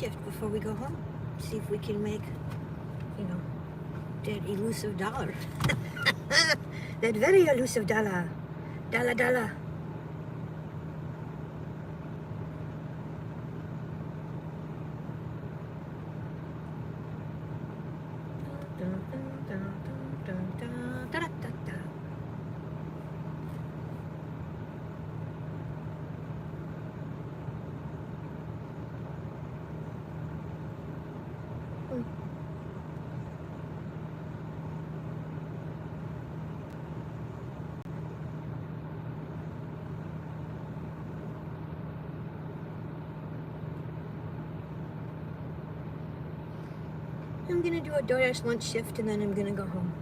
shift before we go home. See if we can make, you know, that elusive dollar. That very elusive dollar. Dollar, dollar. I'm gonna do a DoorDash lunch shift and then I'm gonna go home.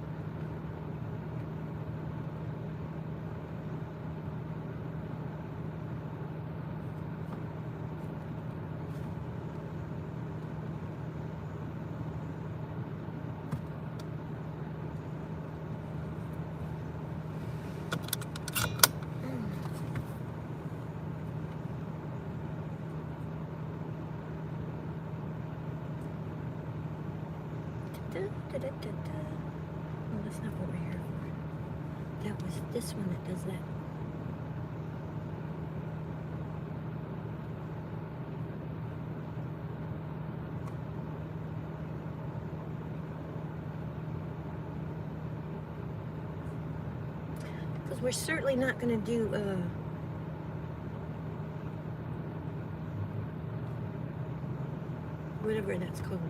Oh, that's not what we're here for. That was this one that does that. Because we're certainly not going to do whatever that's called.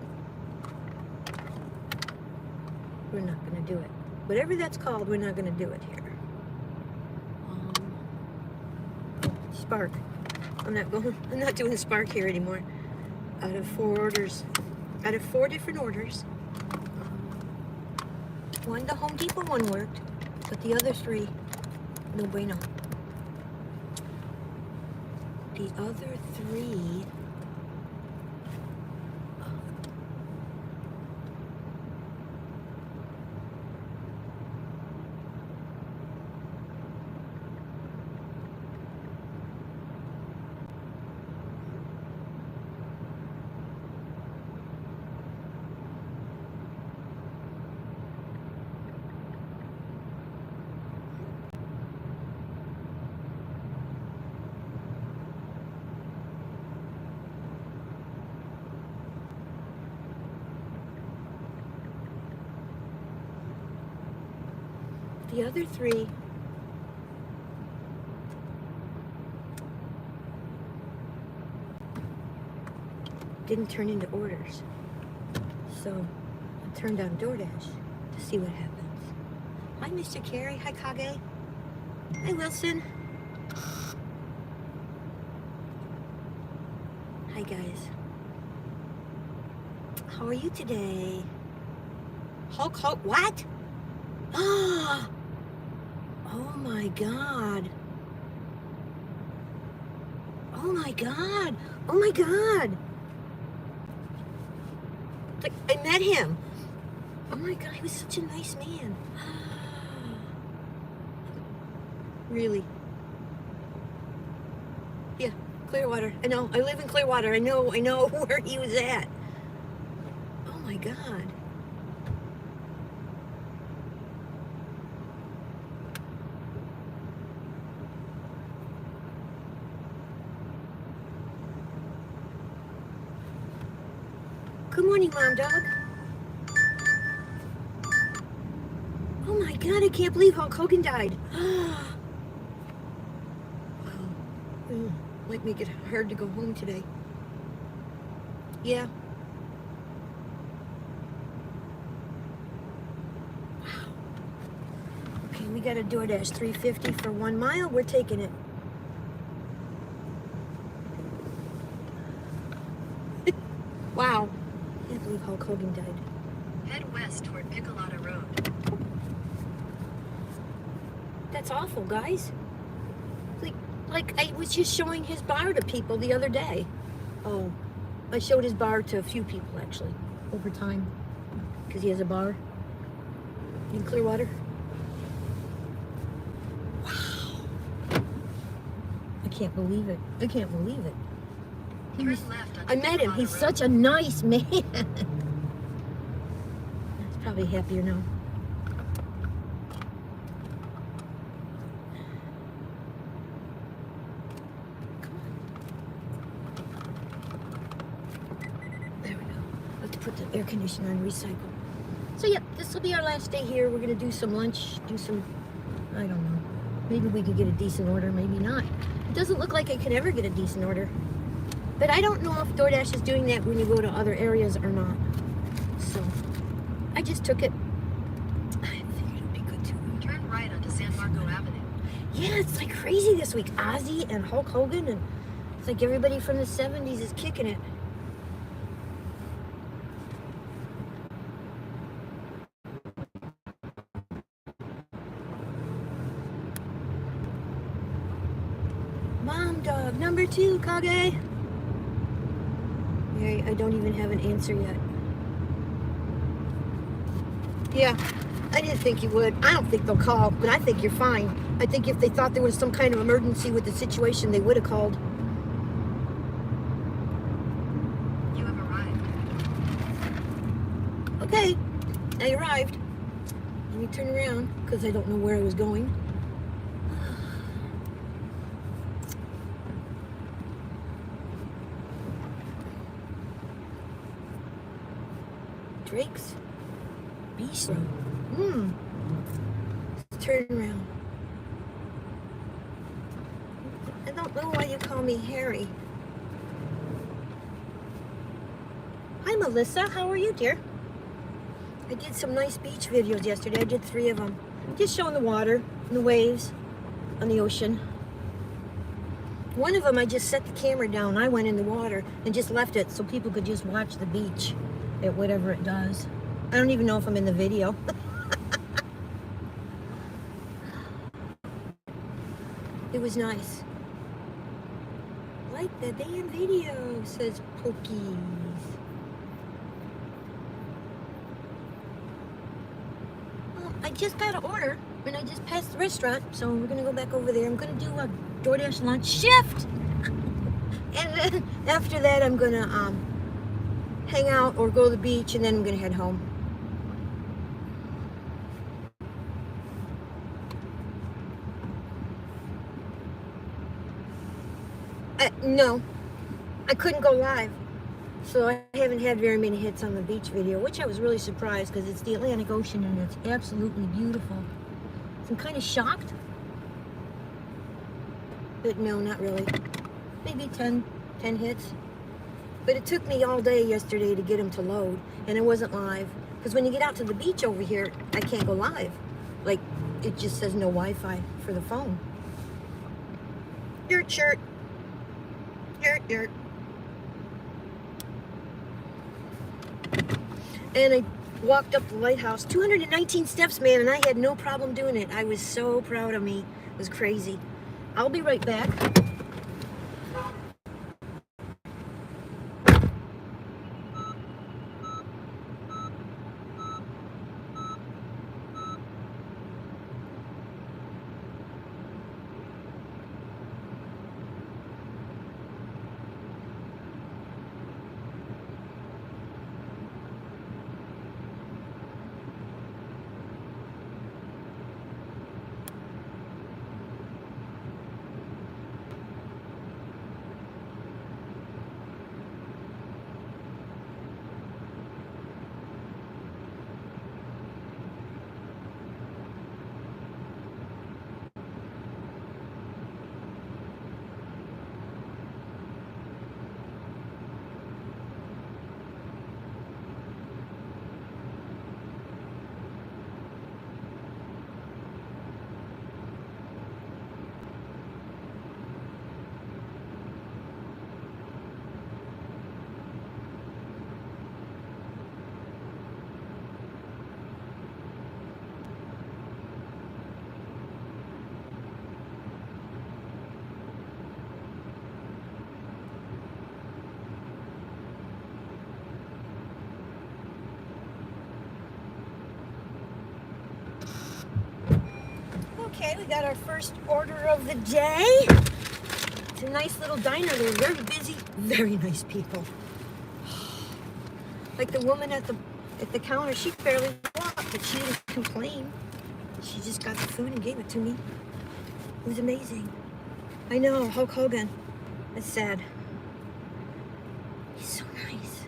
We're not going to do it. Whatever that's called, we're not going to do it here. Spark. I'm not doing Spark here anymore. Out of 4 orders, out of 4 different orders, one, the Home Depot one worked, but the other 3, no bueno. The other 3, the other 3 didn't turn into orders. So I turned on DoorDash to see what happens. Hi, Mr. Carey. Hi, Kage. Hi, Wilson. Hi, guys. How are you today? Hulk, what? Ah! Oh my God. Oh my God. Oh my God. Like, I met him. Oh my God, he was such a nice man. Really. Yeah, Clearwater. I know, I live in Clearwater. I know where he was at. Oh my God. Good morning, Mom Dog. Oh my God, I can't believe Hulk Hogan died. Wow. Might make it hard to go home today. Yeah. Wow. Okay, we got a DoorDash $3.50 for 1 mile. We're taking it. Wow. I can't believe Hulk Hogan died. Head west toward Piccolata Road. That's awful, guys. Like I was just showing his bar to people the other day. Oh, I showed his bar to a few people actually over time because he has a bar in Clearwater. Wow. I can't believe it. I can't believe it. Turn left onto I met him. Piccolata He's Road. such a nice man. He's probably happier now. There we go. Let's put the air conditioner on recycle. So yeah, this will be our last day here. We're gonna do some lunch, I don't know. Maybe we could get a decent order, maybe not. It doesn't look like I could ever get a decent order. But I don't know if DoorDash is doing that when you go to other areas or not. So I just took it. I figured it would be good too. Turn right onto San Marco Avenue. Yeah, it's like crazy this week. Ozzy and Hulk Hogan, and it's like everybody from the 70s is kicking it. Mom dog, number 2, Kage. Yeah, I don't even have an answer yet. Yeah, I didn't think you would. I don't think they'll call, but I think you're fine. I think if they thought there was some kind of emergency with the situation, they would have called. You have arrived. Okay, I arrived. Let me turn around, because I don't know where I was going. Drake's Bistro. Let's turn around. I don't know why you call me Harry. Hi, Melissa. How are you, dear? I did some nice beach videos yesterday. I did 3 of them. Just showing the water and the waves on the ocean. One of them, I just set the camera down. I went in the water and just left it so people could just watch the beach at whatever it does. I don't even know if I'm in the video. It was nice. Like the damn video, says Pokies. Well, I just got an order and I just passed the restaurant, so we're gonna go back over there. I'm gonna do a DoorDash lunch shift. And then after that I'm gonna hang out or go to the beach, and then I'm gonna head home. No, I couldn't go live, so I haven't had very many hits on the beach video, which I was really surprised because it's the Atlantic Ocean and it's absolutely beautiful. So I'm kind of shocked, but no, not really. Maybe 10 hits. But it took me all day yesterday to get them to load, and it wasn't live. Because when you get out to the beach over here, I can't go live. Like, it just says no Wi-Fi for the phone. Dirt shirt. Dirt. And I walked up the lighthouse, 219 steps, man, and I had no problem doing it. I was so proud of me. It was crazy. I'll be right back. Okay, we got our first order of the day It's a nice little diner. They're very busy, very nice people. Like the woman at the counter, she barely walked, but she didn't complain. She just got the food and gave it to me. It was amazing. I know, Hulk Hogan. It's sad. He's so nice.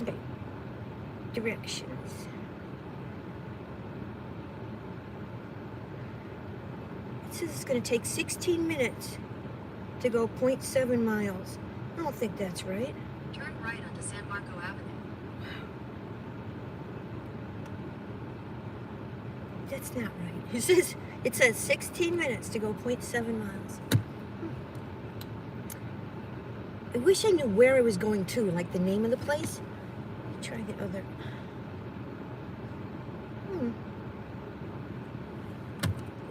Okay. Directions. It says it's going to take 16 minutes to go 0.7 miles. I don't think that's right. Turn right onto San Marco Avenue. That's not right. It says 16 minutes to go 0.7 miles. I wish I knew where I was going to, like the name of the place. Let me try the other.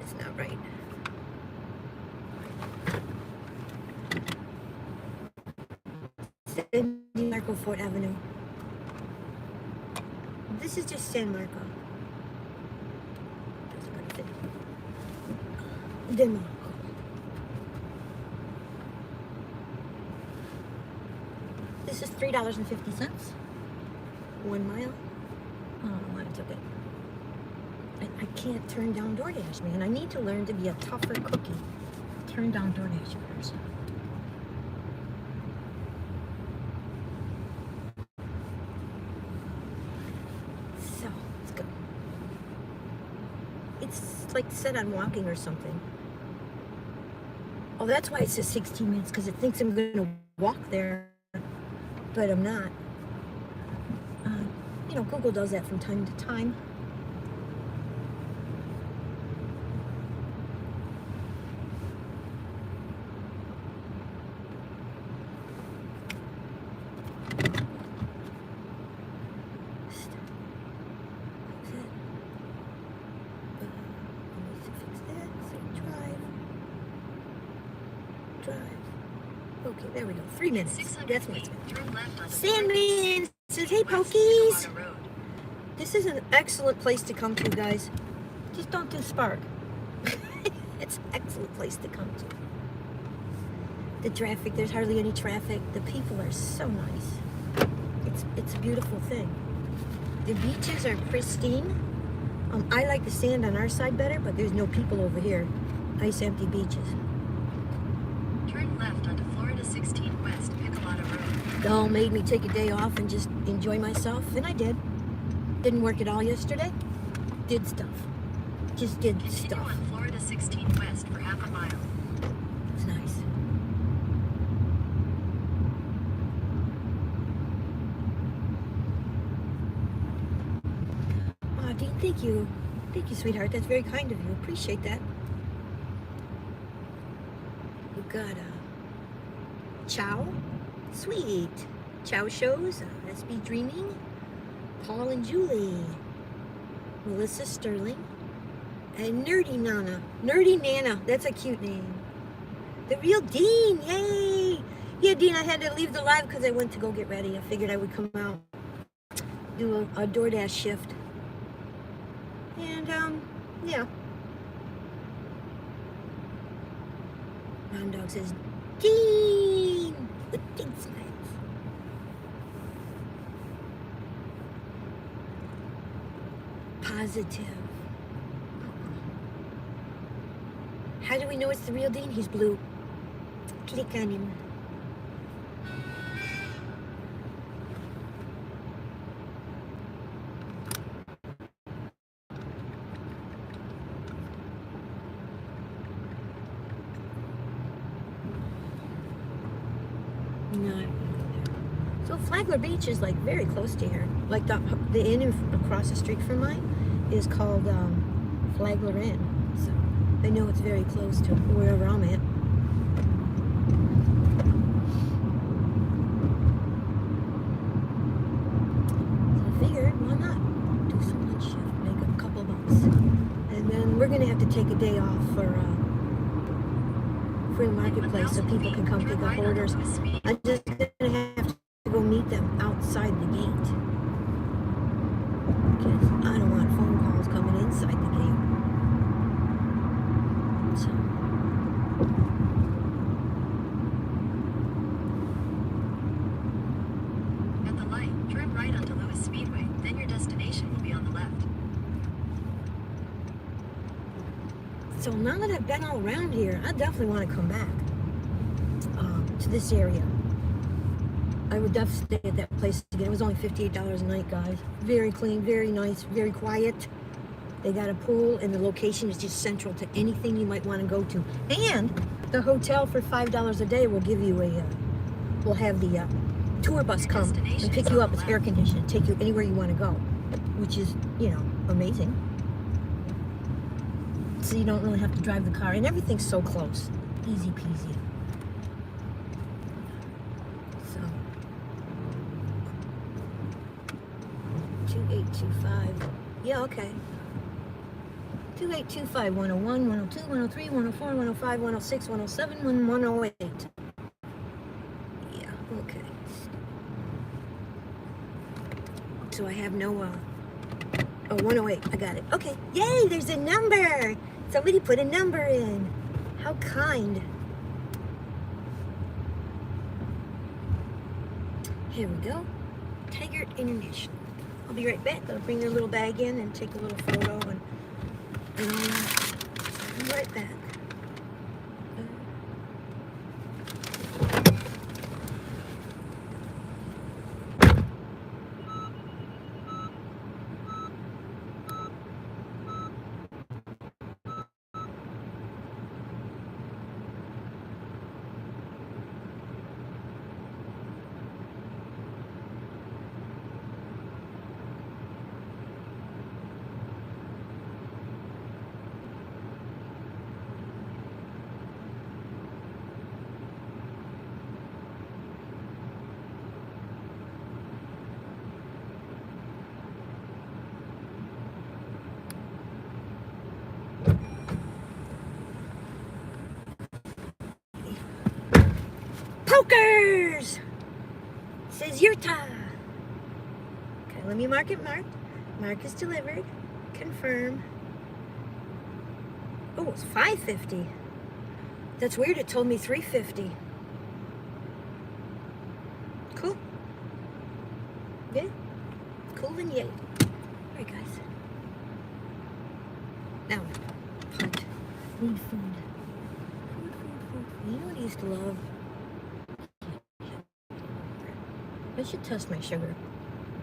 It's not right. San Marco Fort Avenue. This is just San Marco. Demo. This is $3.50. 1 mile. Oh, I took it. I can't turn down DoorDash, man. I need to learn to be a tougher cookie. Turn down DoorDash first. So, let's go. It's like set on walking or something. Oh, that's why it says 16 minutes, because it thinks I'm going to walk there, but I'm not. You know, Google does that from time to time. Okay, there we go. 3 minutes. That's what it's got. Turn left onto Sandman says, hey, West Pokies. Picolata Road. This is an excellent place to come to, guys. Just don't do Spark. It's an excellent place to come to. The traffic, there's hardly any traffic. The people are so nice. It's a beautiful thing. The beaches are pristine. I like the sand on our side better, but there's no people over here. Nice empty beaches. Turn left onto Florida 16 West Picolata Road. All made me take a day off and just enjoy myself, and I did. Didn't work at all yesterday. Did stuff. Just did Continue stuff. on Florida 16 West for half a mile. It's nice. Oh, Dean, thank you. Thank you, sweetheart. That's very kind of you. Appreciate that. We've got Chow. Sweet. Chow shows. SB Dreaming. Paul and Julie. Melissa Sterling. And Nerdy Nana. Nerdy Nana. That's a cute name. The real Dean. Yay. Yeah, Dean, I had to leave the live because I went to go get ready. I figured I would come out, do a DoorDash shift. And, yeah. Ron Dog says, Dean! With big smiles. Positive. How do we know it's the real Dean? He's blue. Click on him. No. So Flagler Beach is like very close to here. Like the inn across the street from mine is called Flagler Inn. So I know it's very close to wherever I'm at. So I figured, why not? Do some lunch shift, make a couple bucks. And then we're gonna have to take a day off for the marketplace so people can come pick up orders. I'm just gonna have to go meet them outside the gate. Because I don't want phone calls coming inside the gate. So now that I've been all around here, I definitely want to come back to this area. I would definitely stay at that place again. It was only $58 a night, guys. Very clean, very nice, very quiet. They got a pool, and the location is just central to anything you might want to go to. And the hotel for $5 a day will give you will have the tour bus come and pick you up. It's air conditioned, take you anywhere you want to go, which is, amazing. So you don't really have to drive the car, and everything's so close. Easy peasy. So, 2825. Yeah, okay. 2825, 101, 102, 103, 104, 105, 106, 107, 108. Yeah, okay. So I have no, 108, I got it. Okay, yay, there's a number. Somebody put a number in. How kind. Here we go. Tiger International. I'll be right back. I'll bring their little bag in and take a little photo and all that. I'll be right back. Pokers! Says your time. Okay, let me mark it marked. Mark is delivered. Confirm. Oh, it's $5.50. That's weird. It told me $3.50. Cool. Yeah. Cool and yay. Alright, guys. Now, punt. Need food. You know what I used to love? I should test my sugar.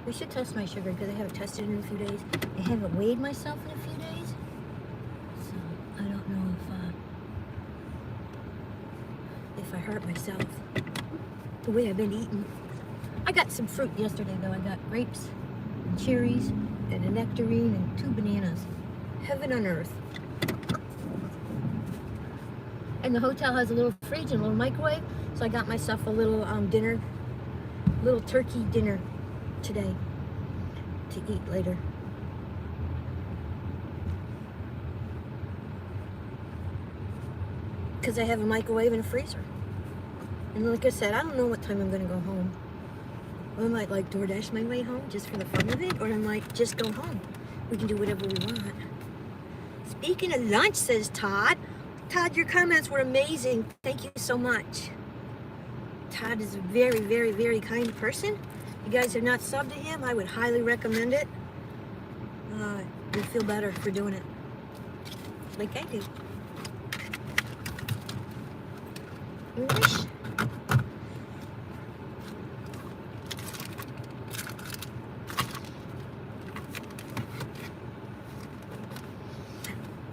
We should test my sugar because I haven't tested it in a few days. I haven't weighed myself in a few days. So I don't know if I hurt myself the way I've been eating. I got some fruit yesterday though. I got grapes and cherries and a nectarine and 2 bananas. Heaven on earth. And the hotel has a little fridge and a little microwave. So I got myself a little dinner. Little turkey dinner today to eat later. Because I have a microwave and a freezer. And like I said, I don't know what time I'm going to go home. I might like DoorDash my way home just for the fun of it, or I might just go home. We can do whatever we want. Speaking of lunch, says Todd. Todd, your comments were amazing. Thank you so much. Todd is a very, very, very kind person. If you guys have not subbed to him, I would highly recommend it. You'll feel better for doing it. Like I do. Wish.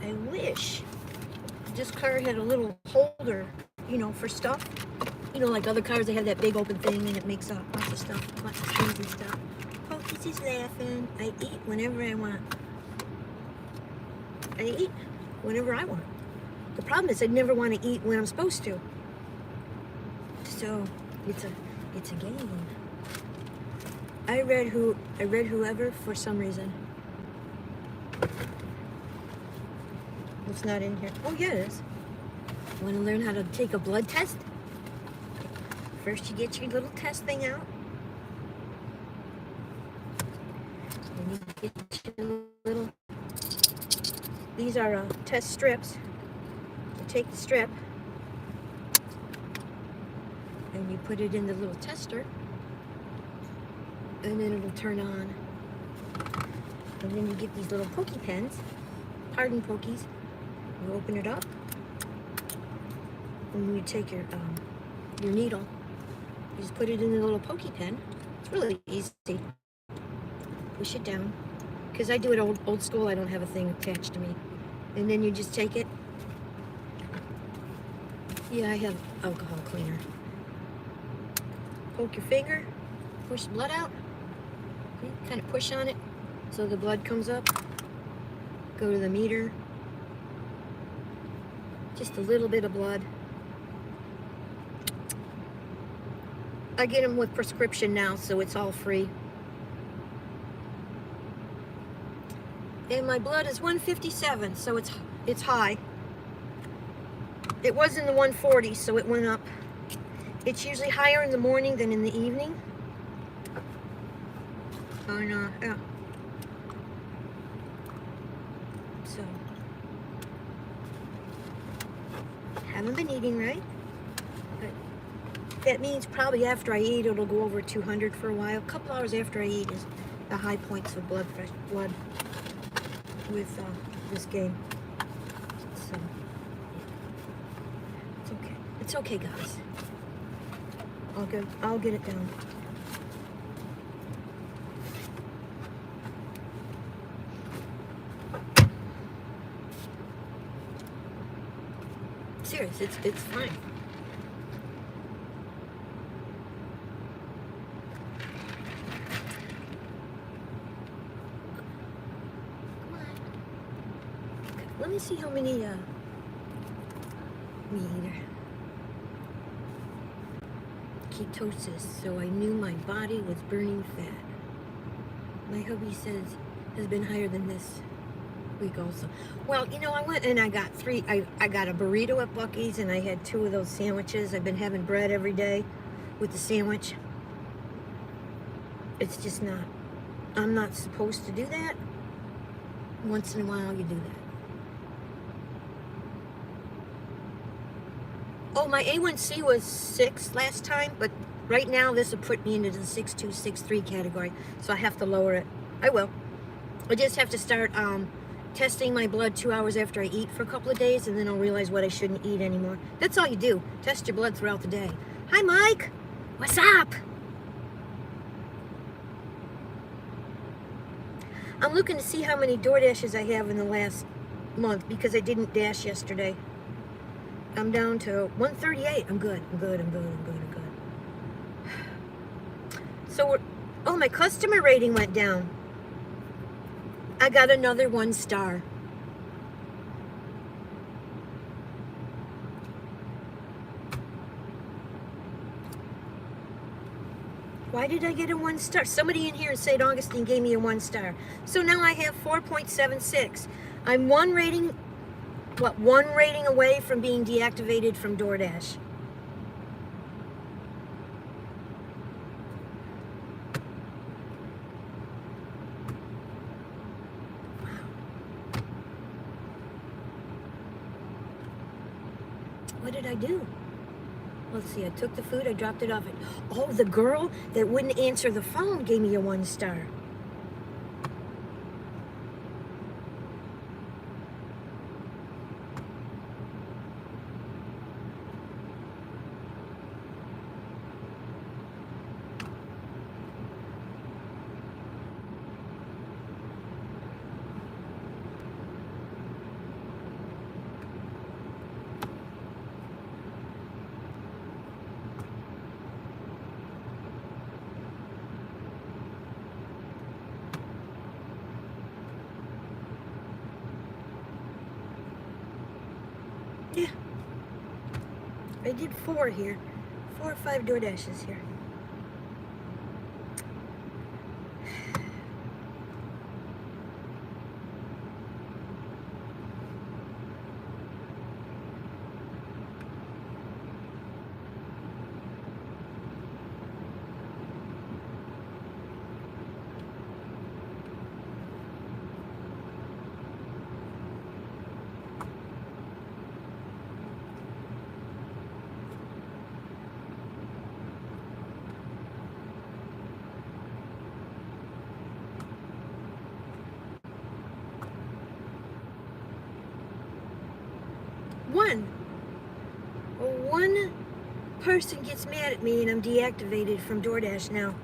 I wish this car had a little holder, for stuff. Like other cars, they have that big open thing and it makes up lots of stuff, lots of crazy stuff. Pokey's is laughing. I eat whenever I want. I eat whenever I want. The problem is I never want to eat when I'm supposed to. So it's a game. I read whoever for some reason. It's not in here. Oh yeah, it is. Want to learn how to take a blood test? First you get your little test thing out. And you get your little... These are test strips. You take the strip and you put it in the little tester and then it'll turn on. And then you get these little pokey pens. Pardon, pokies. You open it up, and you take your needle. You just put it in the little pokey pen. It's really easy. Push it down. Because I do it old school, I don't have a thing attached to me. And then you just take it. Yeah, I have alcohol cleaner. Poke your finger, push the blood out. Okay, kind of push on it so the blood comes up. Go to the meter. Just a little bit of blood. I get them with prescription now, so it's all free. And my blood is 157, so it's high. It was in the 140s, so it went up. It's usually higher in the morning than in the evening. Oh no, yeah. So, haven't been eating right. But that means probably after I eat, it'll go over 200 for a while. A couple hours after I eat is the high points of blood with this game. So, it's okay. It's okay, guys. I'll get it down. Serious, it's fine. Come on. Okay, let me see how many me either. Ketosis, so I knew my body was burning fat. My hubby says has been higher than this week also. Well, you know, I went and I got I got a burrito at Buc-ee's and I had 2 of those sandwiches. I've been having bread every day with the sandwich. It's just not, I'm not supposed to do that. Once in a while you do that. Oh, my A1C was 6 last time, but right now this will put me into the 6.2, 6.3 category, so I have to lower it. I will. I just have to start testing my blood 2 hours after I eat for a couple of days, and then I'll realize what I shouldn't eat anymore. That's all you do. Test your blood throughout the day. Hi, Mike. What's up? I'm looking to see how many DoorDashes I have in the last month because I didn't dash yesterday. I'm down to 138. I'm good. So oh, my customer rating went down. I got another 1 star. Why did I get a 1 star? Somebody in here in St. Augustine gave me a 1 star. So now I have 4.76. I'm one rating away from being deactivated from DoorDash. What did I do? Let's see, I took the food, I dropped it off. Oh, the girl that wouldn't answer the phone gave me a 1 star. Yeah. I did 4 here. 4 or 5 DoorDashes here. Well, one person gets mad at me and I'm deactivated from DoorDash now.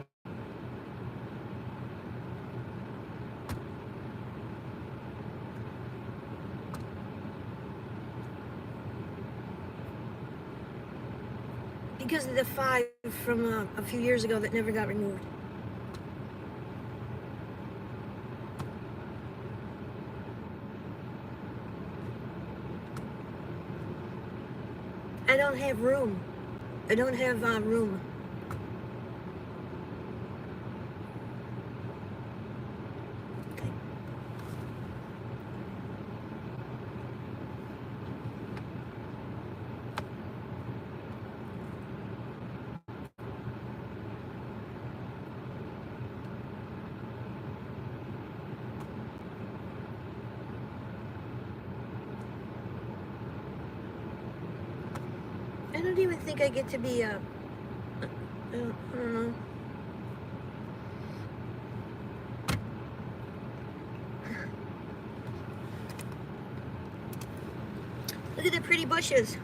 Because of the 5 from a few years ago that never got removed. I don't have room. I don't have room. Okay. I don't even think I get to be I don't know. Look at the pretty bushes.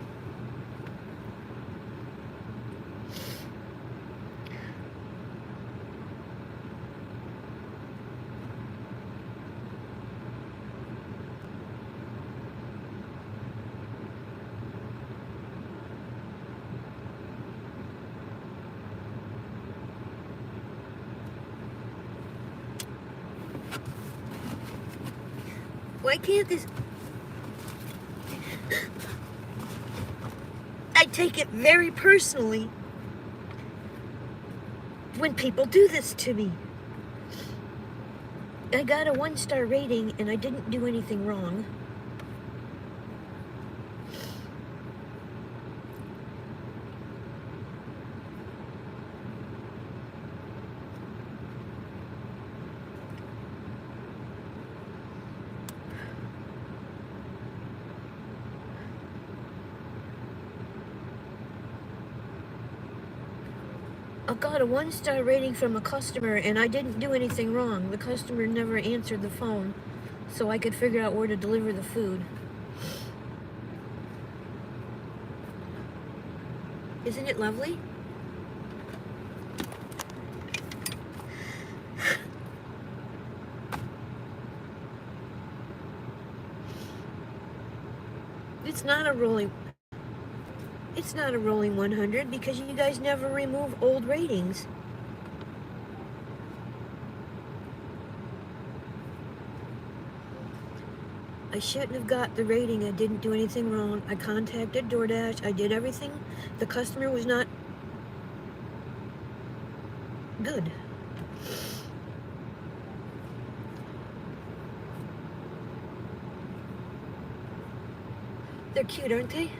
Why can't this... I take it very personally when people do this to me. I got a 1-star rating and I didn't do anything wrong. I got a 1-star rating from a customer and I didn't do anything wrong. The customer never answered the phone so I could figure out where to deliver the food. Isn't it lovely? It's not a rolling 100 because you guys never remove old ratings. I shouldn't have got the rating. I didn't do anything wrong. I contacted DoorDash. I did everything. The customer was not good. They're cute, aren't they?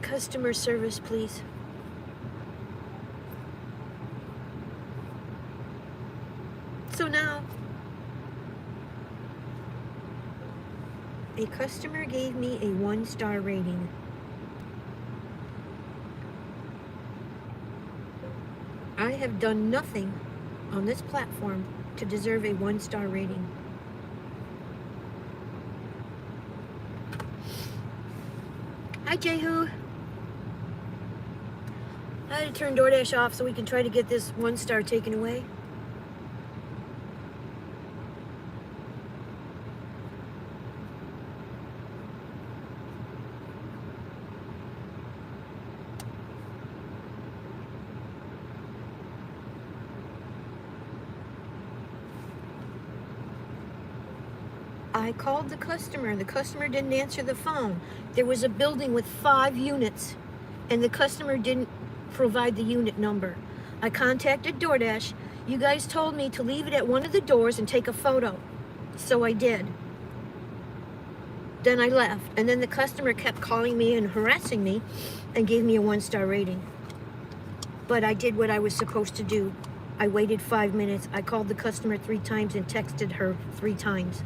Customer service, please. So now, a customer gave me a 1-star rating. I have done nothing on this platform to deserve a 1-star rating. Hi, Jehu. I had to turn DoorDash off so we can try to get this 1-star taken away. I called the customer. The customer didn't answer the phone. There was a building with 5 units, and the customer didn't provide the unit number. I contacted DoorDash. You guys told me to leave it at one of the doors and take a photo. So I did. Then I left. And then the customer kept calling me and harassing me and gave me a 1-star rating. But I did what I was supposed to do. I waited 5 minutes. I called the customer 3 times and texted her 3 times.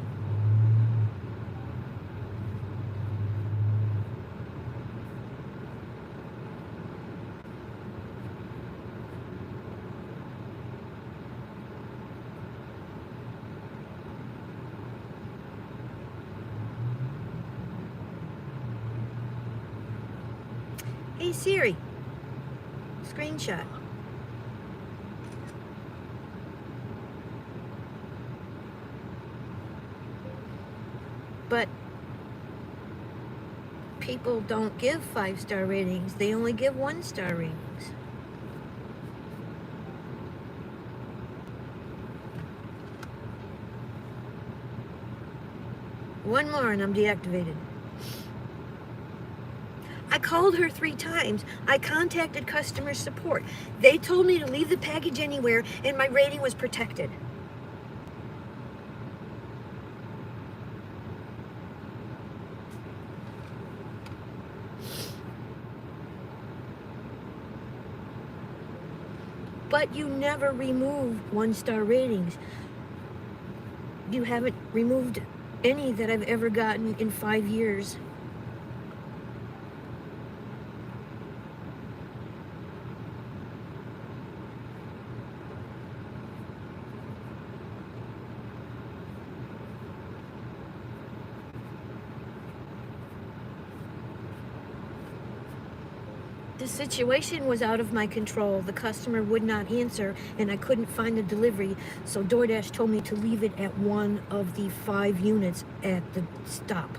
Hey Siri, screenshot. But people don't give 5-star ratings. They only give 1-star ratings. One more and I'm deactivated. I called her 3 times. I contacted customer support. They told me to leave the package anywhere and my rating was protected. But you never remove 1-star ratings. You haven't removed any that I've ever gotten in 5 years. The situation was out of my control. The customer would not answer and I couldn't find the delivery, so DoorDash told me to leave it at one of the 5 units at the stop.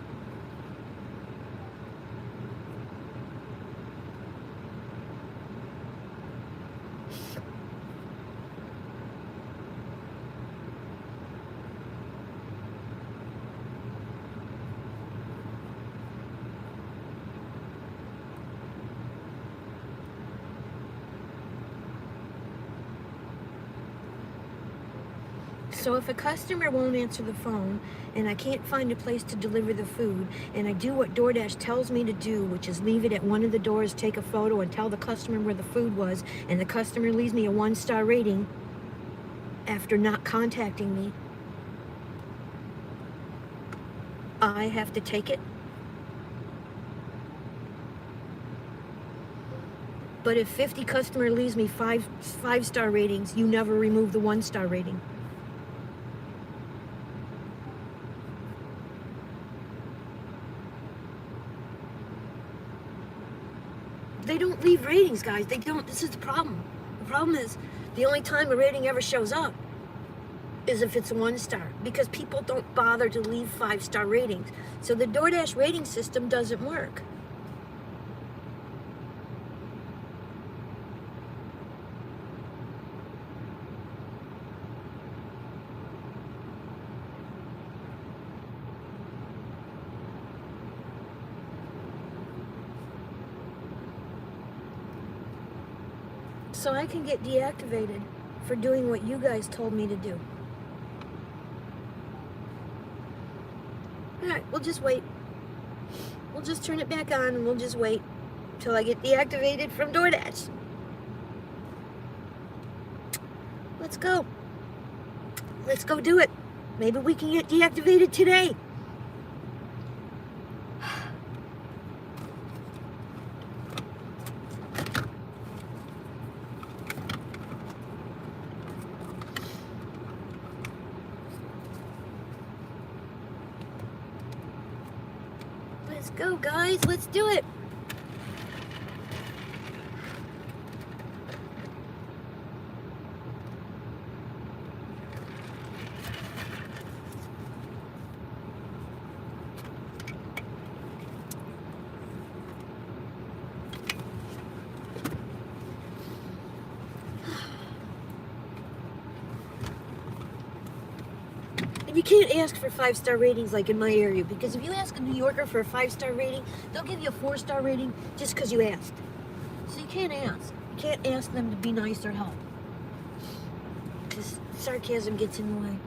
So if a customer won't answer the phone and I can't find a place to deliver the food and I do what DoorDash tells me to do, which is leave it at one of the doors, take a photo and tell the customer where the food was, and the customer leaves me a 1-star rating after not contacting me, I have to take it. But if 50 customer leaves me 5-star ratings, you never remove the 1-star rating. They don't leave ratings, guys. They don't. This is the problem. The problem is the only time a rating ever shows up is if it's a 1-star, because people don't bother to leave 5-star ratings. So the DoorDash rating system doesn't work. So I can get deactivated for doing what you guys told me to do. Alright, we'll just wait. We'll just turn it back on and we'll just wait till I get deactivated from DoorDash. Let's go. Let's go do it. Maybe we can get deactivated today. Let's go, guys. Let's do it. And you can't ask for 5-star ratings like in my area, because if you ask a New Yorker for a 5-star rating, they'll give you a 4-star rating just because you asked. So you can't ask. You can't ask them to be nice or help, because sarcasm gets in the way.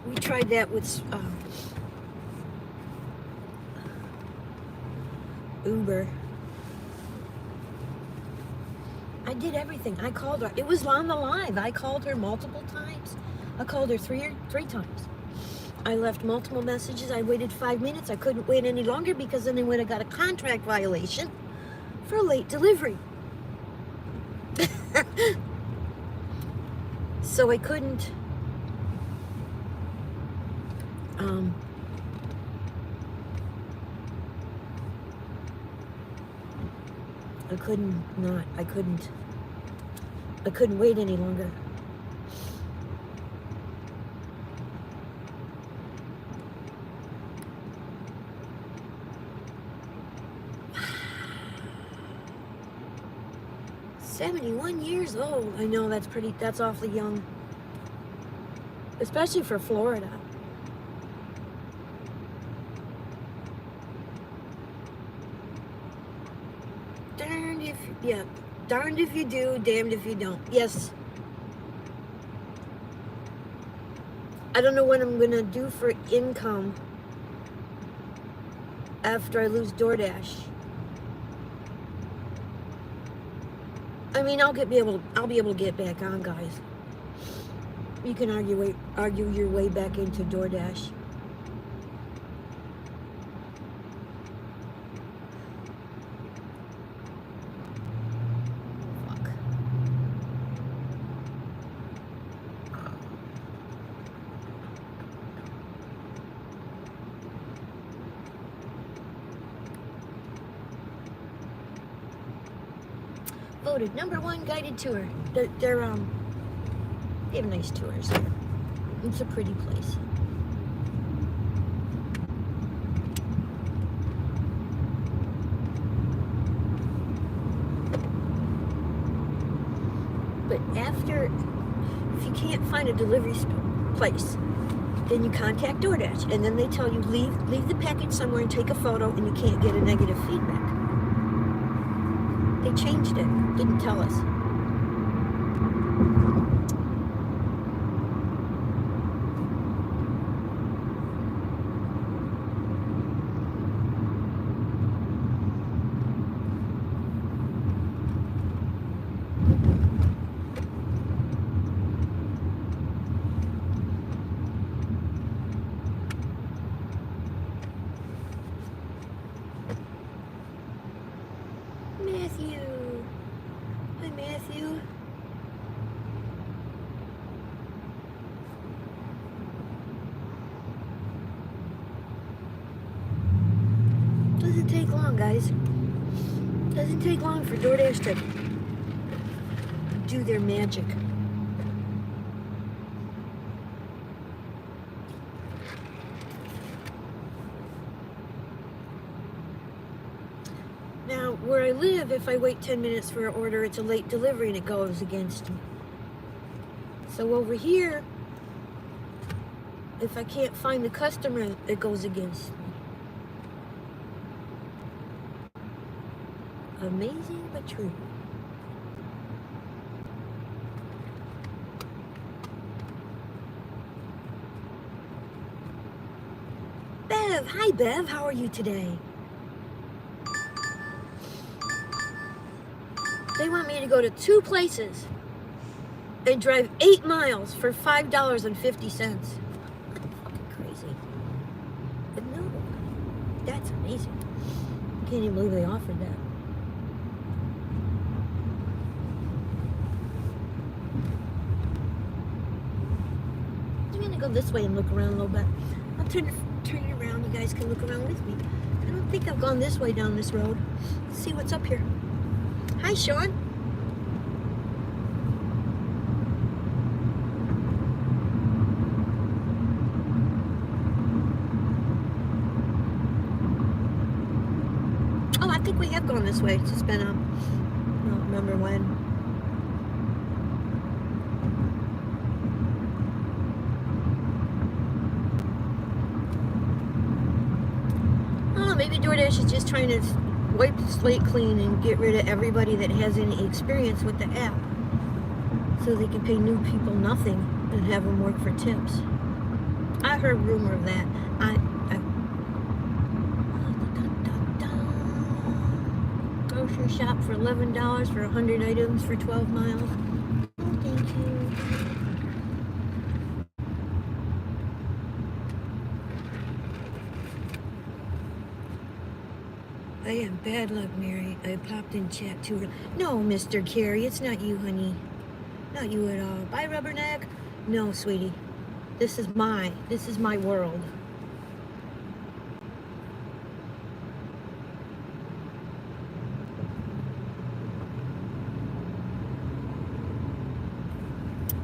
We tried that with Uber. I did everything. I called her. It was on the live. I called her multiple times. I called her three times. I left multiple messages. I waited 5 minutes. I couldn't wait any longer because then they would have got a contract violation for late delivery. So I couldn't I couldn't wait any longer. "71 years old. I know that's awfully young. Especially for Florida. Darned if you do, damned if you don't. Yes. I don't know what I'm gonna do for income after I lose DoorDash. I mean, I'll be able to get back on, guys. You can argue your way back into DoorDash. Fuck. Voted #1 guided tour. They have nice tours here. It's a pretty place. But if you can't find a delivery place, then you contact DoorDash, and then they tell you leave the package somewhere and take a photo, and you can't get a negative feedback. They changed it. Didn't tell us. Matthew. Hi, Matthew. Doesn't take long, guys. Doesn't take long for DoorDash to do their magic. Now, where I live, if I wait 10 minutes for an order, it's a late delivery and it goes against me. So over here, if I can't find the customer, it goes against me. Amazing but true. Bev, hi Bev, how are you today? They want me to go to 2 places and drive 8 miles for $5.50. Fucking crazy. But no, that's amazing. Can't even believe they offered that. I'm gonna go this way and look around a little bit. I'll turn it around. You guys can look around with me. I don't think I've gone this way down this road. Let's see what's up here. Hi, Sean. Oh, I think we have gone this way. It's just been I don't remember when. Oh, maybe DoorDash is just trying to wipe the slate clean and get rid of everybody that has any experience with the app, so they can pay new people nothing and have them work for tips. I heard rumor of that. Grocery shop for $11 for 100 items for 12 miles. Oh, thank you. I am bad luck, Mary. I popped in chat too. No, Mr. Carey, it's not you, honey. Not you at all. Bye, Rubberneck. No, sweetie. This is my world.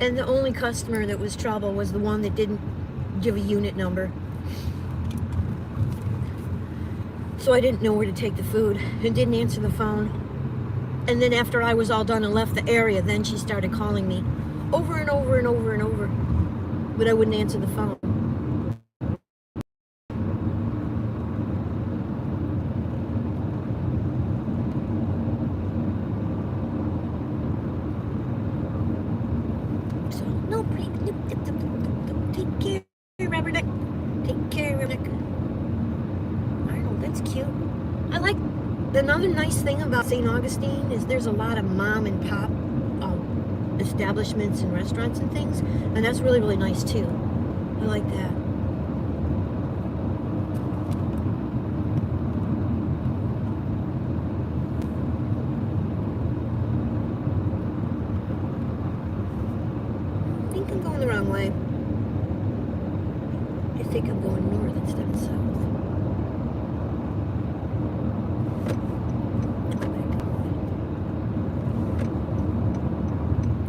And the only customer that was trouble was the one that didn't give a unit number. So I didn't know where to take the food and didn't answer the phone. And then after I was all done and left the area, then she started calling me over and over and over and over. But I wouldn't answer the phone. So, no break. Take care, Rubberneck. Take care, Rubberneck. Arnold, that's cute. I like, another nice thing about St. Augustine is there's a lot of mom and pop establishments and restaurants and things, and that's really, really nice too. I like that. I think I'm going the wrong way. I think I'm going north instead of south.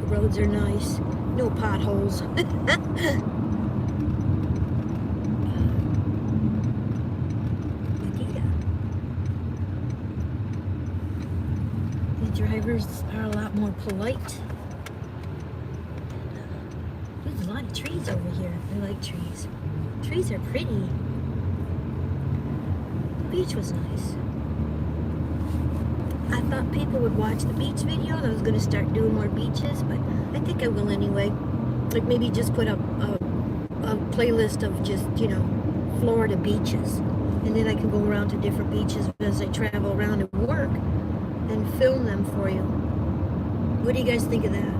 Roads are nice. No potholes. The drivers are a lot more polite. There's a lot of trees over here. I like trees. Trees are pretty. The beach was nice. I thought people would watch the beach video. I was going to start doing more beaches, but I think I will anyway. Like maybe just put up a playlist of just, you know, Florida beaches. And then I can go around to different beaches as I travel around and work and film them for you. What do you guys think of that?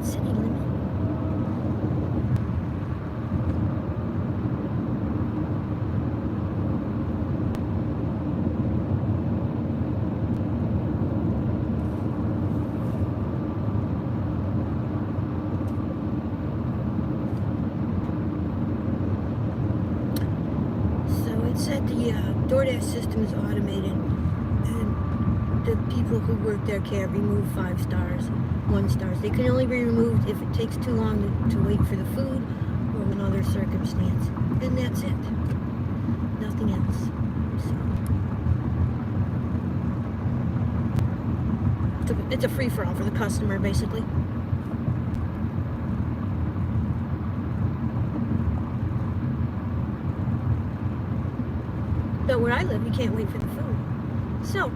City limit. So it said the DoorDash system is automated, and the people who work there can't remove 5 stars. 1 stars. They can only be removed if it takes too long to wait for the food or another circumstance. And that's it. Nothing else. So it's a free-for-all for the customer, basically. But where I live, you can't wait for the food. So,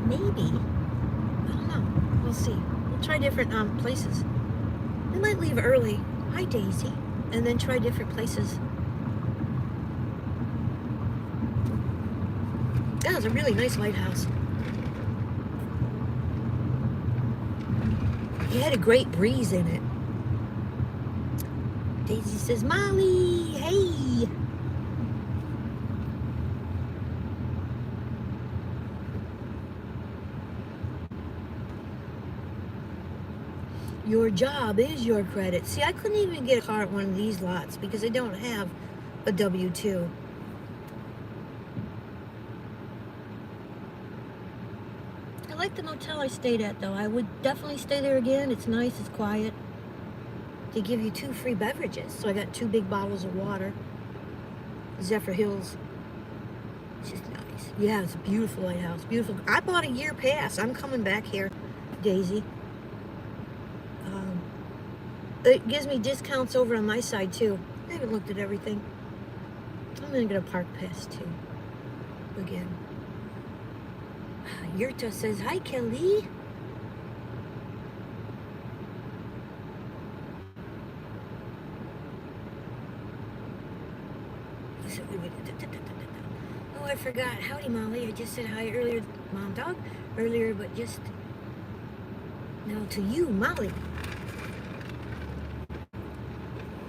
maybe, I don't know. We'll see. We'll try different places. We might leave early. Hi, Daisy. And then try different places. That was a really nice lighthouse. It had a great breeze in it. Daisy says, Molly, hey. Your job is your credit. See, I couldn't even get a car at one of these lots because I don't have a W-2. I like the motel I stayed at, though. I would definitely stay there again. It's nice, it's quiet. They give you 2 free beverages. So I got 2 big bottles of water. Zephyr Hills. It's just nice. Yeah, it's a beautiful lighthouse. Beautiful. I bought a year pass. I'm coming back here, Daisy. It gives me discounts over on my side, too. I haven't looked at everything. I'm going to get a park pass, too. Again. Yurta says, hi, Kelly. Oh, I forgot. Howdy, Molly. I just said hi earlier, Mom Dog, earlier, but just now to you, Molly.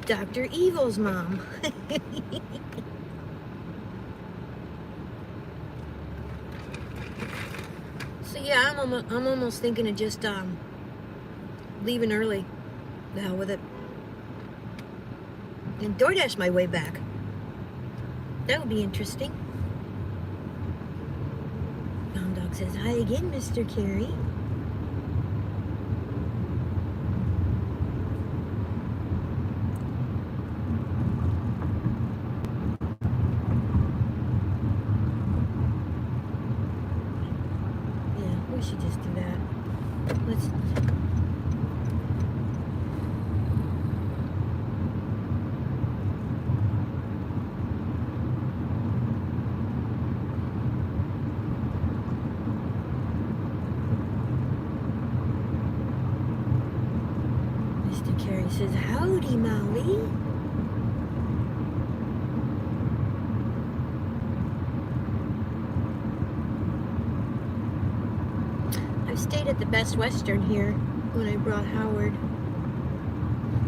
Dr. Evil's mom. So Yeah, I'm almost thinking of just leaving early. The hell with it. And DoorDash my way back. That would be interesting. Mom Dog says, hi again, Mr. Carey. Yeah, we should just do that. Let's... Mr. Carey says, howdy, Molly. I've stayed at the Best Western here when I brought Howard.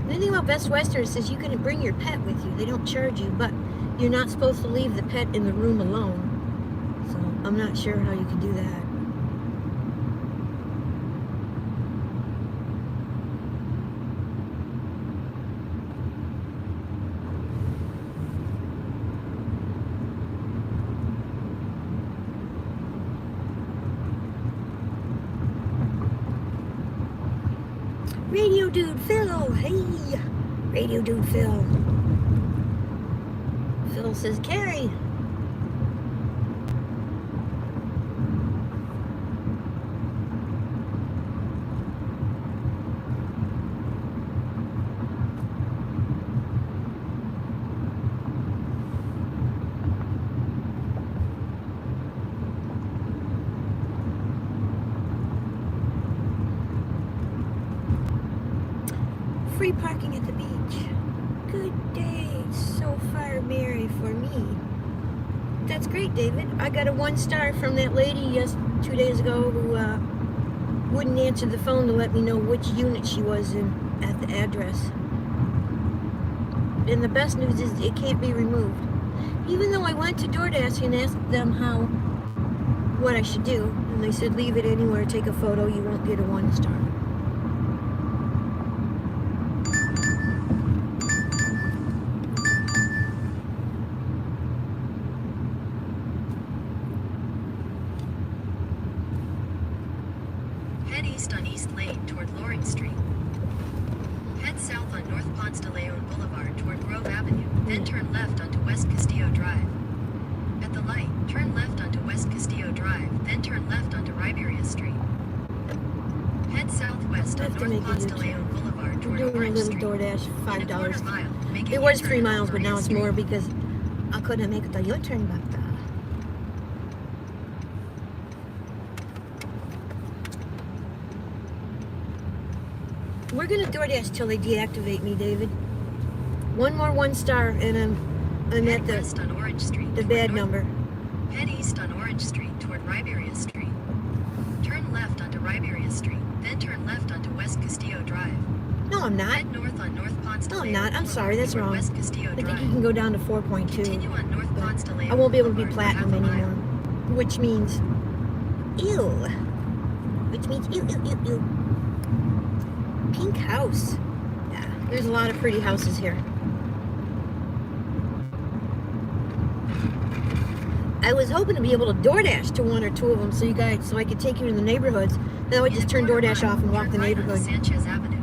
The thing about Best Western is you can bring your pet with you. They don't charge you, but you're not supposed to leave the pet in the room alone. So I'm not sure how you can do that. Radio Dude Phil, hey! Radio Dude Phil. Phil says, Carrie. Free parking at the beach. Good day so far, Mary, for me. That's great, David. I got a 1-star from that lady 2 days ago who wouldn't answer the phone to let me know which unit she was in at the address. And the best news is it can't be removed. Even though I went to DoorDash and asked them what I should do, and they said leave it anywhere, take a photo, you won't get a 1-star. Head east on East Lane toward Loring Street. Head south on North Ponce de Leon Boulevard toward Grove Avenue, then turn left onto West Castillo Drive. At the light, turn left onto West Castillo Drive, then turn left onto Riberia Street. Head southwest on North Ponce de Leon Boulevard toward We're doing a Orange little Street. DoorDash, In a quarter $5. mile, make a It was U-turn 3 on miles, but now Florida it's Street. more because I couldn't make the U-turn back there. We're gonna DoorDash till they deactivate me, David. One more 1-star, and I'm Head at west on Orange Street the toward bad North- number. Head east on Orange Street toward Riberia Street. Turn left onto Riberia Street, then turn left onto West Castillo Drive. No, I'm not. Head north on North Ponce de No, I'm Leon not. I'm sorry, Boulevard that's toward wrong. West Castillo I think Drive. you can go down to 4.2. Continue on North but Ponce de Leon I won't be able to be Boulevard for platinum half a mile. anymore, which means ew. Which means ew, ew, ew, ew. Pink house. Yeah, there's a lot of pretty houses here. I was hoping to be able to DoorDash to 1 or 2 of them, so I could take you to the neighborhoods. Then I would just turn DoorDash off and walk the Turn right onto neighborhood. Sanchez Avenue.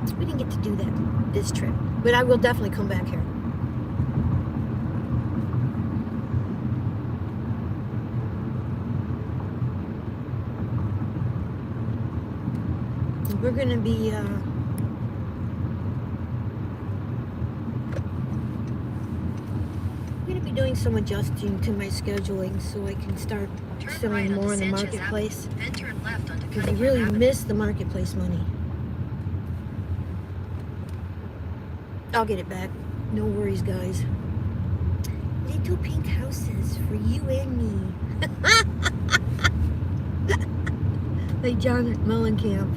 But we didn't get to do that this trip. But I will definitely come back here. We're gonna be doing some adjusting to my scheduling so I can start Turn right selling onto more in the Sanchez marketplace. Avenue, then turn left onto Because I Cunningham really Avenue. miss the marketplace money. I'll get it back. No worries, guys. Little pink houses for you and me. Like John Mellencamp.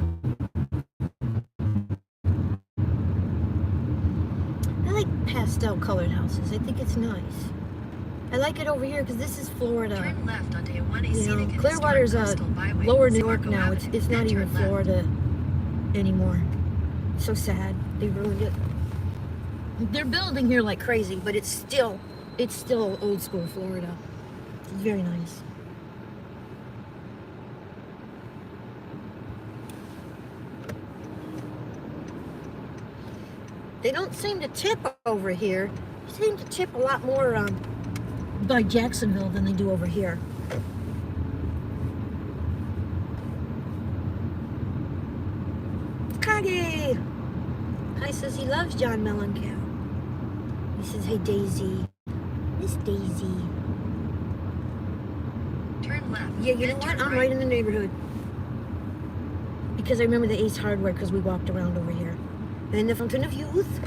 I like pastel colored houses. I think it's nice. I like it over here because this is Florida. Turn left onto A1A You scenic know, and Clearwater's historic coastal byway, lower New San York Marco now. Avenue, It's then not even turn left. Florida anymore. It's so sad. They ruined it. They're building here like crazy, but it's still old school Florida. It's very nice. They don't seem to tip over here. They seem to tip a lot more by Jacksonville than they do over here. Kage! Kai says he loves John Mellencamp. He says, hey Daisy. Miss Daisy. Turn left. Yeah, you know then what? turn I'm right in the neighborhood. Because I remember the Ace Hardware because we walked around over here. And the Fountain of Youth.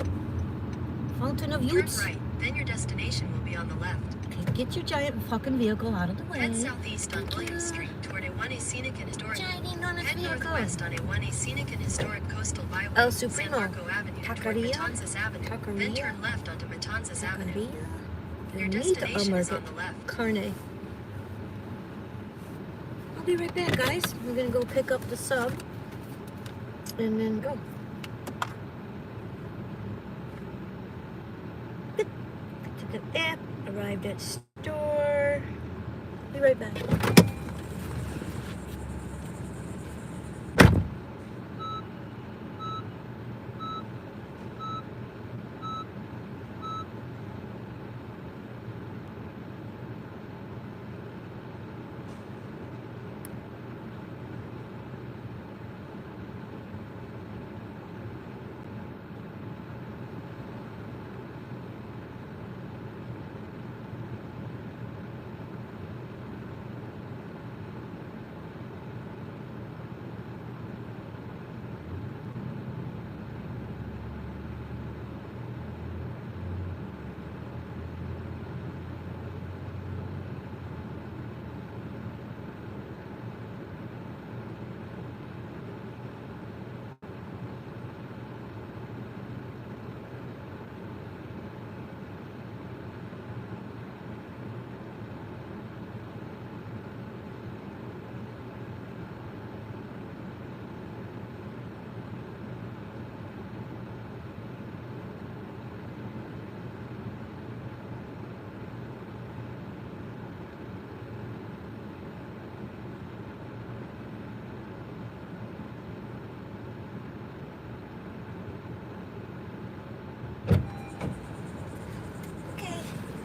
Fountain of Turn Youth. right, then your destination will be on the left. Okay, get your giant fucking vehicle out of the way. Head southeast on Williams Street toward A1A scenic and historic. Giant enormous Head vehicle. northwest on A1A scenic and historic coastal byway, El San Supremo. Marco Avenue toward Taqueria. Matanzas Avenue. Then Taqueria. turn left onto Matanzas Avenue. Taqueria. Your Bonita destination is Market. on the left. Carne. I'll be right back, guys. We're gonna go pick up the sub and then go. Picked up app, arrived at store. Be right back.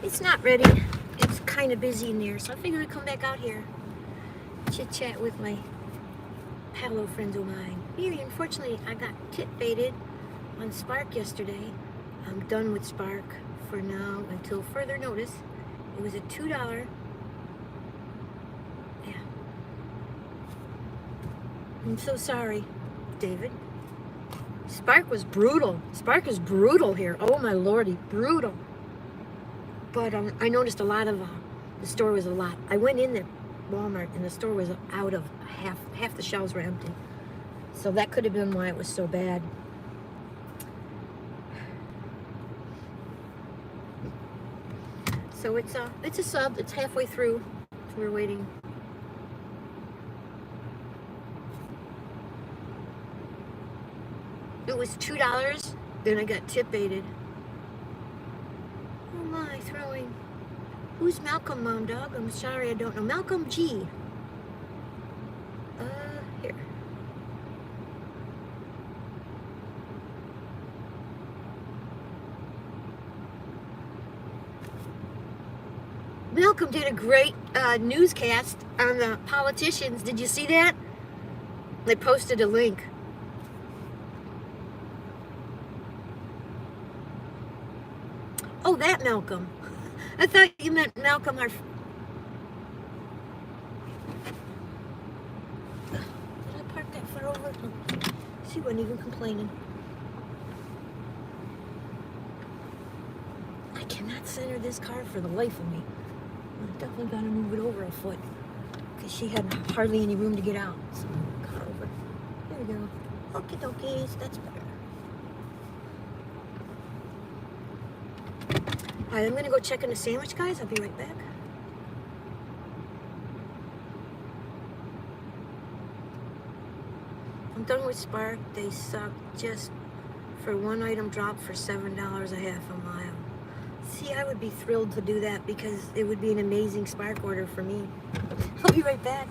It's not ready. It's kind of busy in there, so I figured I'd come back out here, chit chat with my Palo friends of mine. Here, unfortunately, I got tip baited on Spark yesterday. I'm done with Spark for now until further notice. It was a $2. Yeah. I'm so sorry, David. Spark was brutal. Spark is brutal here. Oh my lordy, brutal. But I noticed a lot of, the store was a lot. I went in there, Walmart, and the store was out of half the shelves were empty. So that could have been why it was so bad. So it's a sub. It's halfway through. So we're waiting. It was $2. Then I got tip baited. Oh my, throwing. Who's Malcolm, Mom Dog? I'm sorry, I don't know. Malcolm G. Here. Malcolm did a great newscast on the politicians. Did you see that? They posted a link. Oh, that Malcolm. I thought you meant Malcolm, our... Did I park that far over? She wasn't even complaining. I cannot center this car for the life of me. I definitely got to move it over a foot because she had hardly any room to get out. So, car over. There we go. Okie dokies. That's better. All right, I'm gonna go check on the sandwich, guys. I'll be right back. I'm done with Spark. They suck. Just for one item drop for $7 a half a mile. See, I would be thrilled to do that because it would be an amazing Spark order for me. I'll be right back.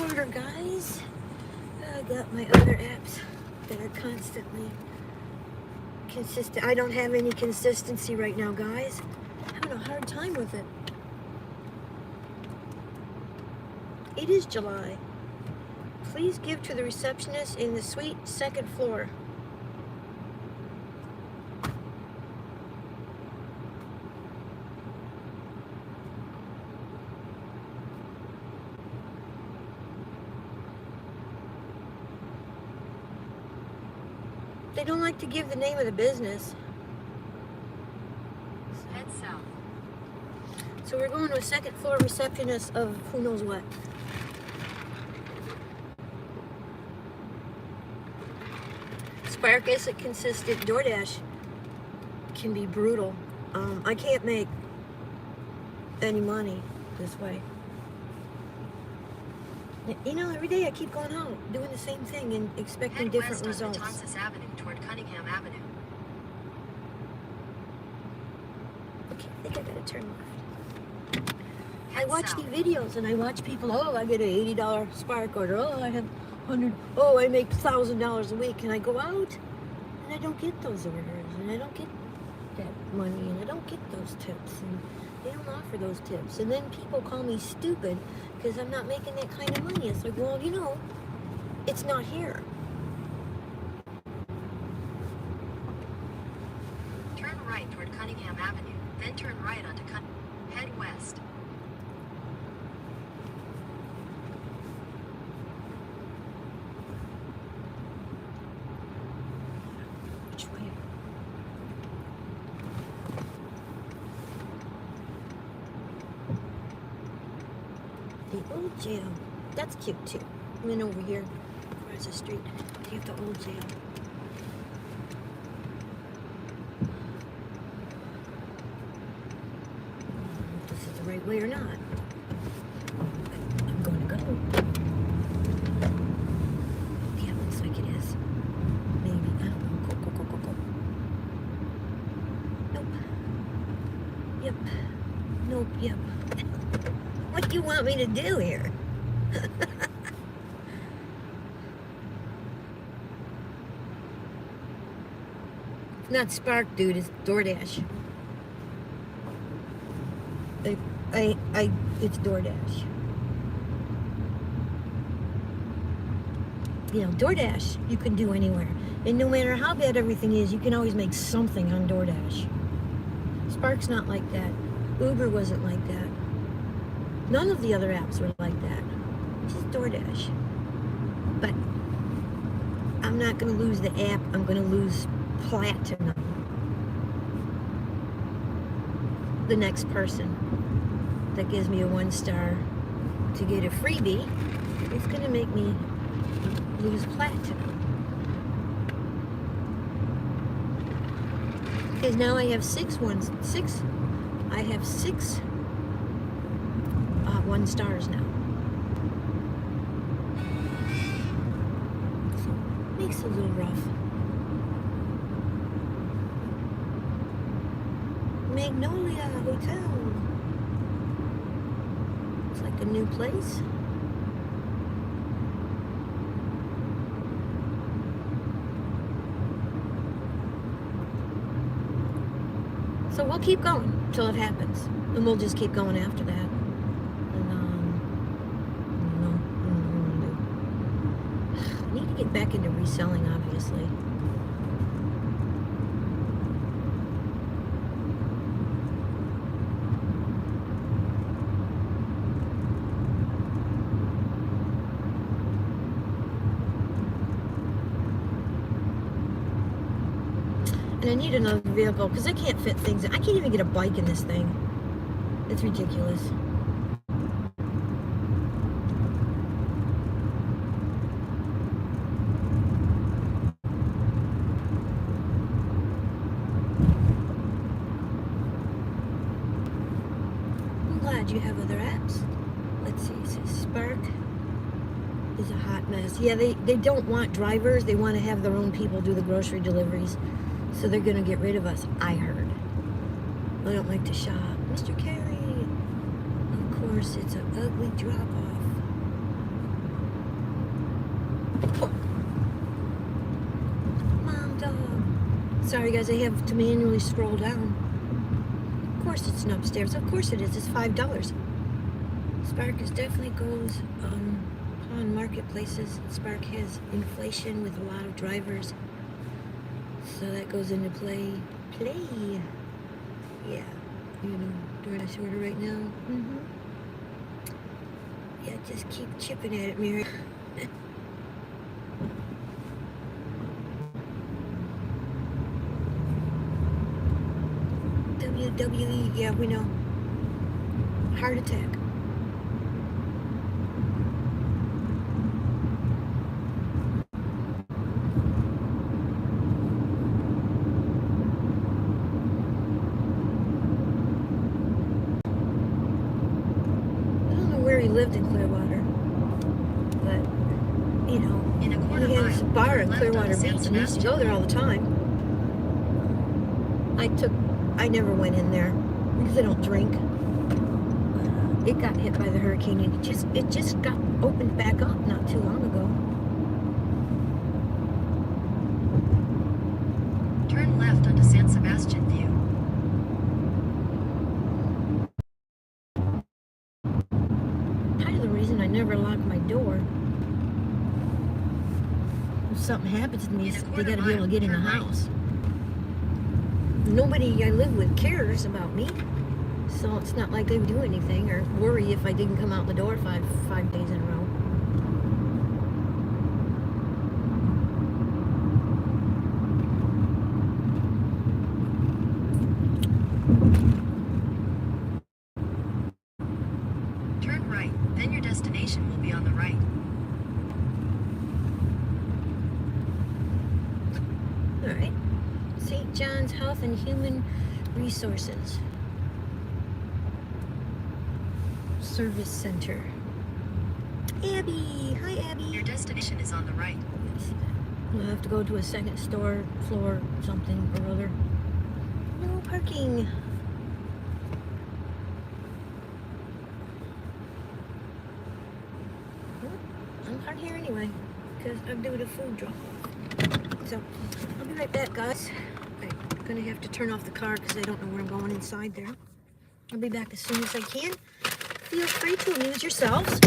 Order, guys. I got my other apps that are constantly consistent. I don't have any consistency right now, guys. I'm having a hard time with it. It is July. Please give to the receptionist in the suite second floor. They don't like to give the name of the business. Head south. So we're going to a second floor receptionist of who knows what. Spark isn't consistent. DoorDash can be brutal. I can't make any money this way. You know, every day I keep going out, doing the same thing and expecting Head different west on results. Matanzas Avenue toward Cunningham Avenue. Okay, I think I gotta turn left. I Head watch south. the videos and I watch people, oh, I get an $80 Spark order, oh, I have 100, oh, I make $1,000 a week, and I go out and I don't get those orders and I don't get that money and I don't get those tips and they don't offer those tips. And then people call me stupid because I'm not making that kind of money. It's like, well, you know, it's not here. Turn right toward Cunningham Avenue, then turn right onto Head west. Which way? The old jail. That's cute too. And then over here, across the street, you have the old jail. If this is the right way or not. I'm going to go. Yeah, it looks like it is. Maybe. I don't know. Go. Nope. Yep. Nope. Yep. What do you want me to do here? It's not Spark, dude. It's DoorDash. It's DoorDash. You know, DoorDash you can do anywhere. And no matter how bad everything is, you can always make something on DoorDash. Spark's not like that. Uber wasn't like that. None of the other apps were like that. Just DoorDash. But I'm not going to lose the app. I'm going to lose platinum. The next person that gives me a 1-star to get a freebie is going to make me lose platinum. Because now I have I have six 1 stars now. So makes it a little rough. Magnolia Hotel. It's like a new place. So we'll keep going till it happens, and we'll just keep going after that. And I need to get back into reselling, obviously. And I need another vehicle because I can't fit things. I can't even get a bike in this thing. It's ridiculous. I'm glad you have other apps. Let's see, it says Spark is a hot mess. Yeah, they don't want drivers. They want to have their own people do the grocery deliveries. So they're going to get rid of us, I heard. I don't like to shop. Mr. Carey. Of course, it's an ugly drop-off. Oh. Mom, dog. Sorry, guys, I have to manually scroll down. Of course it's an upstairs. Of course it is. It's $5. Spark is definitely goes on marketplaces. Spark has inflation with a lot of drivers. So that goes into play. Yeah. You know, DoorDash order right now. Yeah, just keep chipping at it, Mary. WWE, yeah, we know. Heart attack. He lived in Clearwater, but you know, he has a bar at Clearwater Beach, and he used to go there all the time. I never went in there because I don't drink. It got hit by the hurricane, and it just got opened back up not too long ago. Turn left onto San Sebastian View. I never lock my door. If something happens to me, they gotta be able to get in the house. Nobody I live with cares about me, so it's not like they would do anything or worry if I didn't come out the door five days in a row. Turn right, then your destination will be on the right. All right. St. John's Health and Human Resources Service Center. Abby. Hi, Abby. Your destination is on the right. We'll have to go to a second floor, something or other. No parking. I'm parked here anyway, because I'm doing a food drop off. So, I'll be right back, guys. I'm gonna have to turn off the car because I don't know where I'm going inside there. I'll be back as soon as I can. Feel free to amuse yourselves.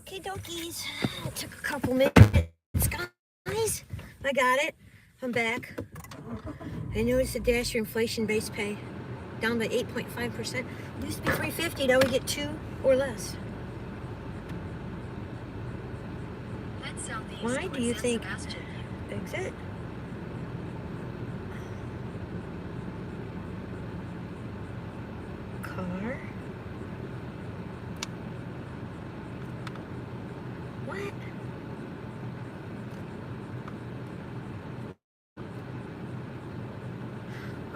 Okay, dokies. It took a couple minutes, guys. I got it. I'm back. I noticed the Dasher inflation base pay down by 8.5%. It used to be $3.50. Now we get 2 or less. Head southeast Why towards do you San think? Sebastian View. Exit. Car. What?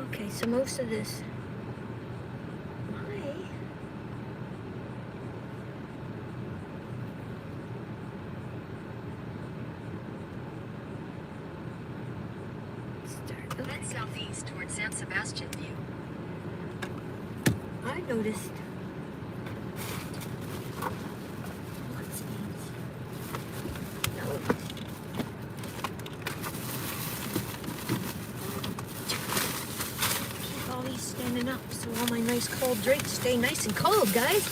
Okay, so most of this. Why? Start. Head southeast towards San Sebastian View. I noticed. What's these? No. Keep all these standing up so all my nice cold drinks stay nice and cold, guys.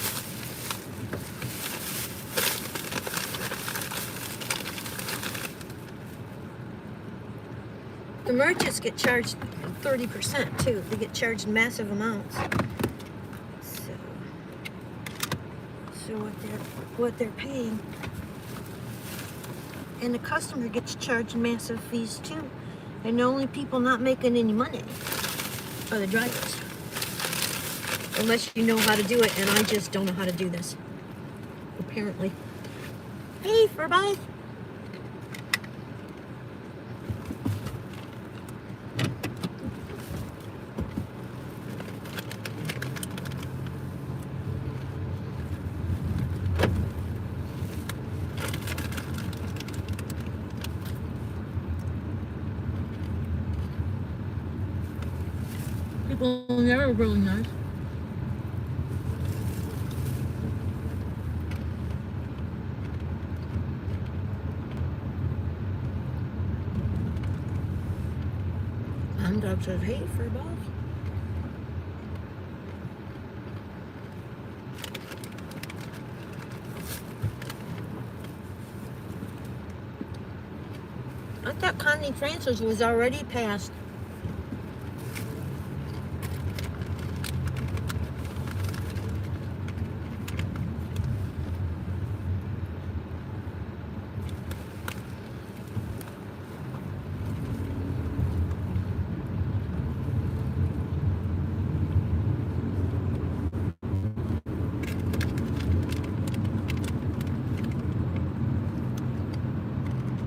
The merchants get charged 30% too. They get charged massive amounts. So what they're paying, and the customer gets charged massive fees too. And the only people not making any money are the drivers, unless you know how to do it. And I just don't know how to do this, apparently. Hey, for bye. People there are really nice. And dog says, hey, for boss. I thought Connie Francis was already passed.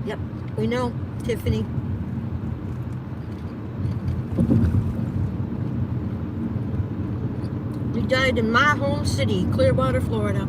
Yep, we know, Tiffany. He died in my home city, Clearwater, Florida.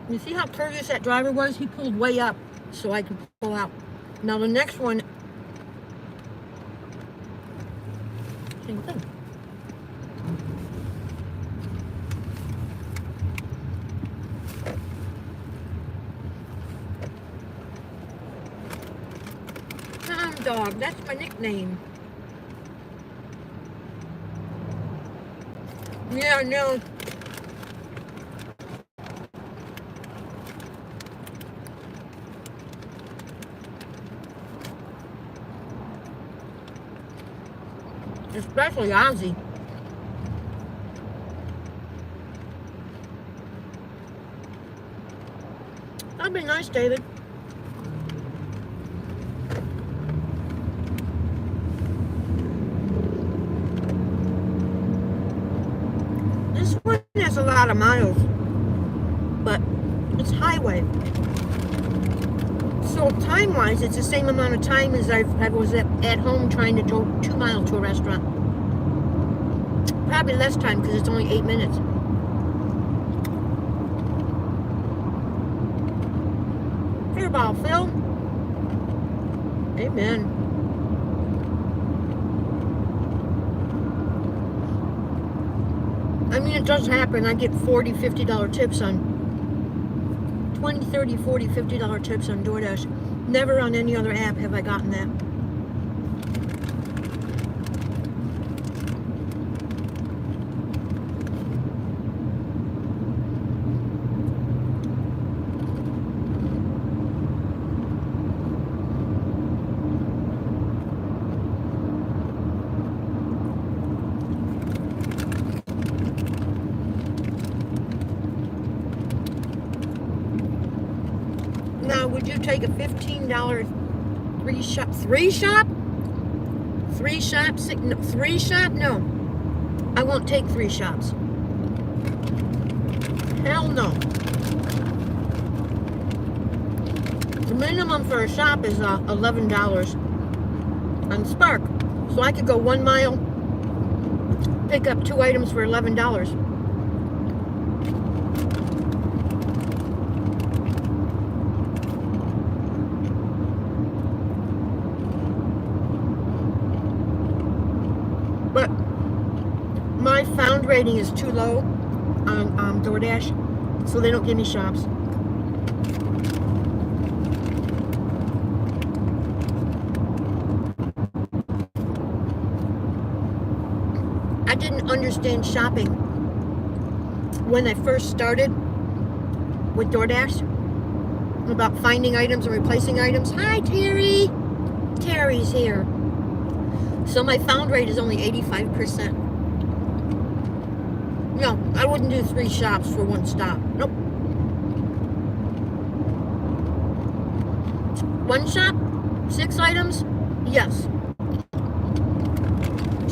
You see how courteous that driver was? He pulled way up so I could pull out. Now the next one, same thing. Tom Dog, that's my nickname. Yeah, I know. Especially Ozzy. That'd be nice, David. This one has a lot of miles, but it's highway. So time-wise, it's the same amount of time as I was at home trying to go 2 miles to a restaurant. Probably less time because it's only 8 minutes. Airball, Phil. Amen. I mean, it does happen. I get $40, $50 tips on 20, 30, 40, $50 tips on DoorDash. Never on any other app have I gotten that. Now, would you take a $15 three shop? No. I won't take 3 shops. Hell no. The minimum for a shop is $11 on Spark. So I could go 1 mile, pick up 2 items for $11. But my found rating is too low on DoorDash, so they don't give me shops. I didn't understand shopping when I first started with DoorDash about finding items and replacing items. Hi, Terry. Terry's here. So my found rate is only 85%. No, I wouldn't do 3 shops for 1 stop. Nope. 1 shop, 6 items? Yes.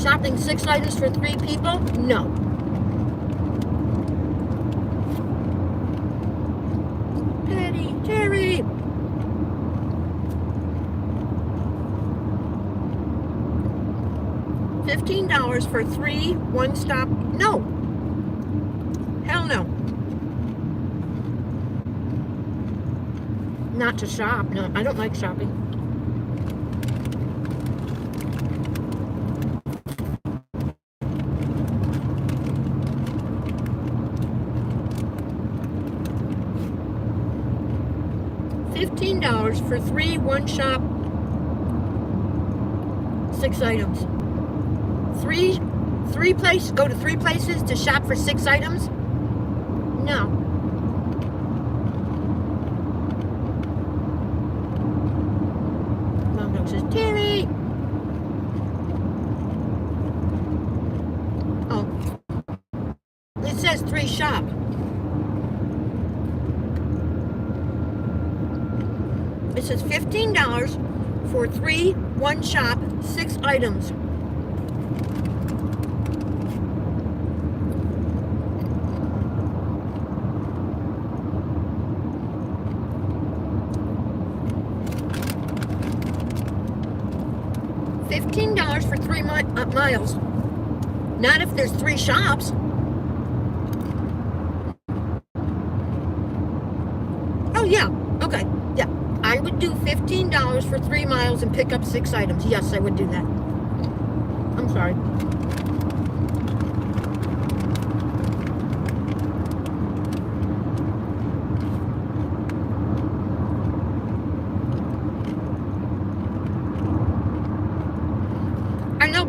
Shopping 6 items for 3 people? No. Patty, Terry. $15 for 3 one-stop? No. Hell no. Not to shop. No, I don't like shopping. $15 for 3 one-shop, 6 items. Three places, go to 3 places to shop for 6 items? No. Mom Dog says, Terry! Oh. It says 3 shop. It says $15 for 3 one-shop, 6 items. $15 for 3 miles. Not if there's 3 shops. Oh, yeah. Okay. Yeah. I would do $15 for 3 miles and pick up 6 items. Yes, I would do that. I'm sorry. I know.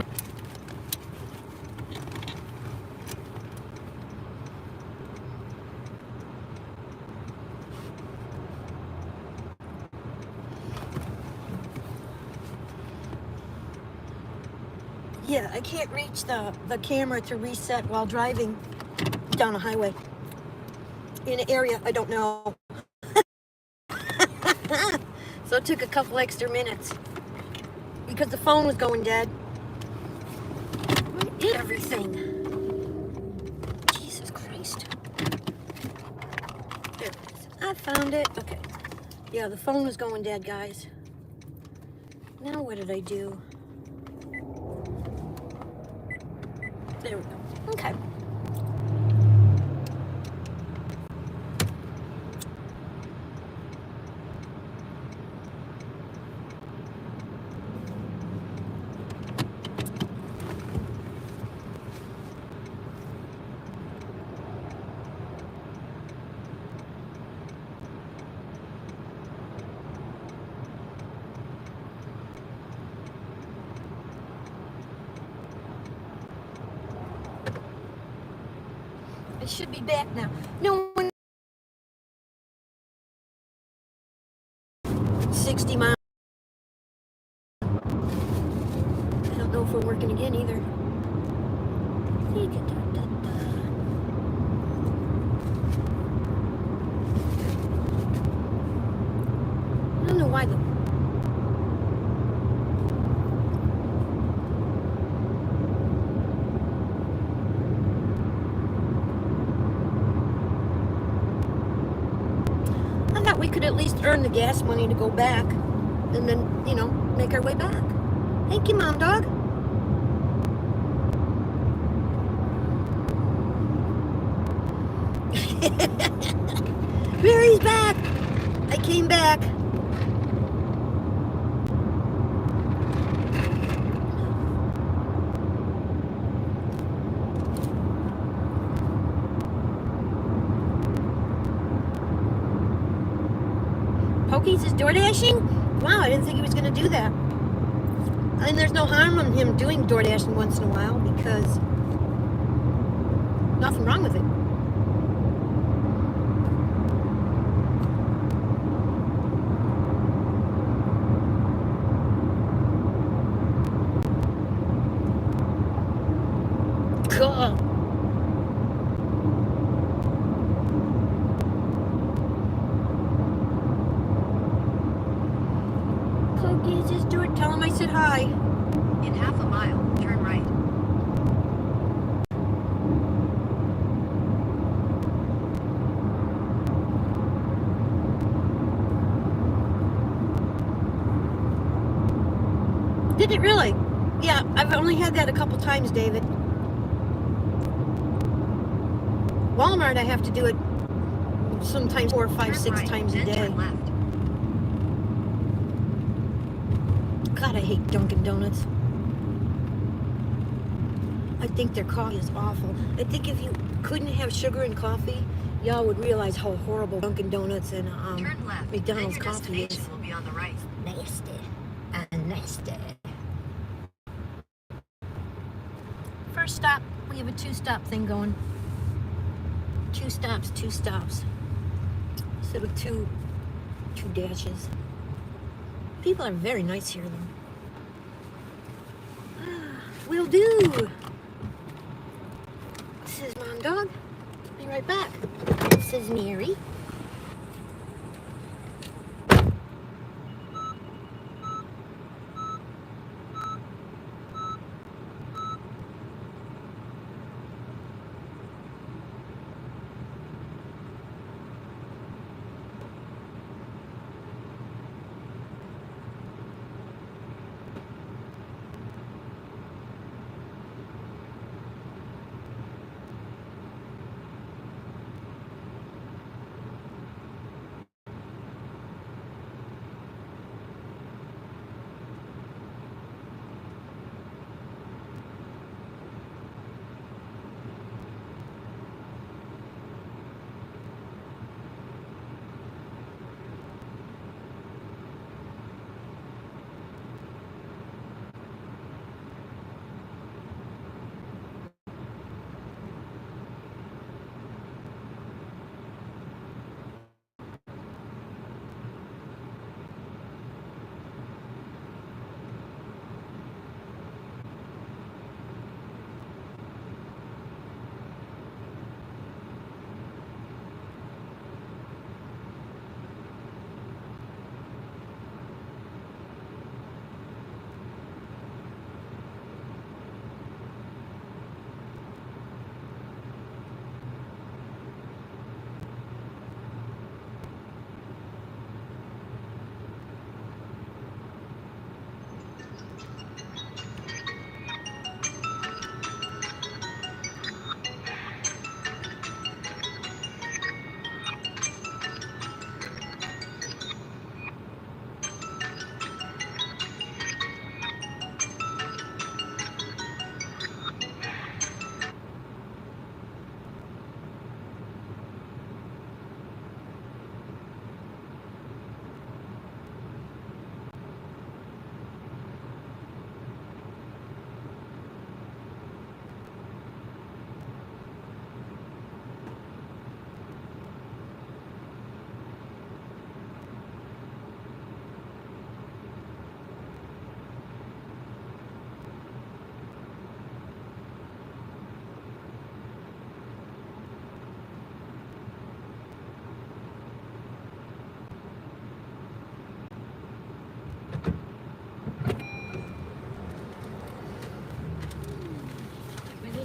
Yeah, I can't reach the camera to reset while driving down a highway in an area I don't know. So it took a couple extra minutes because the phone was going dead. Where is everything? Jesus Christ. There it is. I found it. Okay. Yeah, the phone was going dead, guys. Now what did I do? There we go. Okay. I should be back now. No one. 60 miles. I don't know if we're working again either. I don't know why though. I thought we could at least earn the gas money to go back and then, you know, make our way back. Thank you, Mom Dog. Mary's back. I came back. Pokies is door dashing? Wow, I didn't think he was going to do that. And there's no harm in him doing door dashing once in a while because nothing wrong with it. Cool. Pokies is door. Tell him I said hi. In half a mile, turn right. Did it really? Yeah, I've only had that a couple times, David. Walmart, I have to do it sometimes 4, 5, Turn 6 right, times a then day. turn left. God, I hate Dunkin' Donuts. I think their coffee is awful. I think if you couldn't have sugar in coffee, y'all would realize how horrible Dunkin' Donuts and Turn left. McDonald's then your coffee is. destination will be on the right. Nasty. And nasty. First stop, we have a 2-stop thing going. 2 stops, 2 stops. Instead of two dashes. People are very nice here, though. Will do. This is Mom Dog. Be right back. This is Mary.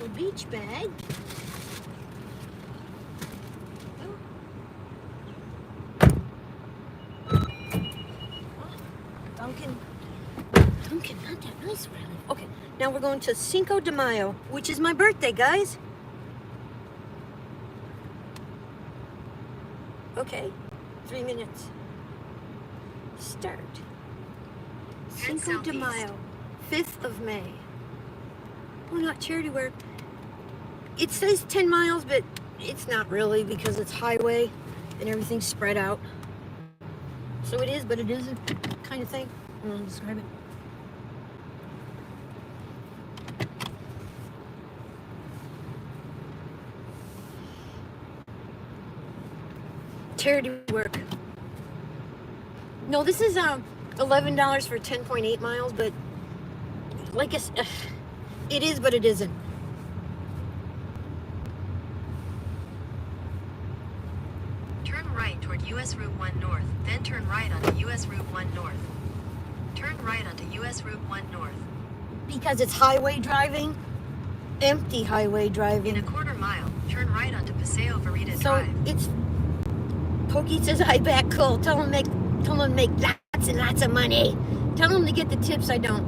beach bag. Duncan, not that nice, really. Okay, now we're going to Cinco de Mayo, which is my birthday, guys. Okay, 3 minutes. Start. Cinco de Mayo, 5th of May. Well, not charity work. It says 10 miles, but it's not really because it's highway and everything's spread out. So it is, but it isn't kind of thing. I don't know how to describe it. Charity work. No, this is $11 for 10.8 miles, but like it is, but it isn't. Turn right toward US Route 1 North, then turn right onto US Route 1 North. Turn right onto US Route 1 North. Because it's highway driving, empty highway driving. In a quarter mile, turn right onto Paseo Verita So Drive. it's Pokey says I back cool. Tell him to make lots and lots of money. Tell him to get the tips. I don't.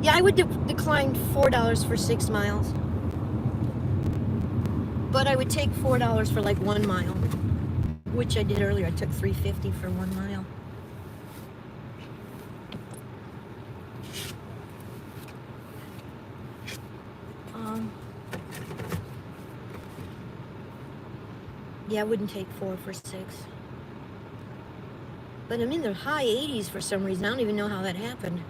Yeah, I would decline $4 for 6 miles. But I would take $4 for like 1 mile, which I did earlier. I took $3.50 for 1 mile. Yeah, I wouldn't take 4 for 6. But I'm in the high 80s for some reason. I don't even know how that happened.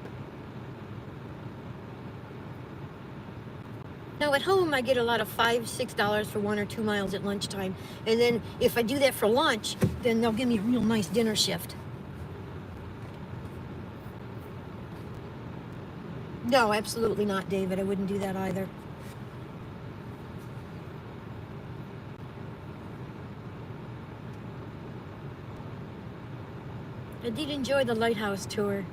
Now at home I get a lot of $5, $6 for 1 or 2 miles at lunchtime. And then if I do that for lunch, then they'll give me a real nice dinner shift. No, absolutely not, David. I wouldn't do that either. I did enjoy the lighthouse tour.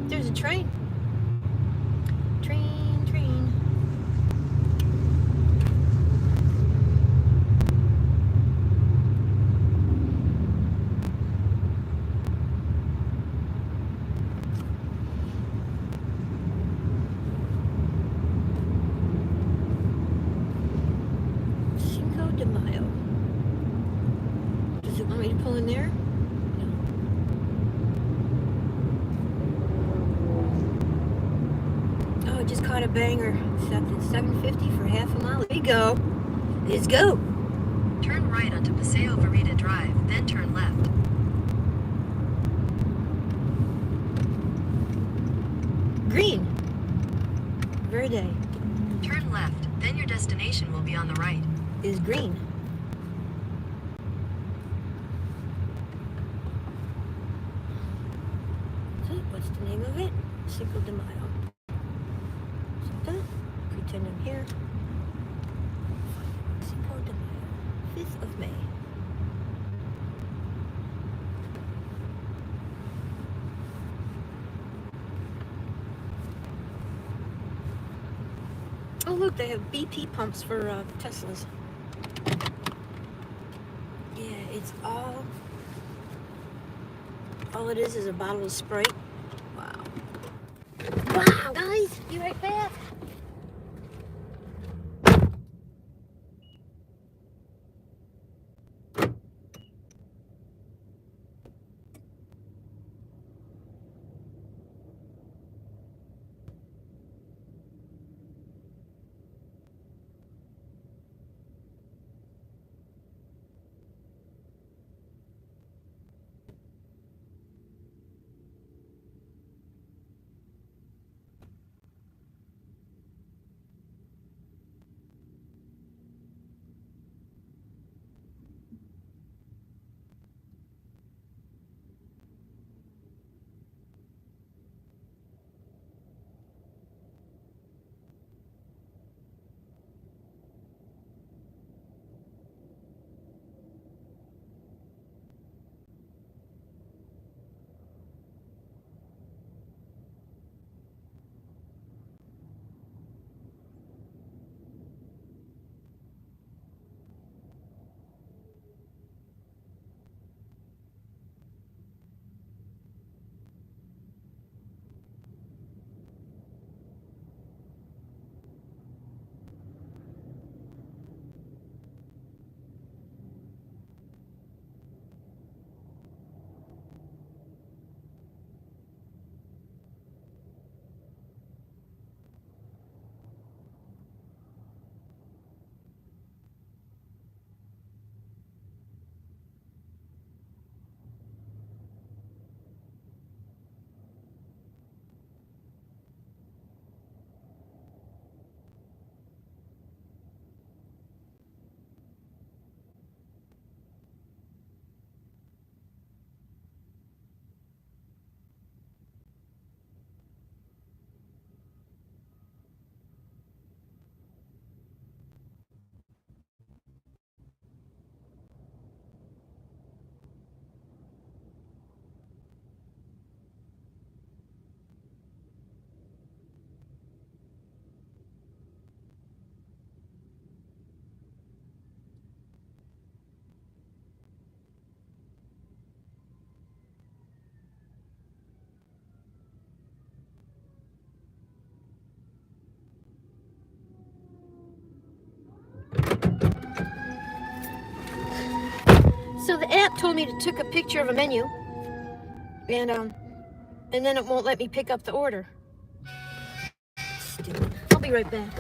There's a train. Train. Cinco de Mayo. Does it want me to pull in there? Oh, I just caught a banger. $7.50 for half a mile. There you go. Let's go. Turn right onto Paseo Verita Drive, then turn left. Green. Verde Turn left, then your destination will be on the right. is green. So, what's the name of it? Cinco de Mayo. Pretend I'm here. Cinco de Mayo, 5th of May. Oh look, they have BP pumps for Teslas. Yeah, it's all it is a bottle of Sprite. Wow. Wow, guys, be right back. So the app told me to take a picture of a menu, and then it won't let me pick up the order. Stupid. I'll be right back.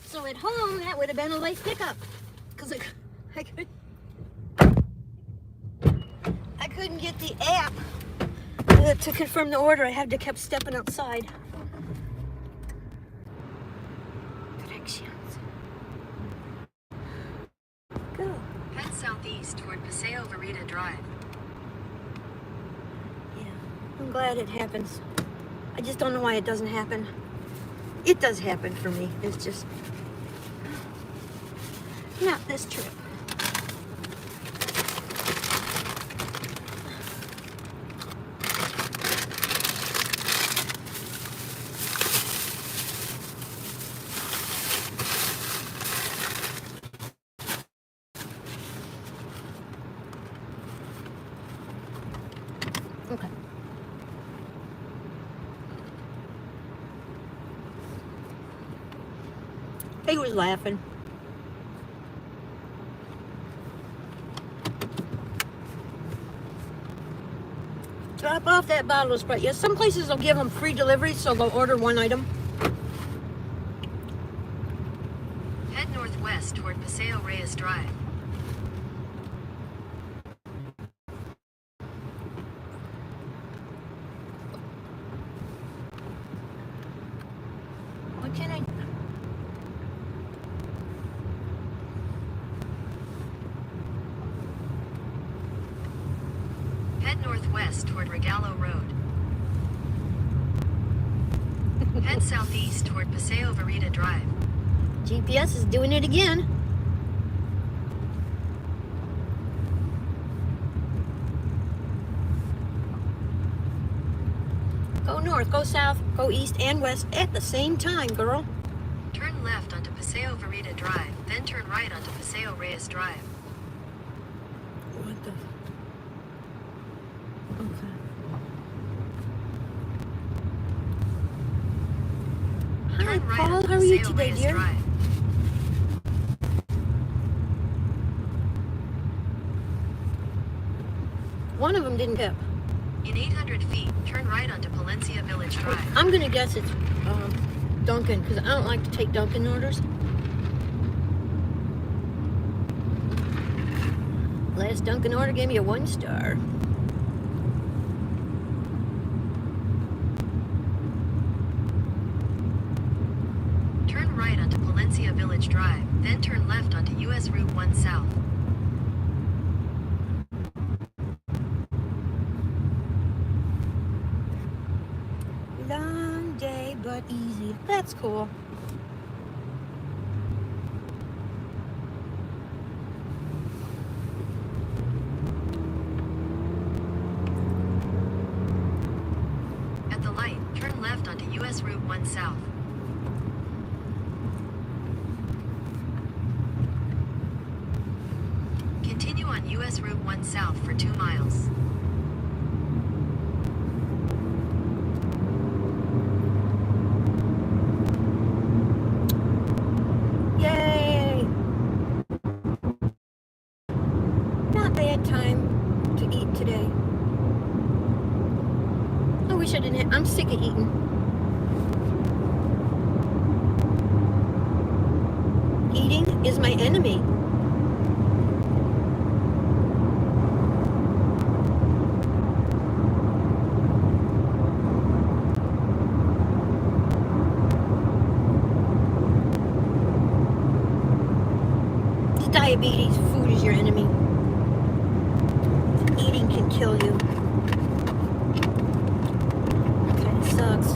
So at home, that would have been a late pickup, because I couldn't get the app to confirm the order. I had to keep stepping outside. Directions. Go. Head southeast toward Paseo Verita Drive. Yeah, I'm glad it happens. I just don't know why it doesn't happen. It does happen for me. It's just not this trip. Okay. He was laughing. Drop off that bottle of Sprite. Yes, some places will give them free delivery, so they'll order one item. Head northwest toward Paseo Reyes Drive. What can I... Head northwest toward Regalo Road. Head southeast toward Paseo Verita Drive. GPS is doing it again. Go north, go south, go east and west at the same time, girl. Turn left onto Paseo Verita Drive, then turn right onto Paseo Reyes Drive. What the... Okay. Hi, Turn right Paul. onto How are you Paseo today, Reyes dear? Drive. One of them didn't tip. In 800 feet, turn right onto Palencia Village Drive. I'm gonna guess it's Dunkin', because I don't like to take Dunkin' orders. Last Dunkin' order gave me a 1 star. Turn right onto Palencia Village Drive, then turn left onto US Route 1 South. Long day, but easy. That's cool. 1 south. Continue on US Route 1 south for 2 miles. Yay! Not bad time to eat today. I wish I didn't. I'm sick of eating. Eating is my enemy. Diabetes, food is your enemy. Eating can kill you. Kind of sucks.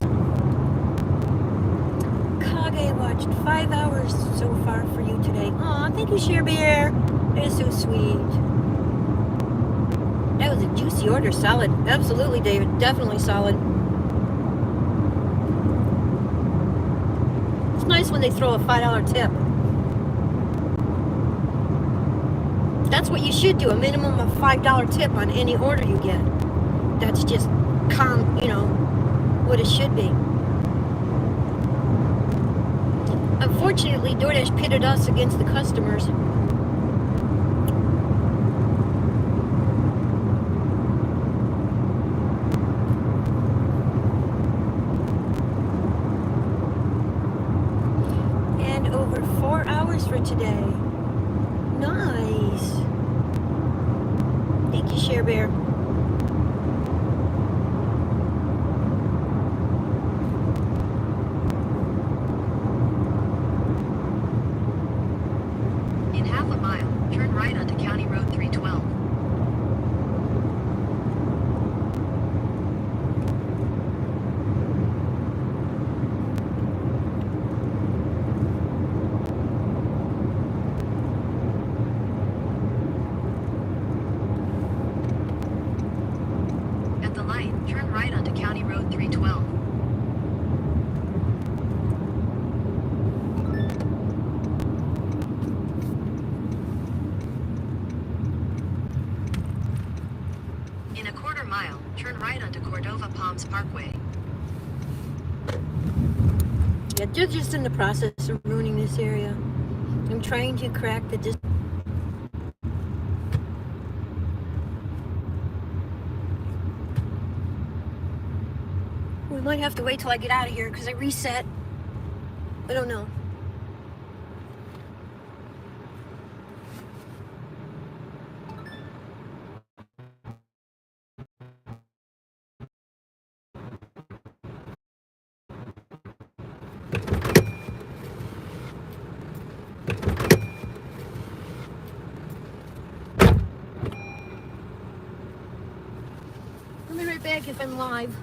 Kage watched 5 hours so far for you today. Aw, thank you, Share Bear. That is so sweet. That was a juicy order. Solid. Absolutely, David. Definitely solid. It's nice when they throw a $5 tip. That's what you should do, a minimum of $5 tip on any order you get. That's just what it should be. Unfortunately, DoorDash pitted us against the customers. And over 4 hours for today. Nice. Thank you, Share Bear. In half a mile, turn right onto County Road 312. At the light, turn right onto County Road 312. In a quarter mile, turn right onto Cordova Palms Parkway. Yeah, they're just in the process of ruining this area. I'm trying to crack the We might have to wait till I get out of here because I reset. I don't know. I'll be right back if I'm live.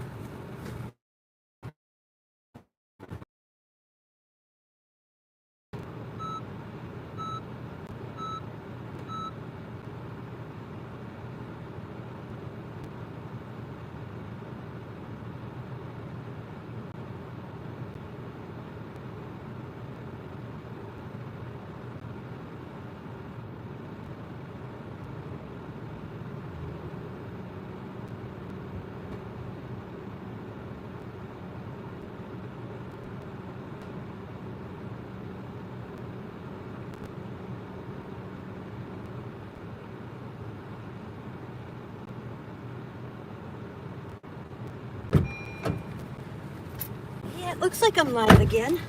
Yeah, it looks like I'm live again.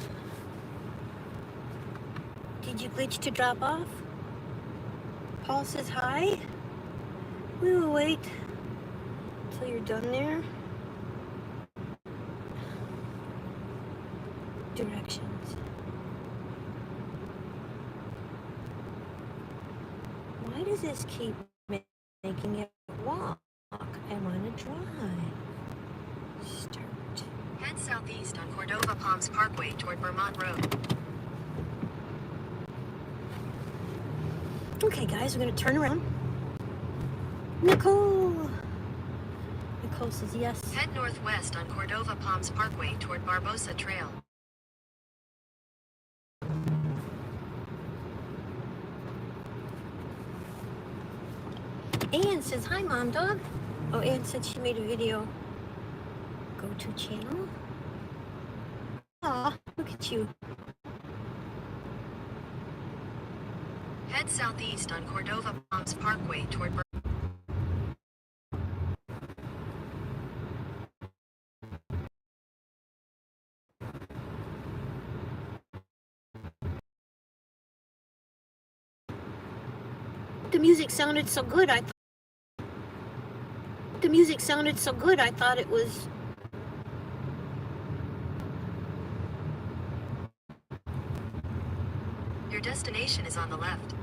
Did you glitch to drop off? Paul says hi. We will wait till you're done there. Directions. Why does this keep making it walk? I want to drive. Start. Head southeast on Cordova Palms Parkway toward Vermont Road. Okay, guys, we're going to turn around. Nicole Coast is yes. Head northwest on Cordova Palms Parkway toward Barbosa Trail. Ann says, hi, Mom Dog. Oh, Ann said she made a video. Go to channel. Aw, look at you. Head southeast on Cordova Palms Parkway toward The music sounded so good, the music sounded so good, I thought it was... Your destination is on the left.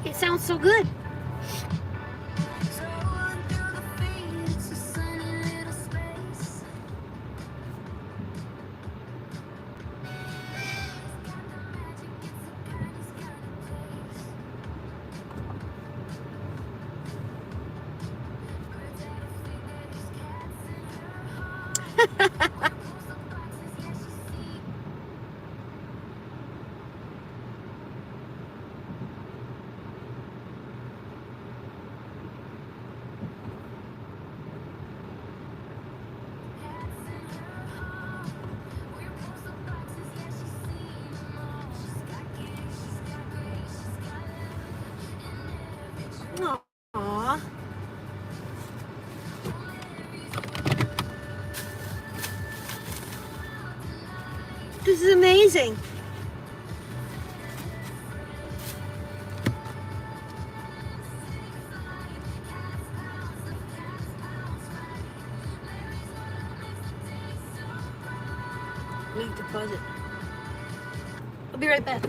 It sounds so good. Aww. This is amazing. Leave deposit. I'll be right back.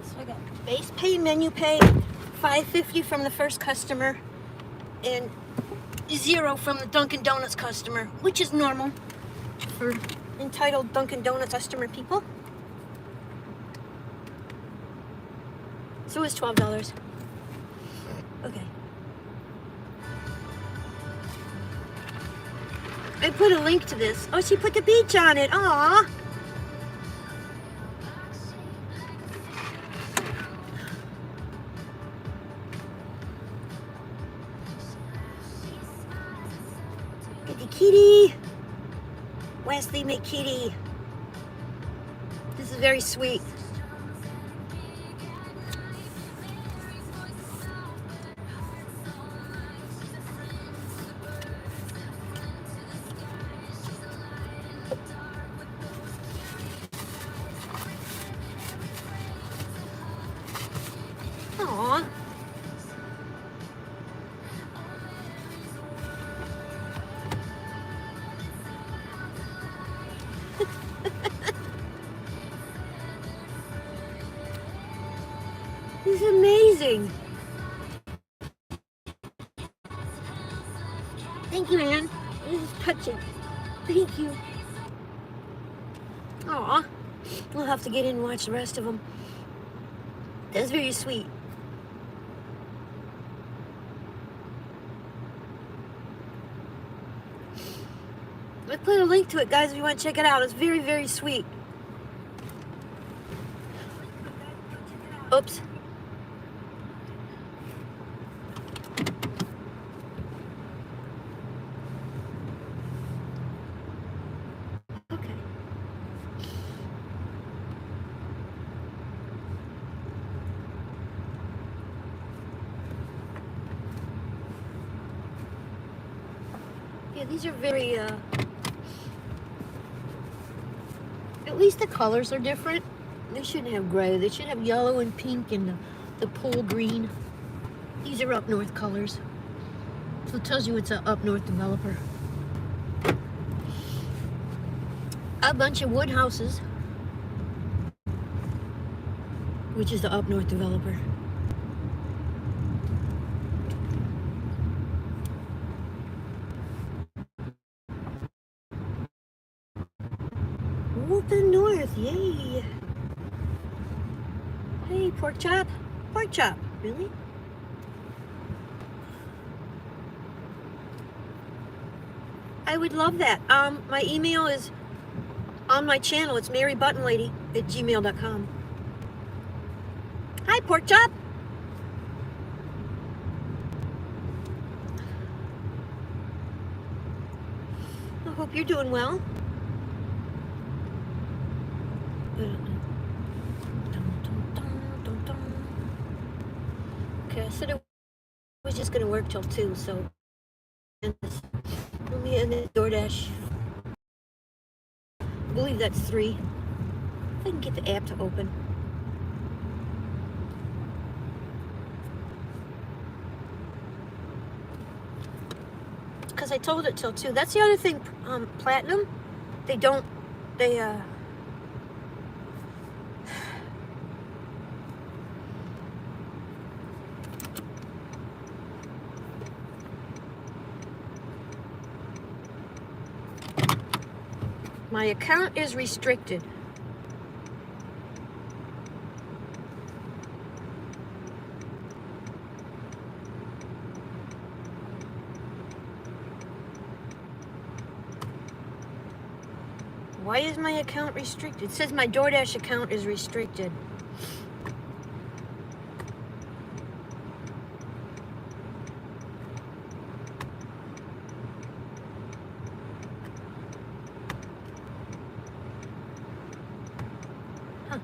So I got base pay, menu pay, $5.50 from the first customer, and $0 from the Dunkin' Donuts customer, which is normal for entitled Dunkin' Donuts customer people. So it's $12. Okay. I put a link to this. Oh, she put the beach on it. Aw. Kitty kitty. Wesley McKitty. This is very sweet. Aww. This is amazing. Thank you, man. This is touching. Thank you. Aw. We'll have to get in and watch the rest of them. That's very sweet. I put a link to it, guys, if you want to check it out. It's very, very sweet. Oops. Yeah, these are very, at least the colors are different. They shouldn't have gray. They should have yellow and pink and the pool green. These are up north colors. So it tells you it's an up north developer. A bunch of wood houses, which is the up north developer. Whoopin' north, yay! Hey, pork chop, really? I would love that. My email is on my channel. It's marybuttonlady@gmail.com. Hi, pork chop. I hope you're doing well. Okay, I said it was just going to work till 2, so let me end the DoorDash. I believe that's 3. If I can get the app to open. Because I told it till 2. That's the other thing, Platinum. They my account is restricted. Why is my account restricted? It says my DoorDash account is restricted. Huh.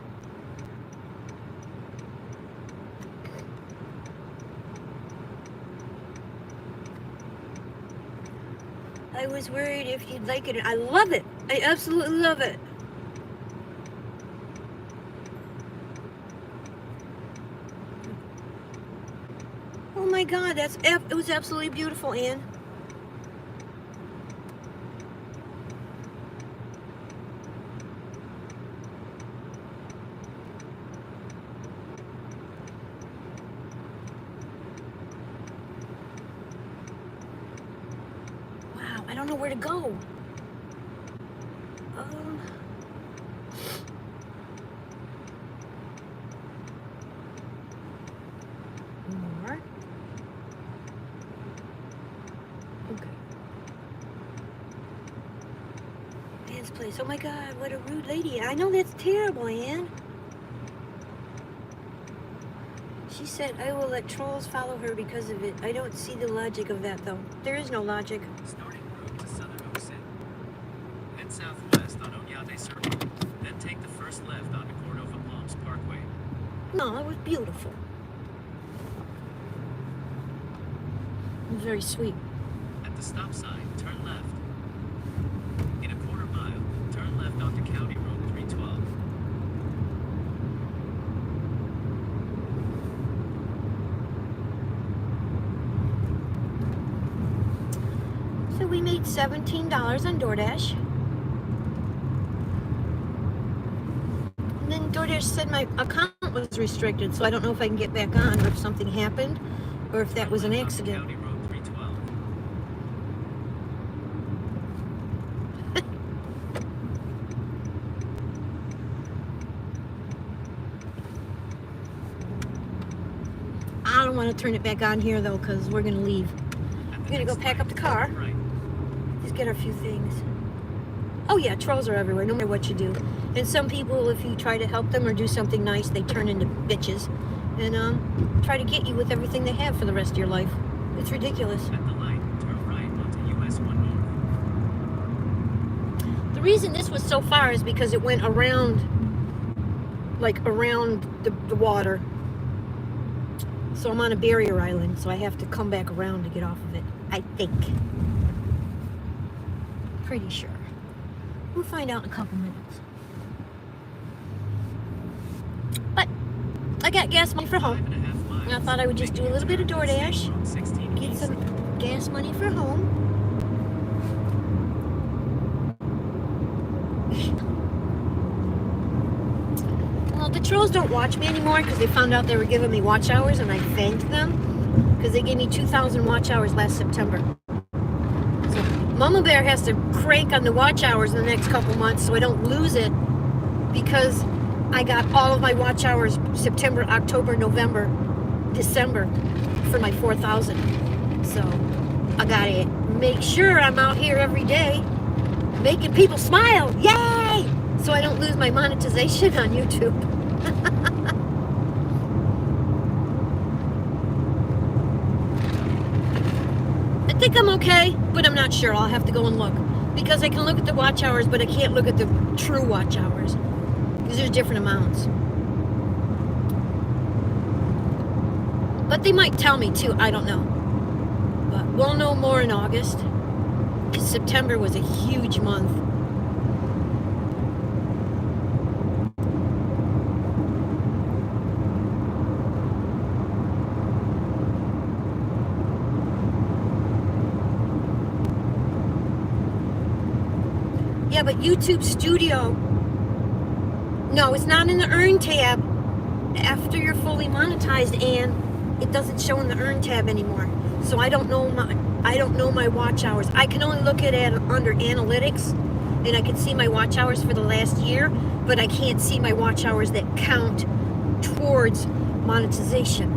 I was worried if you'd like it. I love it. I absolutely love it. Oh my God, it was absolutely beautiful, Anne. Wow, I don't know where to go. More. Okay. Anne's place. Oh my God, what a rude lady. I know that's terrible, Anne. She said, I will let trolls follow her because of it. I don't see the logic of that, though. There is no logic. Starting route to Southern Ocean. Head southwest on Unedited Circle. Then take the first left onto Cordova Palms Parkway. No, it was beautiful. It was very sweet. At the stop sign, turn left. In a quarter mile, turn left onto County Road 312. So we made $17 on DoorDash. And then DoorDash said my account was restricted, so I don't know if I can get back on or if something happened or if that was an accident. County Road 312. I don't want to turn it back on here though, because we're gonna leave. We're gonna go pack up the car. Right. Just get a few things. Oh yeah, trolls are everywhere, no matter what you do. And some people, if you try to help them or do something nice, they turn into bitches and try to get you with everything they have for the rest of your life. It's ridiculous. At the light, turn right onto US 1 North. The reason this was so far is because it went around, like around the water. So I'm on a barrier island, so I have to come back around to get off of it, I think. Pretty sure. We'll find out in a couple minutes. But I got gas money for home. 5.5 miles. And I thought I would just do a little bit of DoorDash. On 16 Get east. some gas money for home. Well, the trolls don't watch me anymore because they found out they were giving me watch hours, and I thanked them because they gave me 2,000 watch hours last September. So Mama Bear has to crank on the watch hours in the next couple months so I don't lose it, because I got all of my watch hours September, October, November, December for my 4,000. So I gotta make sure I'm out here every day making people smile. Yay! So I don't lose my monetization on YouTube. I think I'm okay, but I'm not sure. I'll have to go and look. Because I can look at the watch hours, but I can't look at the true watch hours. Because there's different amounts. But they might tell me too, I don't know. But we'll know more in August. Because September was a huge month. Yeah, but YouTube Studio, no, it's not in the Earn tab after you're fully monetized, and it doesn't show in the Earn tab anymore. So I don't know my watch hours. I can only look at it under Analytics, and I can see my watch hours for the last year, but I can't see my watch hours that count towards monetization.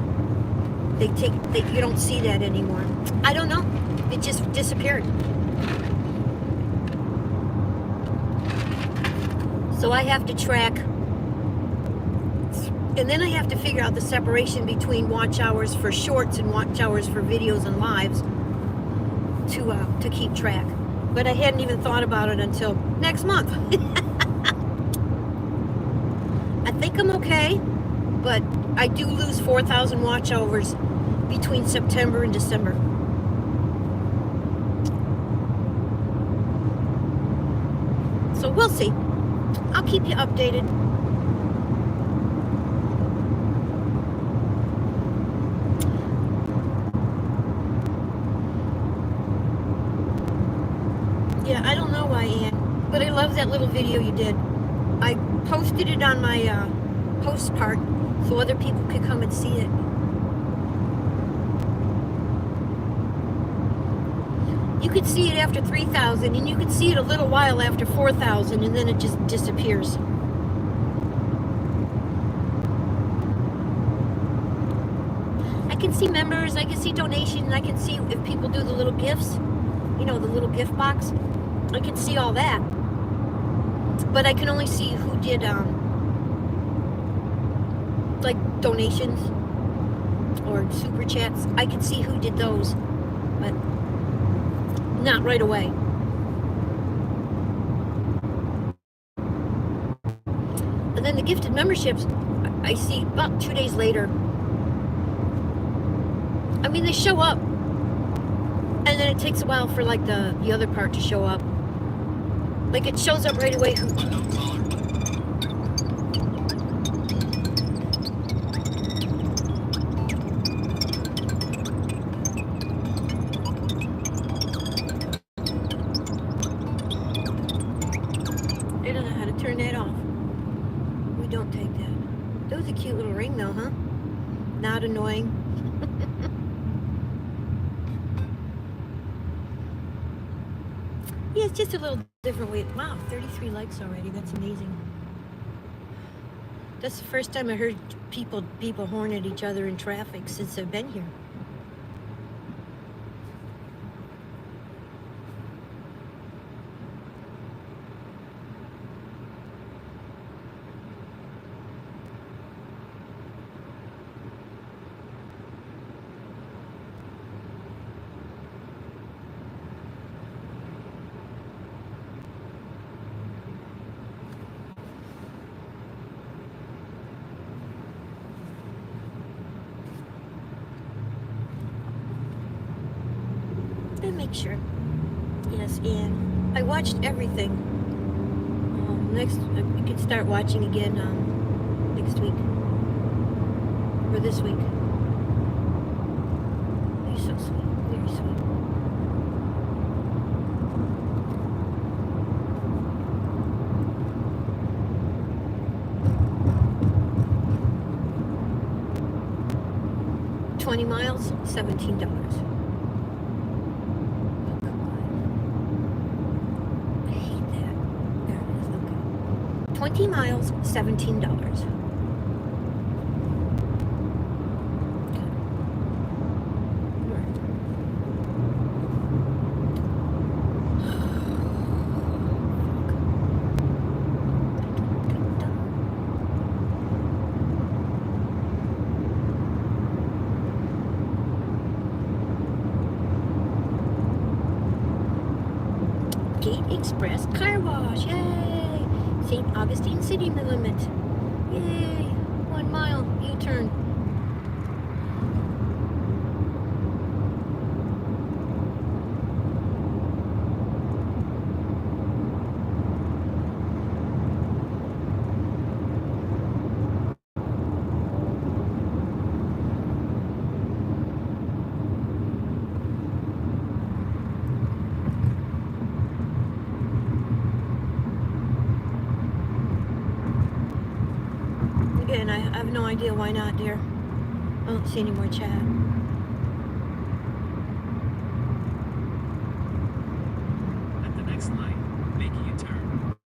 You don't see that anymore. I don't know. It just disappeared. So I have to track, and then I have to figure out the separation between watch hours for shorts and watch hours for videos and lives to keep track. But I hadn't even thought about it until next month. I think I'm okay, but I do lose 4,000 watch hours between September and December. So we'll see. I'll keep you updated. Yeah, I don't know why, Ann, but I love that little video you did. I posted it on my post part so other people could come and see it. You could see it after 3,000, and you could see it a little while after 4,000, and then it just disappears. I can see members, I can see donations, I can see if people do the little gifts, you know, the little gift box. I can see all that. But I can only see who did, like, donations or super chats. I can see who did those, but not right away. And then the gifted memberships, I see about 2 days later. I mean, they show up, and then it takes a while for like the other part to show up. Like it shows up right away. I don't know how to turn that off. We don't take that. That was a cute little ring though, huh? Not annoying. Yeah, it's just a little different way. Wow, 33 likes already. That's amazing. That's the first time I heard people horn at each other in traffic since I've been here. And make sure. Yes, and I watched everything. Next, we could start watching again next week. Or this week. He's so sweet. Very sweet. $20 miles, $17. I hate that. There it is. Okay. 20 miles, $17. Gate Express Car Wash, yay! St. Augustine City Limit, yay! 1 mile, U-turn. Again, I have no idea why not, dear. I don't see any more chat. At the next light, make a U-turn.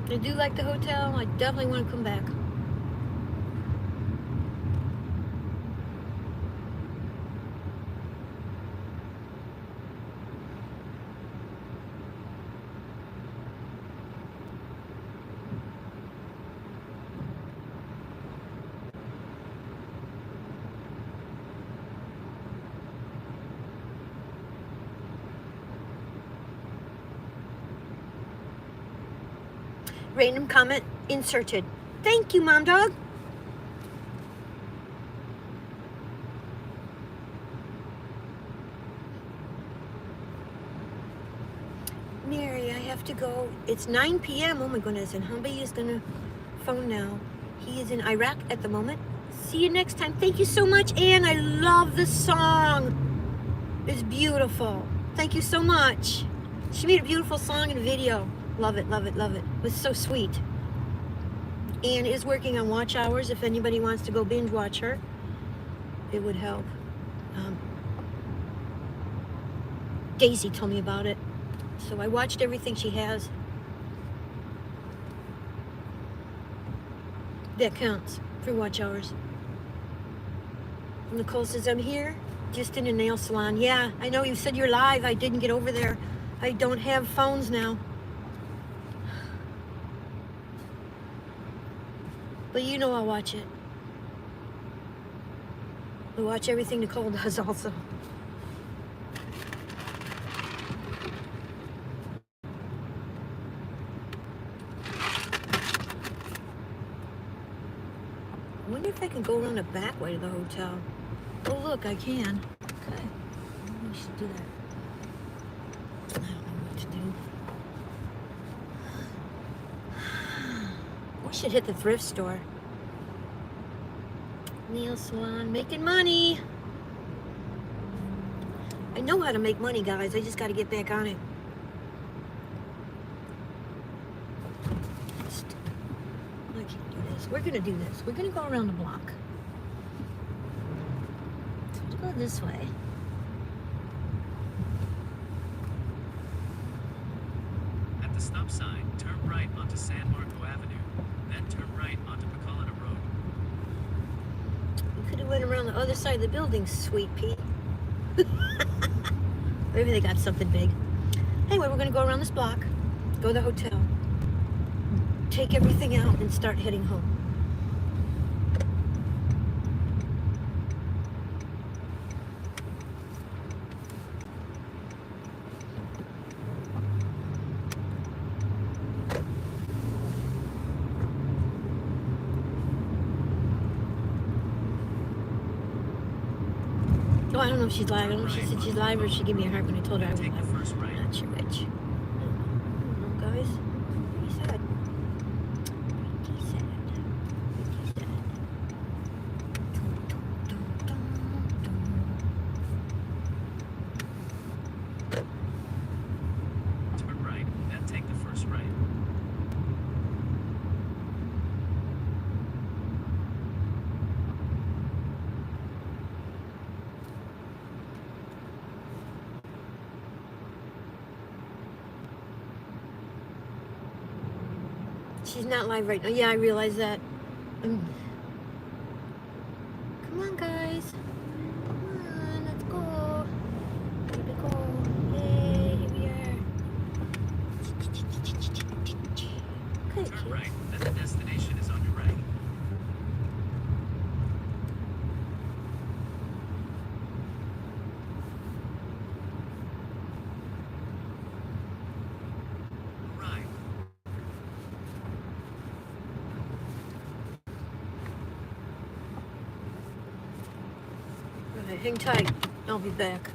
I do like the hotel. I definitely want to come back. Random comment inserted. Thank you, Mom Dog. Mary, I have to go. It's 9 p.m. Oh my goodness. And Humby is gonna phone now. He is in Iraq at the moment. See you next time. Thank you so much, Anne. I love the song. It's beautiful. Thank you so much. She made a beautiful song and video. Love it, love it, love it. It was so sweet. Anne is working on watch hours. If anybody wants to go binge watch her, it would help. Daisy told me about it. So I watched everything she has. That counts for watch hours. Nicole says, I'm here, just in a nail salon. Yeah, I know you said you're live. I didn't get over there. I don't have phones now. But you know I'll watch it. I'll watch everything Nicole does also. I wonder if I can go around the back way to the hotel. Oh look, I can. Okay. Maybe we should do that. I don't know what to do. We should hit the thrift store. Nail salon, making money. I know how to make money, guys. I just got to get back on it. I can't do this. We're going to do this. We're going to go around the block. So we'll go this way. At the stop sign, turn right onto San Marco Avenue, then turn right onto Pecolina Road. We could have went around the other side of the building, sweet pea. Maybe they got something big. Anyway, we're going to go around this block, go to the hotel, take everything out, and start heading home. Oh, I don't know if she's live. I don't know if she said she's live or she gave me a heart when I told her I was Take the live. first right. I'm not sure which. I don't know, guys. Pretty sad. Pretty sad. Pretty sad. Turn right, then take the first right. She's not live right now. Yeah, I realize that. Come on, guys. Come on, let's go. Here we go. Yay, here we are. Okay, Turn kids. right, then the destination is on your right. Right. Okay, hang tight. I'll be back.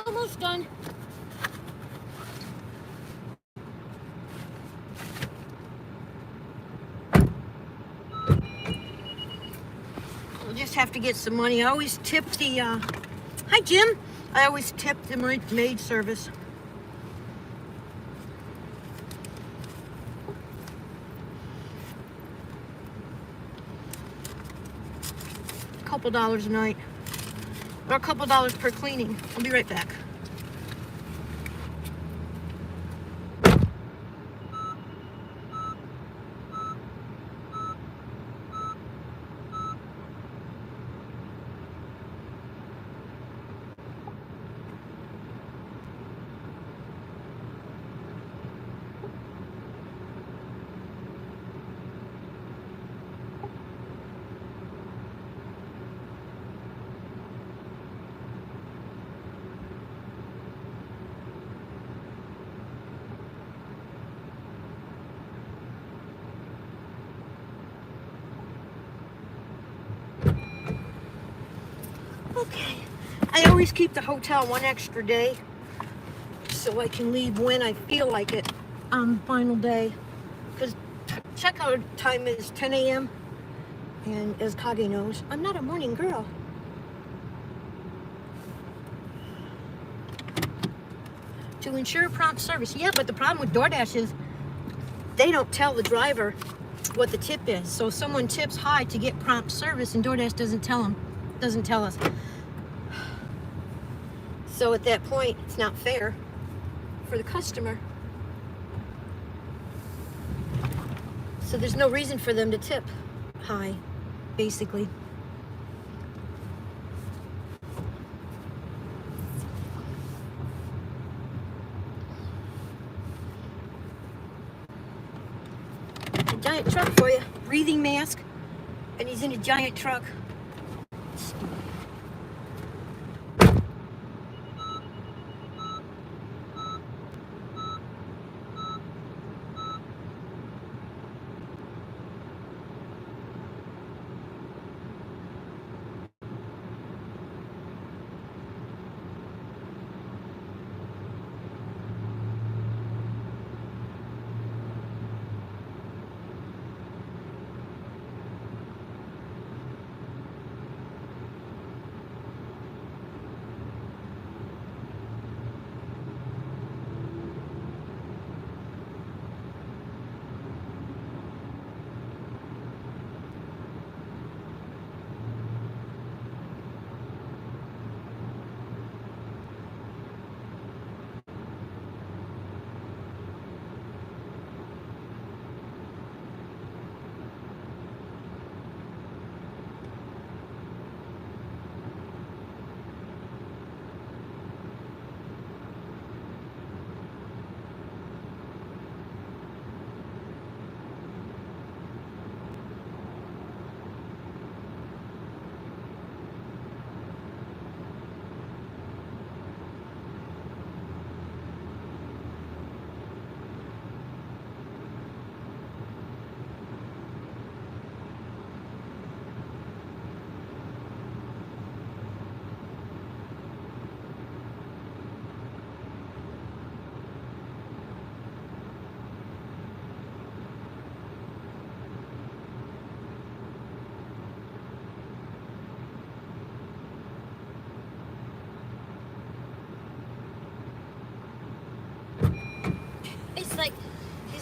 Almost done. We'll just have to get some money. I always tip the, hi Jim. I always tip the maid service. A couple dollars a night. Or a couple dollars per cleaning. I'll be right back. Okay. I always keep the hotel one extra day so I can leave when I feel like it on the final day. Because checkout time is 10 a.m. And as Kage knows, I'm not a morning girl. To ensure prompt service. Yeah, but the problem with DoorDash is they don't tell the driver what the tip is. So if someone tips high to get prompt service and DoorDash doesn't tell us. So at that point, it's not fair for the customer. So there's no reason for them to tip high, basically. A giant truck for you. Breathing mask. And he's in a giant truck.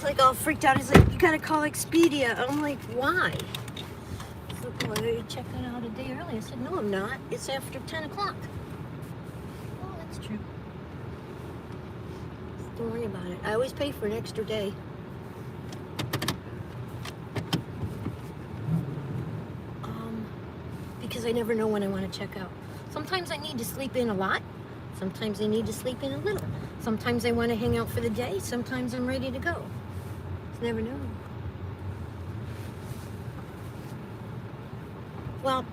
like all freaked out. He's like, you gotta call Expedia. I'm like, why? He's like, well, you're checking out a day early. I said, no, I'm not. It's after 10 o'clock. Oh, that's true. Don't worry about it. I always pay for an extra day. Because I never know when I want to check out. Sometimes I need to sleep in a lot. Sometimes I need to sleep in a little. Sometimes I want to hang out for the day. Sometimes I'm ready to go. Just never know. Well,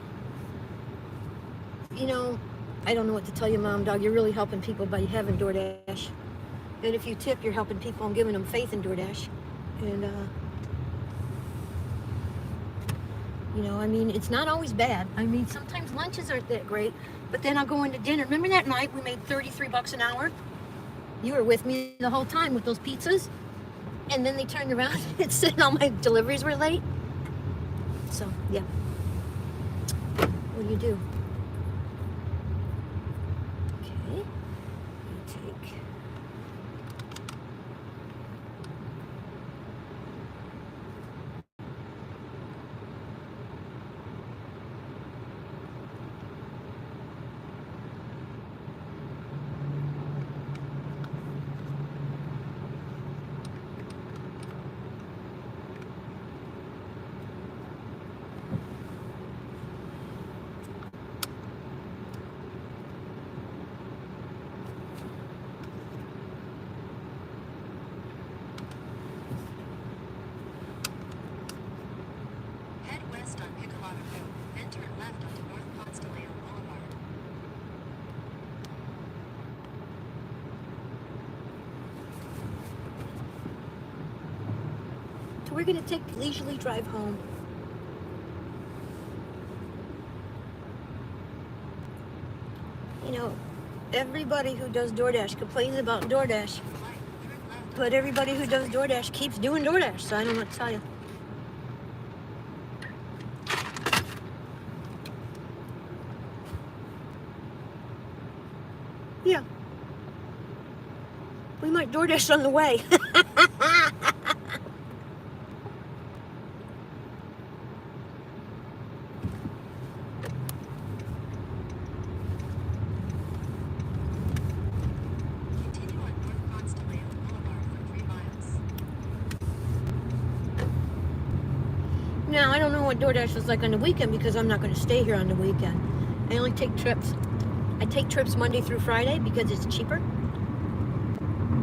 you know, I don't know what to tell you, Mom, Dog. You're really helping people by having DoorDash. And if you tip, you're helping people and giving them faith in DoorDash. And, you know, I mean, it's not always bad. I mean, sometimes lunches aren't that great, but then I'll go into dinner. Remember that night we made $33 an hour? You were with me the whole time with those pizzas. And then they turned around and said all my deliveries were late. So, yeah. What do you do? Okay. You take... We're going to take the leisurely drive home. You know, everybody who does DoorDash complains about DoorDash, but everybody who does DoorDash keeps doing DoorDash, so I don't know what to tell you. Yeah. We might DoorDash on the way. Now, I don't know what DoorDash is like on the weekend because I'm not going to stay here on the weekend. I only take trips. I take trips Monday through Friday because it's cheaper.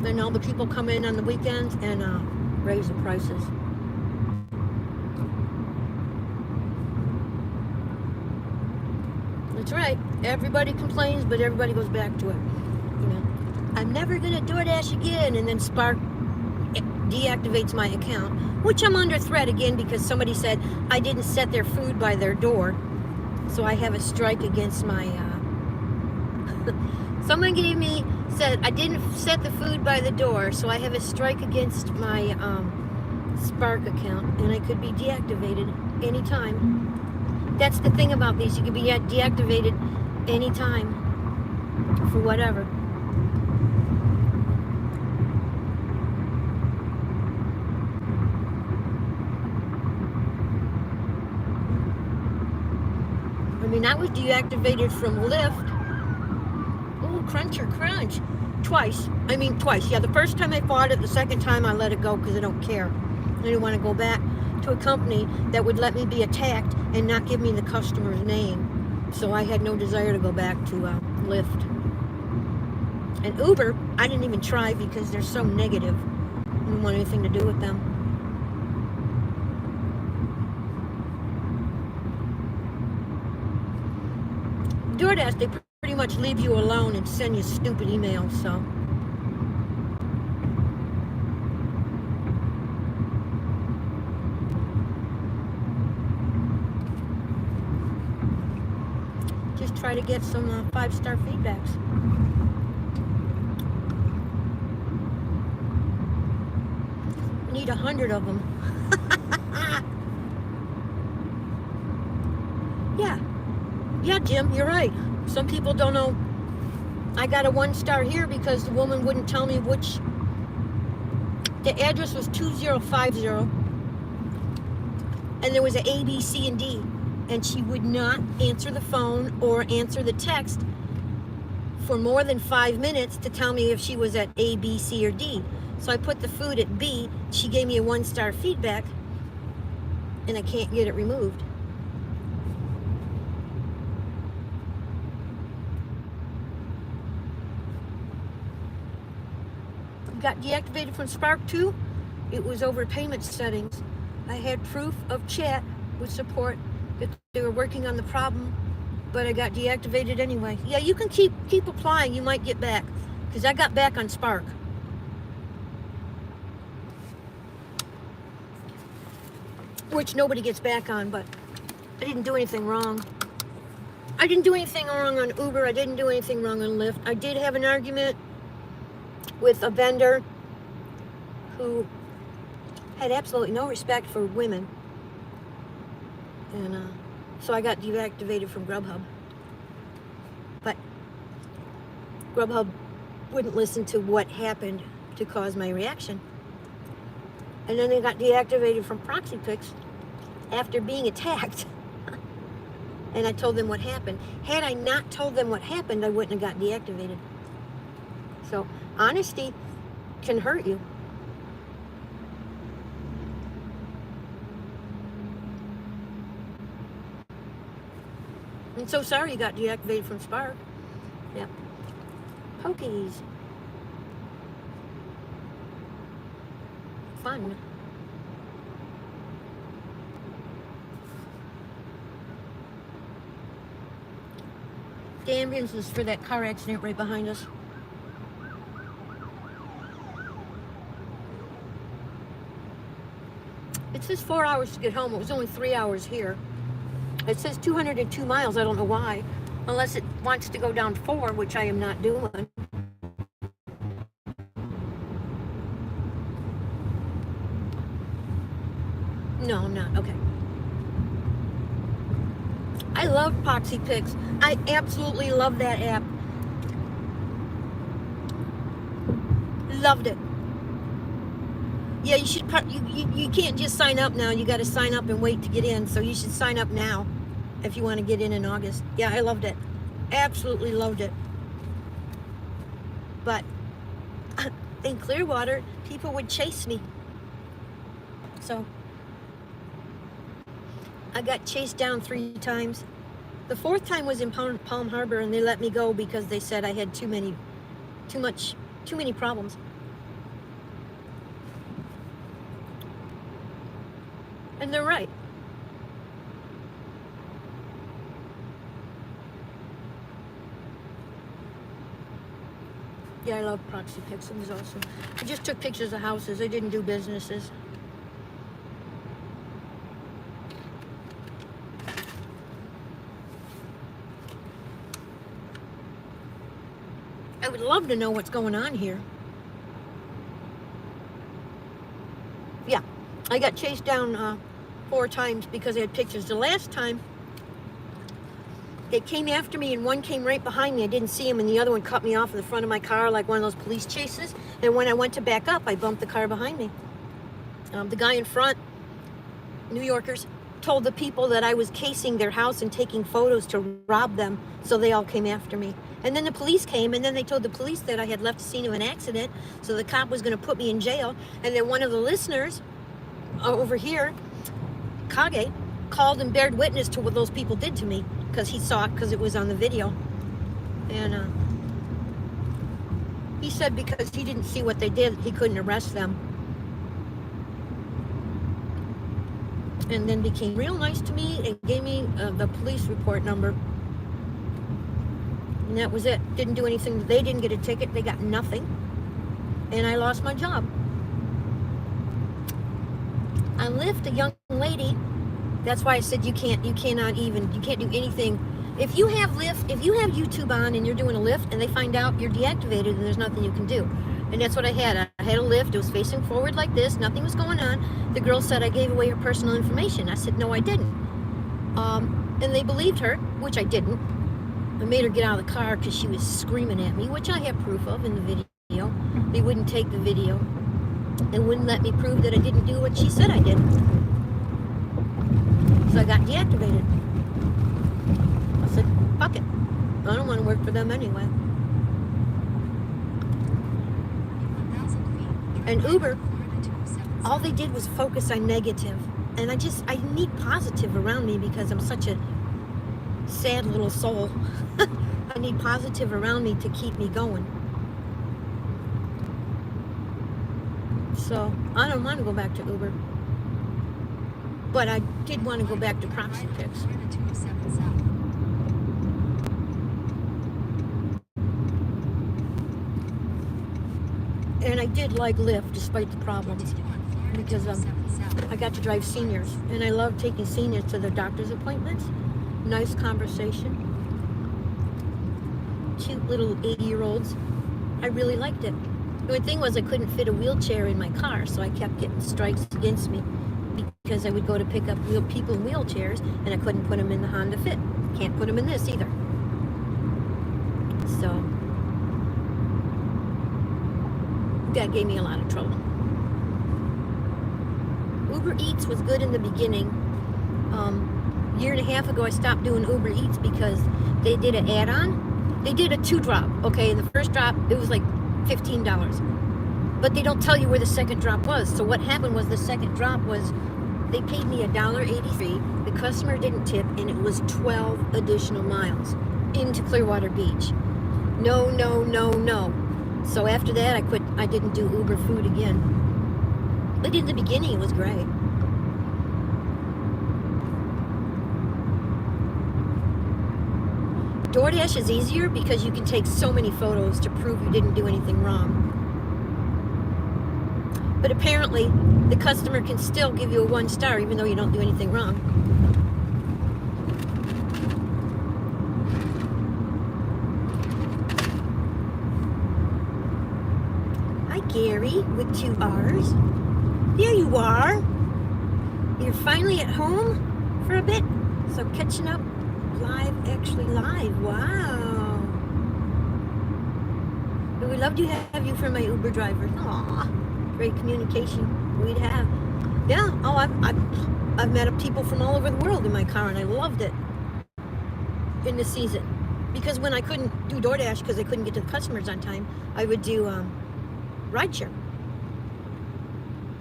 Then all the people come in on the weekends and raise the prices. That's right. Everybody complains, but everybody goes back to it. You know, I'm never going to DoorDash again, and then Spark deactivates my account, which I'm under threat again because somebody said I didn't set their food by their door, so I have a strike against my someone said I didn't set the food by the door, so I have a strike against my Spark account, and I could be deactivated anytime. That's the thing about these, you can be deactivated anytime for whatever. I mean, I was deactivated from Lyft. Oh, crunch or crunch. Twice. Yeah, the first time I fought it, the second time I let it go because I don't care. I didn't want to go back to a company that would let me be attacked and not give me the customer's name. So I had no desire to go back to Lyft. And Uber, I didn't even try because they're so negative. I didn't want anything to do with them. DoorDash, they pretty much leave you alone and send you stupid emails, so. Just try to get some 5-star feedbacks. I need 100 of them. Yeah, Jim, you're right. Some people don't know. I got a 1-star here because the woman wouldn't tell me which The address was 2050, and there was an A, B, C, and D, and she would not answer the phone or answer the text for more than 5 minutes to tell me if she was at A, B, C, or D. So I put the food at B. She gave me a 1-star feedback, and I can't get it removed. Got deactivated from Spark too. It was over payment settings. I had proof of chat with support that they were working on the problem, but I got deactivated anyway. Yeah, you can keep applying. You might get back, because I got back on Spark. Which nobody gets back on, but I didn't do anything wrong. I didn't do anything wrong on Uber. I didn't do anything wrong on Lyft. I did have an argument with a vendor who had absolutely no respect for women. And so I got deactivated from Grubhub. But Grubhub wouldn't listen to what happened to cause my reaction. And then they got deactivated from Proxy Picks after being attacked. And I told them what happened. Had I not told them what happened, I wouldn't have got deactivated. So honesty can hurt you. I'm so sorry you got deactivated from Spark. Yeah. Pokies. Fun. The ambulance was for that car accident right behind us. It says 4 hours to get home. It was only 3 hours here. It says 202 miles. I don't know why. Unless it wants to go down 4, which I am not doing. No, I'm not. Okay. I love Proxy Picks. I absolutely love that app. Loved it. Yeah, you should. You can't just sign up now. You got to sign up and wait to get in. So you should sign up now if you want to get in August. Yeah, I loved it. Absolutely loved it. But in Clearwater, people would chase me. So I got chased down 3 times. The 4th time was in Palm Harbor, and they let me go because they said I had too many problems. And they're right. Yeah, I love Proxy Picks. It was awesome. I just took pictures of houses. I didn't do businesses. I would love to know what's going on here. Yeah, I got chased down 4 times because I had pictures. The last time, they came after me, and one came right behind me. I didn't see him, and the other one cut me off in the front of my car like one of those police chases. And when I went to back up, I bumped the car behind me. The guy in front, New Yorkers, told the people that I was casing their house and taking photos to rob them, so they all came after me. And then the police came, and then they told the police that I had left the scene of an accident, so the cop was going to put me in jail. And then one of the listeners over here, Kage, called and bared witness to what those people did to me, because he saw it, because it was on the video. And he said because he didn't see what they did, he couldn't arrest them. And then became real nice to me and gave me the police report number. And that was it. Didn't do anything. They didn't get a ticket. They got nothing. And I lost my job. On Lyft, a young lady, that's why I said you can't do anything. If you have Lyft, if you have YouTube on and you're doing a Lyft and they find out you're deactivated, then there's nothing you can do. And that's what I had. I had a Lyft. It was facing forward like this. Nothing was going on. The girl said I gave away her personal information. I said, no, I didn't. And they believed her, which I didn't. I made her get out of the car because she was screaming at me, which I have proof of in the video. They wouldn't take the video. and wouldn't let me prove that I didn't do what she said I did. So I got deactivated. I said, fuck it. I don't want to work for them anyway. 1,000 feet. And Uber, Florida 207 all they did was focus on negative. And I need positive around me because I'm such a sad little soul. I need positive around me to keep me going. So I don't want to go back to Uber. But I did want to go back to Proxy Picks. Florida 207 south. And I did like Lyft despite the problems. Continue on Florida Because, 207 south. I got to drive seniors, and I love taking seniors to their doctor's appointments. Nice conversation. Cute little 80-year-olds. I really liked it. The only thing was I couldn't fit a wheelchair in my car, so I kept getting strikes against me because I would go to pick up people in wheelchairs, and I couldn't put them in the Honda Fit. Can't put them in this either. So that gave me a lot of trouble. Uber Eats was good in the beginning. Year and a half ago, I stopped doing Uber Eats because they did an add-on. They did a 2-drop. Okay, the first drop, it was like $15. But they don't tell you where the second drop was. So what happened was the second drop was they paid me $1.83. The customer didn't tip, and it was 12 additional miles into Clearwater Beach. No, no, no, no. So after that, I quit. I didn't do Uber food again. But in the beginning, it was great. DoorDash is easier because you can take so many photos to prove you didn't do anything wrong. But apparently, the customer can still give you a 1-star even though you don't do anything wrong. Hi, Gary, with 2 R's. There you are. You're finally at home for a bit. So catching up live, actually live. Wow. We would love to have you for my Uber driver. Aw, great communication we'd have. Yeah. Oh, I've met people from all over the world in my car, and I loved it in the season. Because when I couldn't do DoorDash because I couldn't get to the customers on time, I would do rideshare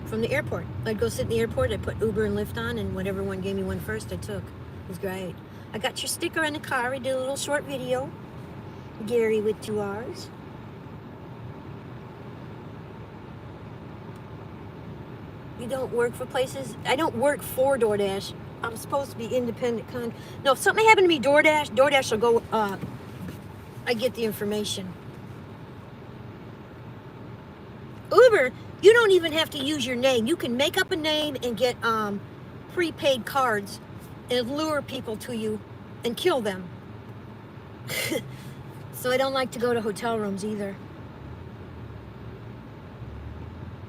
from the airport. I'd go sit in the airport. I'd put Uber and Lyft on, and whatever one gave me one first, I took. It was great. I got your sticker in the car. I did a little short video. Gary with 2 R's. You don't work for places? I don't work for DoorDash. I'm supposed to be independent No, if something happened to me, DoorDash will go, I get the information. Uber, you don't even have to use your name. You can make up a name and get prepaid cards and lure people to you and kill them. So I don't like to go to hotel rooms either.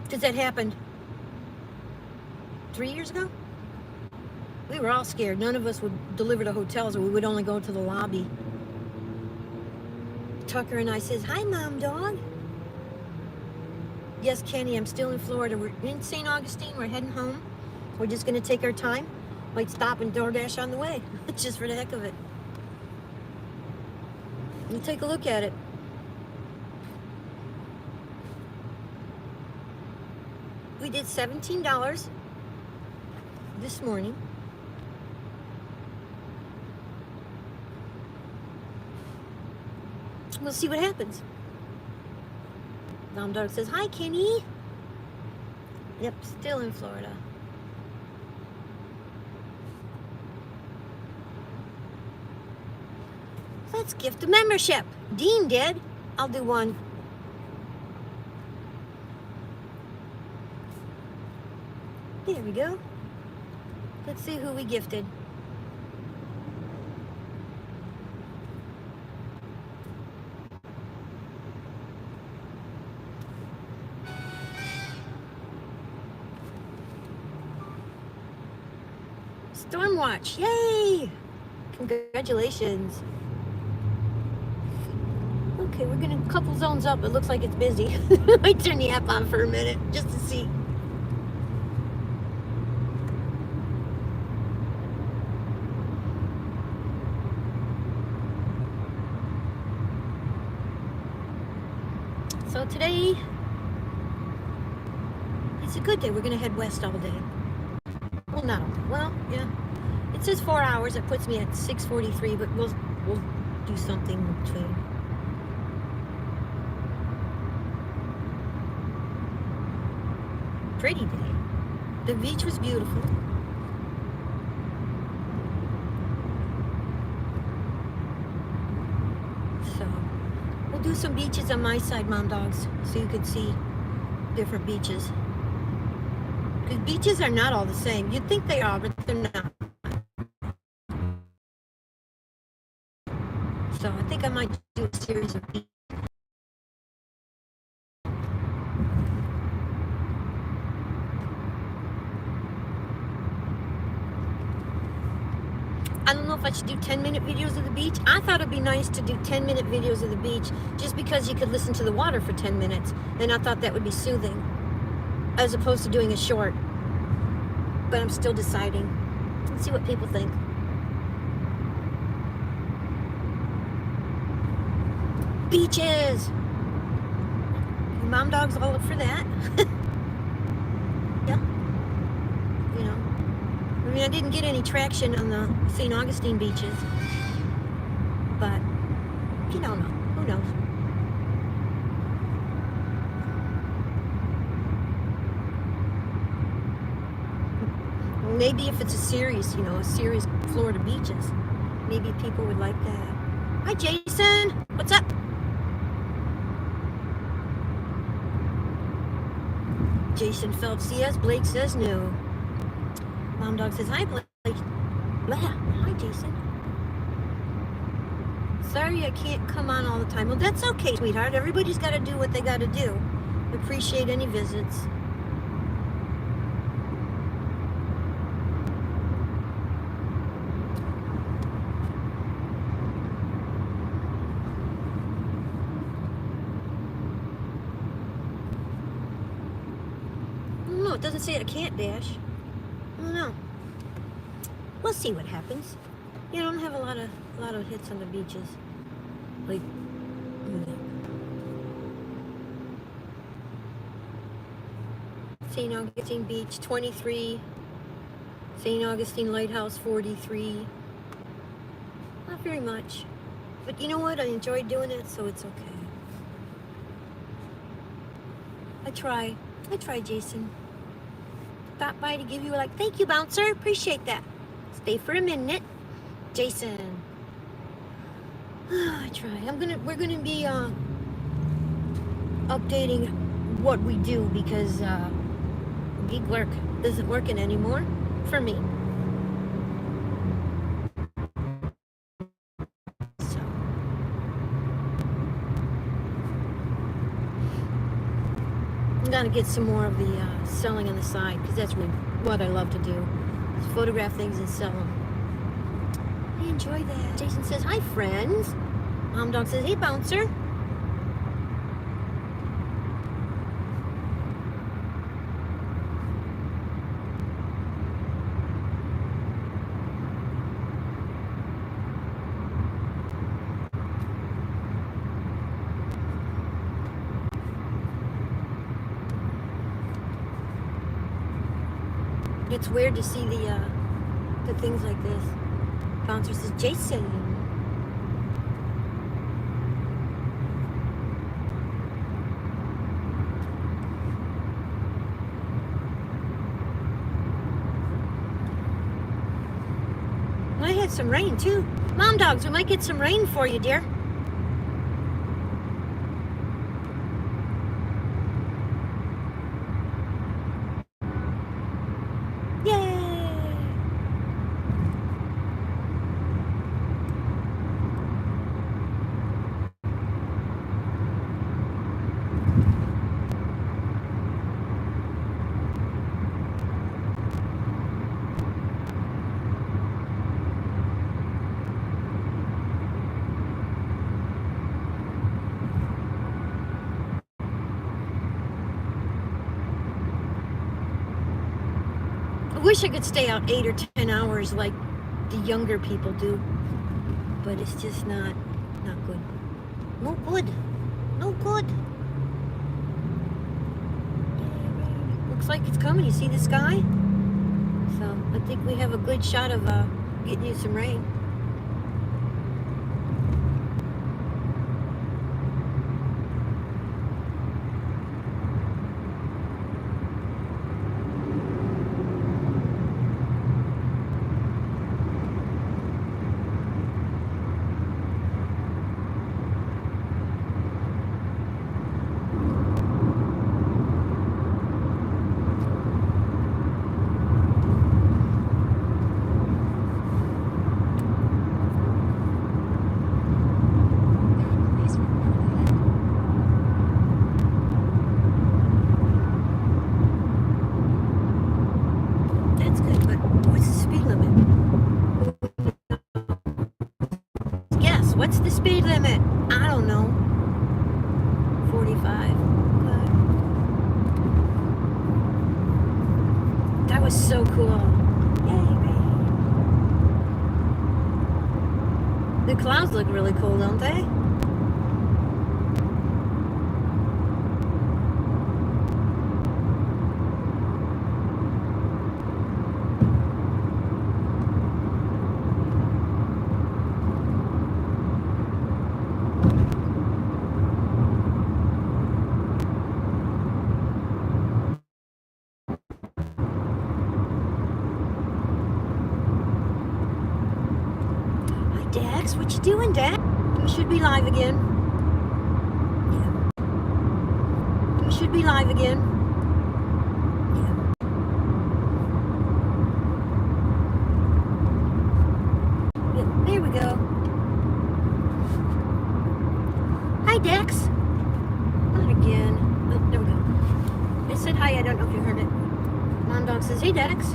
Because that happened 3 years ago. We were all scared. None of us would deliver to hotels, or we would only go to the lobby. Tucker and I says, "Hi, Mom Dog." Yes, Kenny, I'm still in Florida. We're in St. Augustine. We're heading home. We're just going to take our time. Might stop and DoorDash on the way, just for the heck of it. You take a look at it. We did $17 this morning. We'll see what happens. Mom Dog says, "Hi, Kenny." Yep, still in Florida. Let's gift a membership. Dean did. I'll do one. There we go. Let's see who we gifted. Stormwatch. Yay! Congratulations. Okay. Okay, we're gonna couple zones up. It looks like it's busy. I turn the app on for a minute just to see. So today it's a good day. We're gonna head west all day. Well, not all day. Well, yeah. It says 4 hours. It puts me at 6:43, but we'll do something between. Pretty day. The beach was beautiful. So we'll do some beaches on my side, Mom Dogs, so you could see different beaches. Because beaches are not all the same. You'd think they are, but they're not. So I think I might do a series of beaches. I don't know if I should do 10-minute videos of the beach. I thought it'd be nice to do 10-minute videos of the beach just because you could listen to the water for 10 minutes. And I thought that would be soothing as opposed to doing a short. But I'm still deciding. Let's see what people think. Beaches! Mom Dogs all up for that. Yeah. You know. I mean, I didn't get any traction on the St. Augustine beaches, but you don't know. Who knows? Maybe if it's a series, you know, a series of Florida beaches, maybe people would like that. Hi, Jason. What's up? Jason Phelps, yes. Blake says no. Mom Dog says, hi, Blake. Blah. Hi, Jason. Sorry I can't come on all the time. Well, that's okay, sweetheart. Everybody's got to do what they got to do. Appreciate any visits. No, it doesn't say I can't dash. I don't know. We'll see what happens. You don't have a lot of hits on the beaches. Like, St. Augustine Beach 23, St. Augustine Lighthouse 43. Not very much, but you know what? I enjoy doing it, so it's okay. I try, Jason. Stop by to give you thank you, bouncer. Appreciate that. Stay for a minute, Jason. I try. We're gonna be updating what we do because gig work isn't working anymore for me. So I'm gonna get some more of the selling on the side because that's really what I love to do. Is photograph things and sell them. I enjoy that. Jason says, hi, friends. Mom Dog says, hey, bouncer. It's weird to see the things like this. Bouncer says, Jason. I had some rain too. Mom Dogs, we might get some rain for you, dear. wish I could stay out 8 or 10 hours like the younger people do, but it's just not good. No good. No good. Looks like it's coming. You see the sky? So I think we have a good shot of getting you some rain. That's good, but what's the speed limit? Yes, what's the speed limit? I don't know. 45. Okay. That was so cool. Yay, rain. The clouds look really cool, don't they? Dax, what you doing, Dax? We should be live again. Yeah. We should be live again. Yeah. Yeah, there we go. Hi, Dax. Not again. Oh, there we go. I said hi, I don't know if you heard it. Mom Dog says, hey, Dax.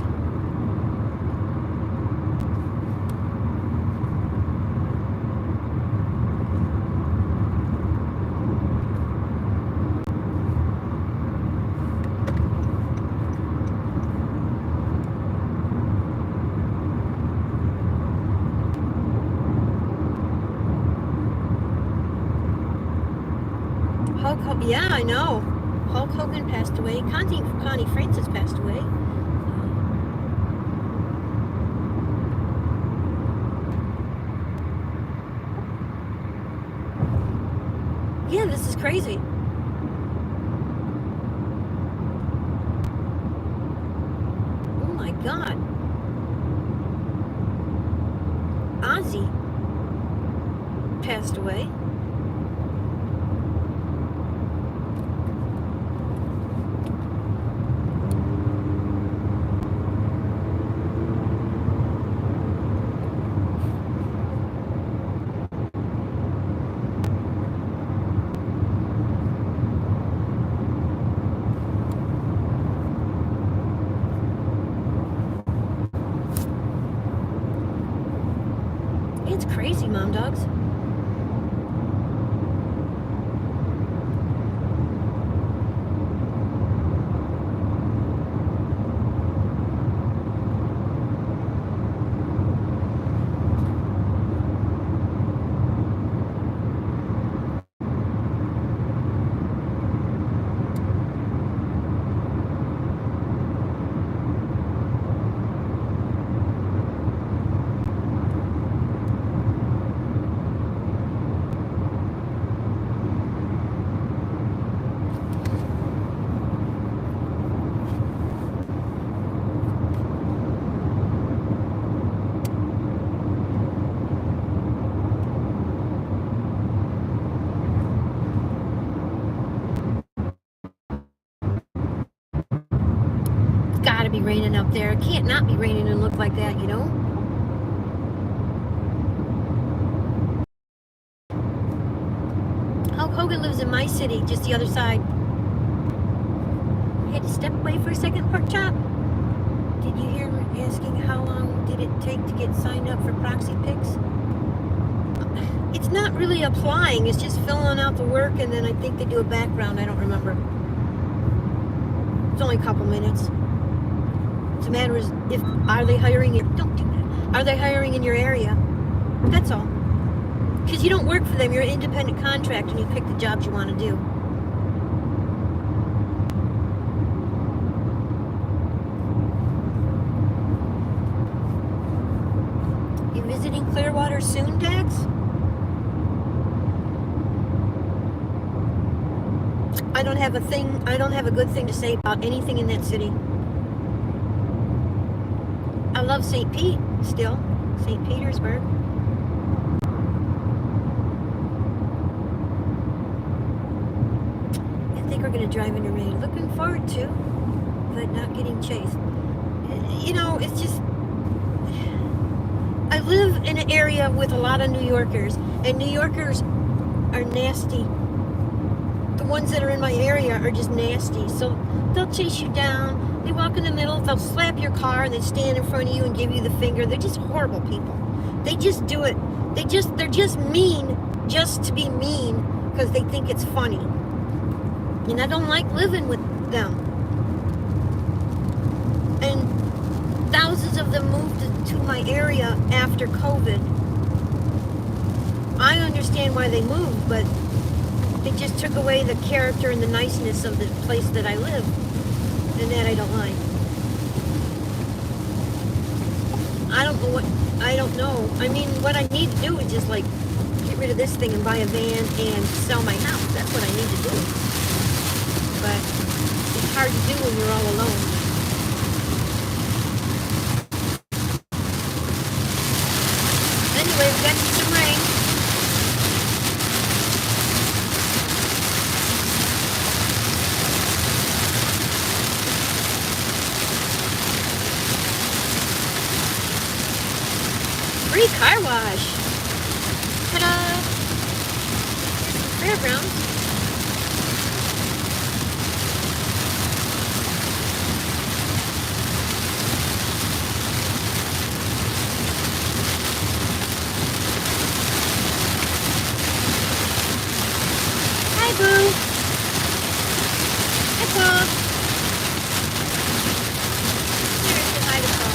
Yeah, I know. Hulk Hogan passed away. Connie Francis passed away. Yeah, this is crazy. Oh my God. Ozzy passed away. It's crazy, Mom Dogs. Gotta be raining up there. It can't not be raining and look like that, you know? Hulk Hogan lives in my city, just the other side. I had to step away for a second, Pork Chop. Did you hear me asking how long did it take to get signed up for proxy pics? It's not really applying, it's just filling out the work, and then I think they do a background. I don't remember. It's only a couple minutes. It's a matter of if are they hiring you? Don't do that. Are they hiring in your area? That's all. Because you don't work for them. You're an independent contractor and you pick the jobs you want to do. You visiting Clearwater soon, Dax? I don't have a good thing to say about anything in that city. I love St. Pete still. St. Petersburg. I think we're going to drive in the rain. Looking forward to, but not getting chased. You know, it's just... I live in an area with a lot of New Yorkers, and New Yorkers are nasty. The ones that are in my area are just nasty. So they'll chase you down. They walk in the middle. They'll slap your car and then stand in front of you and give you the finger. They're just horrible people. They just do it. They're just mean just to be mean because they think it's funny. And I don't like living with them. And thousands of them moved to my area after COVID. I understand why they moved, but it just took away the character and the niceness of the place that I live. And that I don't like. I don't know. I mean, what I need to do is just like get rid of this thing and buy a van and sell my house. That's what I need to do. But it's hard to do when you're all alone. Anyway, we got some rain. Free car wash. Ta-da! Fairgrounds. Hi, Boo. Hi, Paul. Here, say hi to Paul.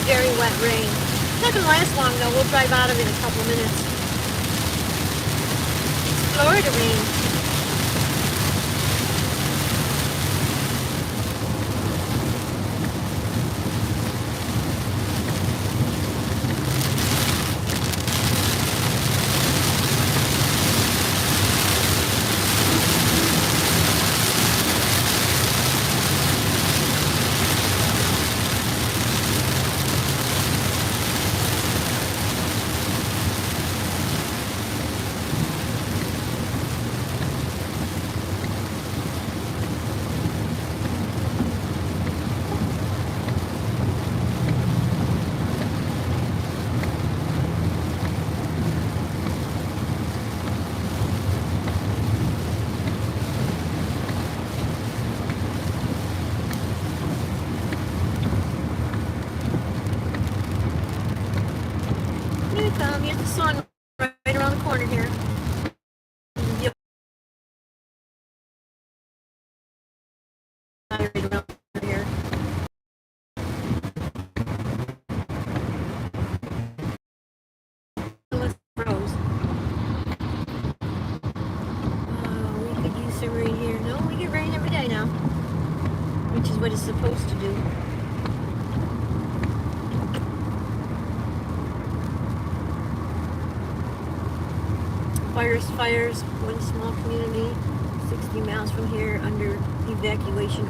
Very wet rain. It's not going to last long though. We'll drive out of it in a couple of minutes. It's Florida rain. Here's the sun right around the corner here. Yep. Right around here. Let's froze. We could use some rain here. No, we get rain every day now. what it's supposed to do. Fires, one small community, 60 miles from here, under evacuation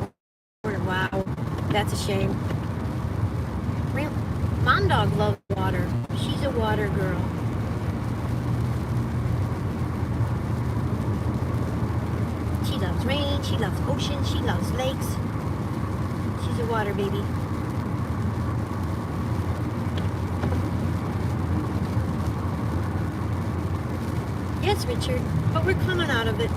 order. Wow, that's a shame. Mom dog loves water. She's a water girl. She loves rain, she loves ocean, she loves lakes. She's a water baby. Yes, Richard, but we're coming out of it.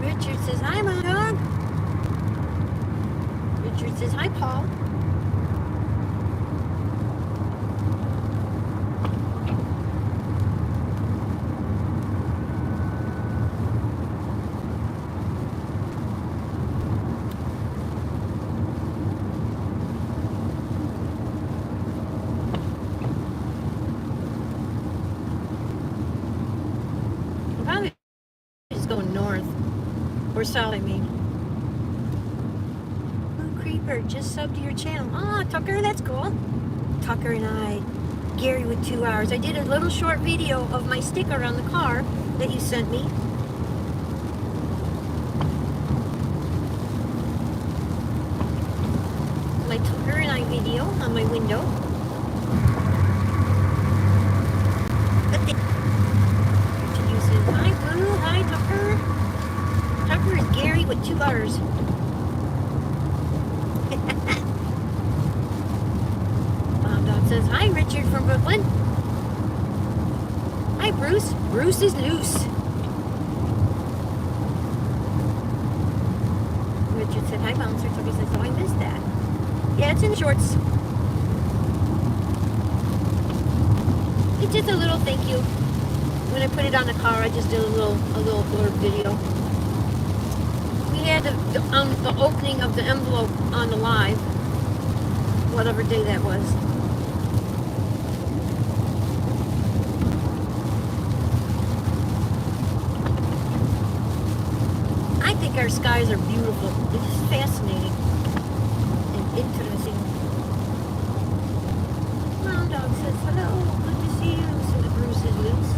Richard says, hi, my dog. Richard says, hi, Paul. Probably just going north. Or south, I mean. Blue Creeper, just subbed to your channel. Ah, Tucker, that's cool. Tucker and I, Gary with 2 hours. I did a little short video of my sticker on the car that you sent me. My Tucker and I video on my window. But you said, hi Blue, hi Tucker. Tucker is Gary with 2 R's. Mom Dog says, hi Richard from Brooklyn. Hi Bruce. Bruce is loose. Richard said, hi Bouncer. Tucker says, oh, I missed that. Yeah, it's in shorts. It's just a little thank you. When I put it on the car, I just did a little blurb video. We had the opening of the envelope on the live, whatever day that was. I think our skies are beautiful. It's fascinating and interesting. Mom Dog says hello. Good to see you. So the Bruce is loose.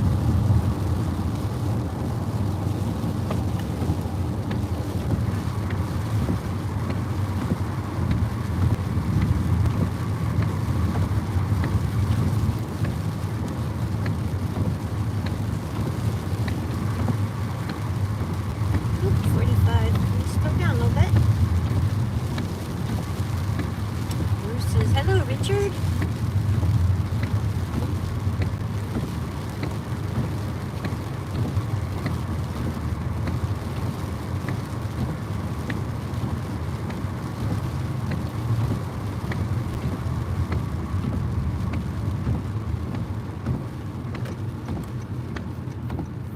Richard.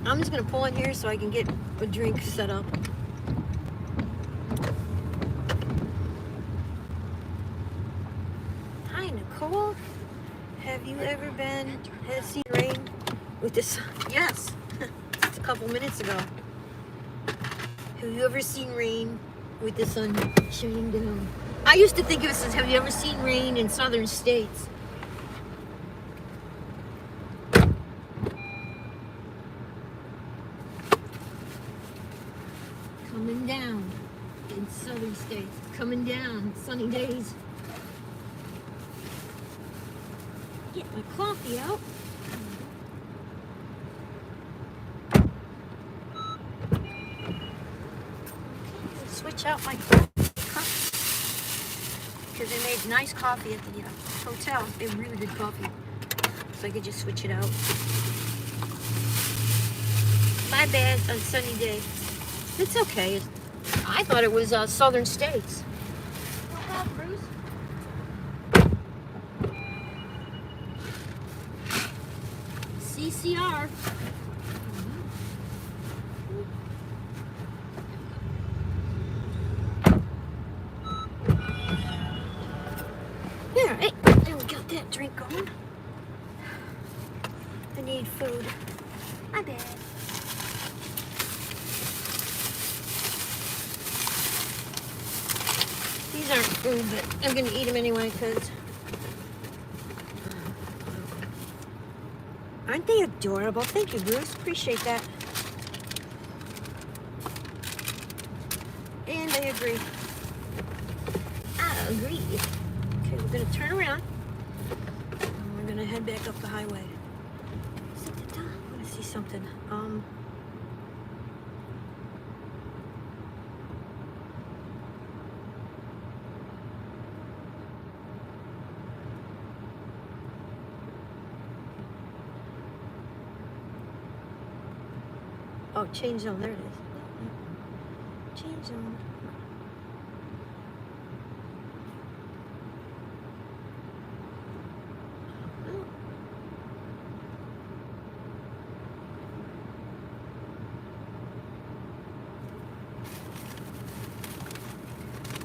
I'm just going to pull in here so I can get a drink set up. Hi, Nicole. Have you ever seen rain with the sun? Yes, just a couple minutes ago. Have you ever seen rain with the sun shining down? I used to think it was, have you ever seen rain in southern states? Coming down in southern states. Coming down, sunny days. Get my coffee out. Switch out my cups because they made nice coffee at the hotel. They have really good coffee, so I could just switch it out. My bad on sunny day. It's okay. I thought it was southern states. What's up, Bruce? CCR. I need food. My bad. These aren't food, but I'm gonna eat them anyway because aren't they adorable? Thank you, Bruce. Appreciate that. And I agree. I agree. Okay, we're gonna turn around and we're gonna head back up the highway. I want to see something. Oh, change zone. There it is. Change zone.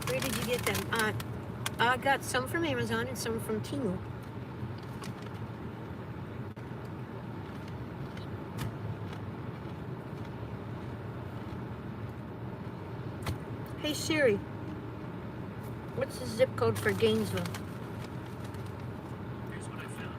Where did you get them? I got some from Amazon and some from Temu. Hey Siri, what's the zip code for Gainesville? Here's what I found.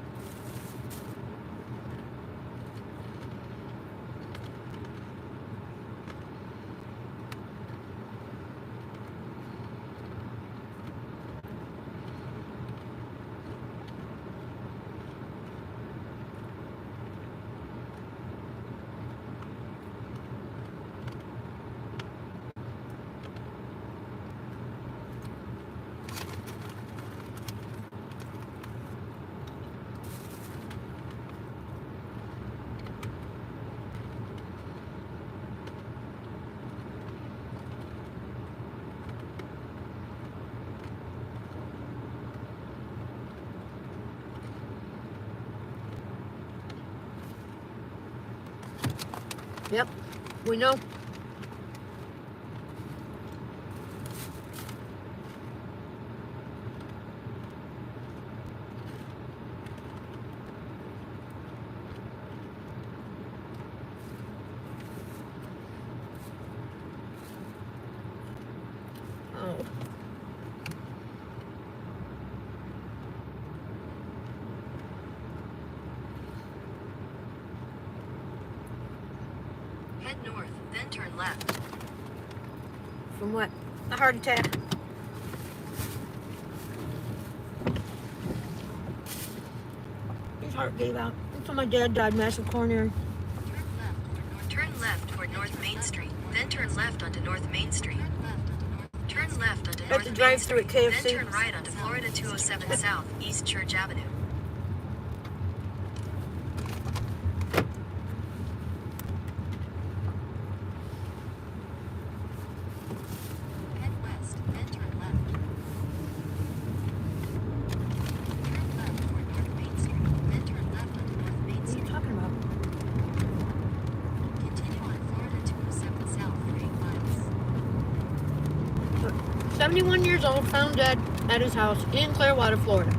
Yep, we know. Oh. Head north, then turn left. From what? A heart attack. His heart gave out. Until my dad died, massive coronary. Turn left toward North Main Street, then turn left onto North Main Street. Turn left onto At North the Main drive-thru Street, at KFC. then turn right onto Florida 207 South, East Church Avenue. Head west, then turn left. Turn left toward North Main Street, then turn left onto North Main What are you Street. talking about? Continue on Florida 207 South for 8 miles. 71 years old, found dead at his house in Clearwater, Florida.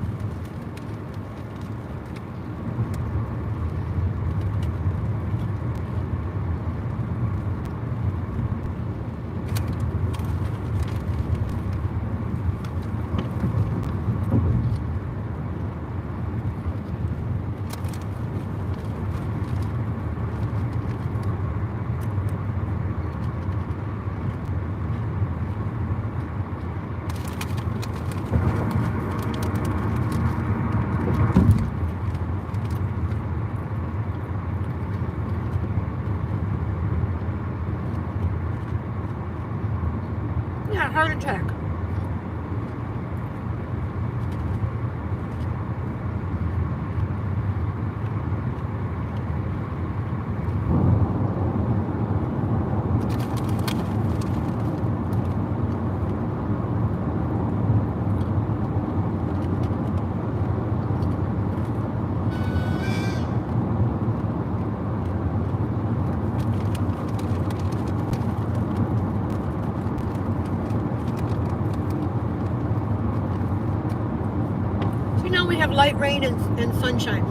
Yeah, heart attack. So now we have light rain and sunshine.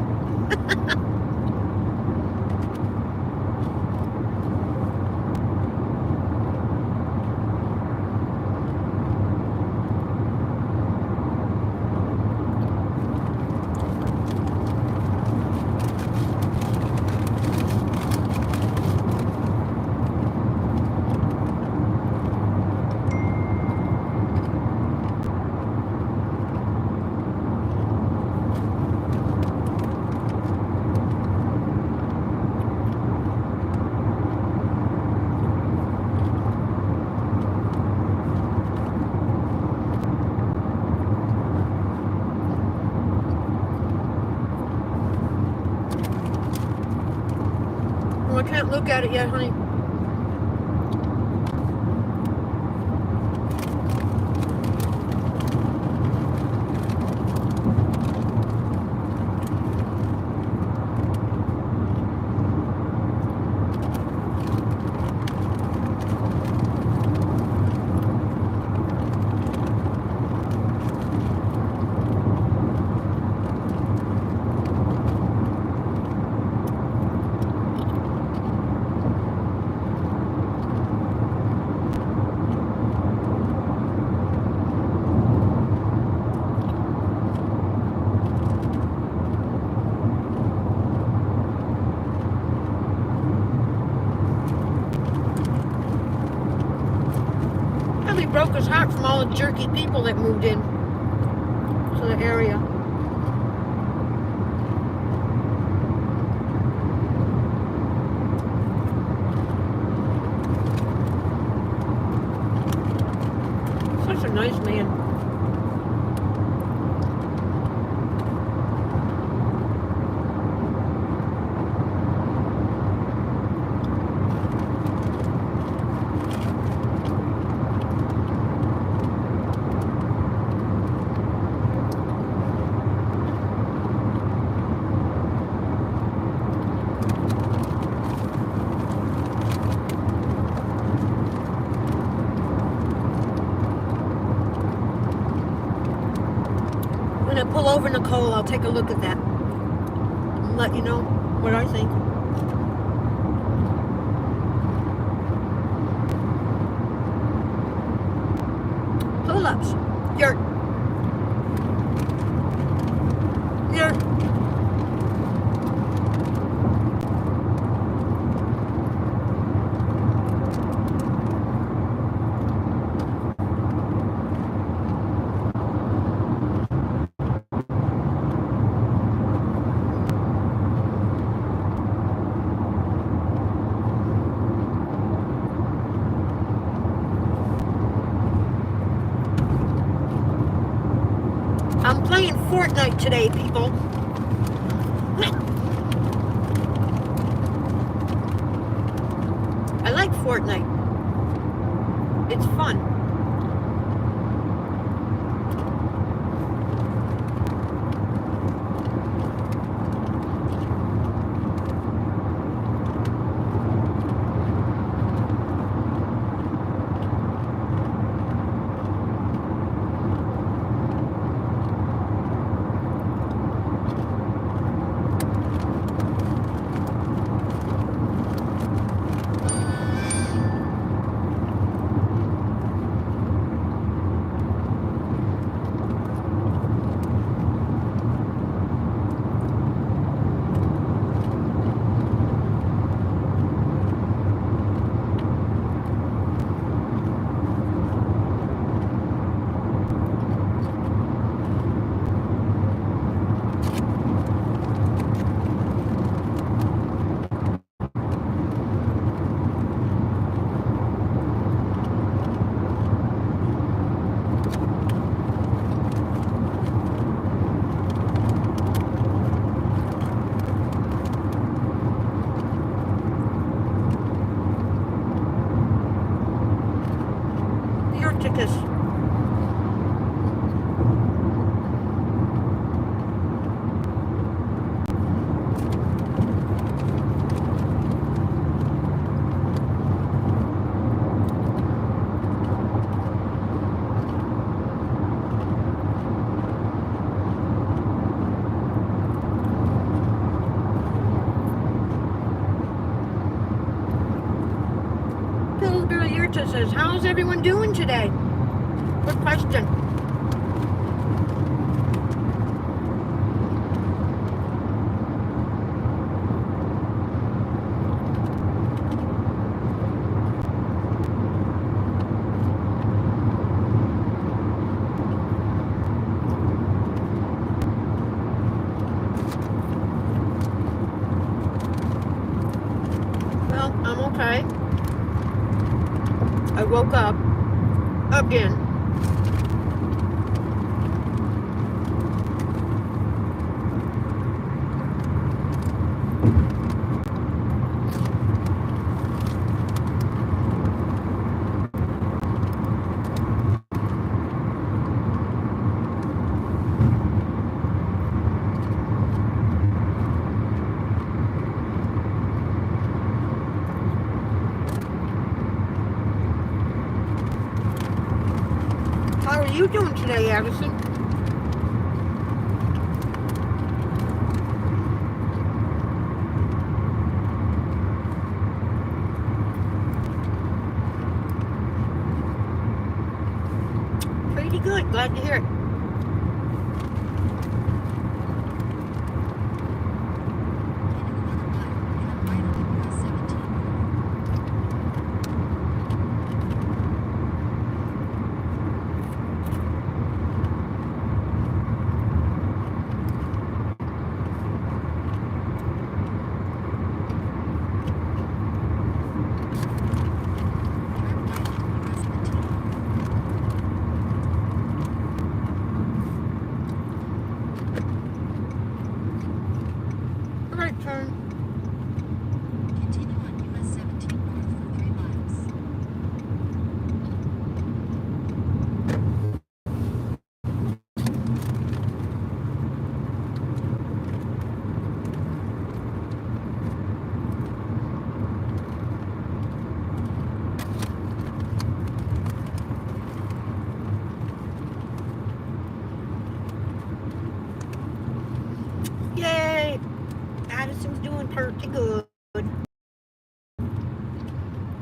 I can't look at it yet, honey. He broke his heart from all the jerky people that moved in to the area. Such a nice man. When I pull over, Nicole, I'll take a look at that and let you know what I think. Pull-ups. Yurt. Yurt. I'm playing Fortnite today, people. I like Fortnite. It's fun. Tickets. Pillsbury Yurta says, how's everyone doing today? Good question. Well, I'm okay. I woke up again. you doing today, Addison? Pretty good. Glad to hear it. Right turn. Continue on US 17 north for 3 miles. Yay! Addison's doing pretty good.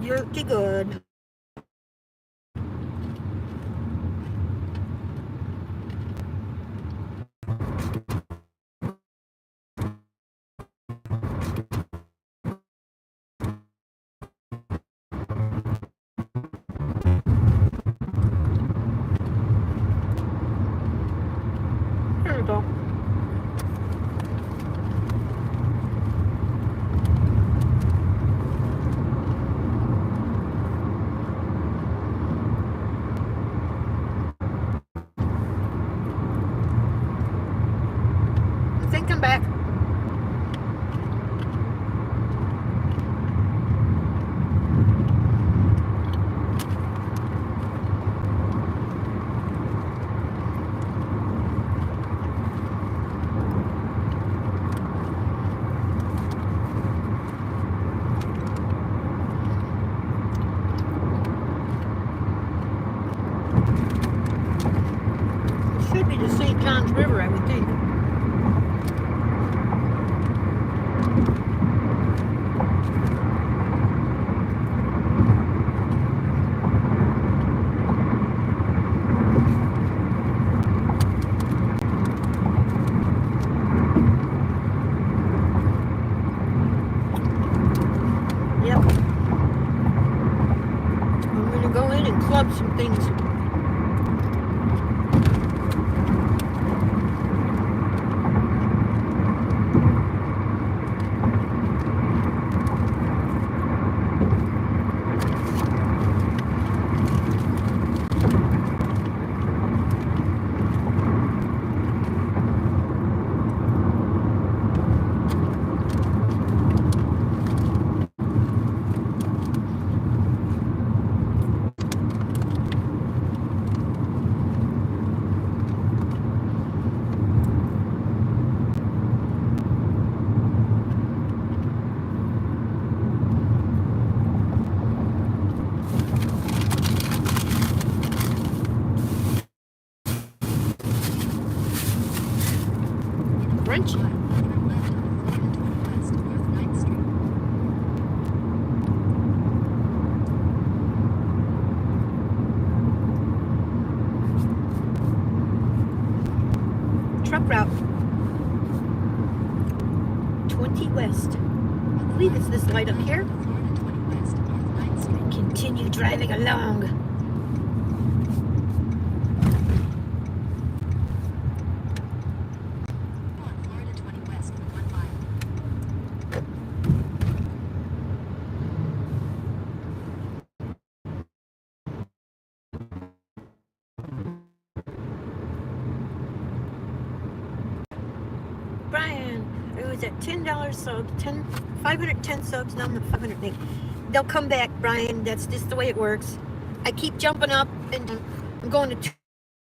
Pretty good. There we go. I think I'm back. It should be the St. John's River, I would think. Yep. I'm gonna go in and club some things. Crunchy. Turn left on Florida 20 West North 9th Street. Truck route 20 West. I believe it's this light up here. Florida 20 West North 9th Street. Continue driving along. On Florida 20 West for 1 mile. Brian, it was at $10 subs, 510 subs, now I'm at 508. They'll come back, Brian. That's just the way it works. I keep jumping up, and I'm going to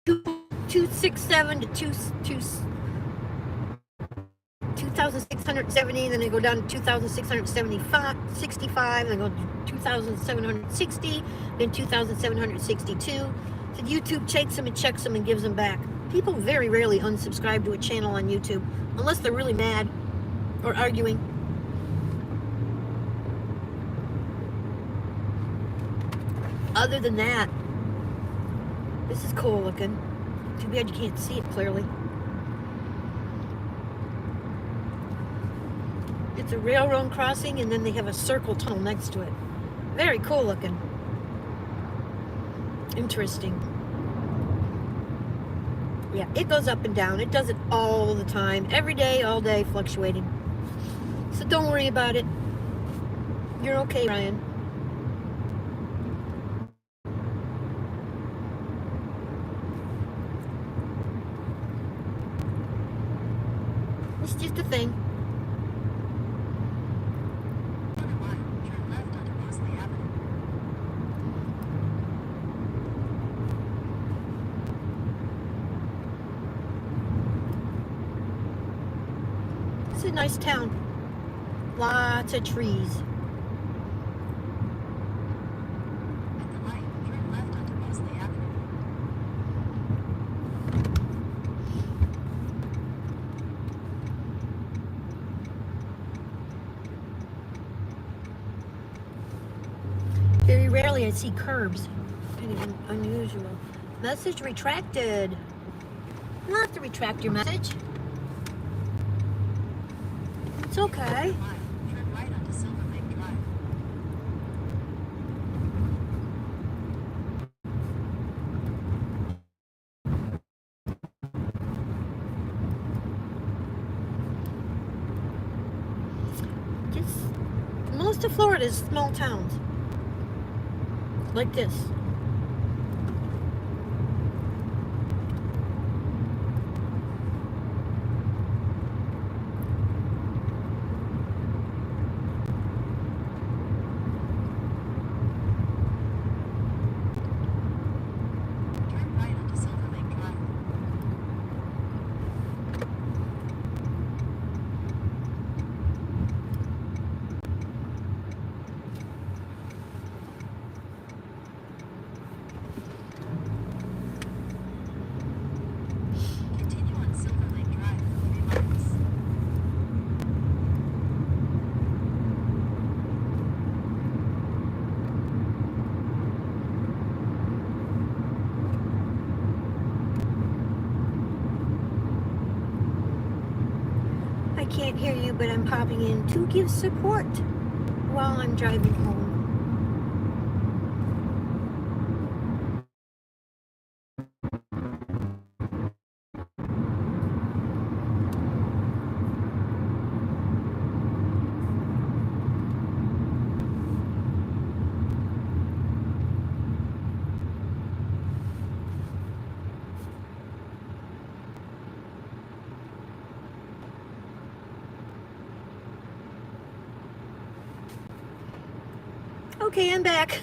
267 to 2,670, then I go down to 2,675, 65, then I go to 2,760, then 2,762, So YouTube takes them and checks them and gives them back. People very rarely unsubscribe to a channel on YouTube unless they're really mad or arguing. Other than that, this is cool looking. Too bad you can't see it clearly. It's a railroad crossing and then they have a circle tunnel next to it. Very cool looking. Interesting. Yeah, it goes up and down. It does it all the time. Every day, all day, fluctuating. So don't worry about it. You're okay, Ryan. It's just a thing. Turn left onto Mosley Avenue. It's a nice town. Lots of trees. At the light, turn left onto Mosley Avenue. Very rarely I see curbs. Kind of unusual. Message retracted. You don't have to retract your message. It's okay. Turn right onto Silver Lake Drive. Just most of Florida is small towns. Like this. Turn right onto Silver Lake Drive. Continue on Silver Lake Drive for 3 miles. I can't hear you, but I'm popping in to give support while I'm driving home. Okay, I'm back.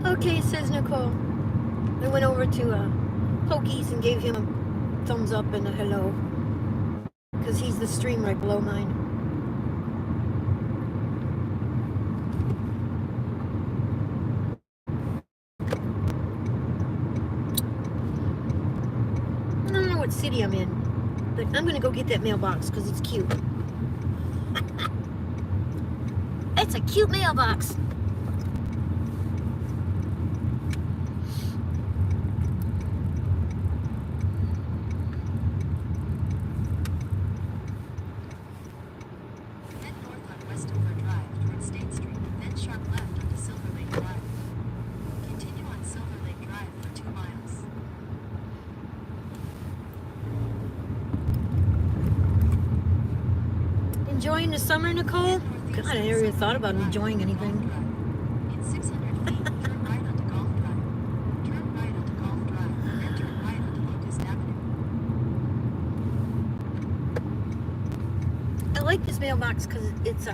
Okay, says Nicole. I went over to Pokey's and gave him a thumbs up and a hello. Because he's the stream right below mine. I don't know what city I'm in, but I'm going to go get that mailbox because it's cute. It's a cute mailbox. Head north on Westover Drive toward State Street, then sharp left onto Silver Lake Drive. Continue on Silver Lake Drive for 2 miles. Enjoying the summer, Nicole? God, I never even thought about enjoying anything. In 600 feet, turn right onto Golf Drive. Turn right onto Golf Drive, then turn right onto Locust Avenue. I like like this mailbox because it's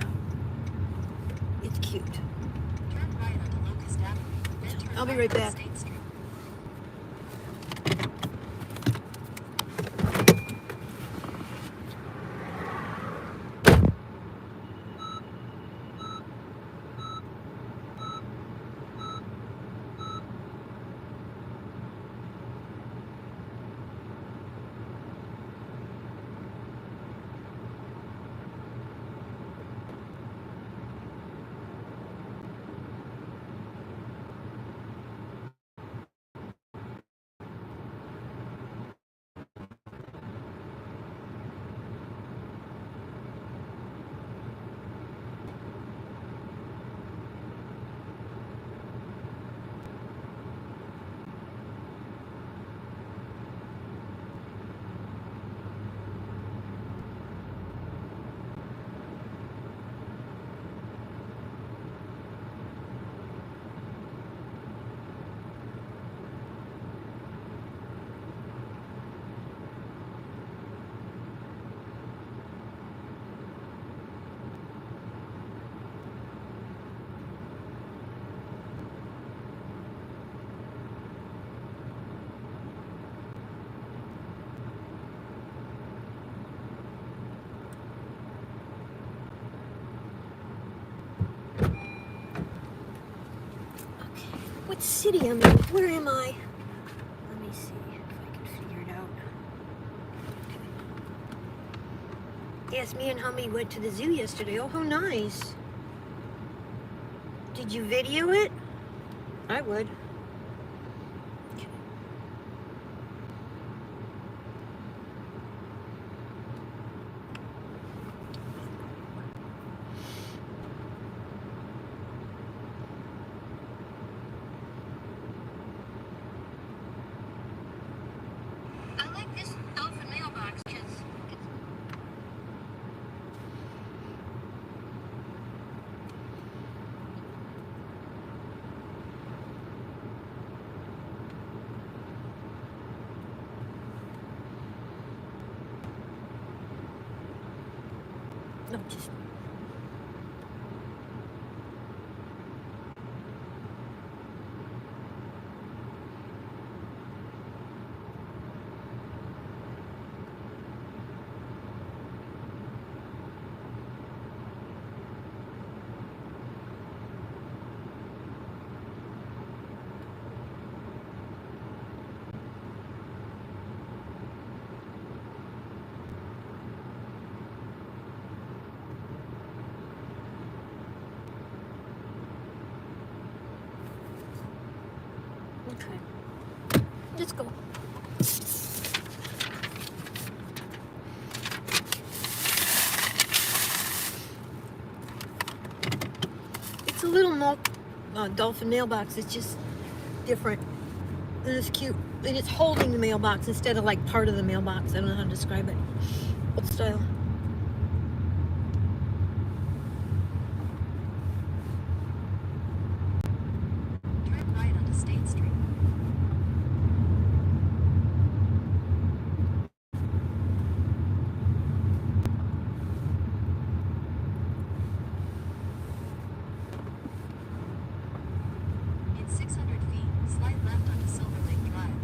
cute. Turn right onto Locust Avenue, then turn I'll be left right onto back. State Street. What city am I in? Where am I? Let me see if I can figure it out. Okay. Yes, me and Hummy went to the zoo yesterday. Oh, how nice. Did you video it? I would. Okay. I like this dolphin mailbox because no, just okay. Let's go. It's a little dolphin mailbox. It's just different. And it's cute. And it's holding the mailbox instead of like part of the mailbox. I don't know how to describe it. Old style. Turn right onto State Street. In 600 feet, slide left onto Silver Lake Drive.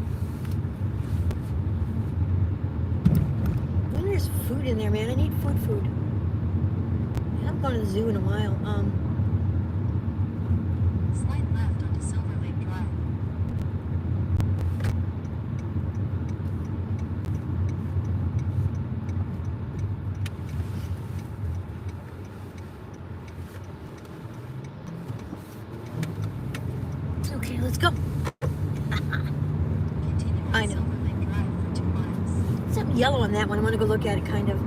When there's food in there, man, I need food. I haven't gone to the zoo in a while. Slide left onto Silver Lake Drive. Okay, let's go. Continue on I know. Silver Lake Drive for 2 miles. Something yellow on that one. I want to go look at it, kind of.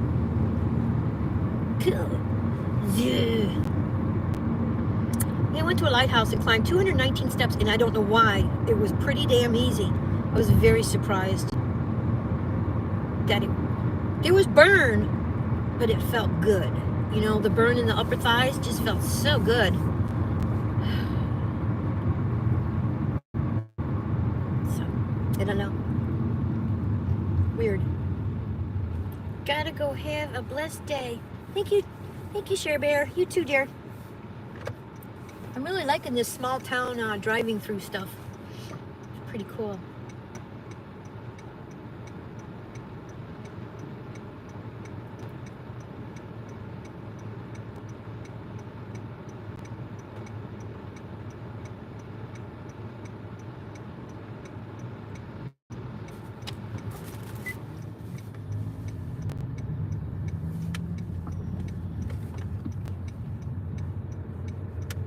Cool. Yeah. I went to a lighthouse and climbed 219 steps, and I don't know why. It was pretty damn easy. I was very surprised that it was burn, but it felt good. You know, the burn in the upper thighs just felt so good. So, I don't know. Weird. Gotta go have a blessed day. Thank you. Thank you, Share Bear. You too, dear. I'm really liking this small town driving through stuff. It's pretty cool.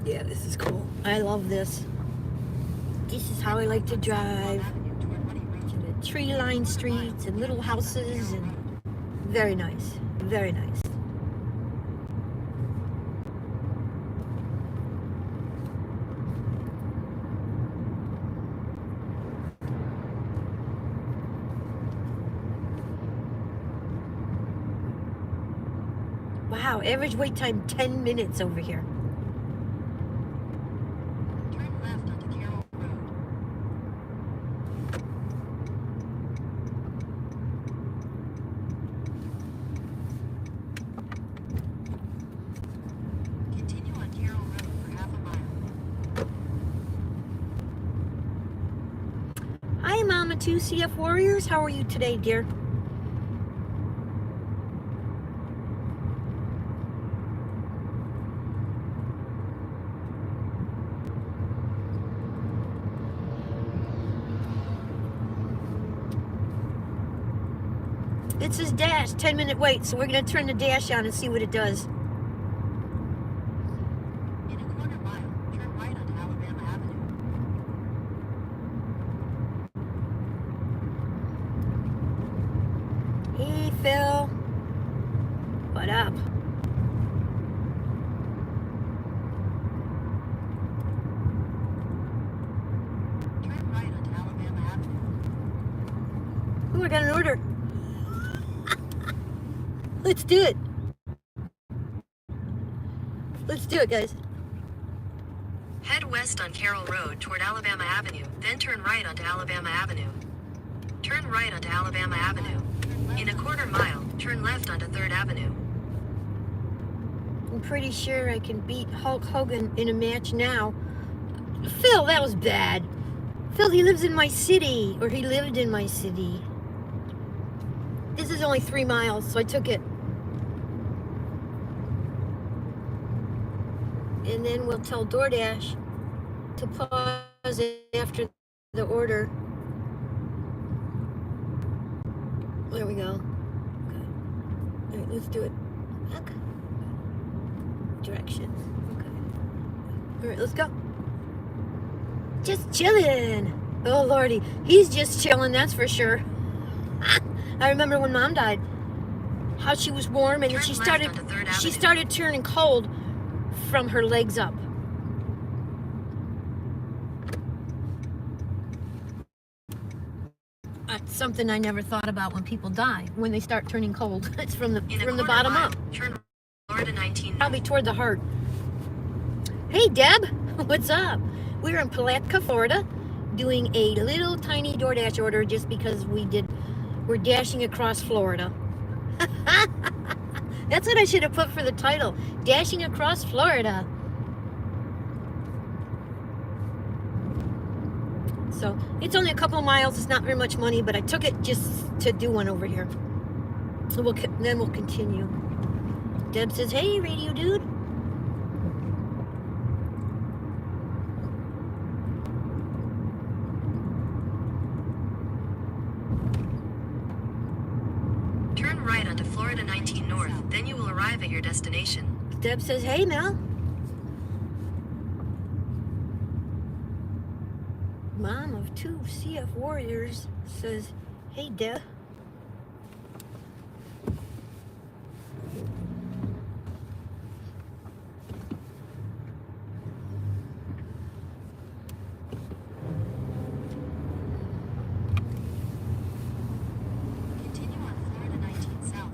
Yeah, this is cool. I love this. This is how I like to drive. To the tree-lined streets and little houses, and very nice. Very nice. Wow, average wait time 10 minutes over here. Turn left onto Carroll Road. Continue on Carroll Road for half a mile. Hi, Mama 2 CF Warriors. How are you today, dear? It says dash, 10-minute wait, so we're going to turn the dash on and see what it does. In a quarter mile, turn right onto Alabama Avenue. Hey, Phil. What up? Turn right onto Alabama Avenue. Ooh, I got an order. Let's do it. Let's do it, guys. Head west on Carroll Road toward Alabama Avenue, then turn right onto Alabama Avenue. Turn right onto Alabama Avenue. In a quarter mile, turn left onto 3rd Avenue. I'm pretty sure I can beat Hulk Hogan in a match now. Phil, that was bad. Phil, he lives in my city, or he lived in my city. This is only 3 miles, so I took it. And then we'll tell DoorDash to pause after the order. There we go. Okay. All right, let's do it. Okay. Directions. Okay. All right, let's go. Just chilling. Oh, Lordy. He's just chilling, that's for sure. I remember when Mom died, how she was warm and then she started turning cold from her legs up. That's something I never thought about when people die, when they start turning cold. It's from the bottom mile, up. Turn Florida 19. Probably toward the heart. Hey, Deb. What's up? We're in Palatka, Florida, doing a little tiny DoorDash order just because we're dashing across Florida. That's what I should have put for the title. Dashing across Florida. So it's only a couple of miles. It's not very much money, but I took it just to do one over here. So then we'll continue. Deb says, hey, radio dude. Turn right onto Florida 19 North, then you will arrive at your destination. Deb says, hey, Mel. Mom of 2 CF Warriors says, hey, Deb. Continue on Florida 19 South.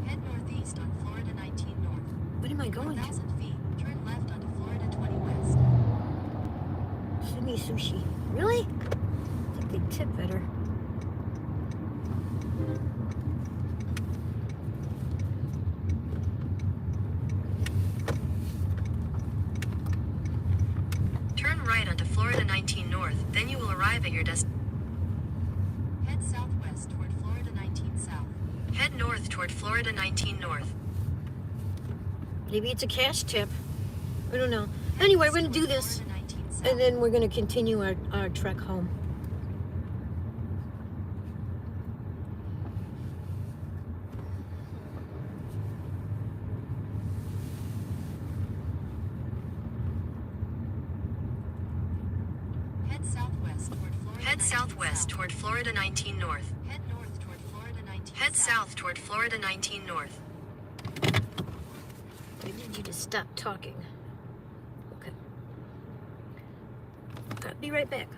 Head northeast on Florida 19 North. What am I going to? 1,000 feet, turn left onto Florida 20 West. Send me sushi. Really? I think they tip better. arrive at your destination. Head southwest toward Florida 19 south. Head north toward Florida 19 north. Maybe it's a cash tip. I don't know. Anyway, we're going to do this, and then we're going to continue our trek home. Head southwest toward Florida 19 north. Head north toward Florida 19 Head south toward Florida 19 north. I need you to stop talking. Okay. I'll be right back.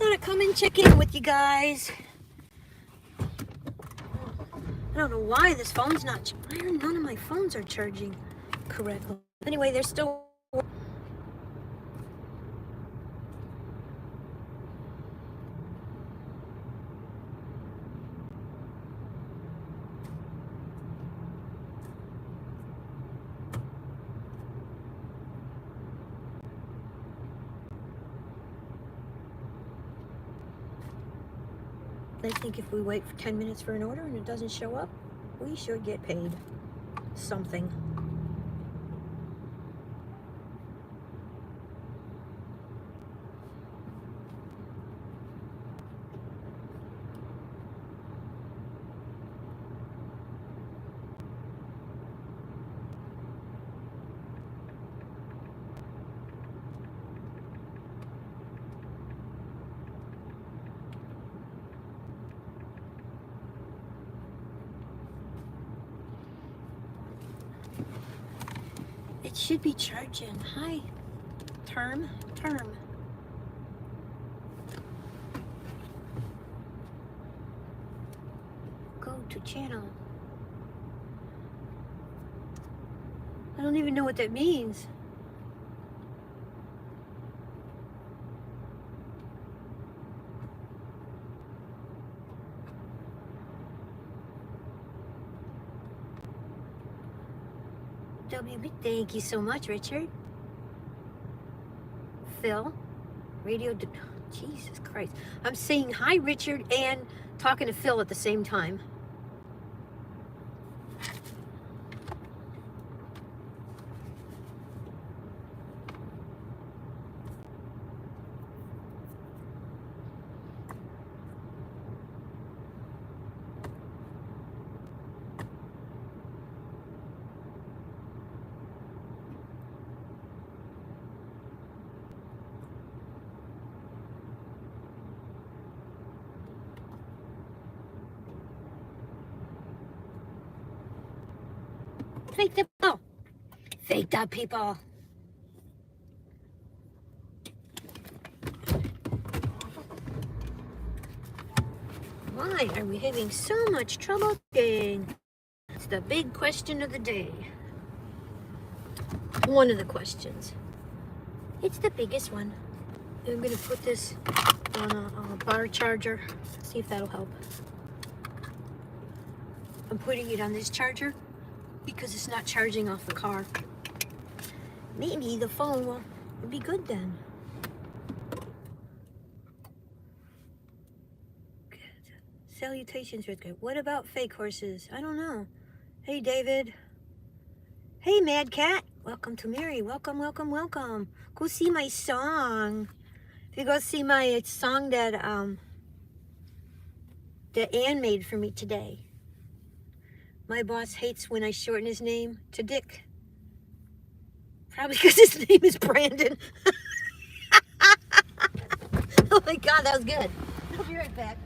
thought I'd come and check in with you guys. I don't know why this phone's not. Why are none of my phones are charging correctly? Anyway, they're still. I think if we wait for 10 minutes for an order and it doesn't show up, we should get paid something. It should be charging. Hi, term. Go to channel. I don't even know what that means. WB, thank you so much, Richard. Phil, Jesus Christ. I'm saying hi, Richard, and talking to Phil at the same time. Faked up people. Faked up people. Why are we having so much trouble getting? It's the big question of the day. One of the questions. It's the biggest one. I'm going to put this on a bar charger. See if that'll help. I'm putting it on this charger because it's not charging off the car. Maybe the phone will be good then. Good. Salutations, Richard. What about fake horses? I don't know. Hey, David. Hey, Mad Cat. Welcome to Mary. Welcome. Go see my song. If you go see my song that Ann made for me today. My boss hates when I shorten his name to Dick. Probably because his name is Brandon. Oh my God, that was good. I'll be right back.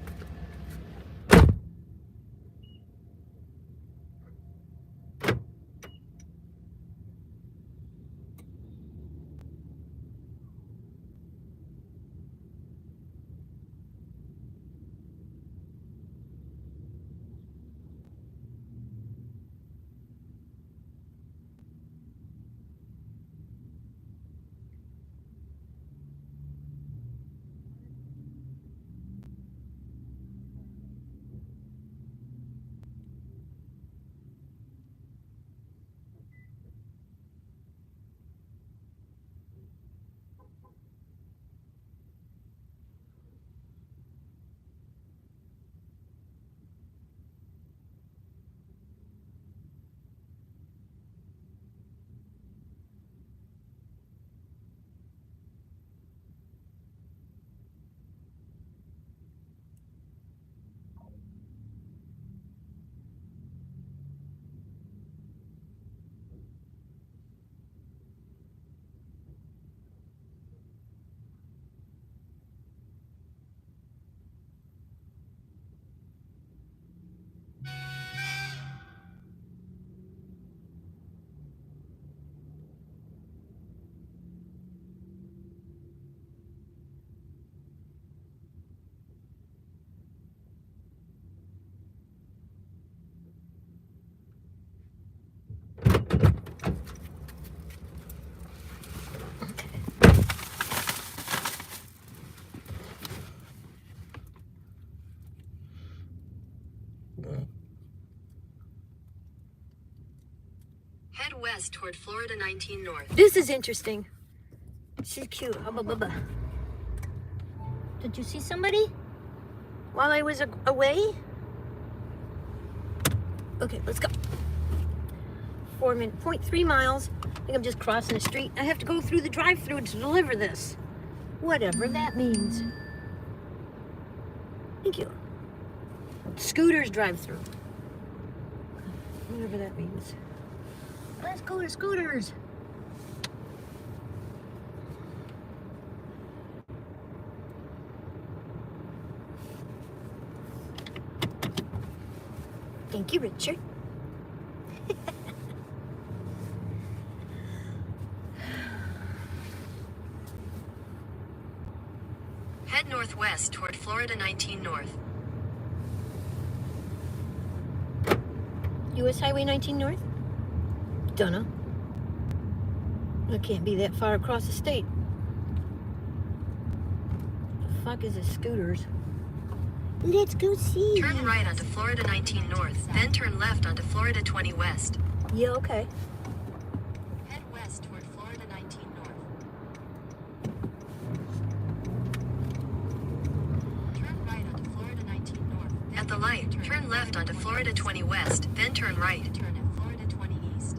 Head west toward Florida 19 North. This is interesting. She's cute. Hubba bubba. Did you see somebody while I was away? Okay, let's go. 0.3 miles. I think I'm just crossing the street. I have to go through the drive-thru to deliver this. Whatever that means. Thank you. Scooters drive-thru. Whatever that means. Let's go to Scooters. Thank you, Richard. Head northwest toward Florida 19 North. US Highway 19 North? Dunno. It can't be that far across the state. The fuck is this Scooters? Let's go see. Turn right onto Florida 19 North, then turn left onto Florida 20 West. Yeah, okay. Head west toward Florida 19 North. Turn right onto Florida 19 North. At the light, turn left onto Florida 20 West, then turn right. Turn at Florida 20 East.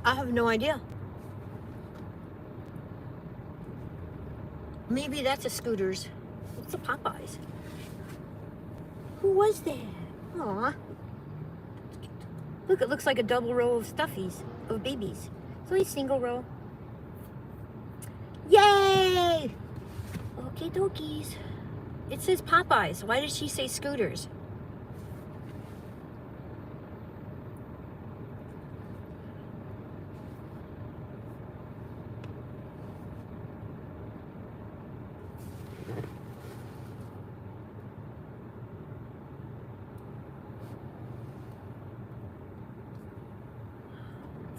I have no idea. Maybe that's a Scooters. It's a Popeyes. Who was that? Aw. Look, it looks like a double row of stuffies, of babies. It's only a single row. Yay! Okie dokies. It says Popeyes. Why did she say Scooters?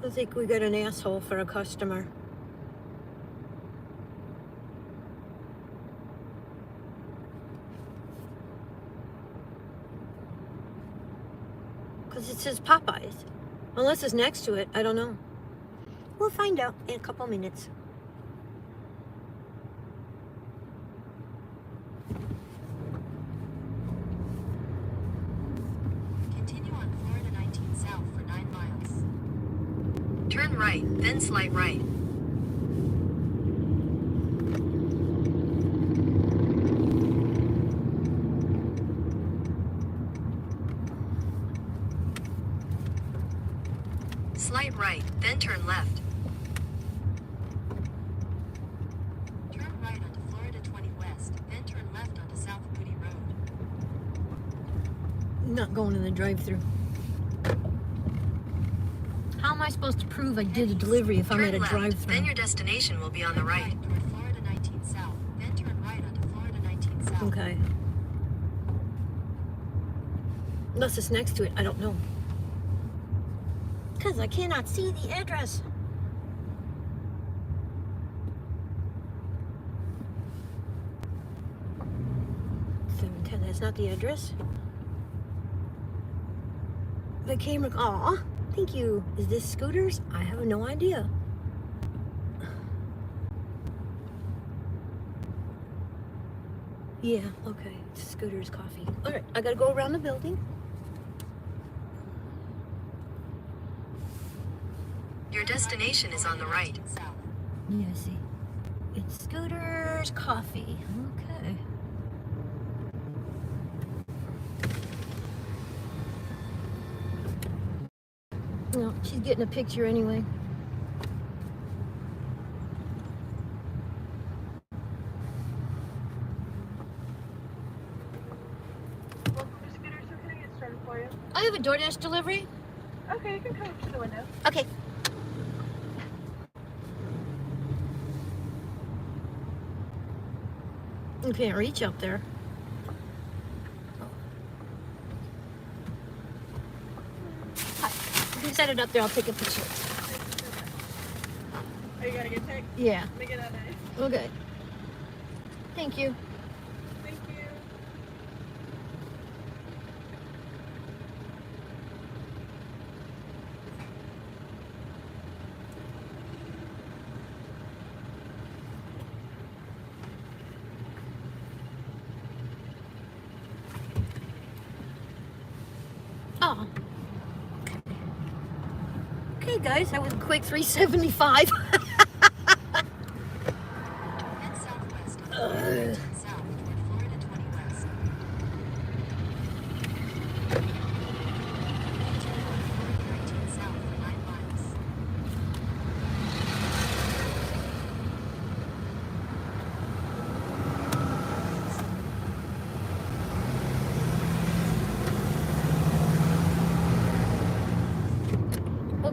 I think we got an asshole for a customer. Because it says Popeyes. Unless it's next to it, I don't know. We'll find out in a couple minutes. Continue on Florida 19 South for 9 miles. Turn right, then slight right. Slight right, then turn left. Turn right onto Florida 20 West, then turn left onto South Woody Road. Not going in the drive-thru. How am I supposed to prove I did a delivery if I'm Turn at a left, drive-thru? then your destination will be on the right. Toward Florida 19 South, then turn right onto Florida 19 South. Okay. Unless it's next to it, I don't know. Because I cannot see the address. 710, that's not the address. The camera, aw, thank you. Is this Scooters? I have no idea. Yeah, okay, it's Scooters Coffee. All right, I gotta go around the building. Your destination is on the right. Yeah, I see. It's Scooters Coffee. Okay. No, she's getting a picture anyway. Welcome to Scooters. How can I get started for you? I have a DoorDash delivery. Okay, you can come up to the window. Okay. You can't reach up there. Hi. You can set it up there. I'll take a picture. Oh, you gotta get picked? Yeah. Let me get out of there. Okay. Thank you. Thank you. Oh. Okay, guys, that was a quick 375. Head southwest on Florida 19 south toward Florida 20 west. Turn on Florida 19 south for 9 miles.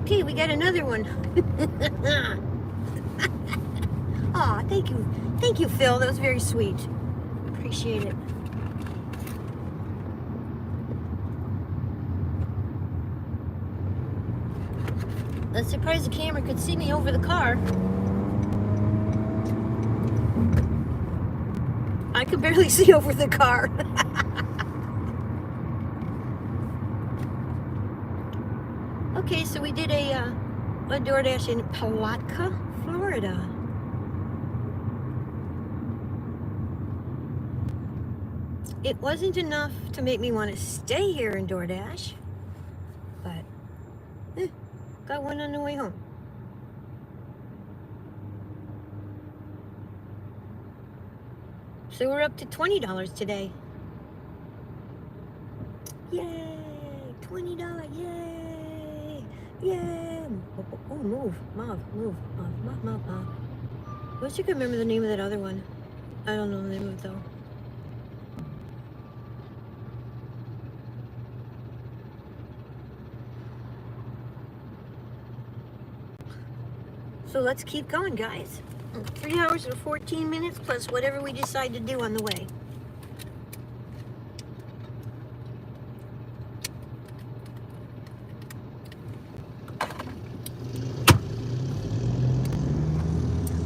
Okay, we got another one. Aw, thank you. Thank you, Phil. That was very sweet. Appreciate it. I'm surprised the camera could see me over the car. I could barely see over the car. Okay, so we did a DoorDash in Palatka, Florida. It wasn't enough to make me want to stay here in DoorDash, but got one on the way home. So we're up to $20 today. Yay! $20, yay! Yay! Oh, move, Mauve, move, Mauve, Mauve. I wish you could remember the name of that other one. I don't know the name of it though. So let's keep going, guys. 3 hours and 14 minutes plus whatever we decide to do on the way.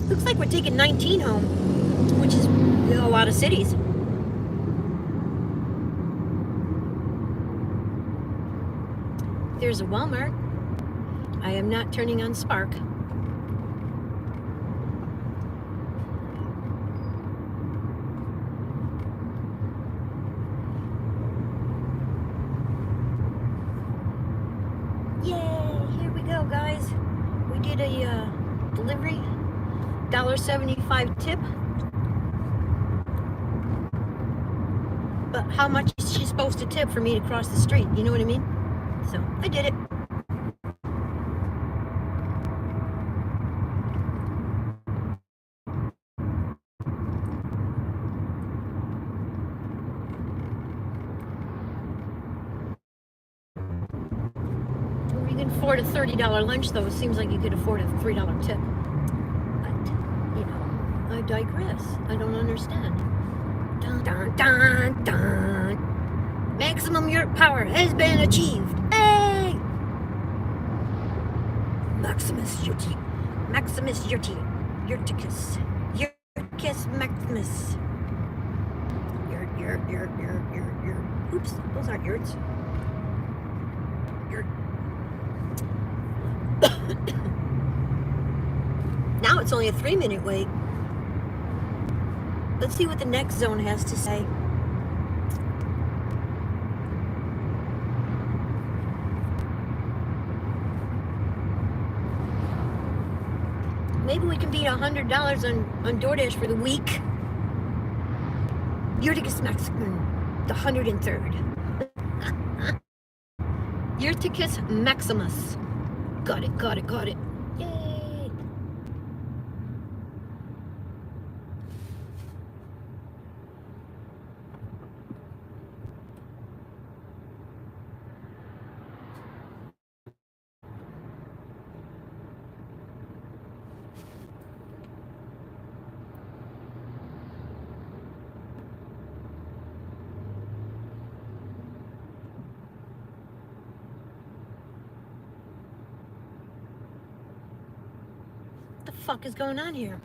Looks like we're taking 19 home, which is a lot of cities. There's a Walmart. I am not turning on Spark. Yay, here we go, guys. We did a delivery, $1.75 tip. But how much is she supposed to tip for me to cross the street? You know what I mean? So I did it. You can afford a $30 lunch, though. It seems like you could afford a $3 tip. But, you know, I digress. I don't understand. Dun, dun, dun, dun. Maximum yurt power has been achieved. Hey! Maximus Yurti. Maximus Yurti. Yurticus. Yurticus Maximus. Yurt. Oops, those aren't yurts. Yurt. Now it's only a 3-minute wait. Let's see what the next zone has to say. Maybe we can beat $100 on DoorDash for the week. Urticus Maximus, the 103rd. Urticus Maximus. Got it. Yay! What the fuck is going on here?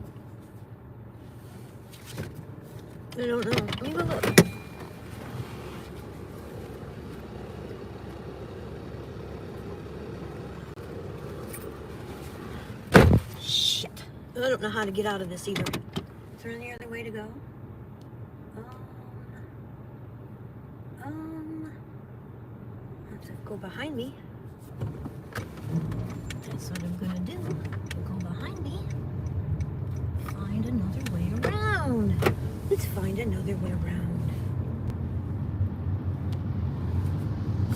I don't know. Let me go look. Shit. I don't know how to get out of this either. Is there any other way to go? I have to go behind me. That's what I'm gonna do. Go behind me. Find another way around. Let's find another way around.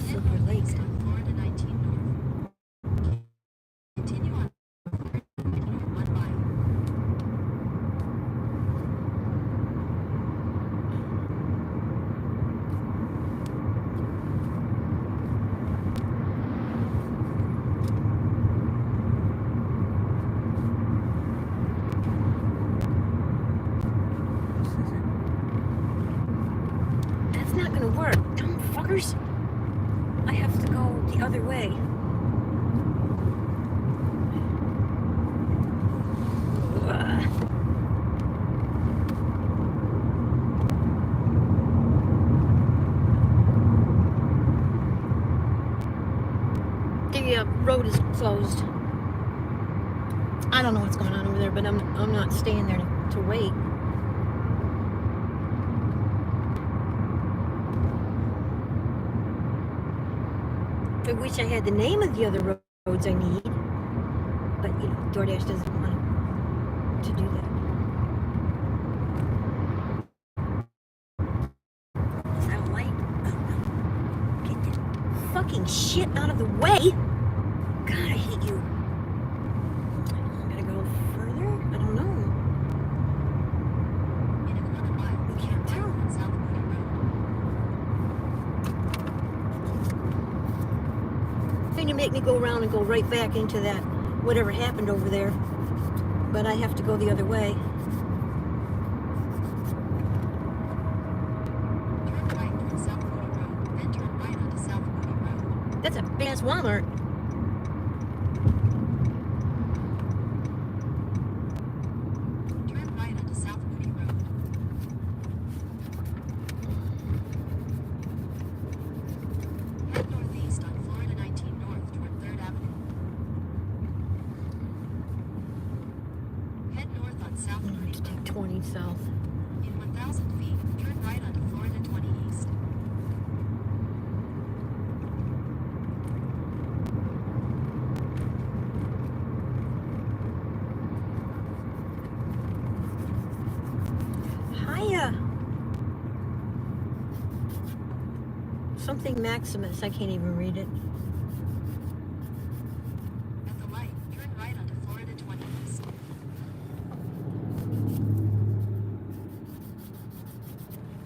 Silver Lake. On Florida 19 North. Continue on 1 mile. That's not gonna work. Dumb fuckers. I have to go the other way. Ugh. The road is closed. I don't know what's going on over there, but I'm not staying there to wait. I wish I had the name of the other roads I need, but you know, DoorDash doesn't want to do that. Is that a light? Oh no. Get that fucking shit out of the way! God, I hate you. I'm gonna go further? I don't know. In a quarter mile, I can't tell. on South Moody Road. Trying to make me go around and go right back into that whatever happened over there, but I have to go the other way. Turn right on South Moody Road, then turn right onto South Moody Road. That's a big ass Walmart. Turn right onto South Moody Road. Head northeast on Florida 19 North toward 3rd Avenue. Head north on South I'm Moody going to take Road. 20 south. In 1,000 feet, turn right onto Florida 20 East. Hiya. Something Maximus. I can't even read it. At the light, turn right onto Florida 20 East.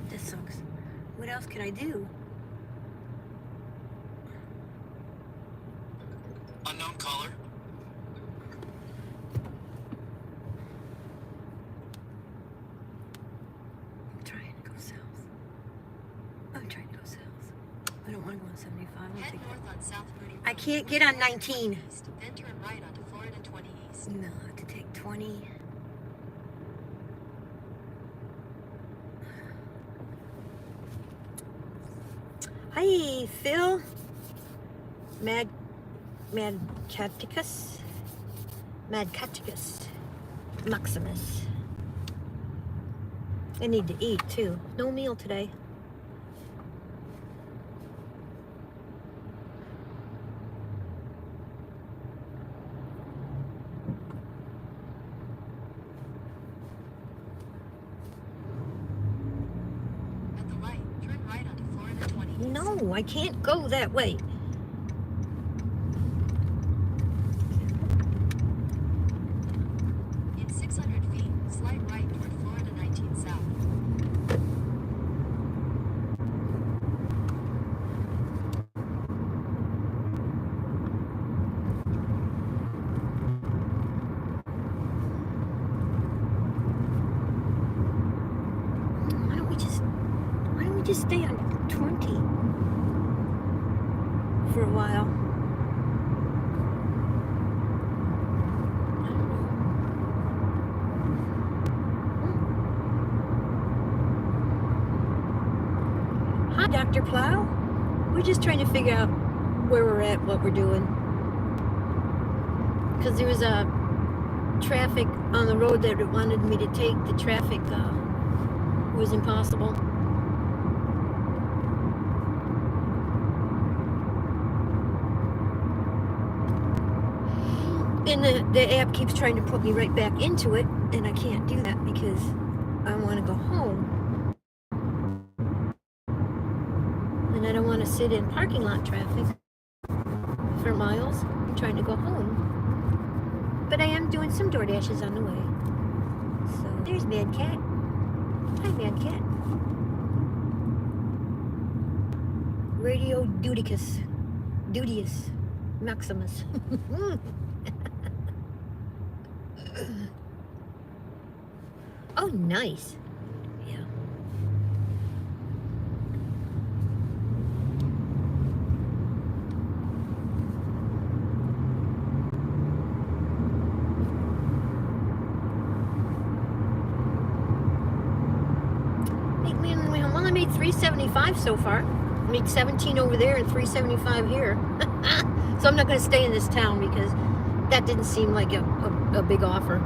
This sucks. What else can I do? Unknown caller. I'm trying to go south. I'm trying to go south. I don't want to go on 75. I'll Head take north on South Moody Road. I can't get on 19. East, then turn right onto Florida 20 East. No, I have to take 20. Hi, Phil. Madcaticus. Maximus. I need to eat too. No meal today. At the light, turn right onto Florida 20 East. No, I can't go that way. In 600 feet, slide right toward Florida 19 South. Why don't we just stay on 20 for a while? Dr. Plow. We're just trying to figure out where we're at, what we're doing. Because there was a traffic on the road that it wanted me to take. The traffic was impossible. And the app keeps trying to put me right back into it, and I can't do that because I want to go home. And I don't want to sit in parking lot traffic for miles. I'm trying to go home. But I am doing some DoorDashes on the way. So there's Mad Cat. Hi, Mad Cat. Radio Dudicus. Dudius. Maximus. Oh, nice. Yeah. Well, I made $3.75 so far. I made 17 over there and $3.75 here. So I'm not going to stay in this town because that didn't seem like a big offer.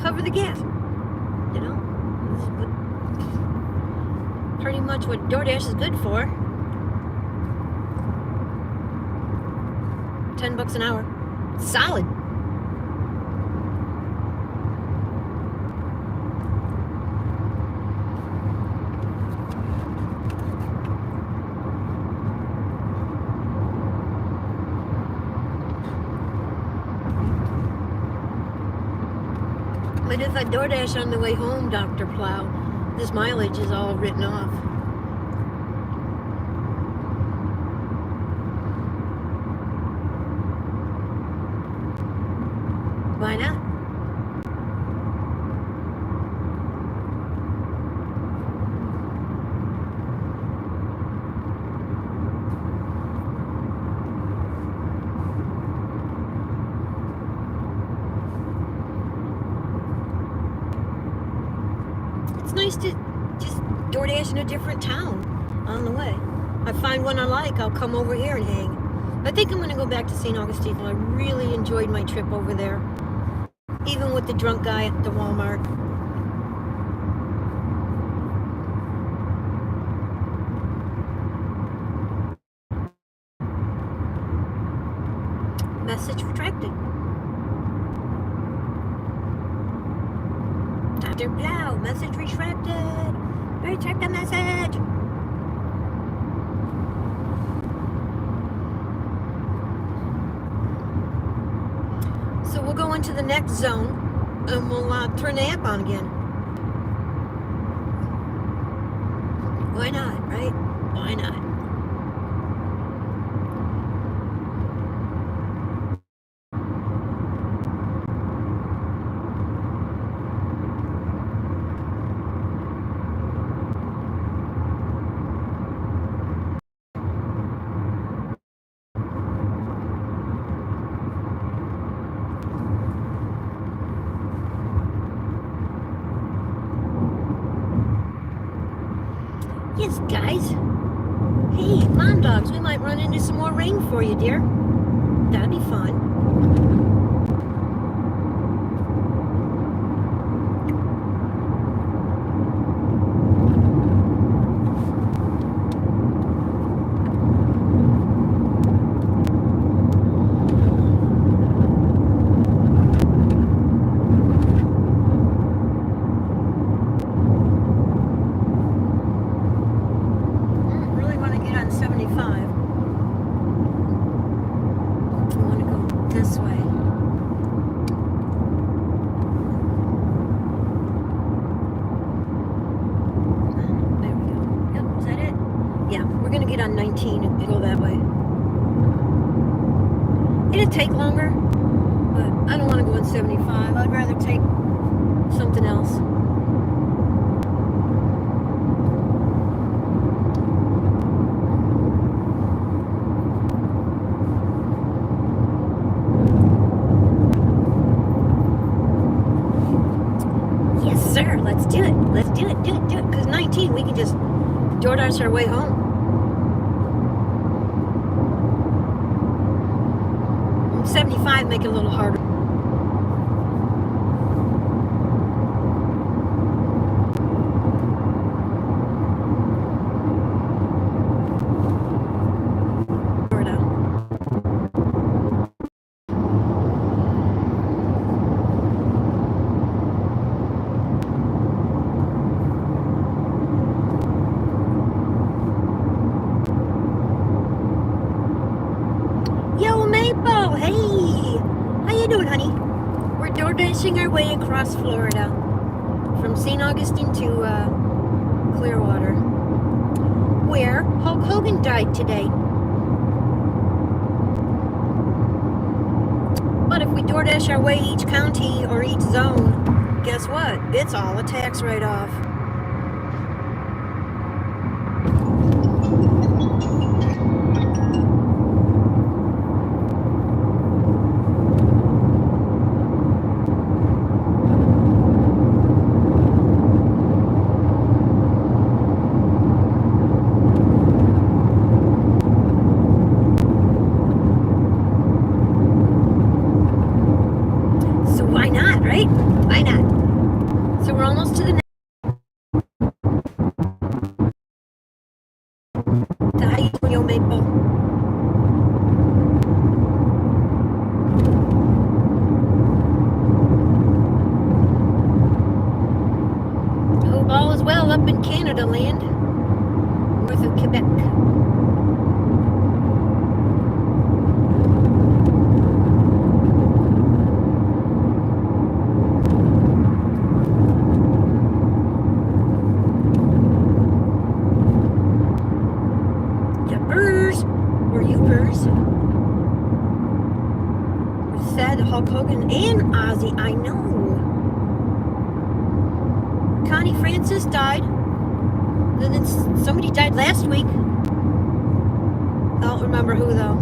Cover the gas, you know. This is pretty much what DoorDash is good for. $10 an hour, solid. But if I DoorDash on the way home, Dr. Plow, this mileage is all written off. Why not? It's nice to just DoorDash in a different town on the way. I find one I like, I'll come over here and hang. I think I'm going to go back to St. Augustine. I really enjoyed my trip over there. Even with the drunk guy at the Walmart. Message retracted. Dr. Plow, message retracted. Retract the message. So we'll go into the next zone and we'll turn the app on again. Why not, right? Why not? Yes, guys. Hey, mom dogs, we might run into some more rain for you, dear. That'd be fun. On 19 and go that way. It'd take longer, but I don't want to go on 75. I'd rather take something else. Yes, sir. Let's do it. Let's do it. Do it. Do it. Because 19, we can just DoorDash our way home. 75 make it a little harder. Florida. Yo, Maple, hey! How you doing, honey? We're door dashing our way across Florida from St. Augustine to Clearwater, where Hulk Hogan died today. But if we DoorDash our way each county or each zone, guess what? It's all a tax write-off. So why not, right? Why not? So we're almost to the how you doing, yo, Maple? Hope all is well up in Canada land, north of Quebec. Yuppers, or youpers. Sad Hulk Hogan and Ozzy, I know. Connie Francis died. And then somebody died last week. I don't remember who though.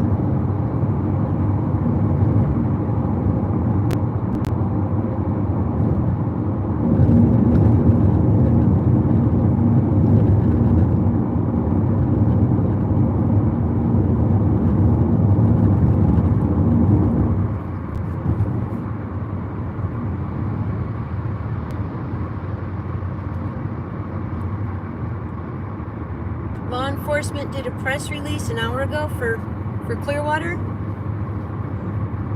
Law enforcement did a press release an hour ago for Clearwater.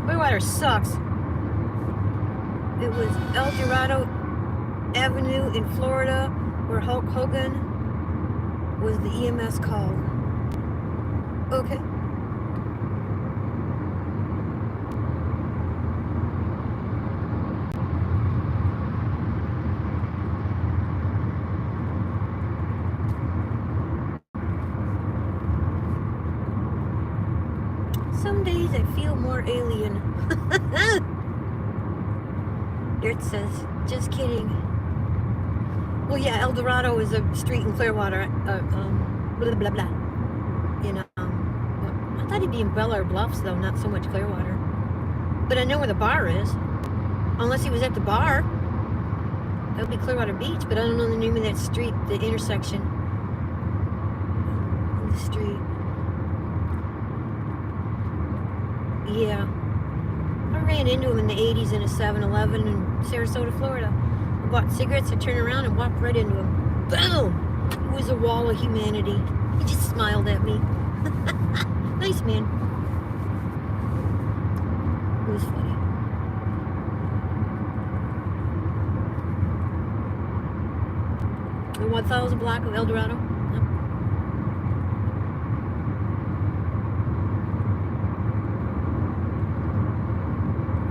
Clearwater sucks. It was El Dorado Avenue in Florida where Hulk Hogan was the EMS called. Okay. Some days I feel more alien. It says, just kidding. Well, yeah, El Dorado is a street in Clearwater. Blah, blah, blah. You know, I thought he'd be in Bel Air Bluffs, though, not so much Clearwater. But I know where the bar is. Unless he was at the bar. That would be Clearwater Beach, but I don't know the name of that street, the intersection. The street. Yeah. I ran into him in the 80s in a 7-Eleven in Sarasota, Florida. I bought cigarettes, I turned around and walked right into him. Boom! It was a wall of humanity. He just smiled at me. Nice man. It was funny. The 1000 block of El Dorado.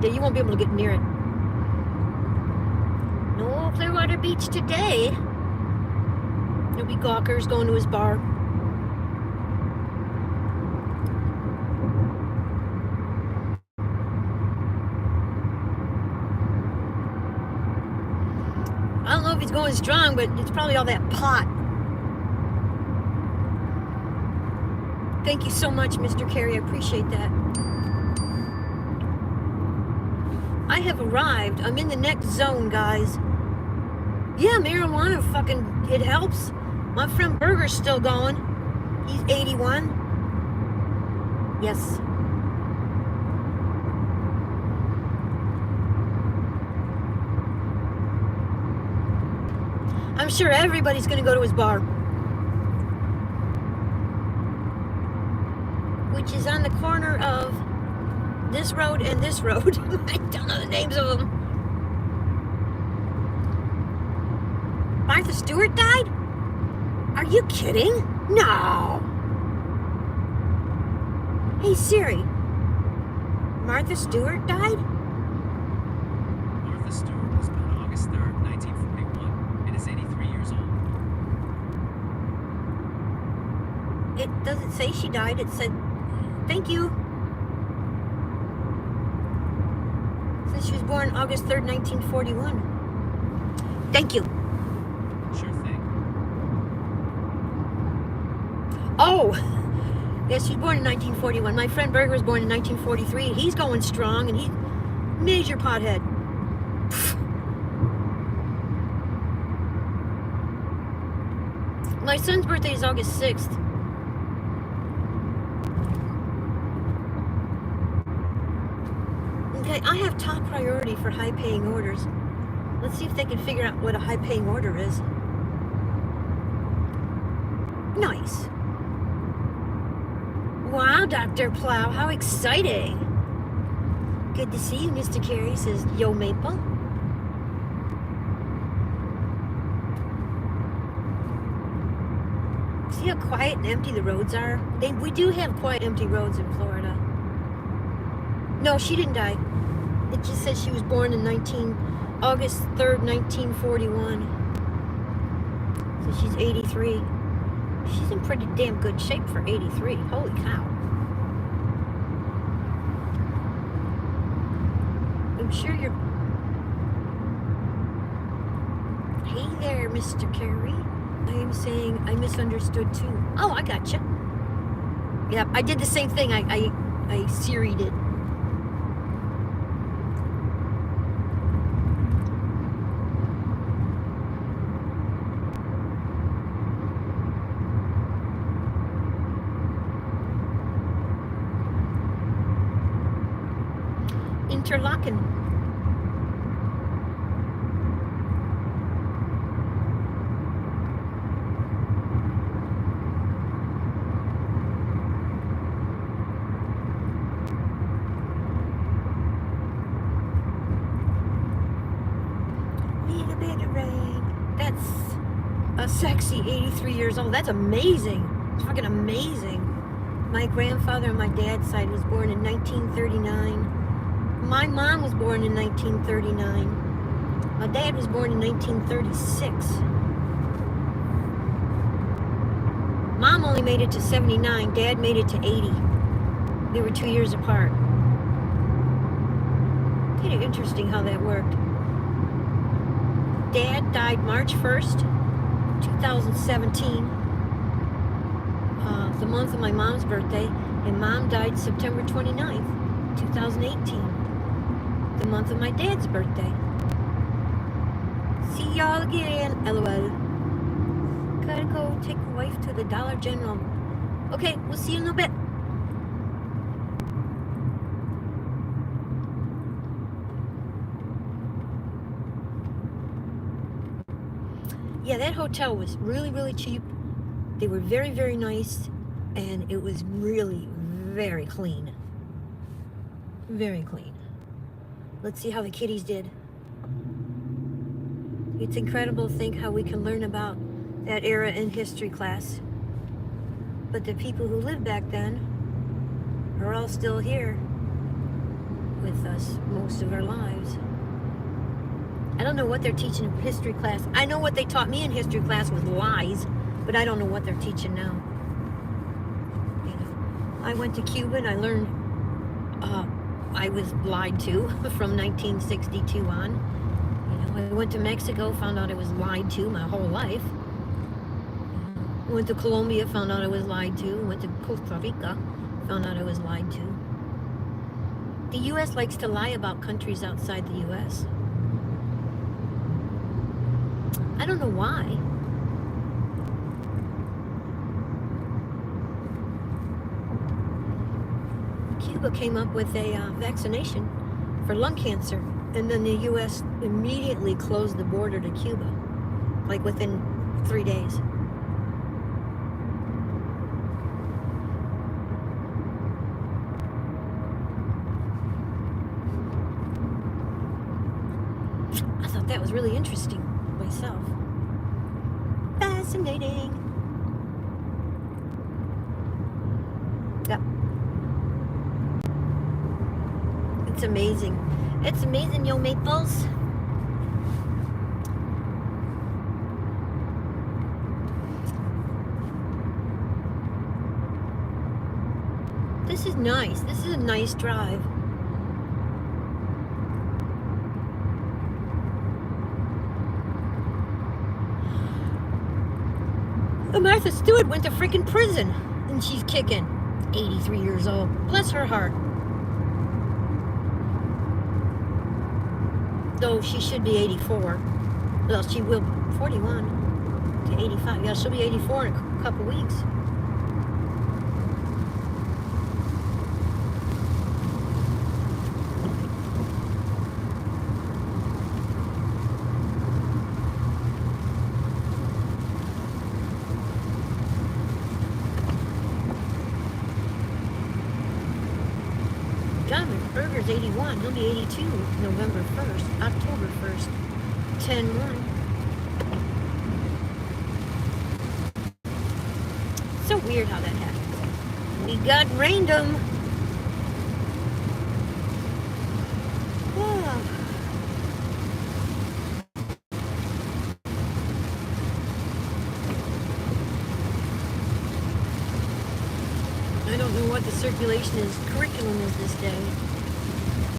Yeah, you won't be able to get near it. No Clearwater Beach today. There'll be gawkers going to his bar. he's going strong, but it's probably all that pot. Thank you so much, Mr. Carey. I appreciate that. I have arrived. I'm in the next zone, guys. Yeah, marijuana fucking, it helps. My friend Berger's still going. He's 81. Yes. I'm sure everybody's gonna go to his bar, which is on the corner of this road and this road. I don't know the names of them. Martha Stewart died? Are you kidding? No. Hey Siri, Martha Stewart died? Martha Stewart was born August 3rd, 1941, and is 83 years old. It doesn't say she died. It said, thank you. It says she was born August 3rd, 1941. Thank you. Sure thing. Oh, yes, she was born in 1941. My friend Berger was born in 1943. He's going strong, and he's major pothead. My son's birthday is August 6th. Okay, I have top priority for high-paying orders. Let's see if they can figure out what a high-paying order is. Nice. Wow, Dr. Plow, how exciting. Good to see you, Mr. Carey, says Yo Maple. See how quiet and empty the roads are? We do have quiet, empty roads in Florida. No, she didn't die. It just says she was born in August 3rd, 1941. So she's 83. She's in pretty damn good shape for 83. Holy cow. I'm sure you're... Hey there, Mr. Carey. I am saying I misunderstood too. Oh, I gotcha. Yep, I did the same thing. I Siri'd it. Interlocking. Little bit of rain. That's a sexy 83 years old. That's amazing. It's fucking amazing. My grandfather on my dad's side was born in 1939. My mom was born in 1939. My dad was born in 1936. Mom only made it to 79. Dad made it to 80. They were 2 years apart. Kind of interesting how that worked. Dad died March 1st, 2017. The month of my mom's birthday. And Mom died September 29th, 2018. The month of my dad's birthday. See y'all again, LOL. Gotta go take a wife to the Dollar General. Okay, we'll see you in a little bit. Yeah, that hotel was really, really cheap. They were very, very nice. And it was really very clean. Very clean. Let's see how the kitties did. It's incredible to think how we can learn about that era in history class. But the people who lived back then are all still here with us most of our lives. I don't know what they're teaching in history class. I know what they taught me in history class was lies, but I don't know what they're teaching now. You know, I went to Cuba and I learned I was lied to from 1962 on. You know, I went to Mexico, found out I was lied to my whole life. Went to Colombia, found out I was lied to. Went to Costa Rica, found out I was lied to. The U.S. likes to lie about countries outside the U.S. I don't know why. Cuba came up with a vaccination for lung cancer, and then the U.S. immediately closed the border to Cuba, like within 3 days. I thought that was really interesting myself. Fascinating. Yeah. It's amazing. It's amazing, yo maples. This is nice. This is a nice drive. Martha Stewart went to freaking prison, and she's kicking. 83 years old. Bless her heart. Though she should be 84. Well, she will 41 to 85. Yeah, she'll be 84 in a couple weeks. Berger's 81. He'll be 82 November 1st, October 1st, 10/1. So weird how that happens. We got random. Oh. I don't know what the circulation is, curriculum is this day.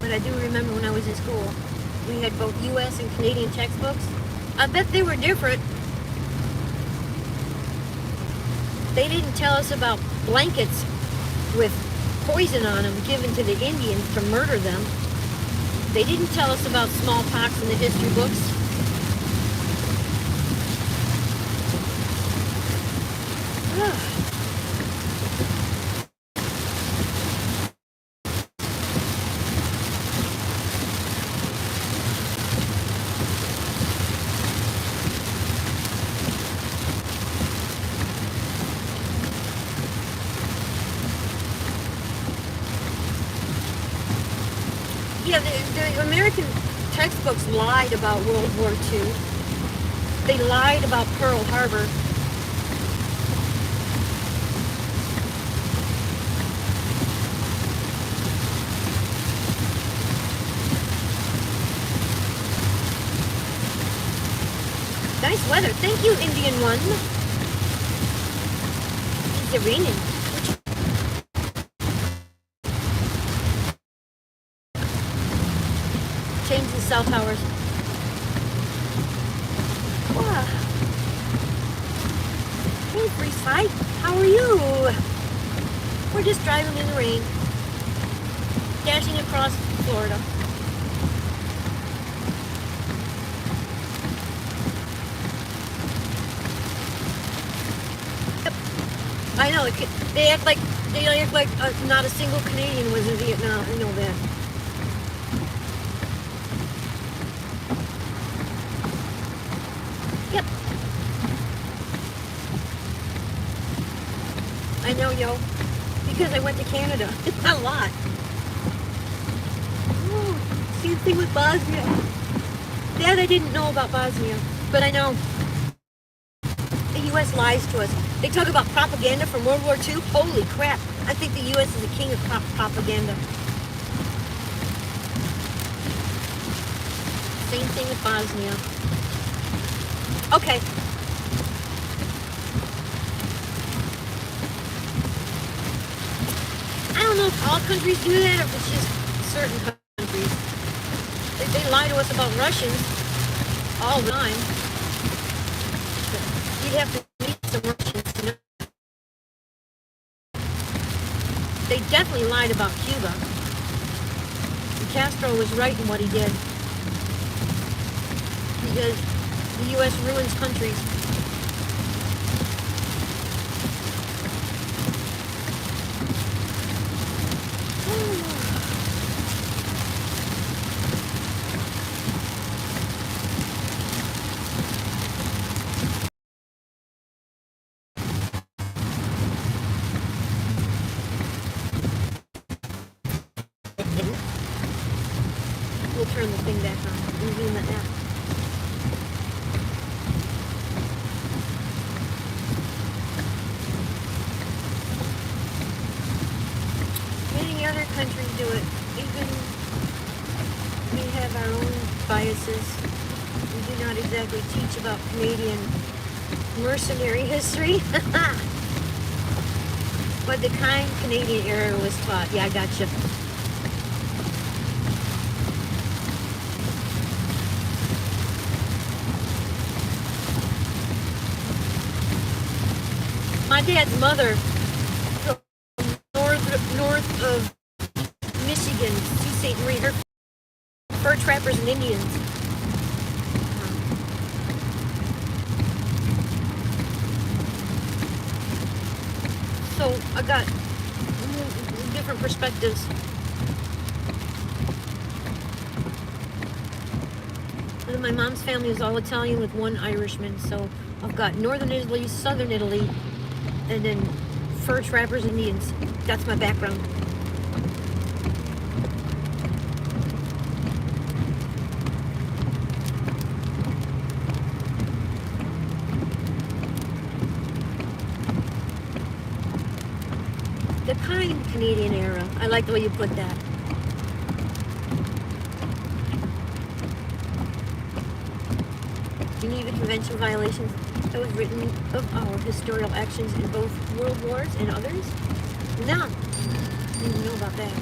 But I do remember when I was in school, we had both U.S. and Canadian textbooks. I bet they were different. They didn't tell us about blankets with poison on them given to the Indians to murder them. They didn't tell us about smallpox in the history books. Yeah, the American textbooks lied about World War II. They lied about Pearl Harbor. Nice weather. Thank you, Indian one. It's raining. Change the cell towers. Wow. Hey, Freeside, how are you? We're just driving in the rain, dashing across Florida. Yep. I know. They act like not a single Canadian was in Vietnam. I know that. Yep. I know, yo. Because I went to Canada. A lot. Oh, same thing with Bosnia. That I didn't know about Bosnia. But I know. The U.S. lies to us. They talk about propaganda from World War II. Holy crap. I think the U.S. is the king of propaganda. Same thing with Bosnia. Okay. I don't know if all countries do that or if it's just certain countries. They lie to us about Russians. all the time. But you'd have to meet some Russians to know. They definitely lied about Cuba. Castro was right in what he did. Because the U.S. ruins countries. We'll turn the thing back on. We'll zoom it out. Many other countries do it. Even we have our own biases. We do not exactly teach about Canadian mercenary history. But the kind Canadian era was taught. Yeah, I gotcha. My dad's mother, from north of Michigan, Sault Ste. Marie, her fur trappers and Indians. So I got different perspectives. And my mom's family is all Italian with one Irishman, so I've got northern Italy, southern Italy, and then fur trappers, Indians. That's my background. The kind Canadian era. I like the way you put that. Geneva Convention violations. That was written of our historical actions in both world wars and others? No. Didn't even know about that.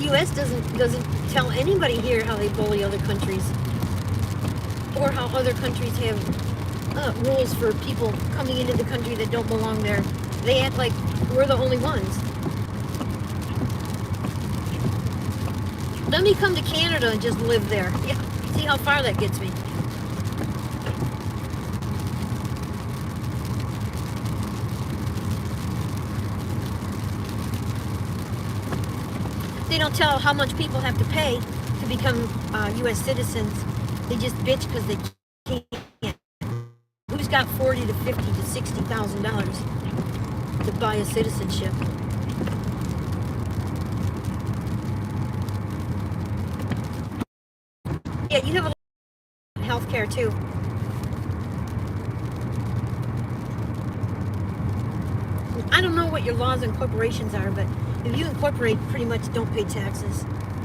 U.S. doesn't tell anybody here how they bully other countries, or how other countries have rules for people coming into the country that don't belong there. They act like we're the only ones. Let me come to Canada and just live there. Yeah, see how far that gets me. They don't tell how much people have to pay to become U.S. citizens. They just bitch because they can't. Who's got $40,000 to $50,000 to $60,000 to buy a citizenship? Yeah, you have a health care too. I don't know what your laws and corporations are, but if you incorporate, pretty much don't pay taxes.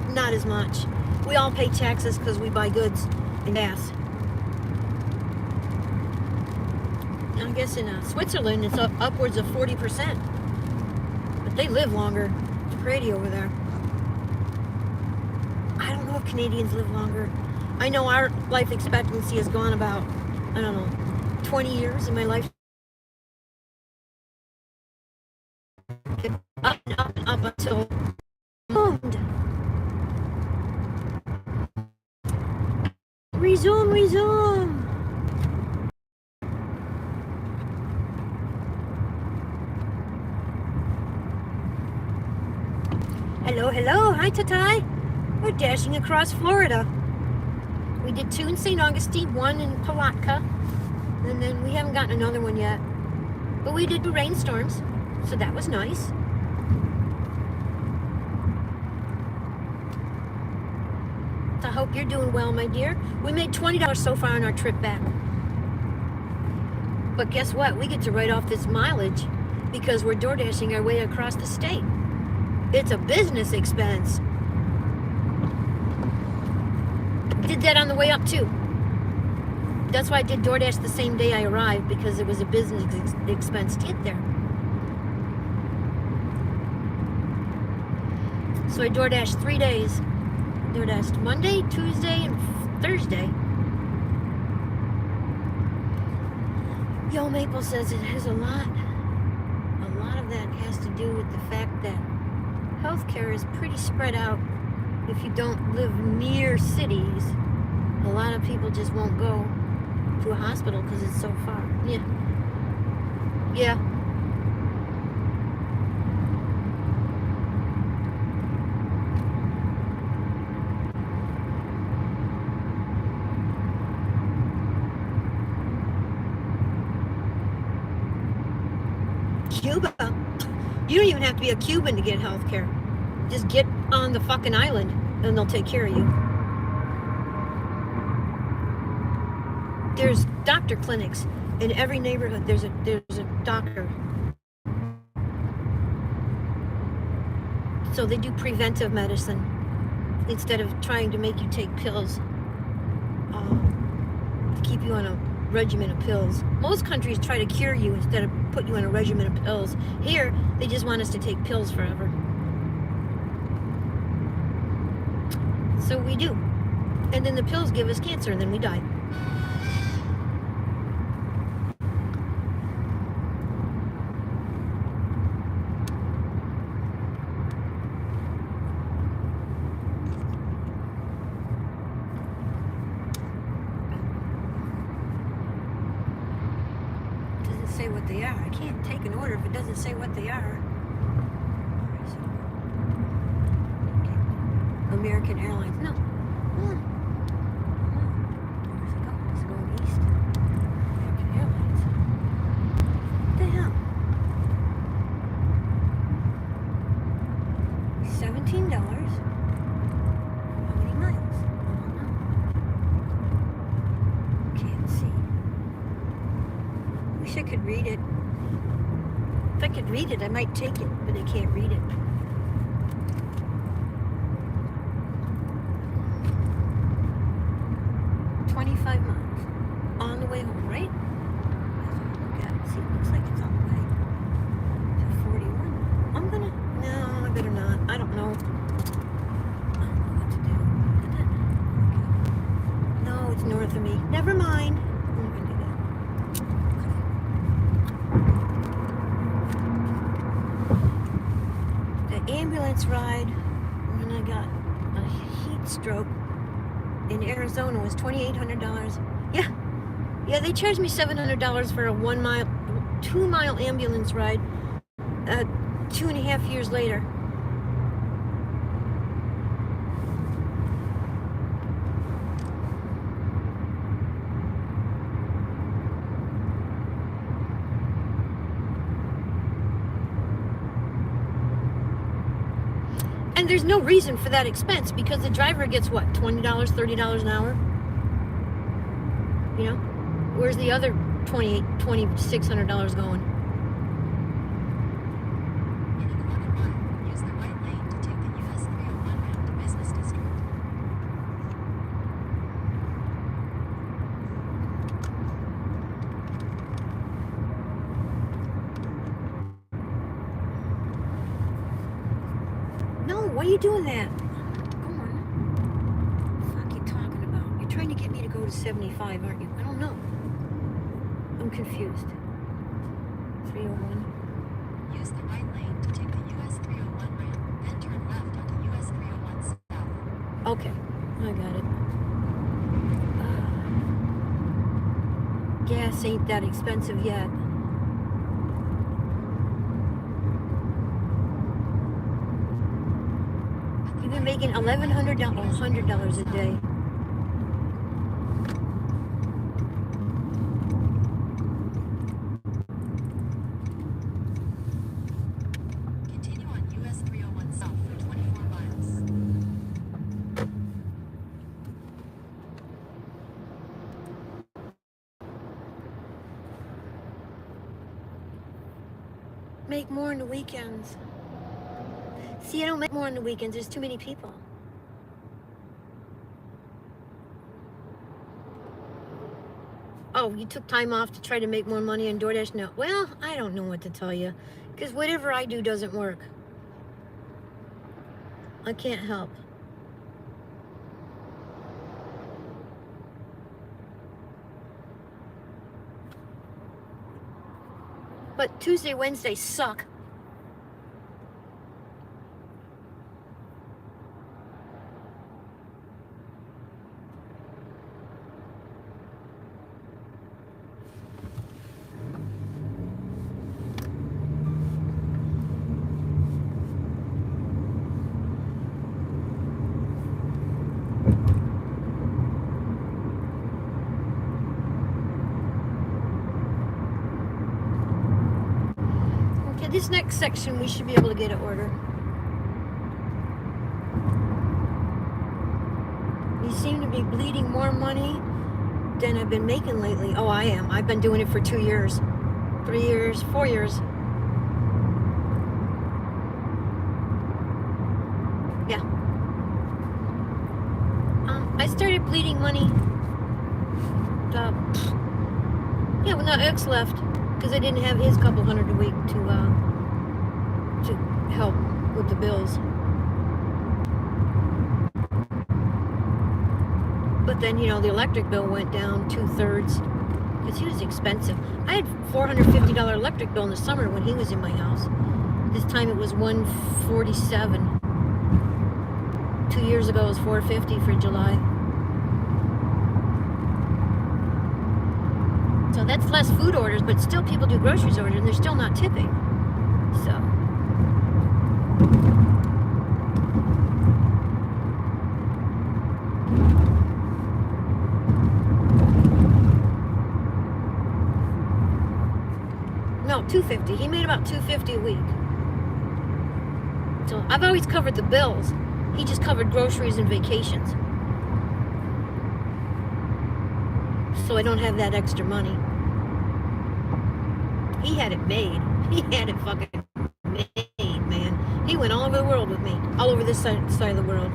Not as much. We all pay taxes because we buy goods and gas. I guess in Switzerland it's upwards of 40%. But they live longer. It's crazy over there. I don't know if Canadians live longer. I know our life expectancy has gone about, I don't know, 20 years in my life. Up and up and up until moved. Resume. Hello. Hi, Tatai. We're dashing across Florida. We did 2 in St. Augustine, 1 in Palatka, and then we haven't gotten another one yet. But we did 2 rainstorms, so that was nice. I hope you're doing well, my dear. We made $20 so far on our trip back. But guess what? We get to write off this mileage because we're door dashing our way across the state. It's a business expense. did that on the way up too. That's why I did DoorDash the same day I arrived, because it was a business expense to get there. So I DoorDashed 3 days. DoorDashed Monday, Tuesday, and Thursday. Yo, Maple says it has a lot of that has to do with the fact that healthcare is pretty spread out. If you don't live near cities, a lot of people just won't go to a hospital because it's so far. Yeah. Yeah. Cuba. You don't even have to be a Cuban to get health care. Just get on the fucking island and they'll take care of you. There's doctor clinics in every neighborhood. There's a doctor. So they do preventive medicine instead of trying to make you take pills to keep you on a regimen of pills. Most countries try to cure you instead of put you on a regimen of pills. Here, they just want us to take pills forever. So we do. And then the pills give us cancer and then we die. Say what they are. I can't take an order if it doesn't say what they are. Okay. American Airlines. No. Where's it going? It's going east. American Airlines. What the hell? $17. How many miles? I don't know. Can't see. Wish I could read it. If I could read it, I might take it, but I can't read it. $25 miles. On the way home, right? Look at it. See, it looks like it's on the way to 41. I'm gonna... No, I better not. I don't know. I don't know what to do. No, it's north of me. Never mind. I'm not gonna do that. Ambulance ride when I got a heat stroke in Arizona was $2,800. Yeah, they charged me $700 for a 2-mile ambulance ride 2.5 years later. And there's no reason for that expense because the driver gets what, $20, $30 an hour? You know? Where's the other $2,600 going? In a quarter mile, use the right lane to take the US 301 route to Business District. No, why are you doing that? Come on. What the fuck are you talking about? You're trying to get me to go to 75, aren't you? I don't know. I'm confused. 301. Use the right lane to take the US 301 ramp, then turn left onto US 301 south. Okay, I got it. Gas ain't that expensive yet. You've been making $1,100 a day. Continue on US 301 south for 24 miles. Make more on the weekends. See, I don't make more on the weekends. There's too many people. oh, you took time off to try to make more money on DoorDash? No. Well, I don't know what to tell you. Because whatever I do doesn't work. I can't help. But Tuesday, Wednesday suck. This next section we should be able to get an order. You seem to be bleeding more money than I've been making lately. Oh, I am. I've been doing it for 2 years, 3 years, 4 years. Yeah. I started bleeding money. Yeah, when the ex left, because I didn't have his couple hundred a week to help with the bills. But then, you know, the electric bill went down 2/3 because he was expensive. I had $450 electric bill in the summer when he was in my house. This time it was $147. 2 years ago it was $450 for July. So that's less food orders, but still people do groceries orders and they're still not tipping. So. No, $250. He made about $250 a week. So I've always covered the bills. He just covered groceries and vacations. So I don't have that extra money. He had it made. He had it fucking made, man. He went all over the world with me. All over this side of the world.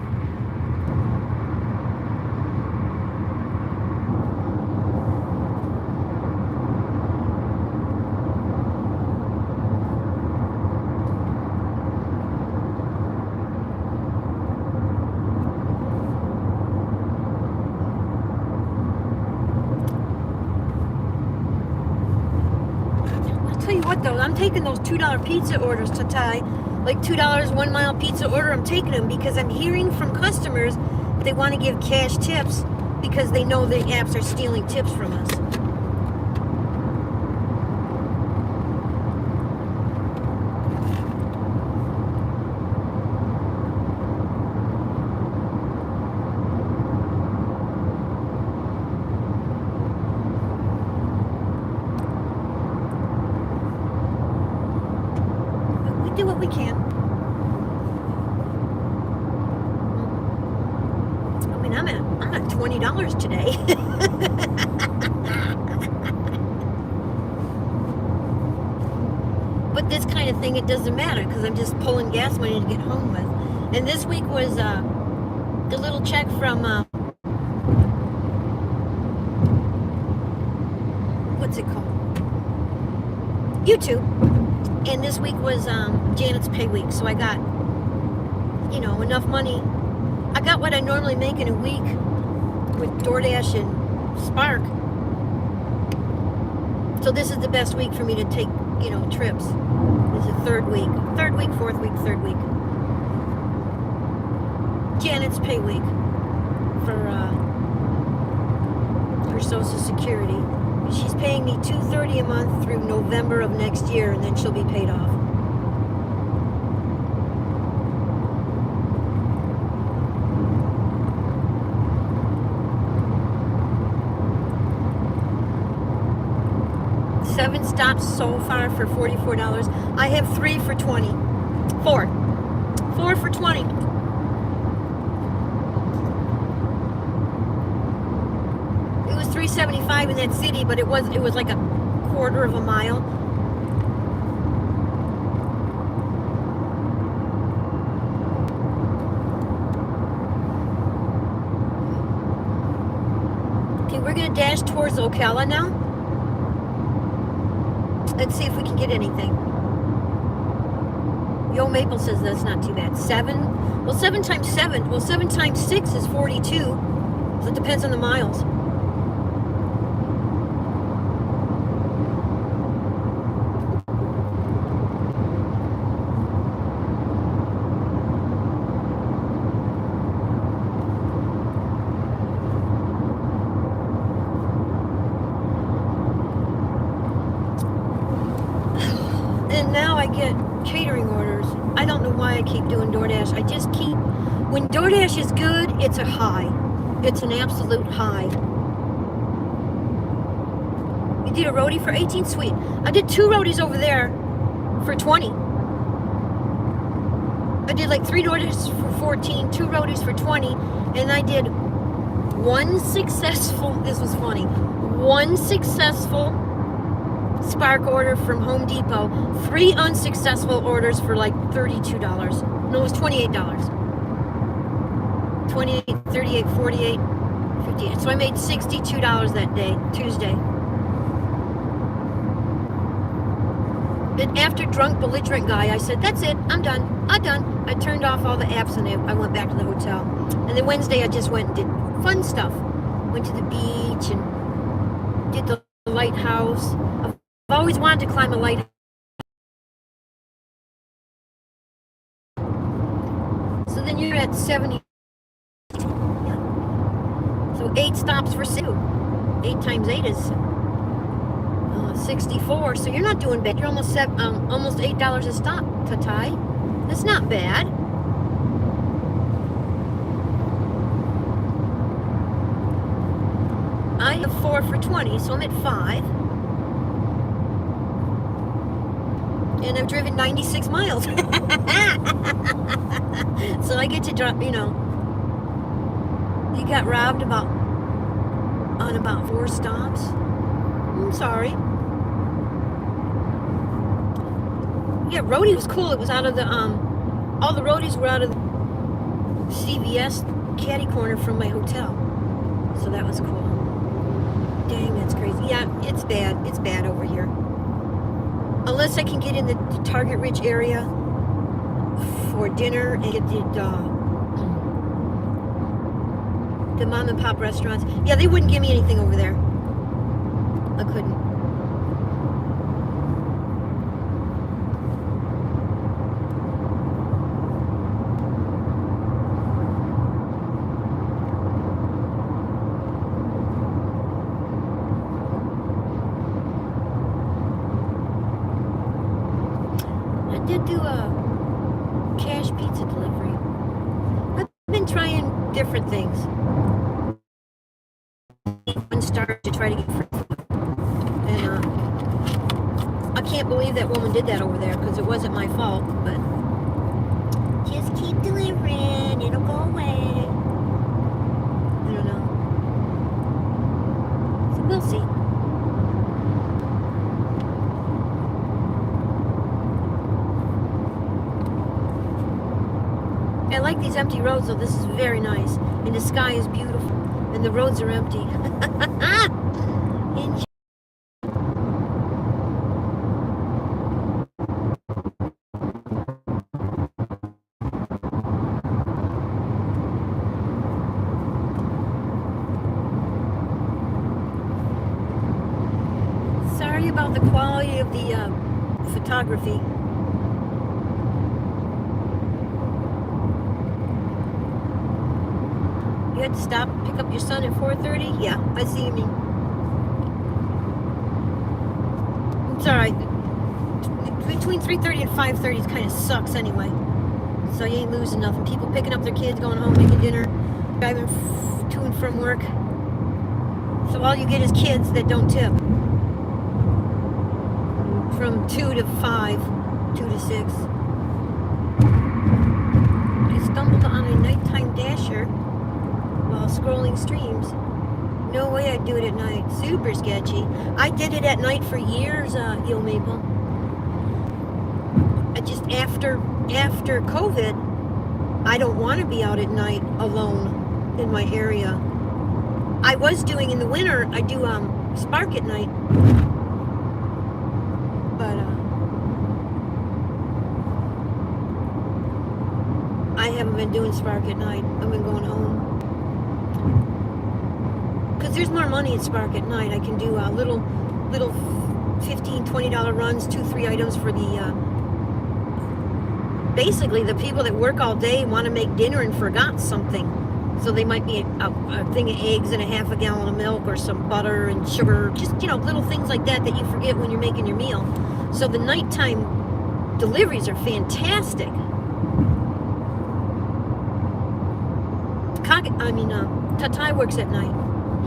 Tell you what though, I'm taking those $2 pizza orders to Ty, like $2 1 mile pizza order. I'm taking them because I'm hearing from customers that they want to give cash tips because they know the apps are stealing tips from us. Do what we can. I mean, I'm at $20 today. But this kind of thing, it doesn't matter because I'm just pulling gas money to get home with. And this week was the little check from what's it called? YouTube. And this week was Janet's pay week, so I got, you know, enough money. I got what I normally make in a week with DoorDash and Spark. So this is the best week for me to take, you know, trips. This is the third week, fourth week, third week. Janet's pay week for Social Security. She's paying me $230 a month through November of next year, and then she'll be paid off. Seven stops so far for $44. I have 3 for 20. 4 for 20. $3.75 in that city, but it was like a quarter of a mile. Okay, we're gonna dash towards Ocala now. Let's see if we can get anything. Yo Maple says that's not too bad. 7? Well, 7 times 7. Well, 7 times 6 is 42. So it depends on the miles. And now I get catering orders. I don't know why I keep doing DoorDash. I just keep, when DoorDash is good, it's a high. It's an absolute high. You did a roadie for 18? Sweet. I did 2 roadies over there for 20. I did like 3 roadies for 14, 2 roadies for 20, and I did 1 successful, this was funny, 1 successful Spark order from Home Depot, 3 unsuccessful orders for like $32. No, it was $28. 28, 38, 48, 58. So I made $62 that day, Tuesday. And after drunk belligerent guy, I said, that's it, I'm done. I turned off all the apps and I went back to the hotel. And then Wednesday I just went and did fun stuff. Went to the beach and did the lighthouse. I've always wanted to climb a lighthouse. So then you're at 70. Yeah. So 8 stops for Sue. 8 times 8 is 64. So you're not doing bad. You're almost $8 a stop, Tatai. That's not bad. I have 4 for 20, so I'm at 5. And I've driven 96 miles. So I get to drop, you got robbed on about 4 stops. I'm sorry. Yeah, roadie was cool. It was out of the, all the roadies were out of the CVS caddy corner from my hotel. So that was cool. Dang, that's crazy. Yeah, it's bad. It's bad over here. Unless I can get in the Target Rich area for dinner and get the mom and pop restaurants. Yeah, they wouldn't give me anything over there. I couldn't. I did do a cash pizza delivery. I've been trying different things. One star to try to get free food. And I can't believe that woman did that over there because it wasn't my fault, but just keep delivering, it'll go away. I don't know. So we'll see. I like these empty roads though. This is very nice. And the sky is beautiful. And the roads are empty. Sorry about the quality of the photography. You had to stop and pick up your son at 4:30? Yeah, I see you mean. It's alright. Between 3:30 and 5:30 it kind of sucks anyway. So you ain't losing nothing. People picking up their kids, going home, making dinner, driving to and from work. So all you get is kids that don't tip. From 2 to 5, 2 to 6. I stumbled on a nighttime dasher while scrolling streams. No way I'd do it at night. Super sketchy. I did it at night for years, Yo Maple. I just after COVID, I don't want to be out at night alone in my area. I was doing in the winter, I do Spark at night. But I haven't been doing Spark at night. I've been going home. Because there's more money at Spark at night. I can do little $15, $20 runs, 2-3 items for the basically the people that work all day want to make dinner and forgot something. So they might be a thing of eggs and a half a gallon of milk or some butter and sugar. Just, little things like that you forget when you're making your meal. So the nighttime deliveries are fantastic. Tatai works at night.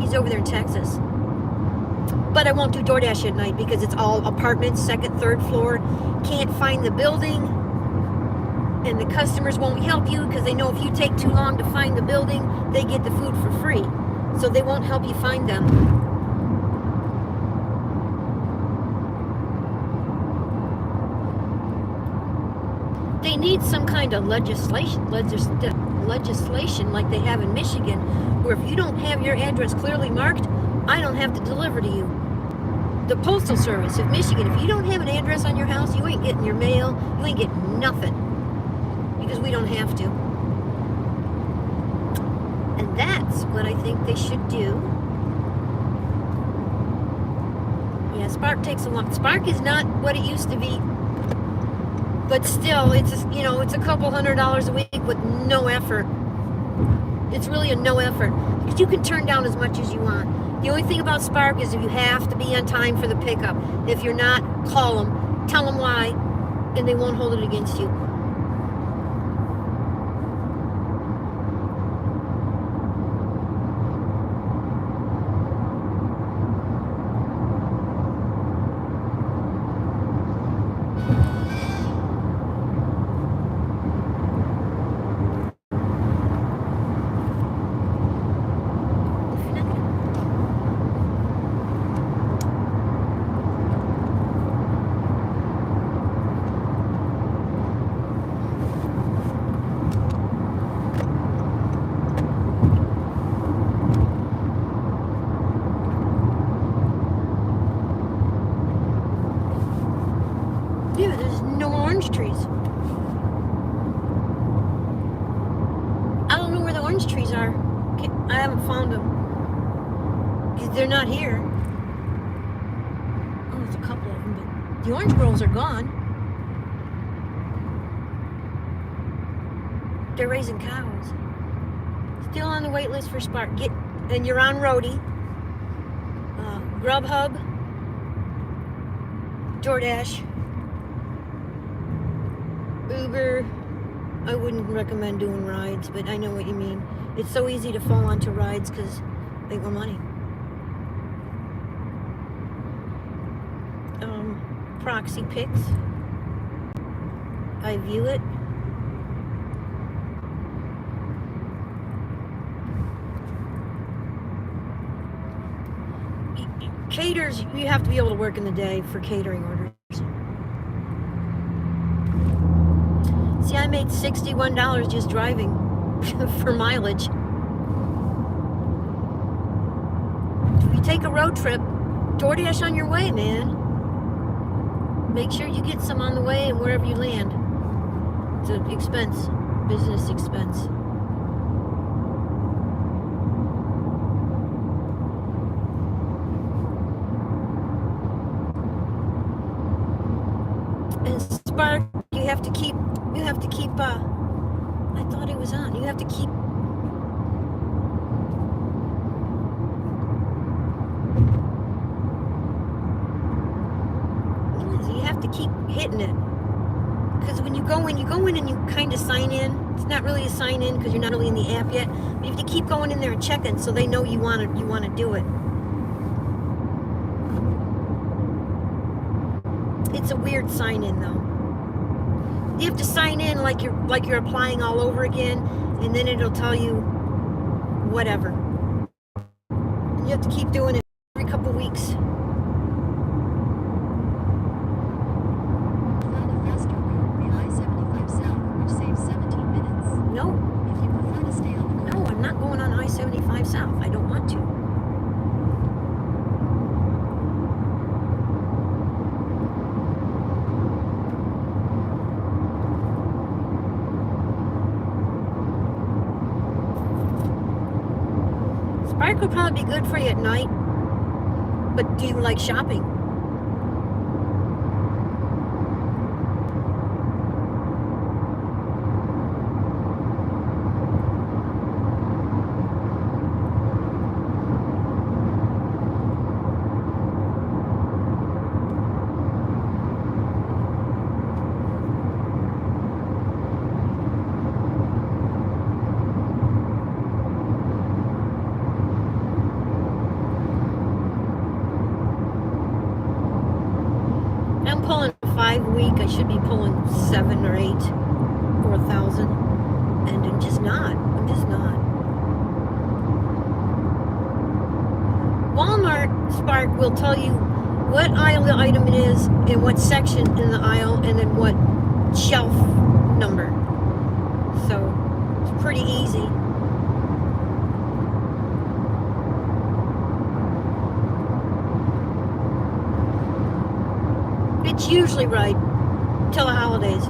He's over there in Texas. But I won't do DoorDash at night because it's all apartments, second, third floor. Can't find the building. And the customers won't help you because they know if you take too long to find the building, they get the food for free. So they won't help you find them. They need some kind of legislation like they have in Michigan, where if you don't have your address clearly marked, I don't have to deliver to you. The Postal Service of Michigan, if you don't have an address on your house, you ain't getting your mail, you ain't getting nothing. Because we don't have to. And that's what I think they should do. Yeah, Spark takes a lot. Spark is not what it used to be. But still, it's it's a couple $100 a week with no effort. It's really a no effort. Because you can turn down as much as you want. The only thing about Spark is if you have to be on time for the pickup. If you're not, call them. Tell them why. And they won't hold it against you. Yeah, there's no orange trees. I don't know where the orange trees are. I haven't found them. Because they're not here. Oh, there's a couple of them, but the orange groves are gone. They're raising cows. Still on the wait list for Spark. And you're on Roadie. Grubhub. DoorDash. Uber. I wouldn't recommend doing rides, but I know what you mean. It's so easy to fall onto rides because they want money. Proxy picks. I view it. Caters, you have to be able to work in the day for catering orders. See, I made $61 just driving for mileage. If you take a road trip, DoorDash on your way, man. Make sure you get some on the way and wherever you land. It's an expense, business expense. And Spark, you have to keep, I thought it was on. You have to keep, hitting it. Because when you go in and you kind of sign in. It's not really a sign in because you're not really in the app yet. But you have to keep going in there and checking so they know you want to do it. It's a weird sign in though. You have to sign in like you're applying all over again, and then it'll tell you whatever. And you have to keep doing it every couple weeks. Find a faster route via I-75 South, which saves 17 minutes. No, If you prefer to stay on the no, I'm not going on I-75 South. I don't want to. Spark would probably be good for you at night. But do you like shopping? I'm pulling 5 a week. I should be pulling 7 or 8 for 1,000, and I'm just not. Walmart Spark will tell you what aisle the item it is, and what section in the aisle, and then what shelf number. So it's pretty easy. It's usually right till the holidays.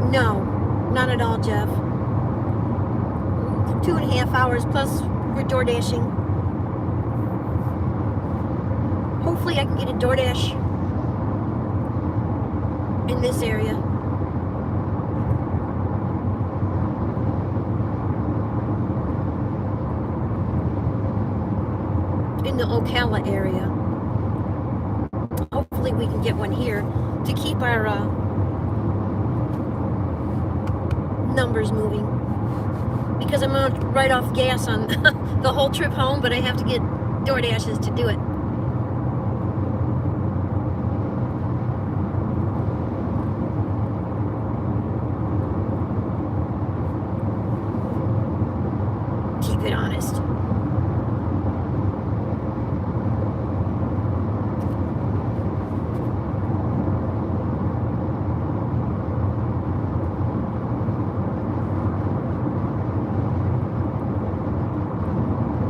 No, not at all, Jeff. 2.5 hours plus we're door dashing. Hopefully I can get a DoorDash in this area. In the Ocala area. Hopefully we can get one here to keep our numbers moving, because I'm gonna write off gas on the whole trip home, but I have to get DoorDashes to do it. Keep it honest.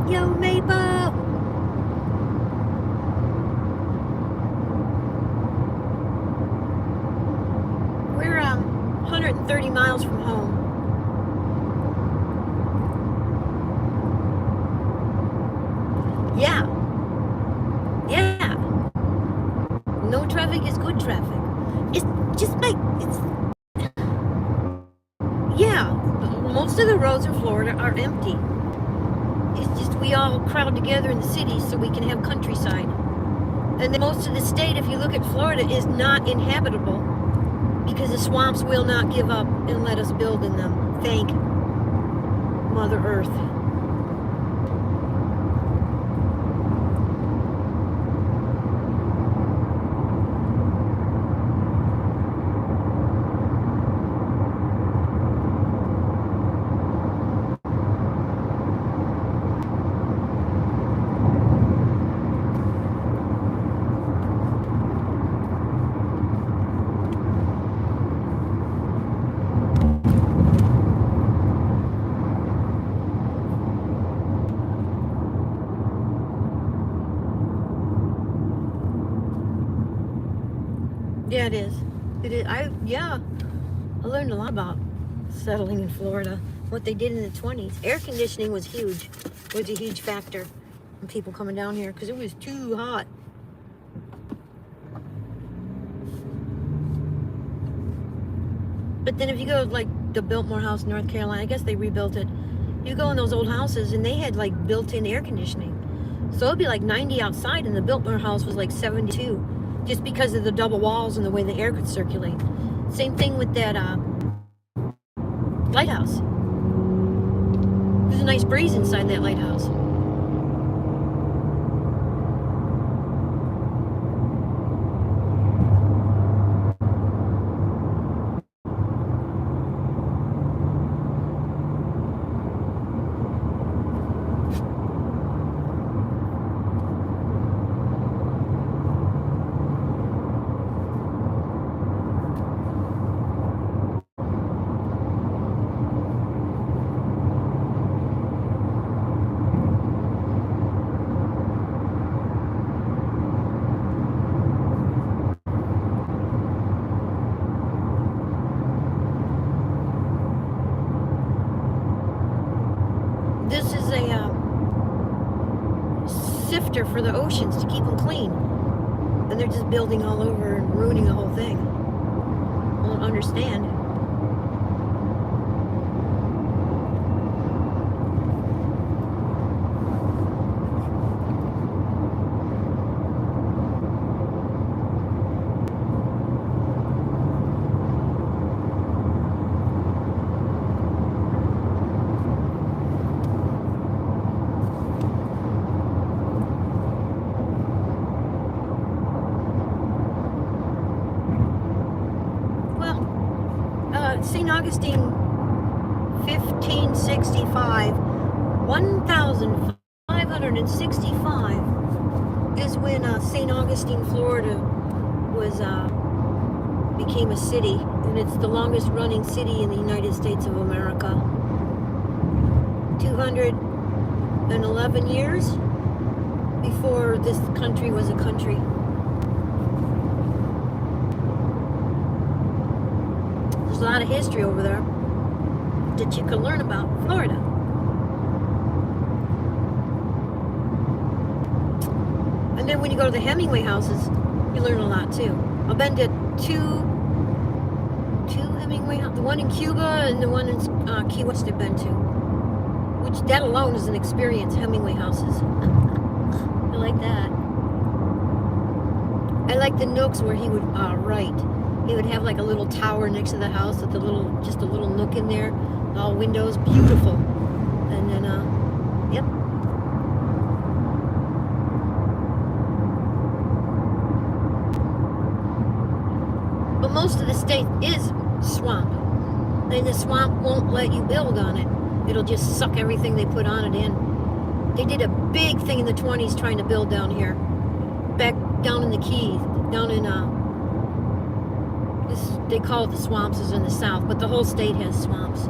Yo, Maple! We're 130 miles from home. Yeah. No traffic is good traffic. It's just like, yeah, most of the roads in Florida are empty. It's just we all crowd together in the cities so we can have countryside. And then most of the state, if you look at Florida, is not inhabitable because the swamps will not give up and let us build in them. Thank Mother Earth. Yeah, it is. I learned a lot about settling in Florida. What they did in the 20s. Air conditioning was huge. Was a huge factor in people coming down here because it was too hot. But then if you go like the Biltmore House in North Carolina, I guess they rebuilt it. You go in those old houses and they had like built-in air conditioning. So it'd be like 90 outside and the Biltmore House was like 72. Just because of the double walls and the way the air could circulate. Same thing with that lighthouse. There's a nice breeze inside that lighthouse. sifter for the oceans to keep them clean. And they're just building all over and ruining the whole thing. I don't understand. St. Augustine, 1565, 1565 is when St. Augustine, Florida became a city, and it's the longest running city in the United States of America. 211 years before this country was a country. There's a lot of history over there that you can learn about Florida. And then when you go to the Hemingway houses, you learn a lot too. I've been to two Hemingway houses, the one in Cuba and the one in Key West I've been to. Which that alone is an experience, Hemingway houses. I like that. I like the nooks where he would write. He would have like a little tower next to the house with just a little nook in there, all windows, beautiful. And then, yep. But most of the state is swamp. And the swamp won't let you build on it. It'll just suck everything they put on it in. They did a big thing in the 20s trying to build down here. Back down in the Keys, down in, they call it the swamps is in the south, but the whole state has swamps.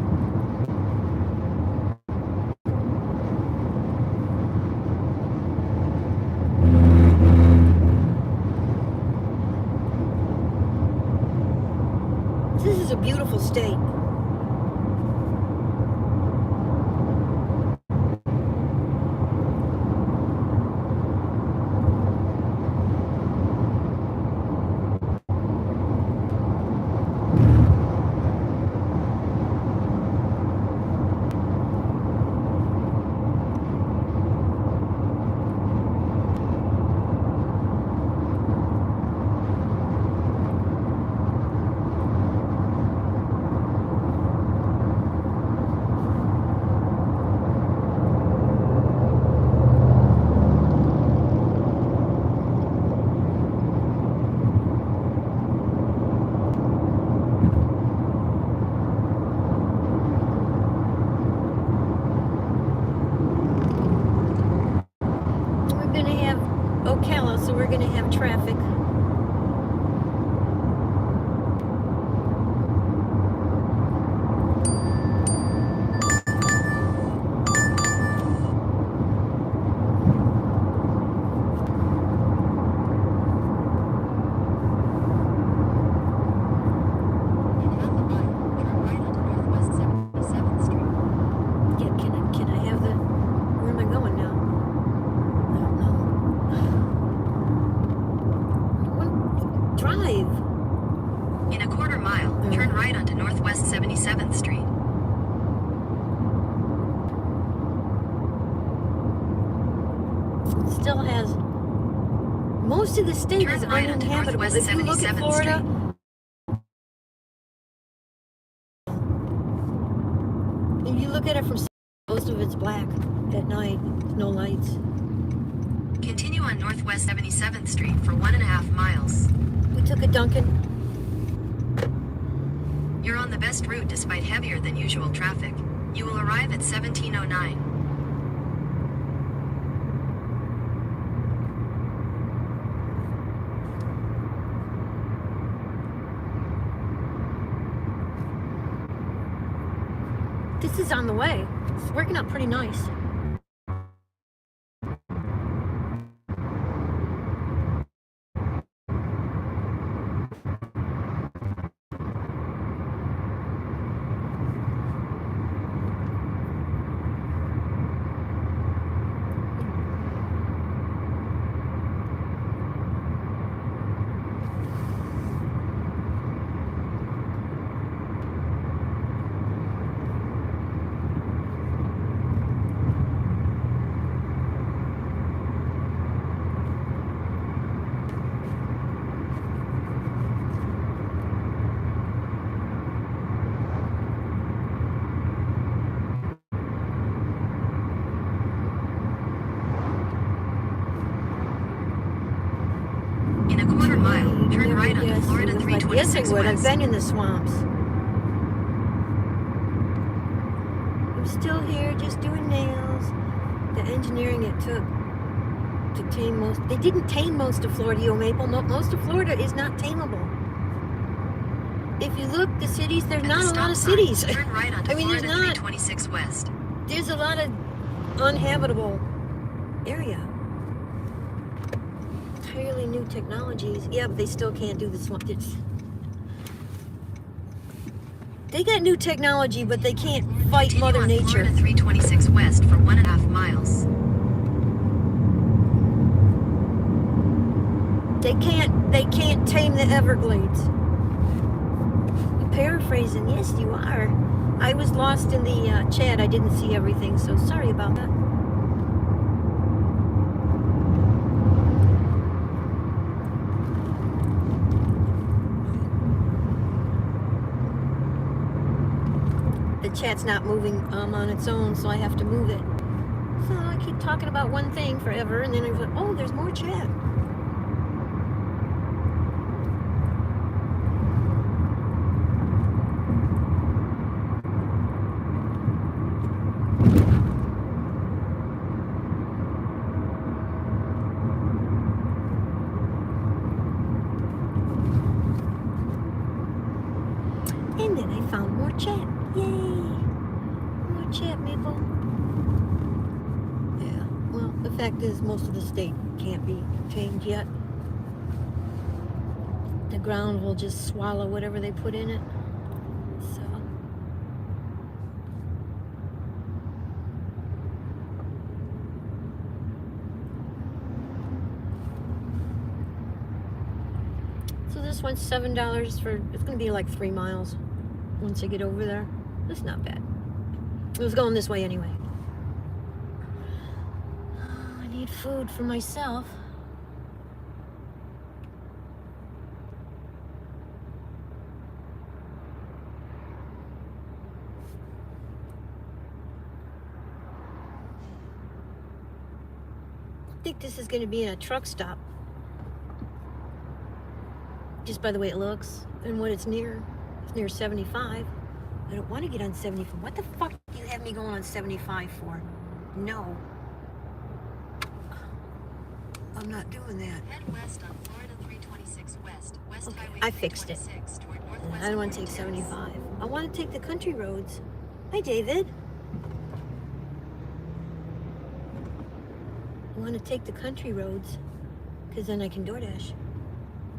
This is a beautiful state. So we're going to have traffic. In a quarter mile, turn right onto Northwest 77th Street. It still has, most of the state is uninhabitable. If you look at Florida, if you look at it from, most of it's black at night, no lights. Continue on Northwest 77th Street for 1.5 miles. We took a Dunkin'. You're on the best route despite heavier than usual traffic. You will arrive at 1709. This is on the way. It's working out pretty nice. Florida It was like, yes, I 326 would. I've west. been in the swamps. I'm still here just doing nails. The engineering it took to tame most. They didn't tame most of Florida, yo Maple. Most of Florida is not tameable. If you look, the cities, there's At not the a lot of stop sign, cities. turn right onto I mean, there's Florida not. 326 west. There's a lot of uninhabitable area. Entirely new technologies. Yeah, but they still can't do the swamp. They got new technology, but they can't fight Continue Mother on Nature. Florida 326 west for 1.5 miles. They can't tame the Everglades. I'm paraphrasing. Yes, you are. I was lost in the chat. I didn't see everything, so sorry about that. The chat's not moving on its own, so I have to move it. So I keep talking about one thing forever, and then I go, oh, there's more chat. And then I found more chat. Yay! More chat, Maple. Yeah, well, the fact is most of the state can't be tamed yet. The ground will just swallow whatever they put in it. So. So this one's $7 for, it's gonna be like 3 miles once I get over there. That's not bad. It was going this way anyway. I need food for myself. I think this is going to be in a truck stop. Just by the way it looks and what it's near. It's near 75. I don't want to get on 75. What the fuck do you have me going on 75 for? No. I'm not doing that. Head west on Florida 326 west. West Okay, Highway I fixed it. 326 toward northwest I don't want to take 42. 75. I want to take the country roads. Hi, David. I want to take the country roads because then I can DoorDash.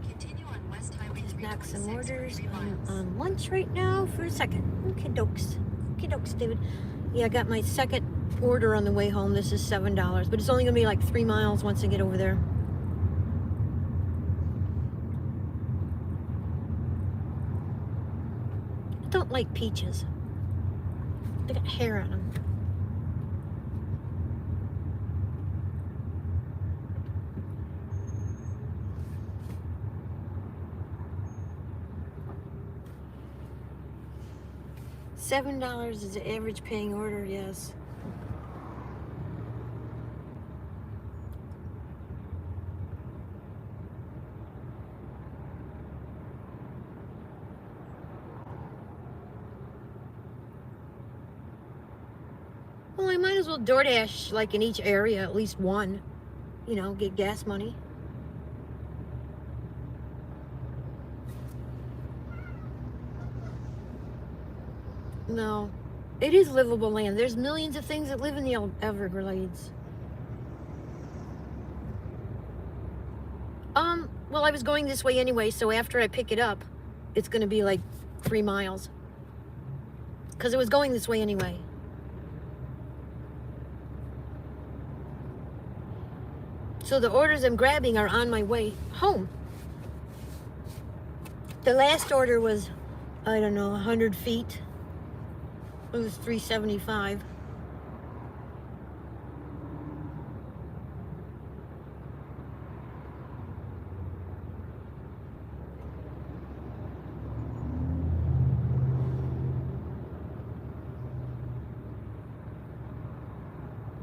Continue on West Highway Just knock 326 some for orders. 3 I'm miles. on lunch right now for a second. Okay, dokes. Okay, dokes, David. Yeah, I got my second order on the way home. This is $7, but it's only going to be like 3 miles once I get over there. I don't like peaches. They got hair on them. $7 is the average paying order, yes. Well, I might as well DoorDash like in each area, at least one. You know, get gas money. No, it is livable land. There's millions of things that live in the Everglades. Well, I was going this way anyway, so after I pick it up, it's going to be like 3 miles. Because it was going this way anyway. So the orders I'm grabbing are on my way home. The last order was, I don't know, 100 feet. It was $3.75.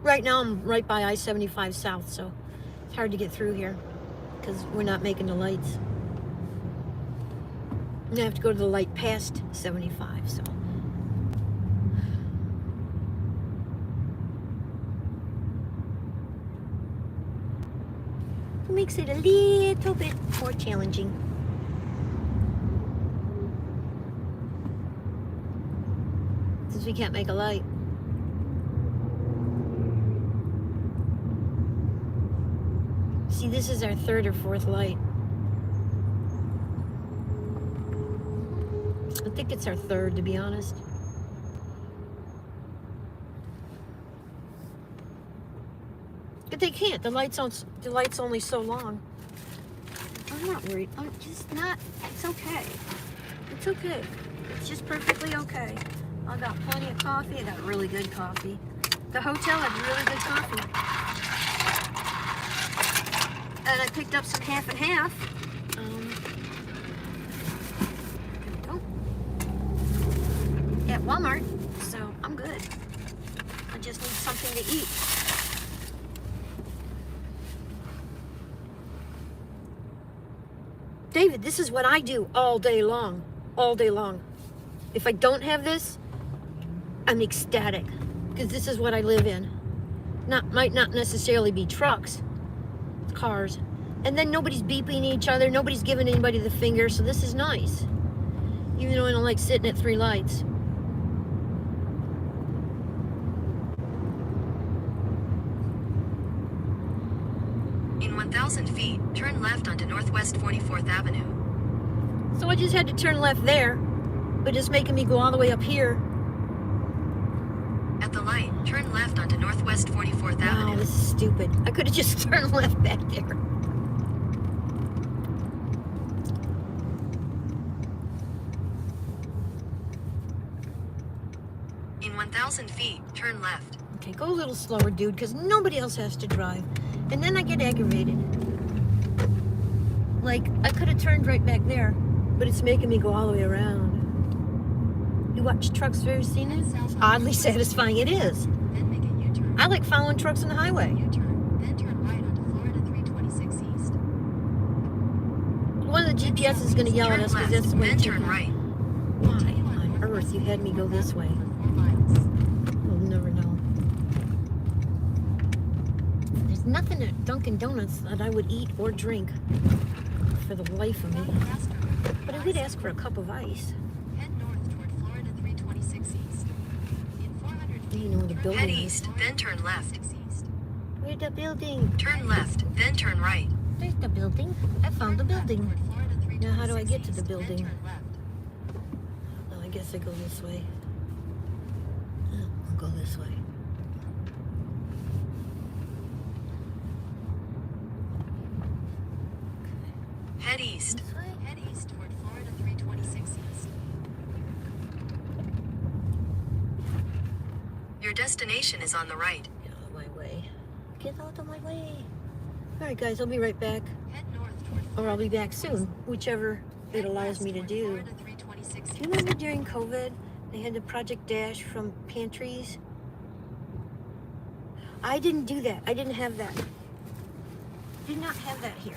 Right now I'm right by I-75 South, so it's hard to get through here because we're not making the lights. And I have to go to the light past 75, so. It makes it a little bit more challenging. Since we can't make a light. See, this is our third or fourth light. I think it's our third, to be honest. But they can't. The light's only so long. I'm not worried. I'm just not. It's okay. It's okay. It's just perfectly okay. I got plenty of coffee. I got really good coffee. The hotel had really good coffee. And I picked up some half and half. At Walmart, so I'm good. I just need something to eat. David, this is what I do all day long. All day long. If I don't have this, I'm ecstatic. Because this is what I live in. Might not necessarily be trucks. Cars. And then nobody's beeping each other. Nobody's giving anybody the finger. So this is nice. Even though I don't like sitting at 3 lights. In 1,000 feet, turn left onto Northwest 44th Avenue. So I just had to turn left there, but it's making me go all the way up here. At the light, turn left onto Northwest 44th Wow, Avenue. this is stupid. I could have just turned left back there. In 1,000 feet, turn left. Okay, go a little slower, dude, because nobody else has to drive. And then I get aggravated. Like, I could have turned right back there, but it's making me go all the way around. You watch trucks very scenic? It's oddly satisfying. It is. Then make a U-turn. I like following trucks on the highway. U-turn, then turn right onto Florida 326 East. One of the GPS is going to yell at us because that's the way then to turn go. right. Why on earth you had me go this way? For 4 miles. We'll never know. There's nothing at Dunkin' Donuts that I would eat or drink for the life of me. But I would ask for a cup of ice. Head north toward Florida 326 East. In 400 feet, You know where the head building is. east, then turn left. Where's the building? Turn left, then turn right. There's the building. I found the building. Toward Florida Now how do I get to the 326 building? Then turn left. Oh, I guess I go this way. Oh, I'll go this way. Head east. This way? Head east toward Florida 326 East. Your destination is on the right. Get out of my way. Get out of my way. Alright guys, I'll be right back. Head north toward Or I'll be back soon. Whichever it Head allows west me to toward do. Florida 326 Do you remember during COVID, they had the Project Dash from pantries? I didn't do that. I didn't have that. Did not have that here.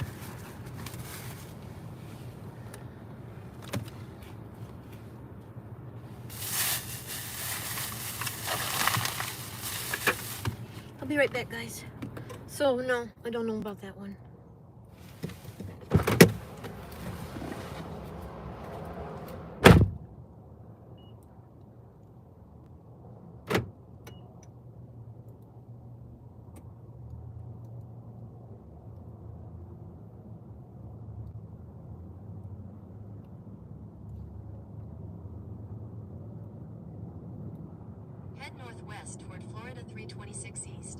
I'll be right back, guys. So, no, I don't know about that one. Head northwest toward Florida 326 East.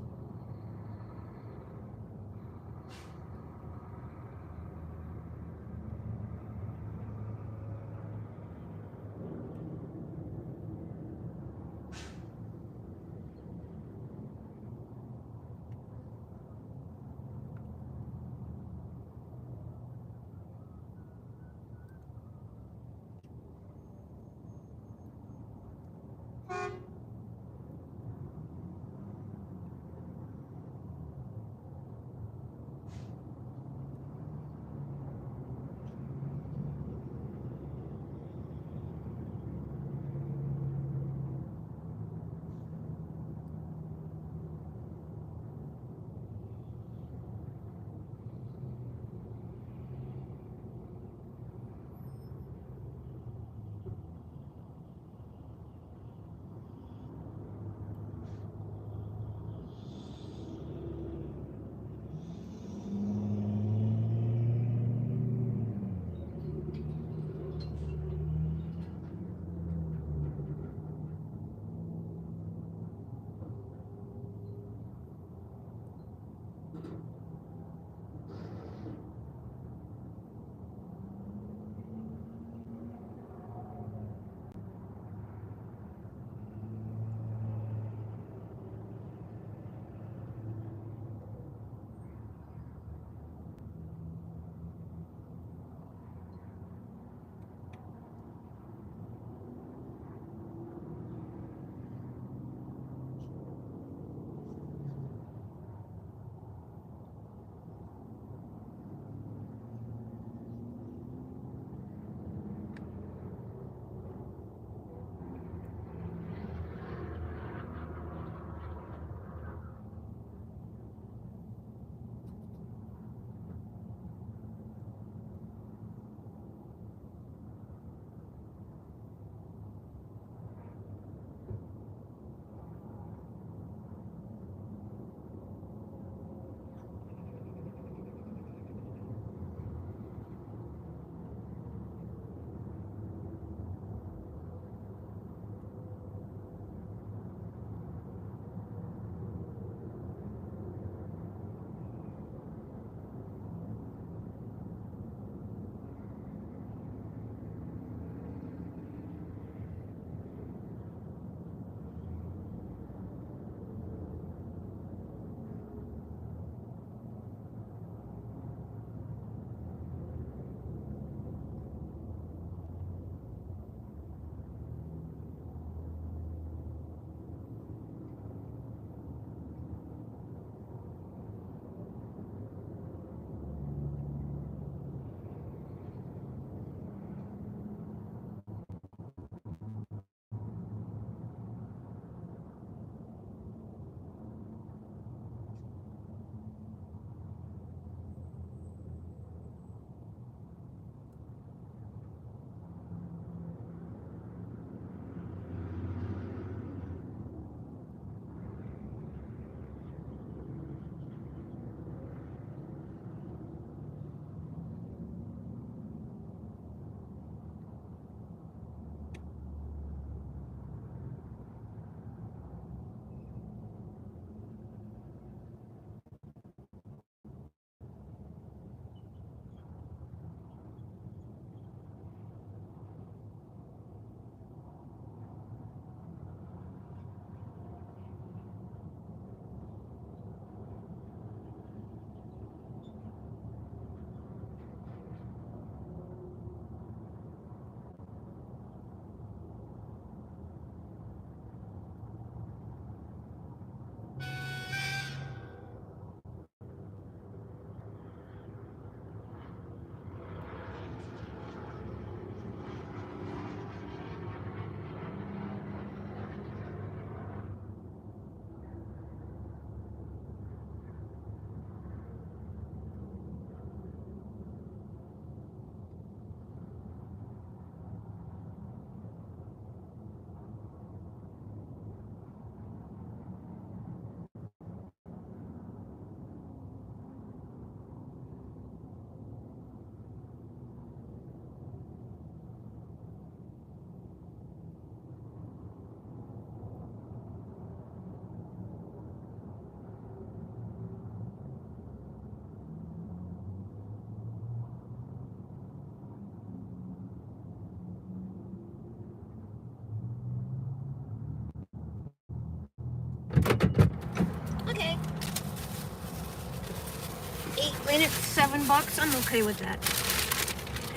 Clean it for $7. I'm okay with that.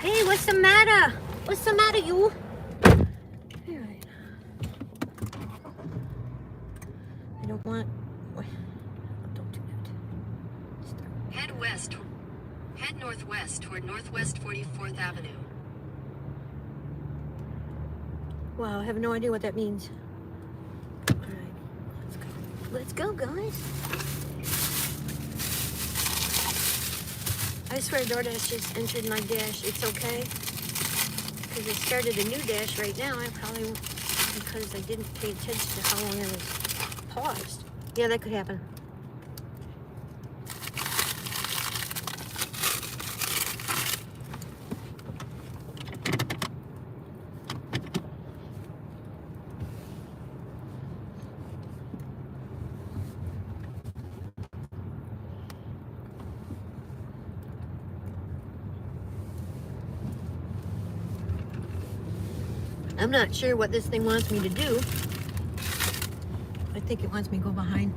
Hey, what's the matter? What's the matter, you? Alright. I don't want... Don't do that. Head west. Head northwest toward Northwest 44th Avenue. Wow, I have no idea what that means. Alright, let's go. Let's go, guys. I swear DoorDash just entered my dash. It's okay. Because I started a new dash right now. I probably, because I didn't pay attention to how long it was paused. Yeah, that could happen. I'm not sure what this thing wants me to do. I think it wants me to go behind.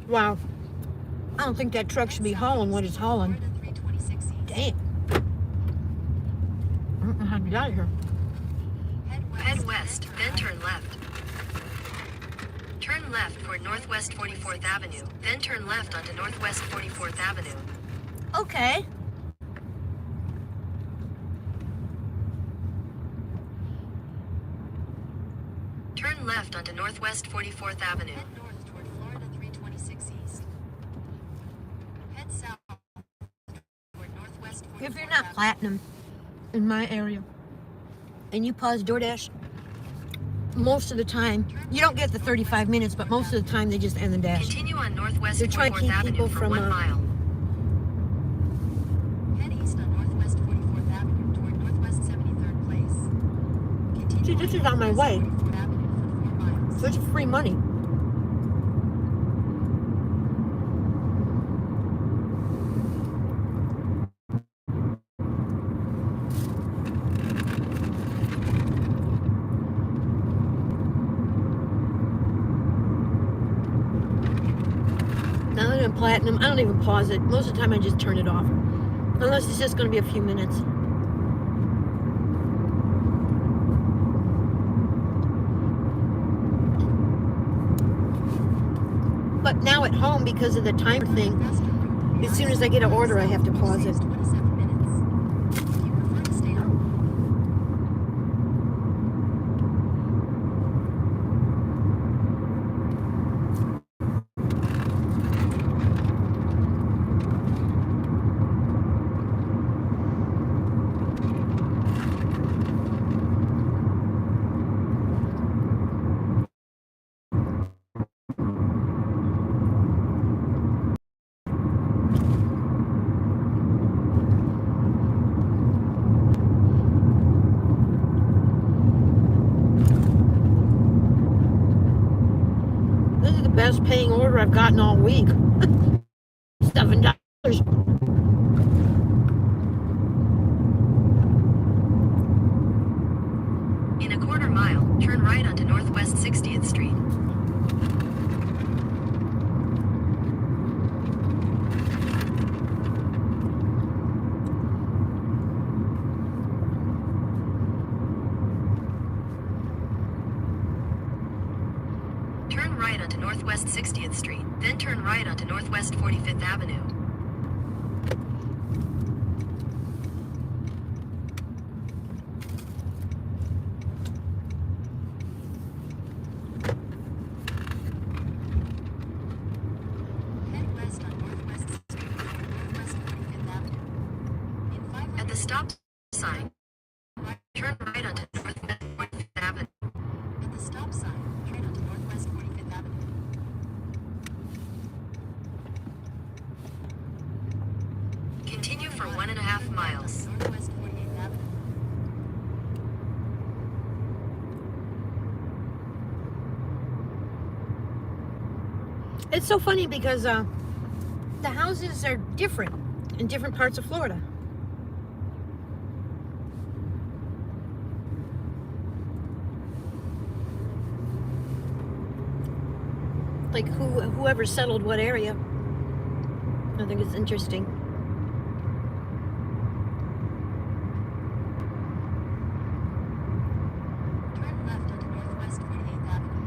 Wow. I don't think that truck should be hauling what it's hauling. Damn. I don't know how to get out of here. Head west, then turn left. Turn left toward Northwest 44th Avenue, then turn left onto Northwest 44th Avenue. Okay. Turn left onto Northwest 44th Avenue. Head north toward Florida 326 East. Head south toward Northwest 44th If you're not Avenue. platinum in my area and you pause DoorDash, most of the time, you don't get the 35 minutes, but most of the time they just end the dash. Continue on Northwest They're trying to 44th keep Avenue people for from, 1 mile. Head east on Northwest 44th Avenue toward Northwest 73rd Place. Continue See, this is on my Northwest way. 44th Avenue for 4 miles. So it's free money. Now that I'm platinum, I don't even pause it. Most of the time I just turn it off. Unless it's just going to be a few minutes. But now at home, because of the time thing, as soon as I get an order, I have to pause it. 27 minutes. If you prefer to stay on This is the best paying order I've gotten all week. $7. In a quarter mile, turn right onto Northwest 60th Street. Turn right onto Northwest 60th Street, then turn right onto Northwest 45th Avenue. Head west on Northwest Street, Northwest 45th Avenue. In 500 at the stop sign, turn right onto Northwest 45th Avenue. At the stop sign, turn onto Northwest 45th Avenue. Continue for 1.5 miles. Northwest 48th Avenue. It's so funny because the houses are different in different parts of Florida. Like whoever settled what area. I think it's interesting. Turn left onto Northwest 48th Avenue.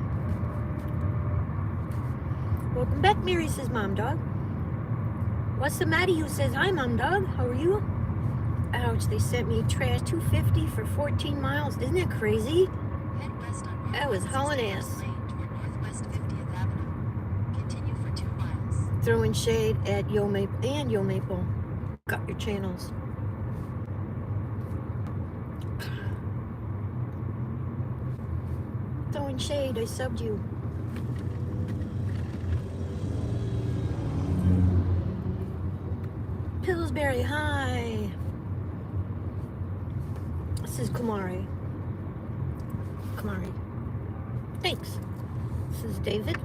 Welcome back, Mary, says Mom Dog. What's the matter? You says, hi, Mom Dog. How are you? Ouch, they sent me trash $2.50 for 14 miles. Isn't that crazy? Head west on That was hauling ass. Lane toward Northwest 50th Avenue. Continue for 2 miles. Throwing shade at Yo Maple and Yo Maple. Got your channels. Throwing shade, I subbed you. Pillsbury, hi. This is Kumari. Kumari. Thanks. This is David.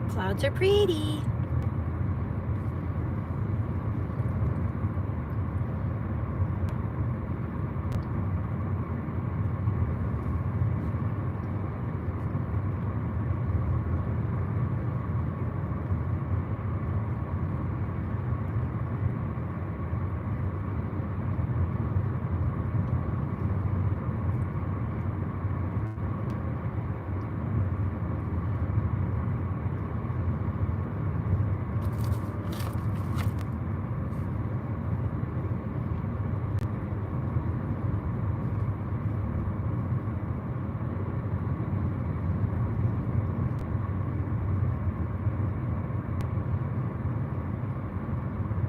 Clouds are pretty.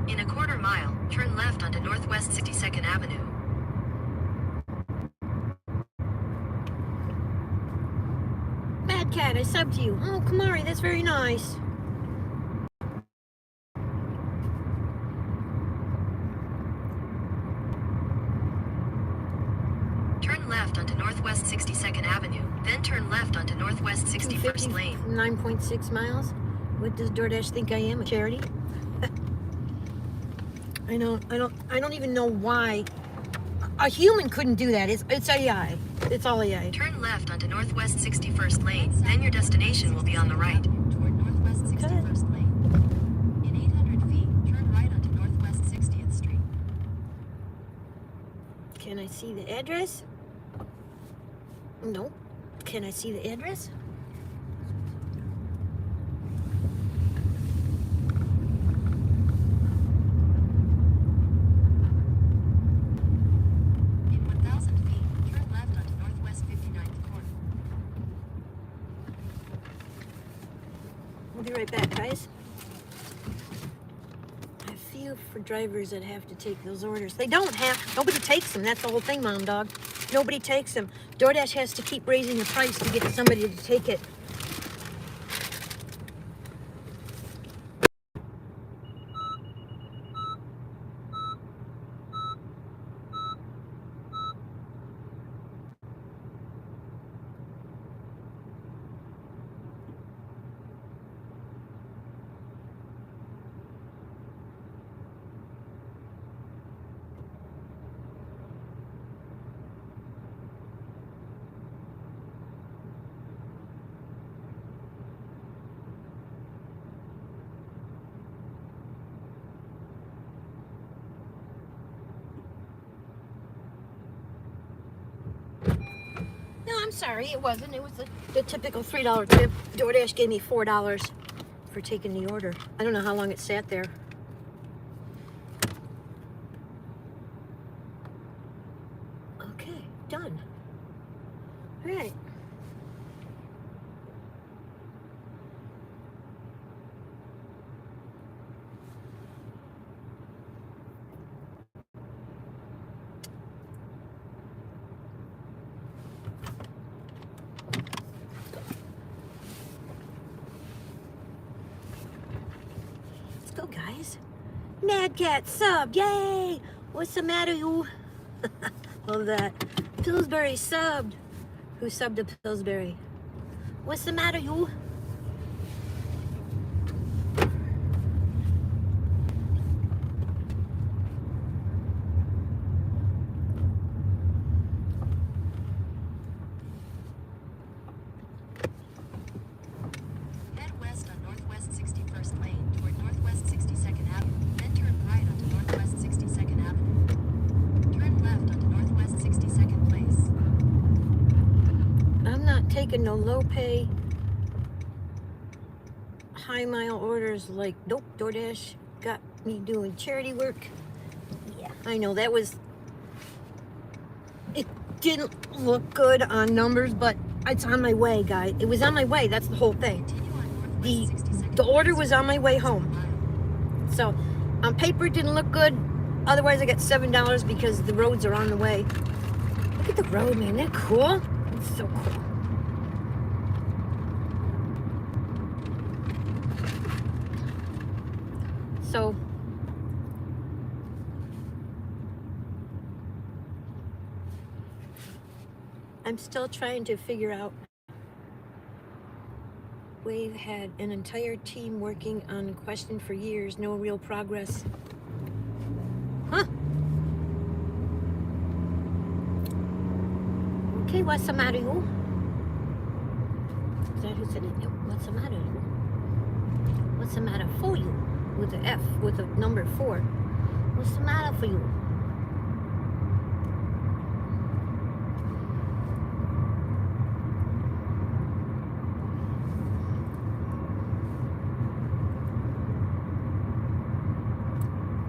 In a quarter mile, turn left onto Northwest 62nd Avenue. Mad Cat, I subbed you. Oh, Kumari, that's very nice. Turn left onto Northwest 62nd Avenue, then turn left onto Northwest 61st Lane. 9.6 miles. What does DoorDash think I am? A charity? I don't even know why a human couldn't do that. It's AI. It's all AI. Turn left onto Northwest 61st Lane, then your destination will be on the right. Toward Northwest 61st Lane. In 800 feet, turn right onto Northwest 60th Street. Can I see the address? No. Can I see the address? In 1,000 feet, turn left onto Northwest 59th Corner. We'll be right back, guys. I feel for drivers that have to take those orders. They don't have. Nobody takes them. That's the whole thing, Mom Dog. Nobody takes them. DoorDash has to keep raising the price to get somebody to take it. No, I'm sorry, it wasn't. It was the typical $3 tip. DoorDash gave me $4 for taking the order. I don't know how long it sat there. Okay, done. All right. guys. Nadcat sub, yay! What's the matter, you? Love that. Pillsbury subbed. Who subbed to Pillsbury? What's the matter, you? Head west on Northwest 61st Lane toward Northwest 62nd Avenue, then turn right onto Northwest 62nd Avenue. Turn left onto Northwest 62nd Place. I'm not taking no low pay, high mile orders like nope, DoorDash got me doing charity work. Yeah, I know that was, it didn't look good on numbers, but it's on my way, guys. It was on my way. That's the whole thing. Continue on Northwest 62nd The order Place was on my way home. So on paper it didn't look good. Otherwise I got $7 because the roads are on the way. Look at the road, man. Isn't that cool? It's so cool. So I'm still trying to figure out. We've had an entire team working on a question for years, no real progress. Huh? Okay, what's the matter, you? Is that who said it? No, what's the matter, you? What's the matter for you? With the F, with the number 4. What's the matter for you?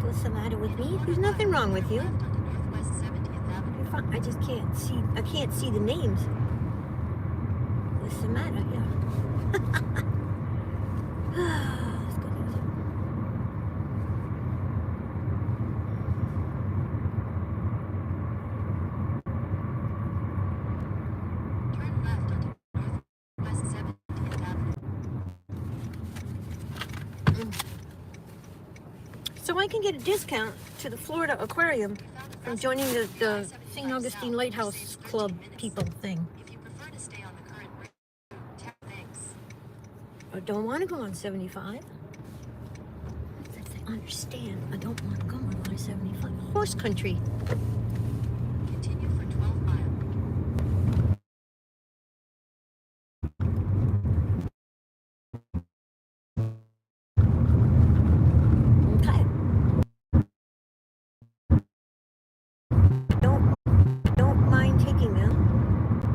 What's the matter with me? There's nothing wrong with you. left onto Northwest 70th Avenue. You're fine. I just can't see. I can't see the names. What's the matter? Yeah. Let's go do it. Turn left onto Northwest 70th Avenue. So I can get a discount to the Florida Aquarium from joining the St. Augustine Lighthouse Club people thing. If you prefer to stay on the current route, tap thanks. I don't want to go on 75. I understand. I don't want to go on 75. Horse country. Continue for 12 miles. Okay. Don't mind taking them,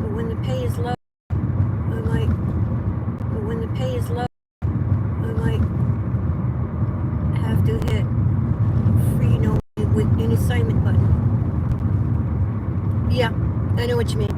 but when the pay is low, I might. But when the pay is low, I might have to hit free no with an assignment button. Yeah, I know what you mean.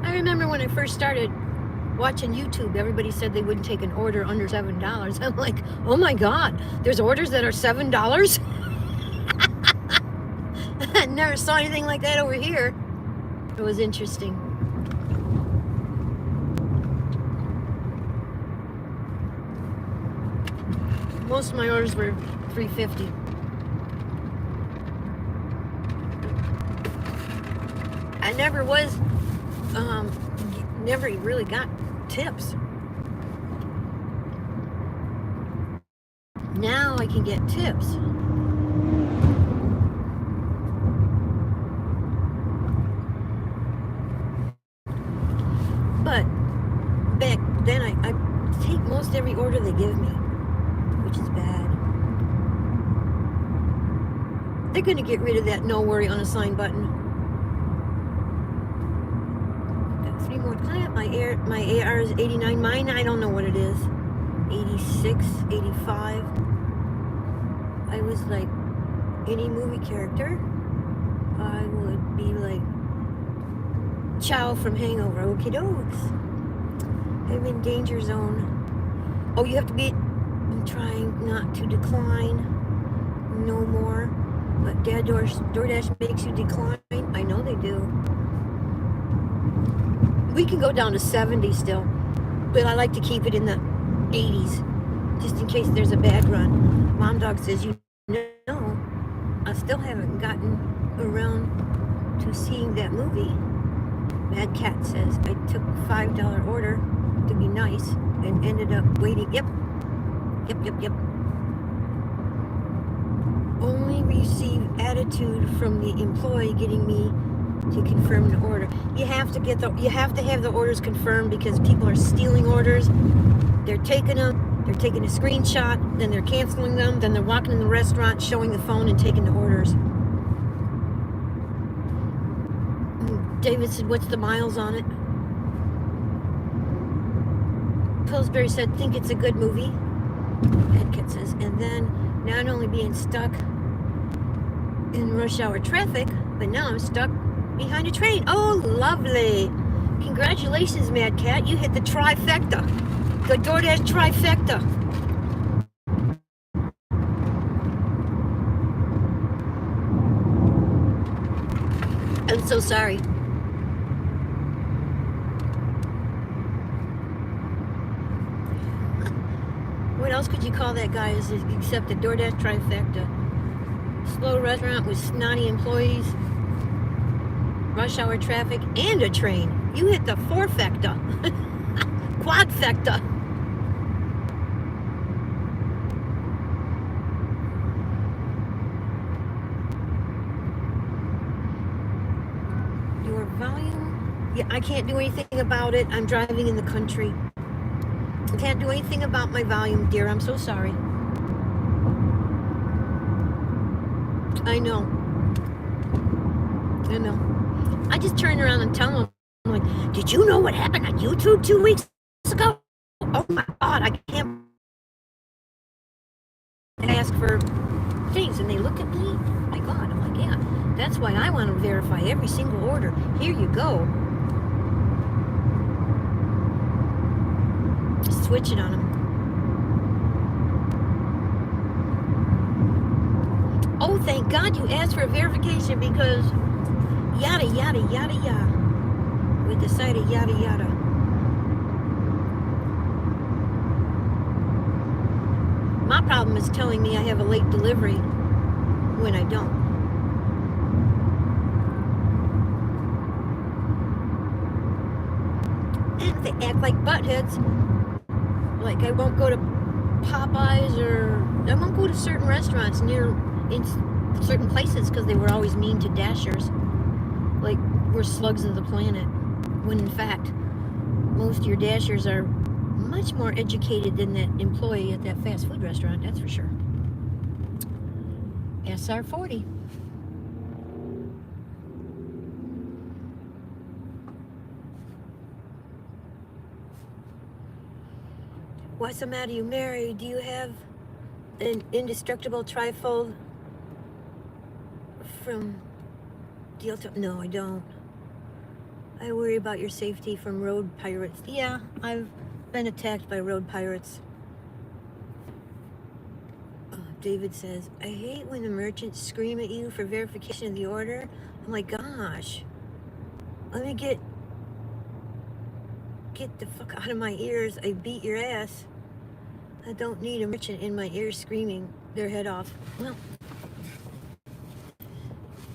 I remember when I first started watching YouTube, everybody said they wouldn't take an order under $7. I'm like, oh my God, there's orders that are $7? I never saw anything like that over here. It was interesting. Most of my orders were $3.50. I never was, never really got tips. Now I can get tips. But back then I take most every order they give me, which is bad. They're gonna get rid of that no worry unassigned button. Got 3 more. Can I have my AR is 89. Mine, I don't know what it is. 86, 85. I was like any movie character, I would be like Chow from Hangover. Okie dokes. I'm in danger zone. Oh, you have to be. I'm trying not to decline no more. But DoorDash makes you decline. I know they do. We can go down to 70 still, but I like to keep it in the 80s, just in case there's a bad run. Mom Dog says, you know, I still haven't gotten around to seeing that movie. Mad Cat says, I took a $5 order to be nice and ended up waiting. Yep. Only receive attitude from the employee getting me to confirm the order. You have to have the orders confirmed because people are stealing orders. They're taking them, they're taking a screenshot, then they're canceling them, then they're walking in the restaurant, showing the phone and taking the orders. David said, what's the miles on it? Pillsbury said, think it's a good movie. Edkett says, and then not only being stuck in rush hour traffic, but now I'm stuck behind a train. Oh, lovely. Congratulations, Mad Cat. You hit the trifecta. The DoorDash trifecta. I'm so sorry. What else could you call that guy except a DoorDash trifecta? Slow restaurant with snotty employees, rush hour traffic, and a train. You hit the fourfecta. Quadfecta. Your volume? Yeah, I can't do anything about it. I'm driving in the country. I can't do anything about my volume, dear. I'm so sorry. I know. I just turned around and tell them, I'm like, did you know what happened on YouTube 2 weeks ago? Oh my God, I can't ask for things. And they look at me, oh my God. I'm like, yeah, that's why I want to verify every single order. Here you go. Just switch it on them. Oh, thank God you asked for a verification because yada, yada, yada, yada. We decided yada, yada. My problem is telling me I have a late delivery when I don't. And they act like buttheads. Like I won't go to Popeyes or I won't go to certain restaurants in certain places because they were always mean to Dashers. Like we're slugs of the planet. When in fact, most of your Dashers are much more educated than that employee at that fast food restaurant, that's for sure. SR40. What's the matter? You married? Do you have an indestructible trifold from Dealto? No, I don't. I worry about your safety from road pirates. Yeah, I've been attacked by road pirates. David says, I hate when the merchants scream at you for verification of the order. Oh my gosh. Let me get the fuck out of my ears. I beat your ass. I don't need a merchant in my ears screaming their head off. Well,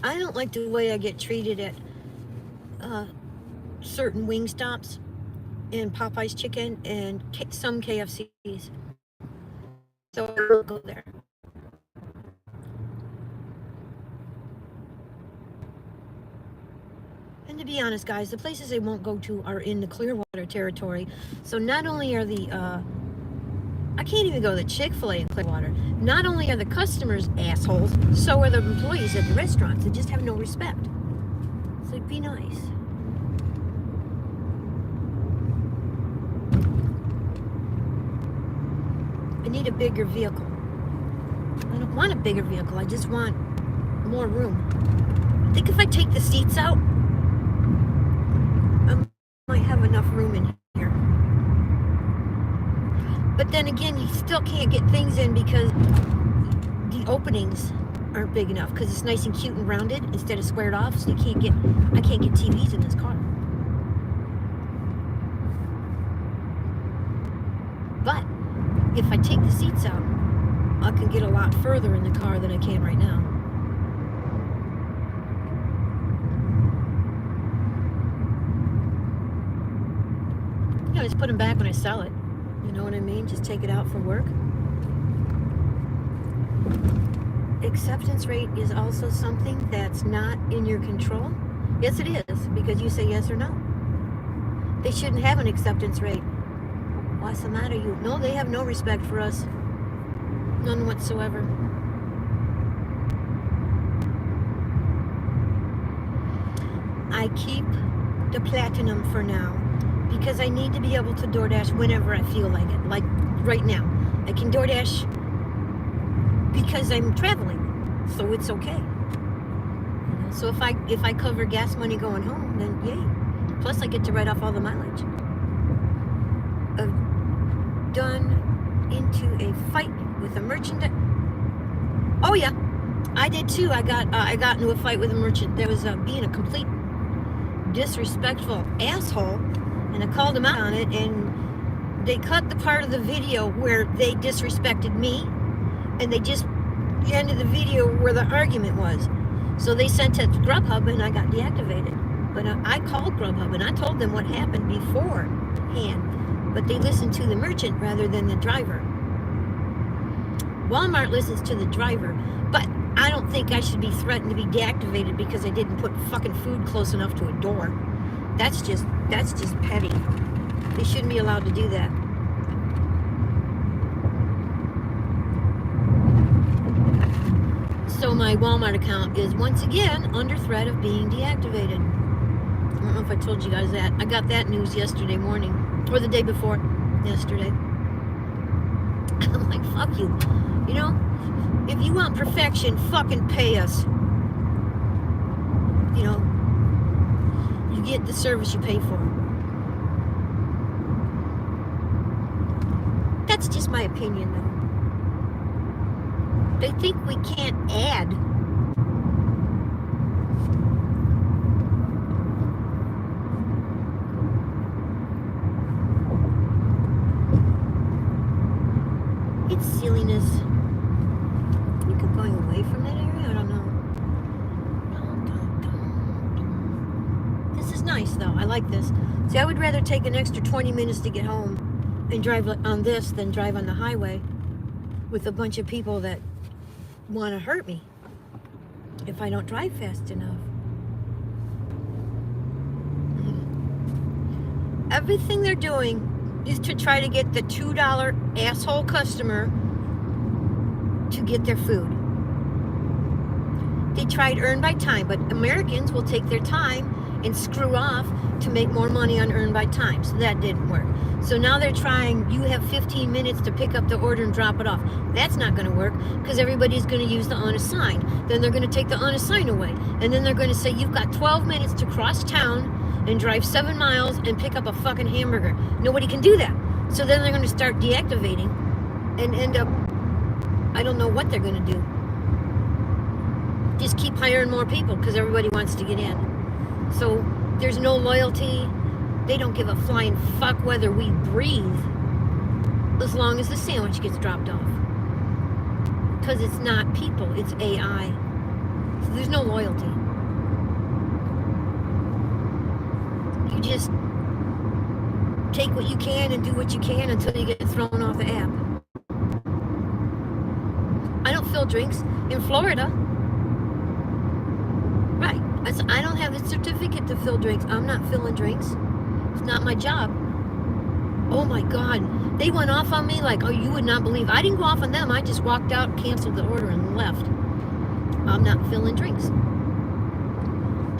I don't like the way I get treated at certain wing stops and Popeye's chicken and some KFCs. So I will go there. And to be honest, guys, the places they won't go to are in the Clearwater territory. So not only are the, I can't even go to the Chick-fil-A in Clearwater. Not only are the customers assholes, so are the employees at the restaurants. They just have no respect. It's like, be nice. I need a bigger vehicle. I don't want a bigger vehicle. I just want more room. I think if I take the seats out, I might have enough room in here. But then again, you still can't get things in because the openings aren't big enough because it's nice and cute and rounded instead of squared off. So I can't get TVs in this car. But if I take the seats out, I can get a lot further in the car than I can right now. Yeah, just put them back when I sell it. You know what I mean? Just take it out for work. Acceptance rate is also something that's not in your control. Yes, it is, because you say yes or no. They shouldn't have an acceptance rate. What's the matter, you? No, they have no respect for us. None whatsoever. I keep the platinum for now because I need to be able to DoorDash whenever I feel like it. Like right now. I can DoorDash because I'm traveling, so it's okay. You know, so if I cover gas money going home, then yay. Plus I get to write off all the mileage. I've done into a fight with a merchant. Oh yeah, I did too. I got into a fight with a merchant that was being a complete disrespectful asshole, and I called him out on it, and they cut the part of the video where they disrespected me, and they just ended the video where the argument was. So they sent it to Grubhub, and I got deactivated. But I called Grubhub, and I told them what happened beforehand, but they listened to the merchant rather than the driver. Walmart listens to the driver, but I don't think I should be threatened to be deactivated because I didn't put fucking food close enough to a door. That's just petty. They shouldn't be allowed to do that. So my Walmart account is once again under threat of being deactivated. I don't know if I told you guys that. I got that news yesterday morning, or the day before yesterday. I'm like, fuck you. You know, if you want perfection, fucking pay us. You know, you get the service you pay for. That's just my opinion, though. They think we can't add. It's silliness. You keep going away from that area? I don't know. This is nice, though. I like this. See, I would rather take an extra 20 minutes to get home and drive on this than drive on the highway with a bunch of people that want to hurt me if I don't drive fast enough. Everything they're doing is to try to get the $2 asshole customer to get their food. They tried earn by time, but Americans will take their time and screw off to make more money on earn by time. So that didn't work. So now they're trying, you have 15 minutes to pick up the order and drop it off. That's not going to work because everybody's going to use the unassigned. Then they're going to take the unassigned away. And then they're going to say, you've got 12 minutes to cross town and drive 7 miles and pick up a fucking hamburger. Nobody can do that. So then they're going to start deactivating and end up, I don't know what they're going to do. Just keep hiring more people because everybody wants to get in. So there's no loyalty. They don't give a flying fuck whether we breathe as long as the sandwich gets dropped off. Because it's not people, it's AI. So there's no loyalty. You just take what you can and do what you can until you get thrown off the app. I don't fill drinks in Florida. Right. I don't have a certificate to fill drinks. I'm not filling drinks. It's not my job. Oh my God. They went off on me like, oh, you would not believe. I didn't go off on them. I just walked out, canceled the order, and left. I'm not filling drinks.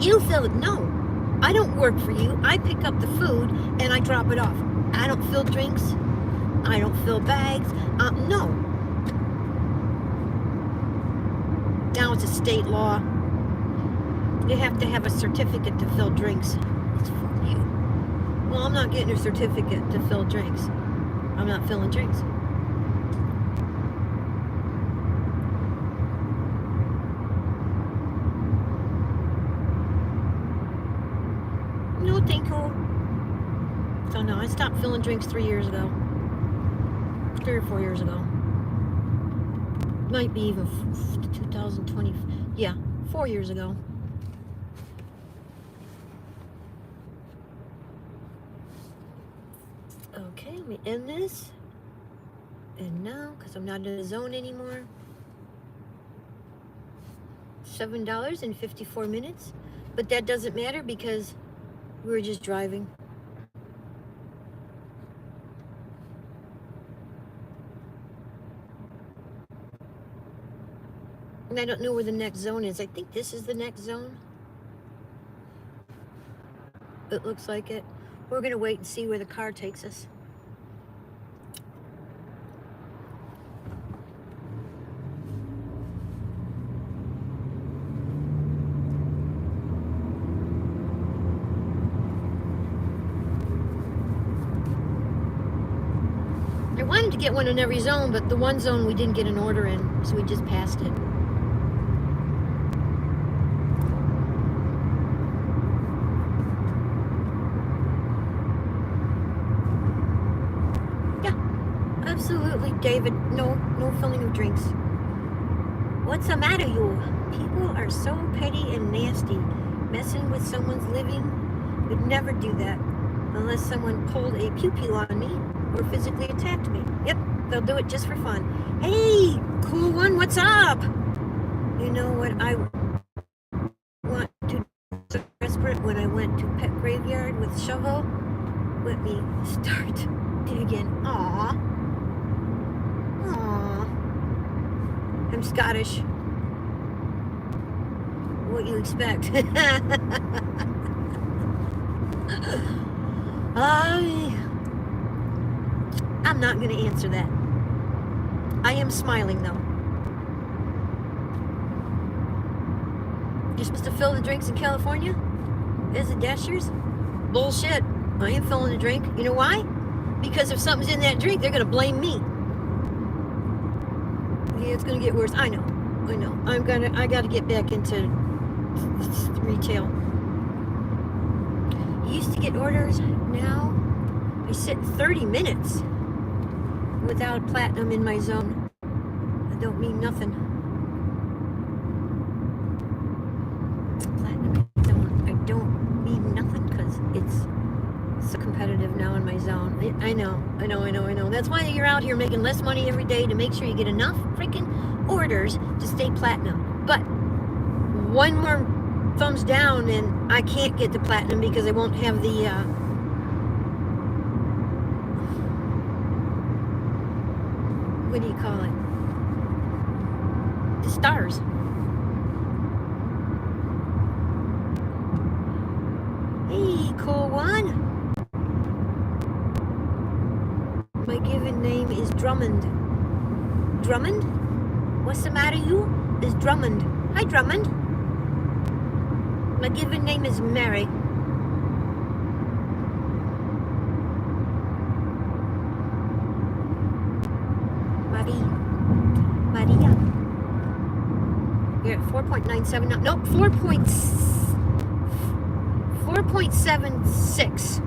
You fill it. No. I don't work for you. I pick up the food and I drop it off. I don't fill drinks. I don't fill bags. No. Now it's a state law. You have to have a certificate to fill drinks. It's for you. Well, I'm not getting a certificate to fill drinks. I'm not filling drinks. No, thank you. So no, I stopped filling drinks 3 years ago. 3 or 4 years ago. Might be even 2020. Yeah, 4 years ago. Okay, let me end this. And now, because I'm not in the zone anymore, $7.54. But that doesn't matter because we were just driving. And I don't know where the next zone is. I think this is the next zone. It looks like it. We're going to wait and see where the car takes us. I wanted to get one in every zone, but the one zone we didn't get an order in, so we just passed it. Absolutely, David. No filling of drinks. What's the matter, you? People are so petty and nasty. Messing with someone's living would never do that unless someone pulled a pew-pew on me or physically attacked me. Yep, they'll do it just for fun. Hey, cool one, what's up? You know what I want to do so desperate when I went to pet graveyard with shovel? Let me start digging. Aww. I'm Scottish. What you expect? I'm not going to answer that. I am smiling though. You're supposed to fill the drinks in California as the dashers? Bullshit. I ain't filling a drink. You know why? Because if something's in that drink, they're going to blame me. Yeah, it's gonna get worse. I know. I gotta get back into retail. I used to get orders. Now I sit 30 minutes without platinum in my zone. I don't mean nothing. Platinum in zone. I don't mean nothing because it's so competitive now in my zone. I know. That's why you're out here making less money every day to make sure you get enough freaking orders to stay platinum. But one more thumbs down and I can't get the platinum because I won't have the what do you call it? The stars. Hey, cool one. My given name is Drummond. Drummond? What's the matter, you? Is Drummond. Hi, Drummond. My given name is Mary. Maria. You're at 4.97 now. Nope, 4.76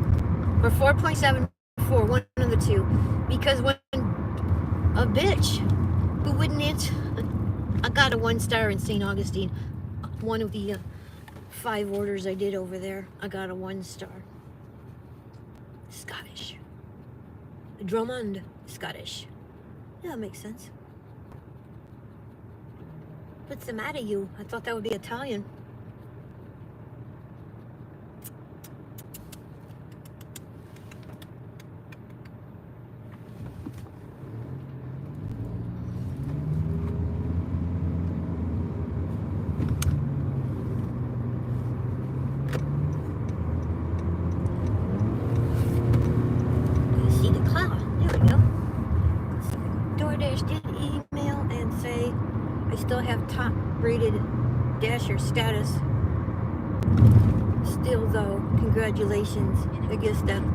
or 4.74, one of the two. Because when a bitch who wouldn't answer, I got a 1 star in St. Augustine. One of the 5 orders I did over there, I got a 1 star. Scottish. Drummond, Scottish. Yeah, that makes sense. What's the matter, you? I thought that would be Italian. See the cloud. There we go. DoorDash did email and say I still have top rated dasher status. Still though, congratulations. I guess that's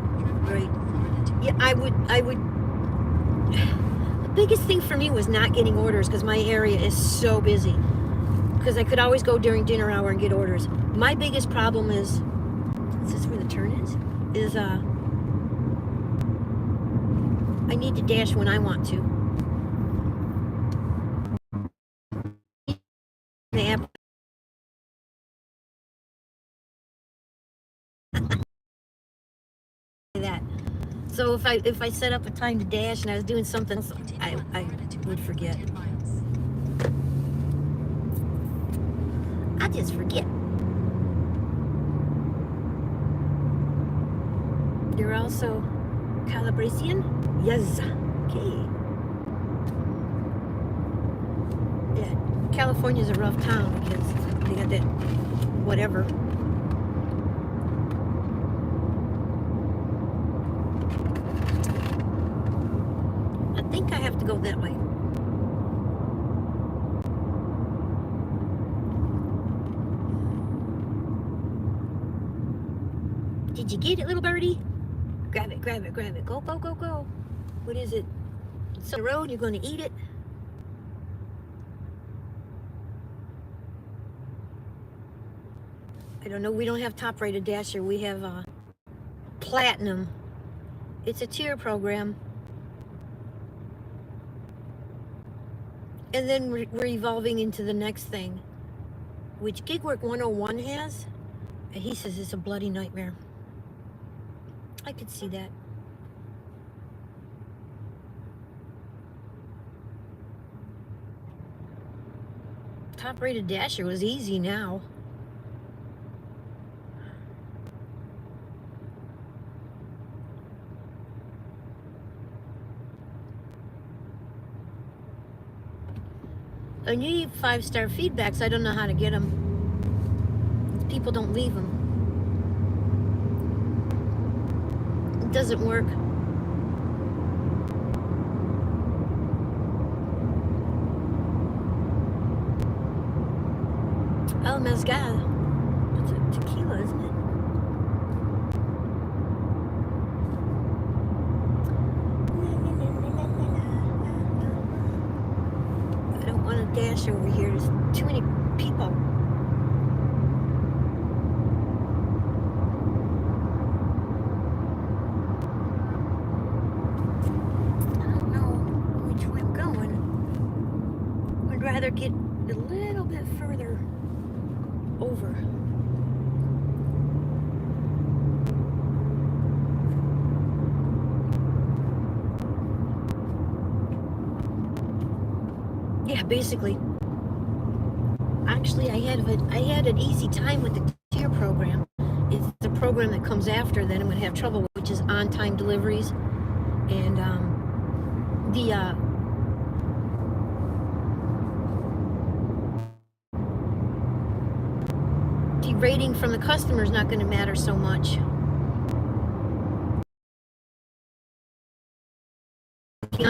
right. Yeah, I would. The biggest thing for me was not getting orders because my area is so busy. Because I could always go during dinner hour and get orders. My biggest problem is this where the turn is? I need to dash when I want to. The app. That. So if I set up a time to dash and I was doing something else, I would forget. I just forget. You're also calibration? Yes. Okay. Yeah, California's a rough town because they got that whatever. I think I have to go that way. Did you get it, little birdie? Grab it, grab it, grab it. Go, go, go, go. What is it? It's on the road, you're going to eat it. I don't know, we don't have top rated dasher. We have platinum. It's a tier program. And then we're evolving into the next thing, which Gig Work 101 has. And he says it's a bloody nightmare. I could see that. Top rated dasher was easy now. I need 5-star feedbacks. I don't know how to get them. People don't leave them. It doesn't work. Oh, mezcal. It's a tequila, isn't it? I don't want to dash over here. There's too many people. Rather get a little bit further over. Yeah, basically. Actually, I had an easy time with the tier program. It's the program that comes after that I'm going to have trouble with, which is on-time deliveries and the rating from the customer is not going to matter so much.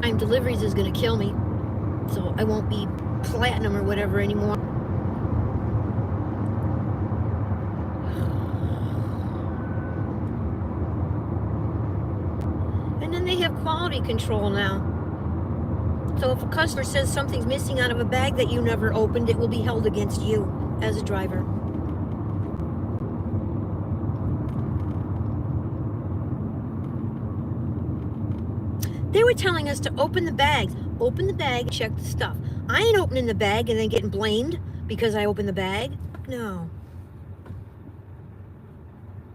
Time deliveries is going to kill me, so I won't be platinum or whatever anymore. And then they have quality control now. So if a customer says something's missing out of a bag that you never opened, it will be held against you as a driver. They were telling us to open the bags. Open the bag, check the stuff. I ain't opening the bag and then getting blamed because I opened the bag. No.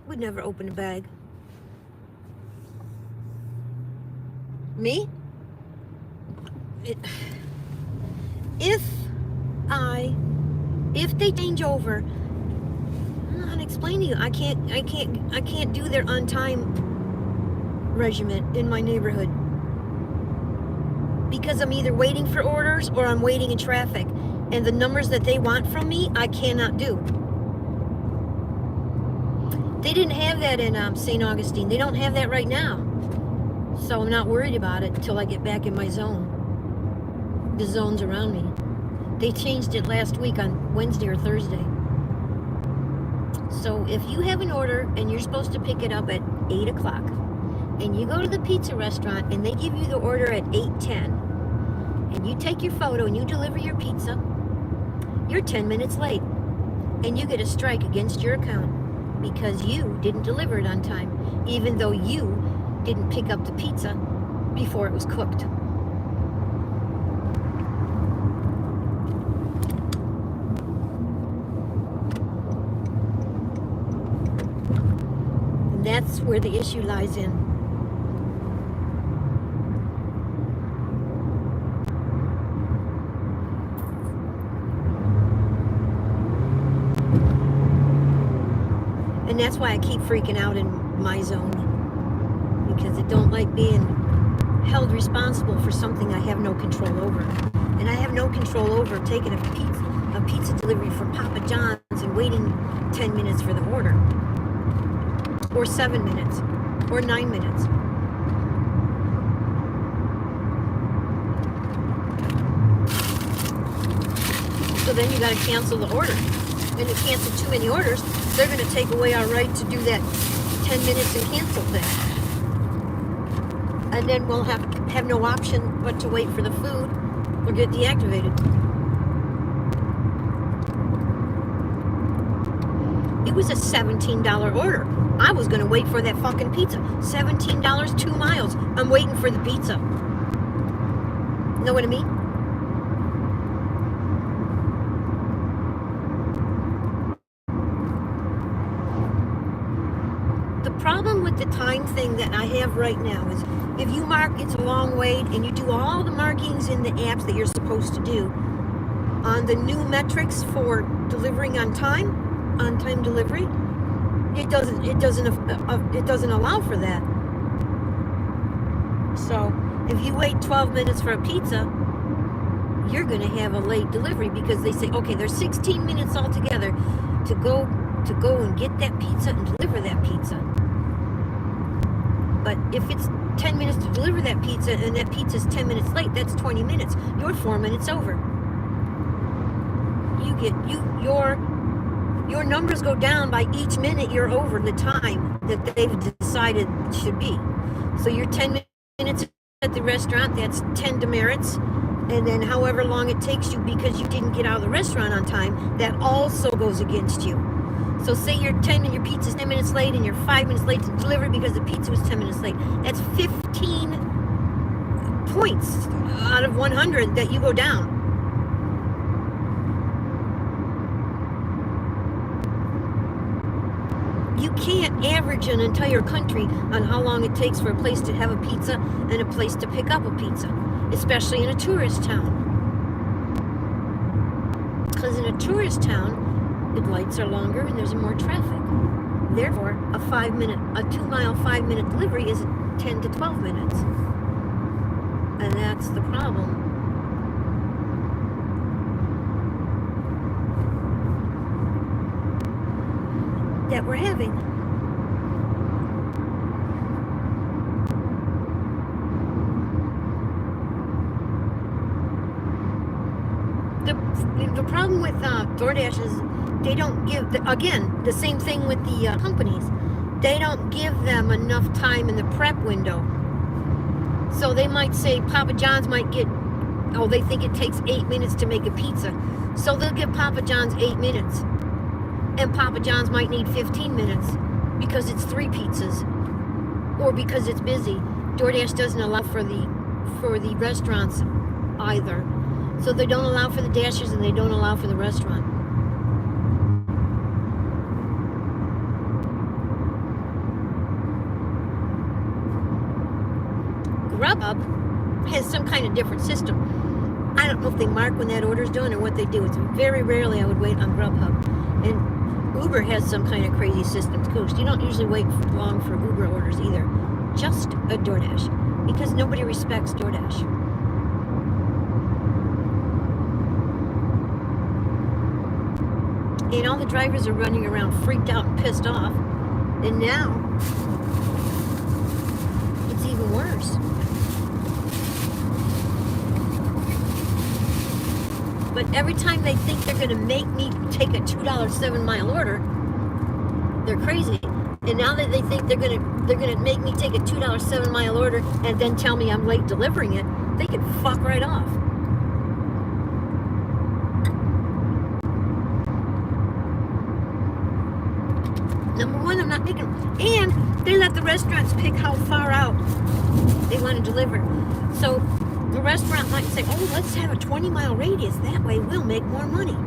Would never open a bag. Me? If they change over, I don't know how to explain to you. I can't do their on-time regiment in my neighborhood. Because I'm either waiting for orders or I'm waiting in traffic. And the numbers that they want from me, I cannot do. They didn't have that in St. Augustine. They don't have that right now. So I'm not worried about it until I get back in my zone. The zones around me. They changed it last week on Wednesday or Thursday. So if you have an order and you're supposed to pick it up at 8 o'clock, and you go to the pizza restaurant and they give you the order at 8:10, and you take your photo and you deliver your pizza, you're 10 minutes late. And you get a strike against your account because you didn't deliver it on time, even though you didn't pick up the pizza before it was cooked. And that's where the issue lies in. And that's why I keep freaking out in my zone, because I don't like being held responsible for something I have no control over. And I have no control over taking a pizza delivery from Papa John's and waiting 10 minutes for the order, or 7 minutes, or 9 minutes. So then you got to cancel the order. And to cancel too many orders, they're going to take away our right to do that 10 minutes and cancel thing. And then we'll have no option but to wait for the food or get deactivated. It was a $17 order. I was going to wait for that fucking pizza. $17, 2 miles. I'm waiting for the pizza. Know what I mean? The problem with the time thing that I have right now is if you mark it's a long wait and you do all the markings in the apps that you're supposed to do on the new metrics for delivering on time delivery, it doesn't allow for that. So if you wait 12 minutes for a pizza, you're going to have a late delivery because they say, okay, there's 16 minutes altogether to go and get that pizza and deliver that pizza. But if it's 10 minutes to deliver that pizza and that pizza's 10 minutes late, that's 20 minutes. You're 4 minutes over. Your numbers go down by each minute you're over the time that they've decided it should be. So you're 10 minutes at the restaurant, that's 10 demerits. And then however long it takes you because you didn't get out of the restaurant on time, that also goes against you. So say your pizza's 10 minutes late and you're 5 minutes late to deliver because the pizza was 10 minutes late. That's 15 points out of 100 that you go down. You can't average an entire country on how long it takes for a place to have a pizza and a place to pick up a pizza, especially in a tourist town. Because in a tourist town, the lights are longer and there's more traffic. Therefore, a 2-mile, 5-minute delivery is 10 to 12 minutes. And that's the problem. That we're having. The problem with DoorDash is they don't give, again, the same thing with the companies. They don't give them enough time in the prep window. So they might say Papa John's might get, they think it takes 8 minutes to make a pizza. So they'll give Papa John's 8 minutes. And Papa John's might need 15 minutes because it's 3 pizzas or because it's busy. DoorDash doesn't allow for the restaurants either. So they don't allow for the dashers and they don't allow for the restaurant. Grubhub has some kind of different system. I don't know if they mark when that order's done or what they do. It's very rarely I would wait on Grubhub. And Uber has some kind of crazy system too. You don't usually wait long for Uber orders either. Just a DoorDash. Because nobody respects DoorDash. And all the drivers are running around freaked out and pissed off. And now, it's even worse. But every time they think they're going to make me take a $2 7-mile order, they're crazy. And now that they think they're gonna make me take a $2 7-mile order and then tell me I'm late delivering it, they can fuck right off. Number one, I'm not making, and they let the restaurants pick how far out they want to deliver. So the restaurant might say, oh, let's have a 20-mile radius. That way we'll make more money.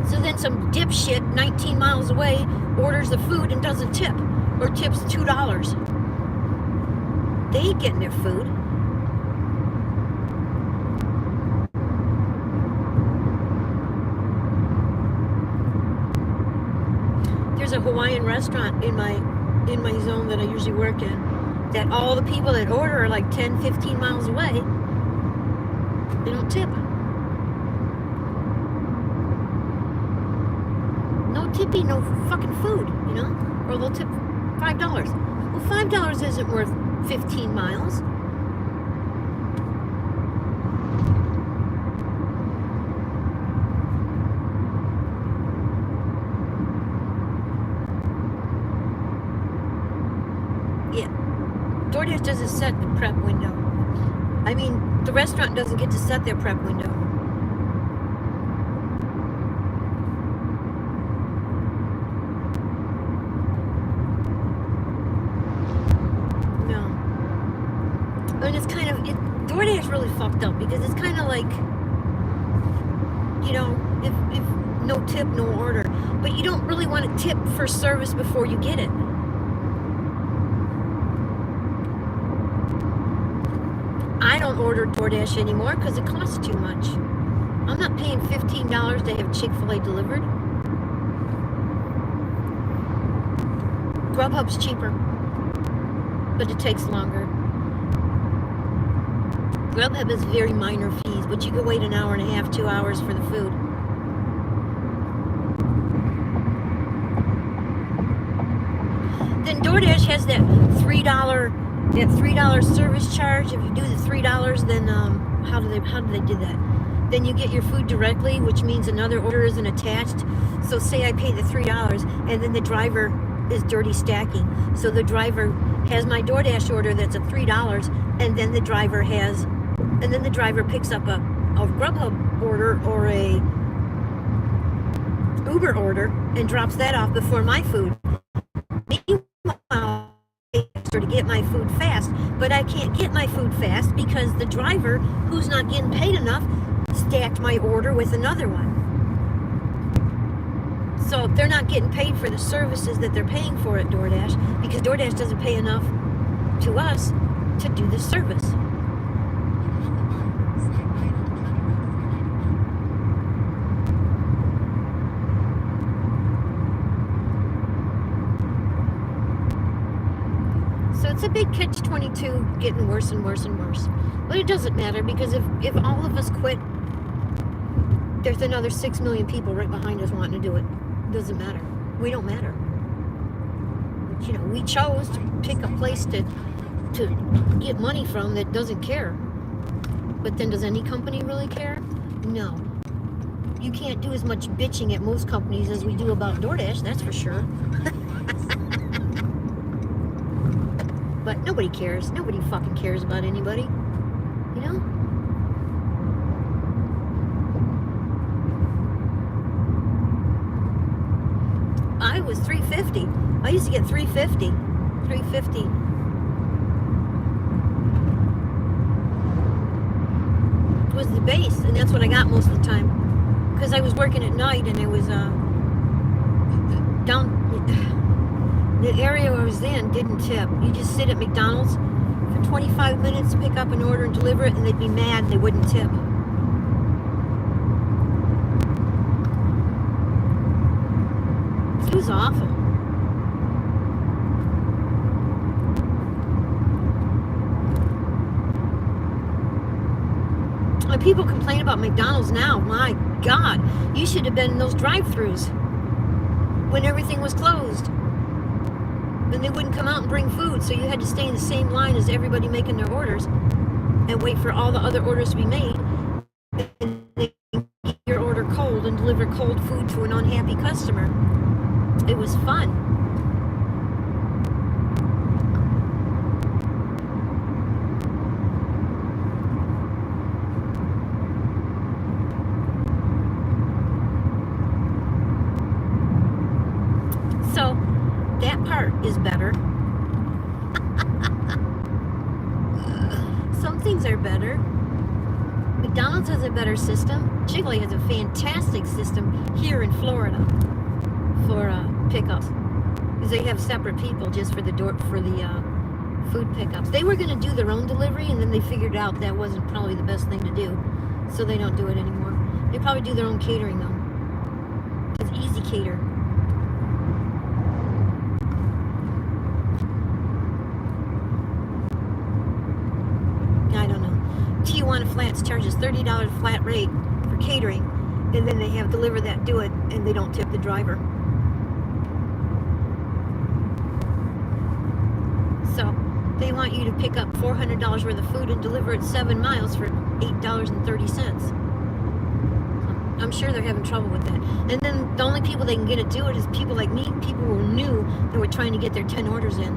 So then some dipshit 19 miles away orders the food and doesn't tip, or tips $2. They ain't getting their food. There's a Hawaiian restaurant in my zone that I usually work in, that all the people that order are like 10, 15 miles away. They don't tip. No tipping, no fucking food, you know? Or they'll tip $5. Well, $5 isn't worth 15 miles. Yeah. DoorDash doesn't set the prep window. I mean, the restaurant doesn't get to set their prep window. And it's kind of, DoorDash really fucked up because it's kind of like, you know, if no tip, no order. But you don't really want to tip for service before you get it. I don't order DoorDash anymore because it costs too much. I'm not paying $15 to have Chick-fil-A delivered. Grubhub's cheaper, but it takes longer. Grubhub has very minor fees, but you can wait an hour and a half, 2 hours for the food. Then DoorDash has that $3 service charge. If you do the $3, then how do they do that? Then you get your food directly, which means another order isn't attached. So say I pay the $3, and then the driver is dirty stacking. So the driver has my DoorDash order that's a $3, and then the driver picks up a Grubhub order or a Uber order and drops that off before my food. Meanwhile, I pay extra to get my food fast, but I can't get my food fast because the driver, who's not getting paid enough, stacked my order with another one. So they're not getting paid for the services that they're paying for at DoorDash because DoorDash doesn't pay enough to us to do the service. So it's a big catch-22, getting worse and worse and worse. But it doesn't matter because if all of us quit, there's another 6 million people right behind us wanting to do it. It doesn't matter. We don't matter. You know, we chose to pick a place to get money from that doesn't care. But then does any company really care? No. You can't do as much bitching at most companies as we do about DoorDash, that's for sure. But nobody cares. Nobody fucking cares about anybody. You know? I was $3.50. I used to get $3.50. $3.50. Was the base, and that's what I got most of the time. Because I was working at night, and it was down. The area I was in didn't tip. You just sit at McDonald's for 25 minutes, pick up an order and deliver it, and they'd be mad they wouldn't tip. It was awful. When people complain about McDonald's now, my God, you should have been in those drive-thrus when everything was closed. Then they wouldn't come out and bring food, so you had to stay in the same line as everybody making their orders and wait for all the other orders to be made. And to an unhappy customer. It was fun. So that part is better. Some things are better. McDonald's has a better system. Chick-fil-A has a fantastic system here in Florida for pickups, because they have separate people just for the food pickups. They were going to do their own delivery, and then they figured out that wasn't probably the best thing to do, so they don't do it anymore. They probably do their own catering though. It's Easy Cater. I don't know. Tijuana Flats charges $30 flat rate for catering, and then they have deliver that do it, and they don't tip the driver. So they want you to pick up $400 worth of food and deliver it 7 miles for $8.30. I'm sure they're having trouble with that. And then the only people they can get to do it is people like me, people who are new, that were trying to get their 10 orders in.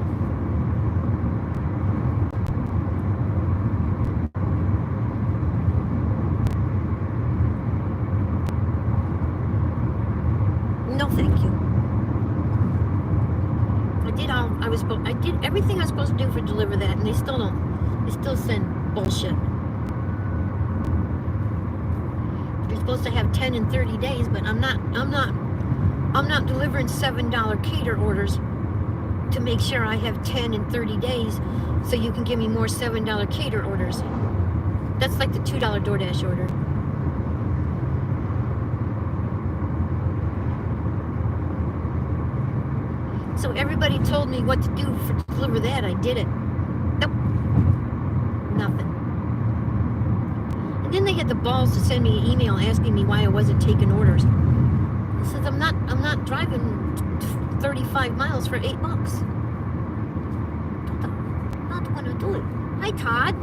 No, thank you. I did everything I was supposed to do for deliver that, and they still don't. They still send bullshit. You're supposed to have 10 in 30 days, but I'm not delivering $7 cater orders to make sure I have 10 in 30 days, so you can give me more $7 cater orders. That's like the $2 DoorDash order. So everybody told me what to do to deliver that. I did it. Nope. Nothing. And then they had the balls to send me an email asking me why I wasn't taking orders. I said, I'm not driving 35 miles for $8. Not gonna do it. Hi, Todd.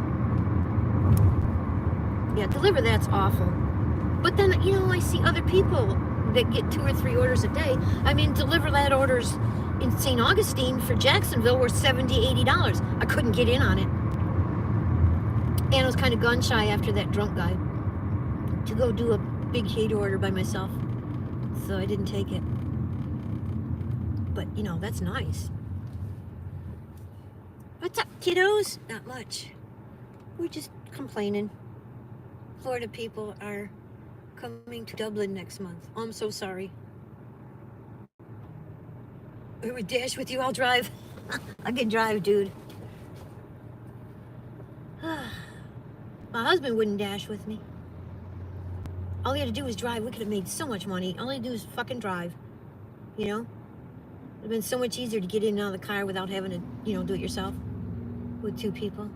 Yeah, deliver that's awful. But then, I see other people that get 2 or 3 orders a day. I mean, deliver that orders in St. Augustine for Jacksonville were $70, $80. I couldn't get in on it. And I was kind of gun shy after that drunk guy to go do a big hate order by myself. So I didn't take it. But, that's nice. What's up, kiddos? Not much. We're just complaining. Florida people are coming to Dublin next month. Oh, I'm so sorry. I would dash with you, I'll drive. I can drive, dude. My husband wouldn't dash with me. All he had to do was drive. We could have made so much money. All he had to do was fucking drive. It would have been so much easier to get in and out of the car without having to, do it yourself with 2 people.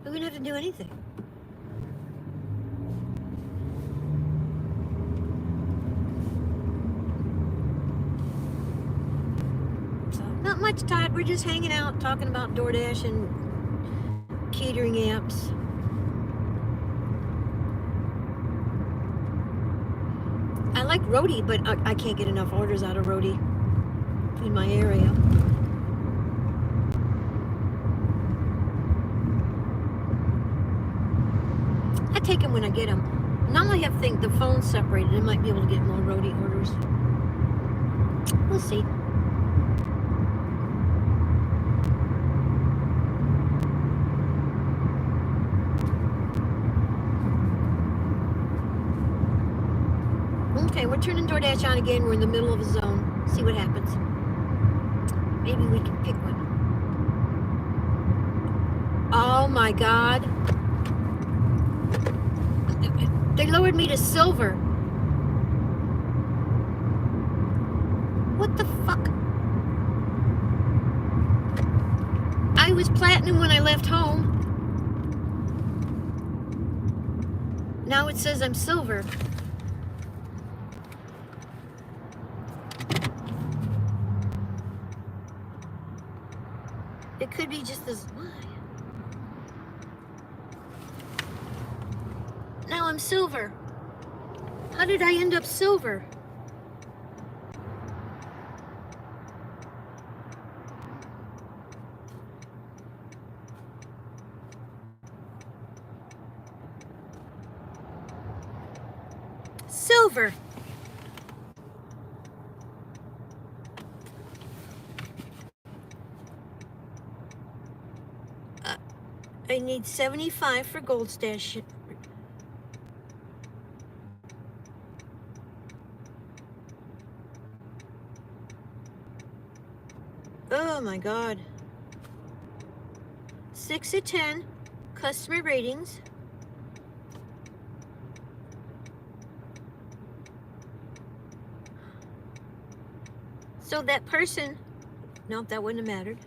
We wouldn't have to do anything. Not much, Todd. We're just hanging out, talking about DoorDash and catering apps. I like Roadie, but I can't get enough orders out of Roadie in my area. I take them when I get them. Now I have the phones separated. I might be able to get more Roadie orders. We'll see. Okay, we're turning DoorDash on again. We're in the middle of a zone. See what happens. Maybe we can pick one. Oh my God. They lowered me to silver. What the fuck? I was platinum when I left home. Now it says I'm silver. It could be just this. Now I'm silver. How did I end up silver? Silver. I need 75 for gold stash. Oh my god. 6 of 10 customer ratings. So that person, nope, that wouldn't have mattered.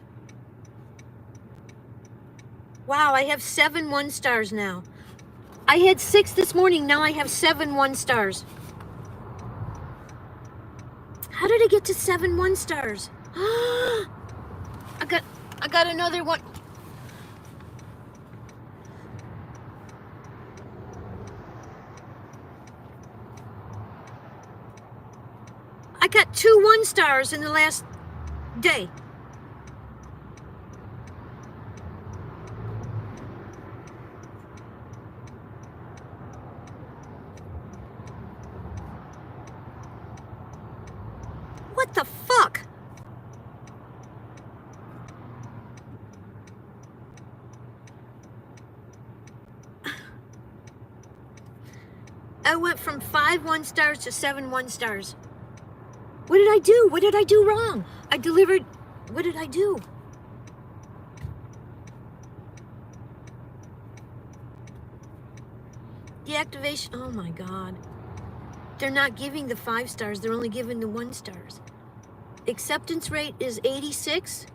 Wow, I have 7 1-stars now. I had 6 this morning, now I have 7 1-stars. How did I get to 7 1-stars? I got another one. I got 2 1-stars in the last day. What the fuck? I went from 5 1-stars to 7 1-stars. What did I do? What did I do wrong? I delivered. What did I do? Deactivation. Oh my god. They're not giving the 5 stars. They're only giving the 1 stars. Acceptance rate is 86.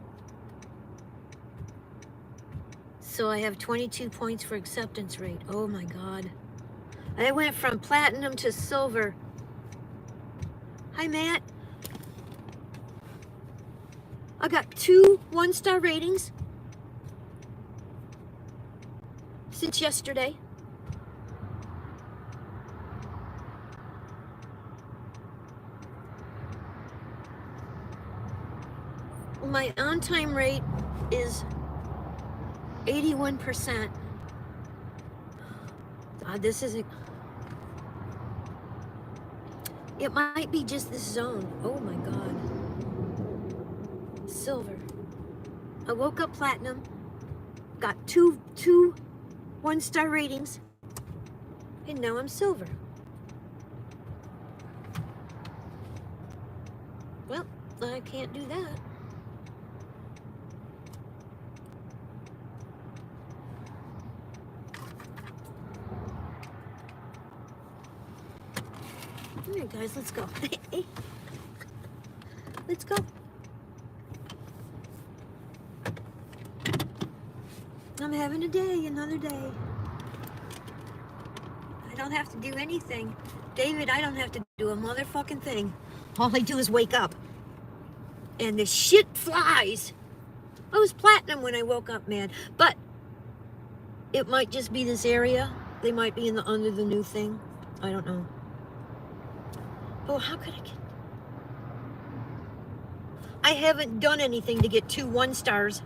So I have 22 points for acceptance rate. Oh my god. I went from platinum to silver. Hi, Matt. I got 2 1-star ratings since yesterday. My on-time rate is 81%. This isn't. It might be just this zone. Oh my god. Silver. I woke up platinum. Got two 1-star ratings. And now I'm silver. Well, I can't do that. All right, guys, let's go. Let's go. I'm having a day, another day. I don't have to do anything. David, I don't have to do a motherfucking thing. All I do is wake up. And the shit flies. I was platinum when I woke up, man. But it might just be this area. They might be under the new thing. I don't know. Oh, how could I get... I haven't done anything to get 2 1-stars.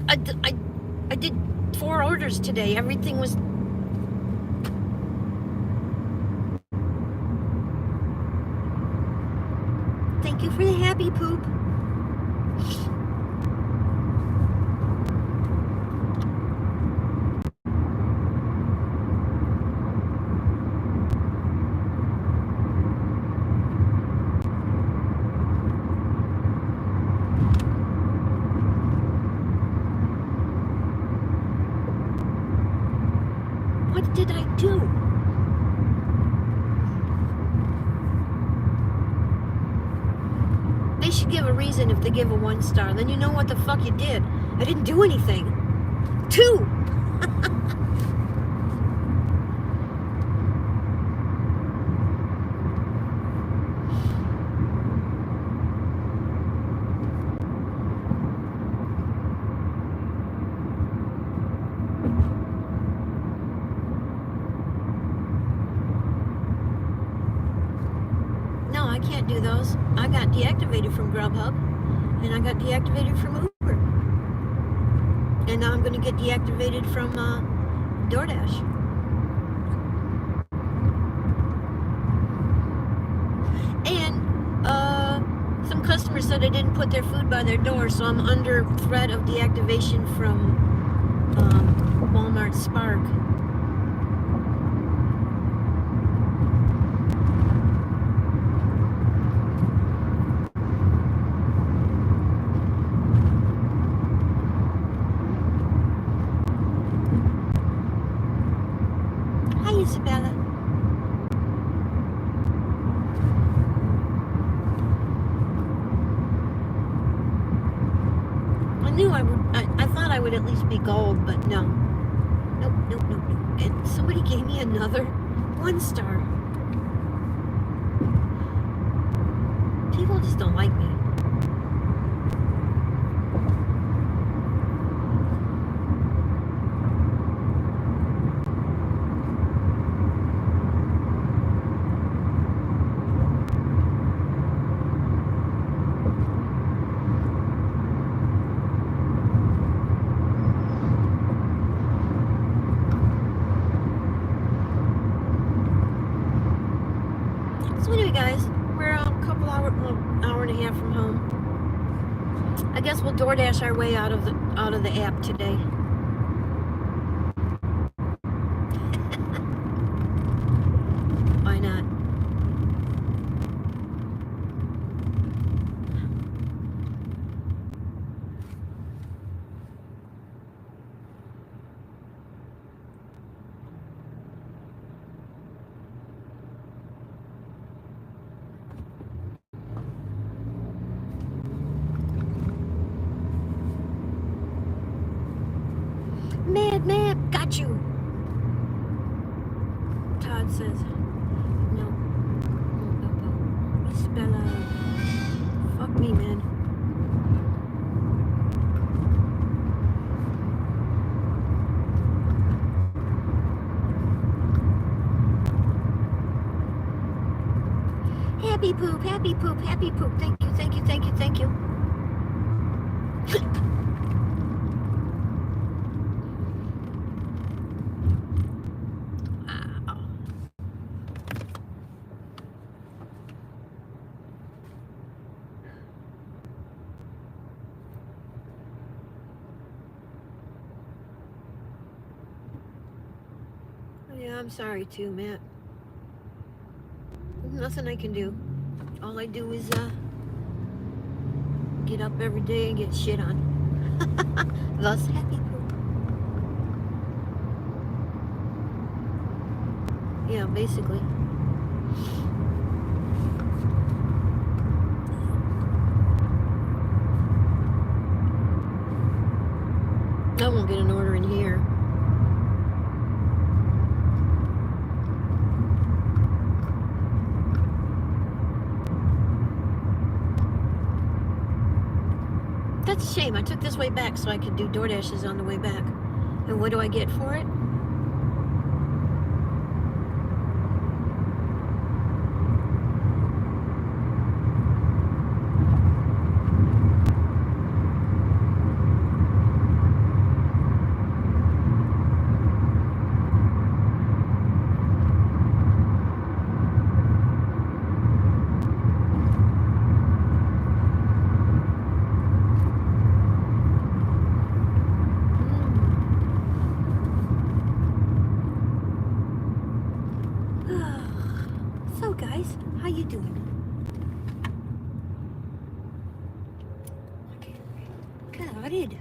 I did 4 orders today. Everything was... Thank you for the happy poop. What did I do? They should give a reason if they give a 1-star. Then you know what the fuck you did. I didn't do anything. 2! do those. I got deactivated from Grubhub, and I got deactivated from Uber, and now I'm going to get deactivated from DoorDash. And some customers said I didn't put their food by their door, so I'm under threat of deactivation from Walmart Spark. Hi, Isabella. I thought I would at least be gold, but no. Nope. And somebody gave me another 1 star. People just don't like me. So anyway, guys, we're a couple hour and a half from home. I guess we'll DoorDash our way out of the app today. Why not? Mad, got you. Todd says, no. Isabella, fuck me, man. Happy poop. Thank you. Yeah, I'm sorry too, Matt. Nothing I can do. All I do is get up every day and get shit on. Thus, happy poop. Yeah, basically. I won't get an order in here. That's a shame. I took this way back so I could do DoorDashes on the way back. And what do I get for it? So guys, how you doing? Okay. Got it.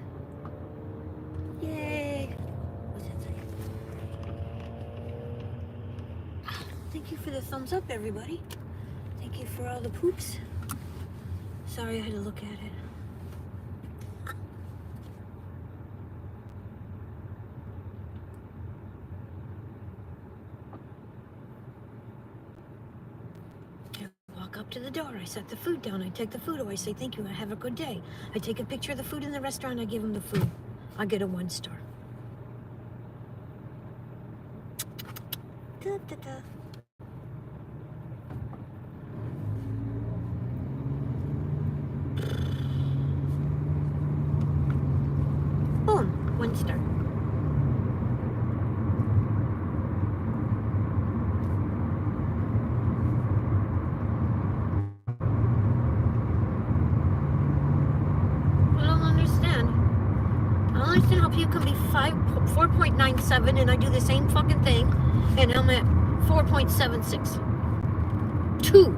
Yay. What's that say? Thank you for the thumbs up, everybody. Thank you for all the poops. Sorry I had to look at it. Up to the door, I set the food down, I take the food away, I say thank you, I have a good day. I take a picture of the food in the restaurant, I give them the food. I get a 1 star. Da, da, da. 1 star. I don't understand. I don't understand how people can be 4.97 and I do the same fucking thing and I'm at 4.76. 2.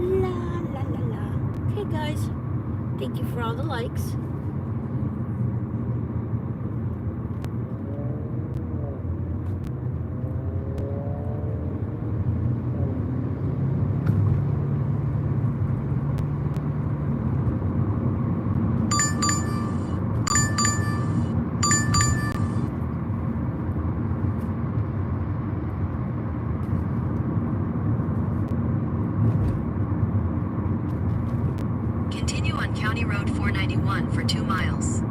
La la la la. Okay, guys. Thank you for all the likes. Continue on County Road 491 for 2 miles.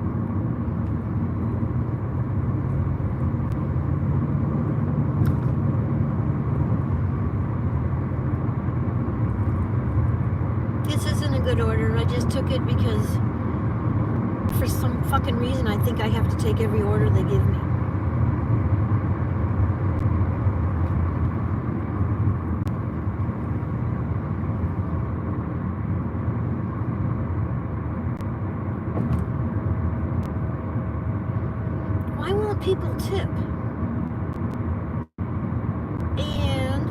This isn't a good order. I just took it because for some fucking reason I think I have to take every order they give me. Why won't people tip? And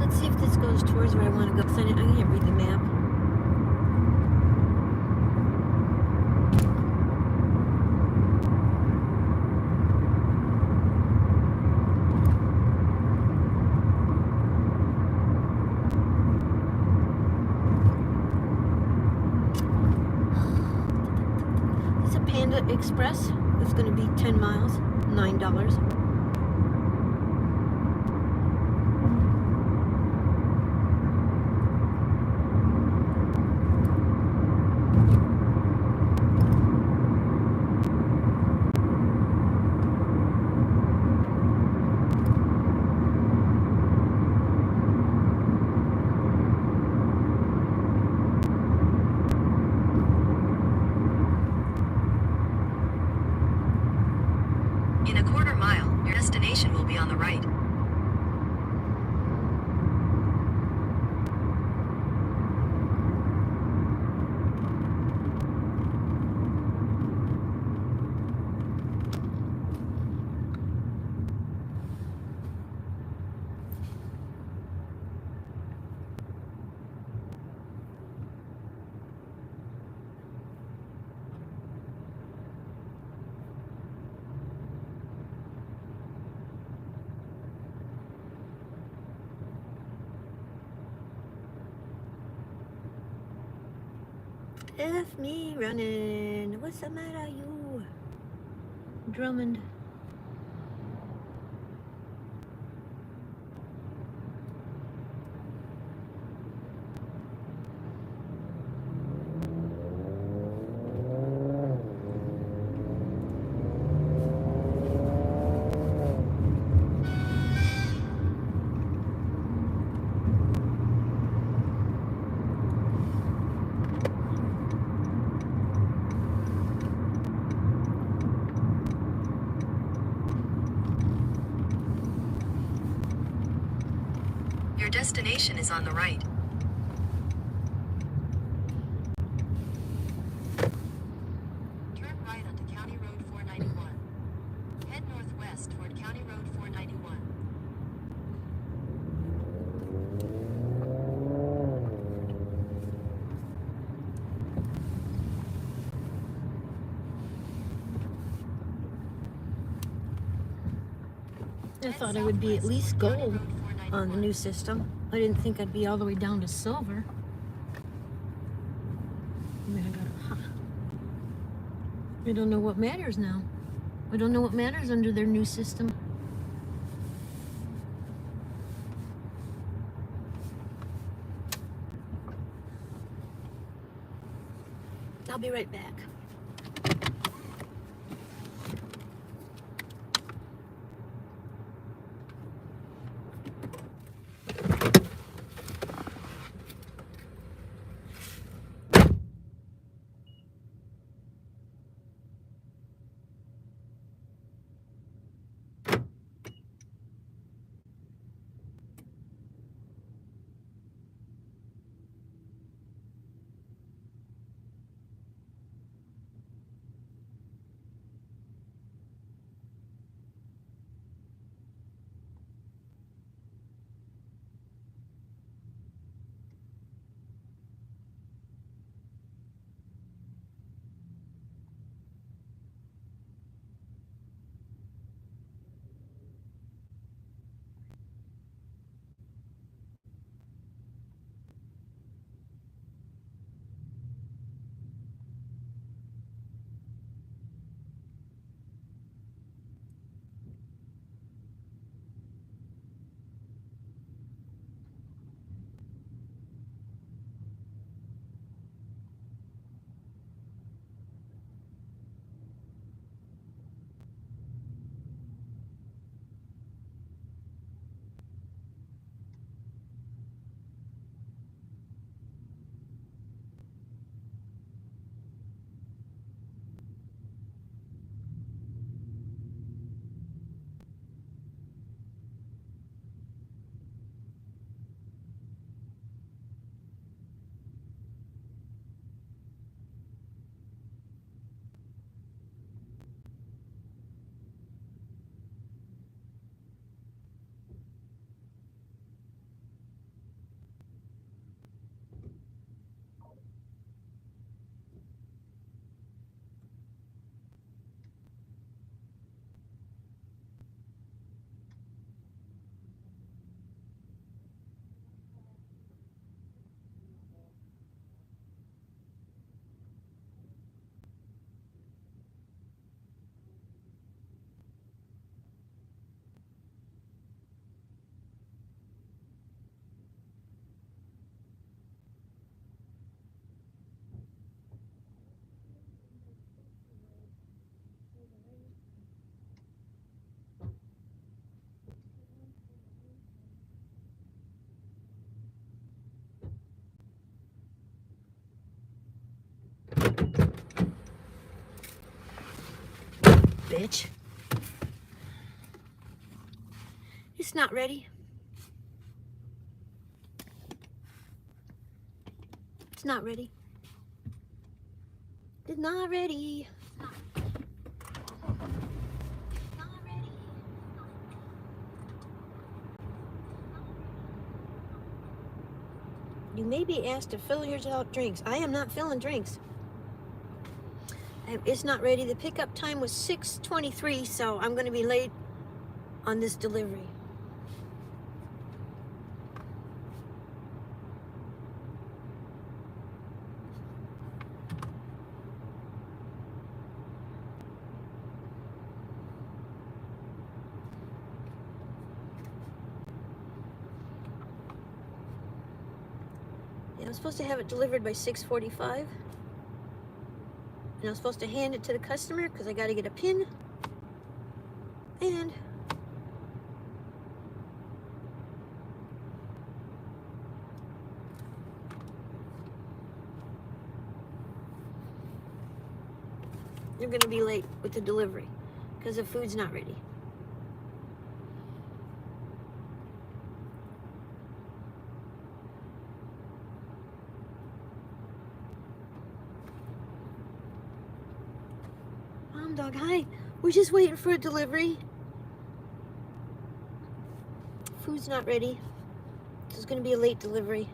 let's see if this goes towards where I want to go. Because I can't read the map. It's a Panda Express. It's going to be 10 miles, $9. In a quarter mile, your destination will be on the right. F me running. What's the matter, you? Drummond. Your destination is on the right. Turn right onto County Road 491. Head northwest toward County Road 491. I thought I would be at least gold on the new system. I didn't think I'd be all the way down to silver. I mean, I don't know what matters now. I don't know what matters under their new system. I'll be right back. Bitch. It's not ready. It's not ready. It's not ready. You may be asked to fill yours out drinks. I am not filling drinks. It's not ready. The pickup time was 6:23, so I'm going to be late on this delivery. Yeah, I'm supposed to have it delivered by 6:45. And I'm supposed to hand it to the customer because I got to get a pin. And you're going to be late with the delivery because the food's not ready. Mom, dog, hi. We're just waiting for a delivery. Food's not ready. So it's going to be a late delivery.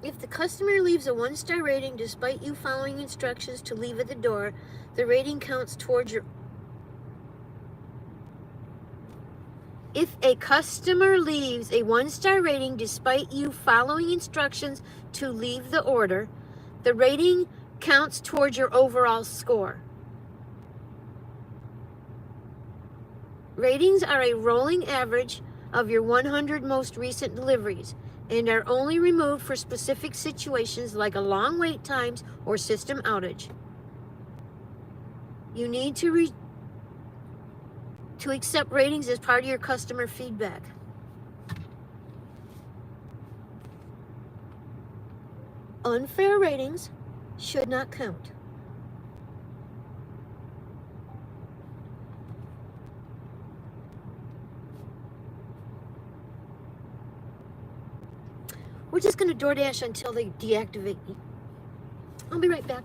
If the customer leaves a 1-star rating despite you following instructions to leave at the door, the rating counts towards your... If a customer leaves a 1-star rating despite you following instructions to leave the order, the rating counts towards your overall score. Ratings are a rolling average of your 100 most recent deliveries and are only removed for specific situations like a long wait times or system outage. You need to accept ratings as part of your customer feedback. Unfair ratings should not count. We're just going to DoorDash until they deactivate me. I'll be right back.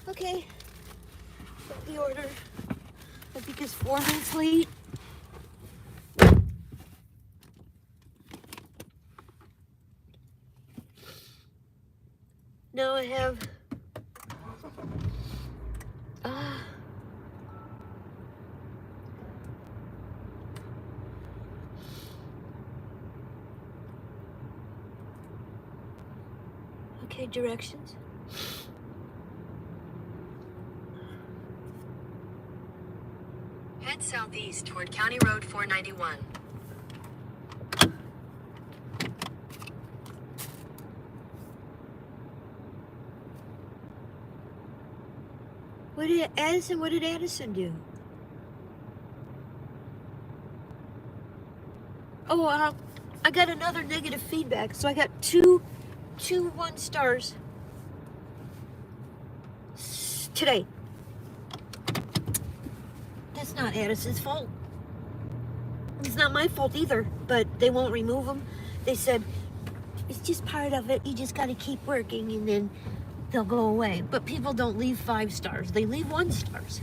Okay. Took the order. I think it's 4 minutes late. Now I have okay, directions. Head southeast toward County Road 491. What did Addison do? Oh, I got another negative feedback. So I got two 1 stars today. That's not Addison's fault. It's not my fault either, but they won't remove them. They said, it's just part of it. You just got to keep working and then they'll go away. But people don't leave 5 stars. They leave 1 stars.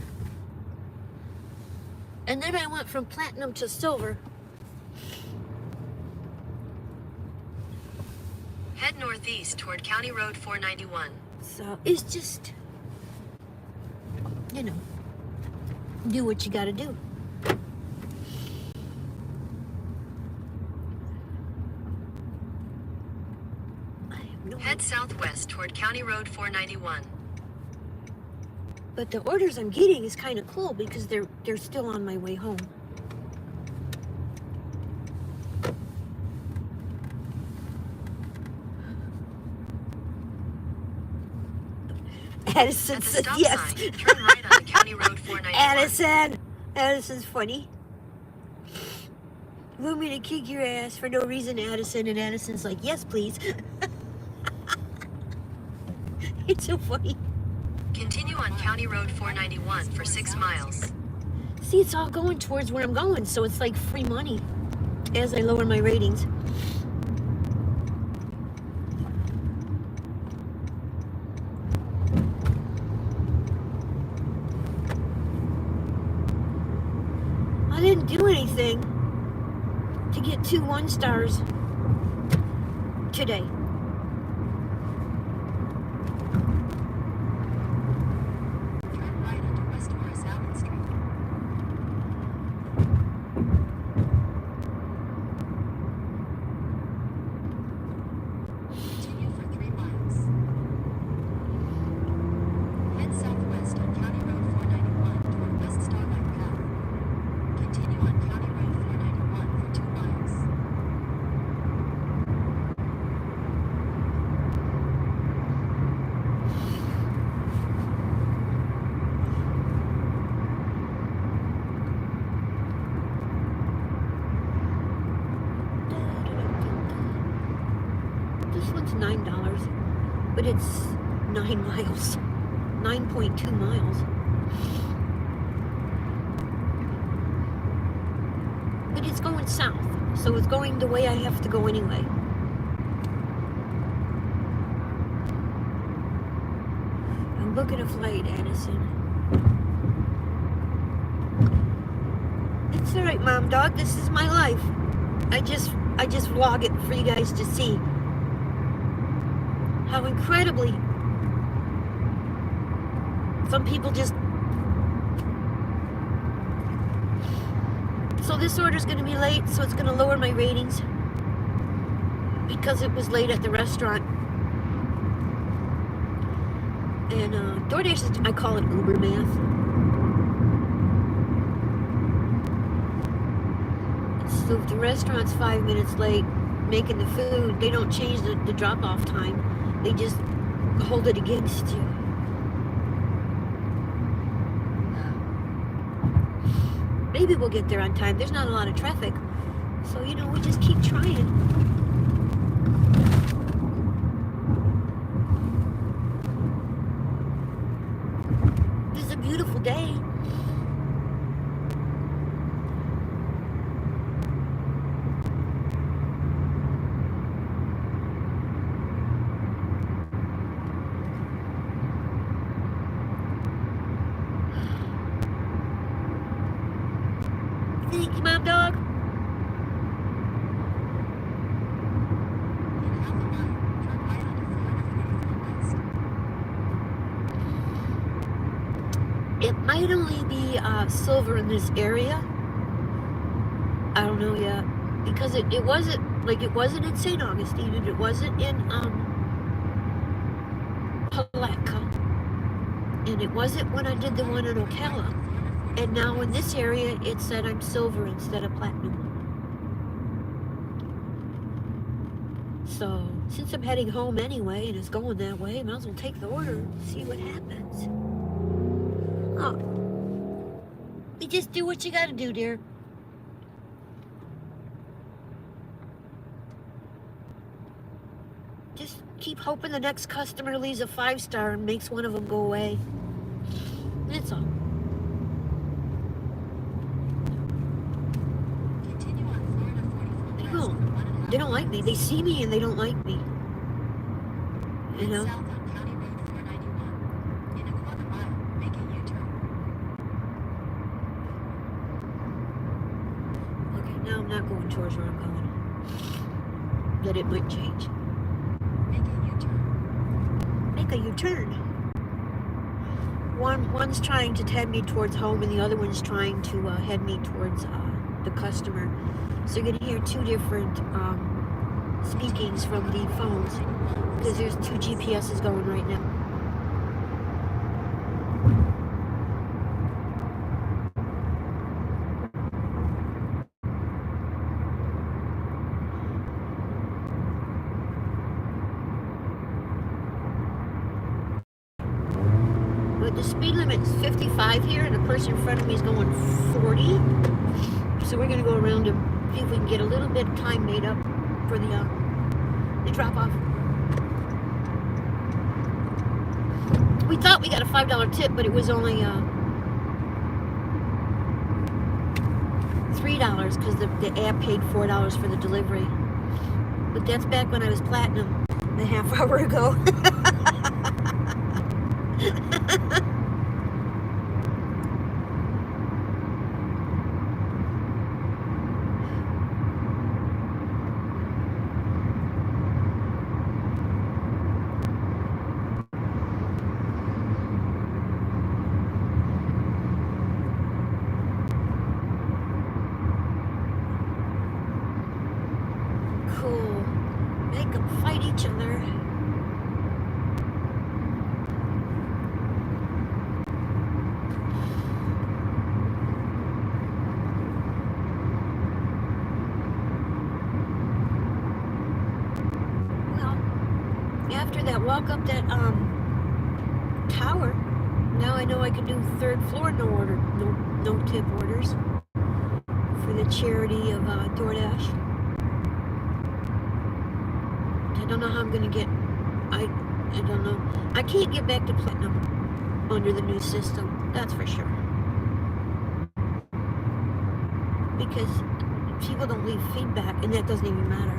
And then I went from platinum to silver. Head northeast toward County Road 491. So it's just, you know, do what you got to do. I have no Head southwest toward County Road 491. But the orders I'm getting is kind of cool because they're still on my way home. Addison At the said stop yes. sign, turn right onto County Road 491. Addison's funny. Want me to kick your ass for no reason, Addison? And Addison's like, yes, please. It's so funny. Continue on County Road 491 for 6 miles. See, it's all going towards where I'm going, so it's like free money as I lower my ratings. I didn't do anything to get 2 1-stars today. Turn right onto West Morris Allen Street. Continue for 3 miles. Head southwest on County Road 491 toward West Starlight Path. Continue on County Road 491 for 2 miles. This one's $9, but it's 9 miles, 9.2 miles. But it's going south, so it's going the way I have to go anyway. I'm booking a flight, Addison. It's all right, Mom Dog. This is my life. I just vlog it for you guys to see how incredibly some people just. So this order's going to be late, so it's going to lower my ratings because it was late at the restaurant. And DoorDash is, I call it Uber math. So if the restaurant's 5 minutes late making the food, they don't change the drop-off time. They just hold it against you. Maybe we'll get there on time. There's not a lot of traffic. So, you know, we just keep trying. This is a beautiful day. Thank you, Mom Dog. In half a mile, turn right onto Florida 44 West. It might only be silver in this area. I don't know yet. Because it wasn't in St. Augustine and it wasn't in Palatka. And it wasn't when I did the one in Ocala. And now in this area, it said I'm silver instead of platinum. So, since I'm heading home anyway, and it's going that way, I might as well take the order and see what happens. Oh. You just do what you gotta do, dear. Just keep hoping the next customer leaves a 5-star and makes one of them go away. That's all. Continue on Florida 44 No, West for 1.5 they don't like me. They see me and they don't like me. You Head know? south on County Road 491. In a quarter mile, make a U-turn. Okay, now I'm not going towards where I'm going. But it might change. Make a U-turn. Make a U-turn. One's trying to head me towards home and the other one's trying to head me towards the customer. So you're gonna hear 2 different speakings from the phones because there's 2 GPSs going right now. But the speed limit's 55 here and the person in front of me is going 40. So we're gonna go around him See if we can get a little bit of time made up for the drop off. We thought we got a $5 tip, but it was only $3 because the app paid $4 for the delivery. But that's back when I was platinum a half hour ago. Cool. Make them fight each other. Well, after that walk up that tower, now I know I can do third floor no tip orders for the charity of DoorDash. I don't know how I'm gonna get. I don't know. I can't get back to platinum under the new system. That's for sure. Because people don't leave feedback, and that doesn't even matter.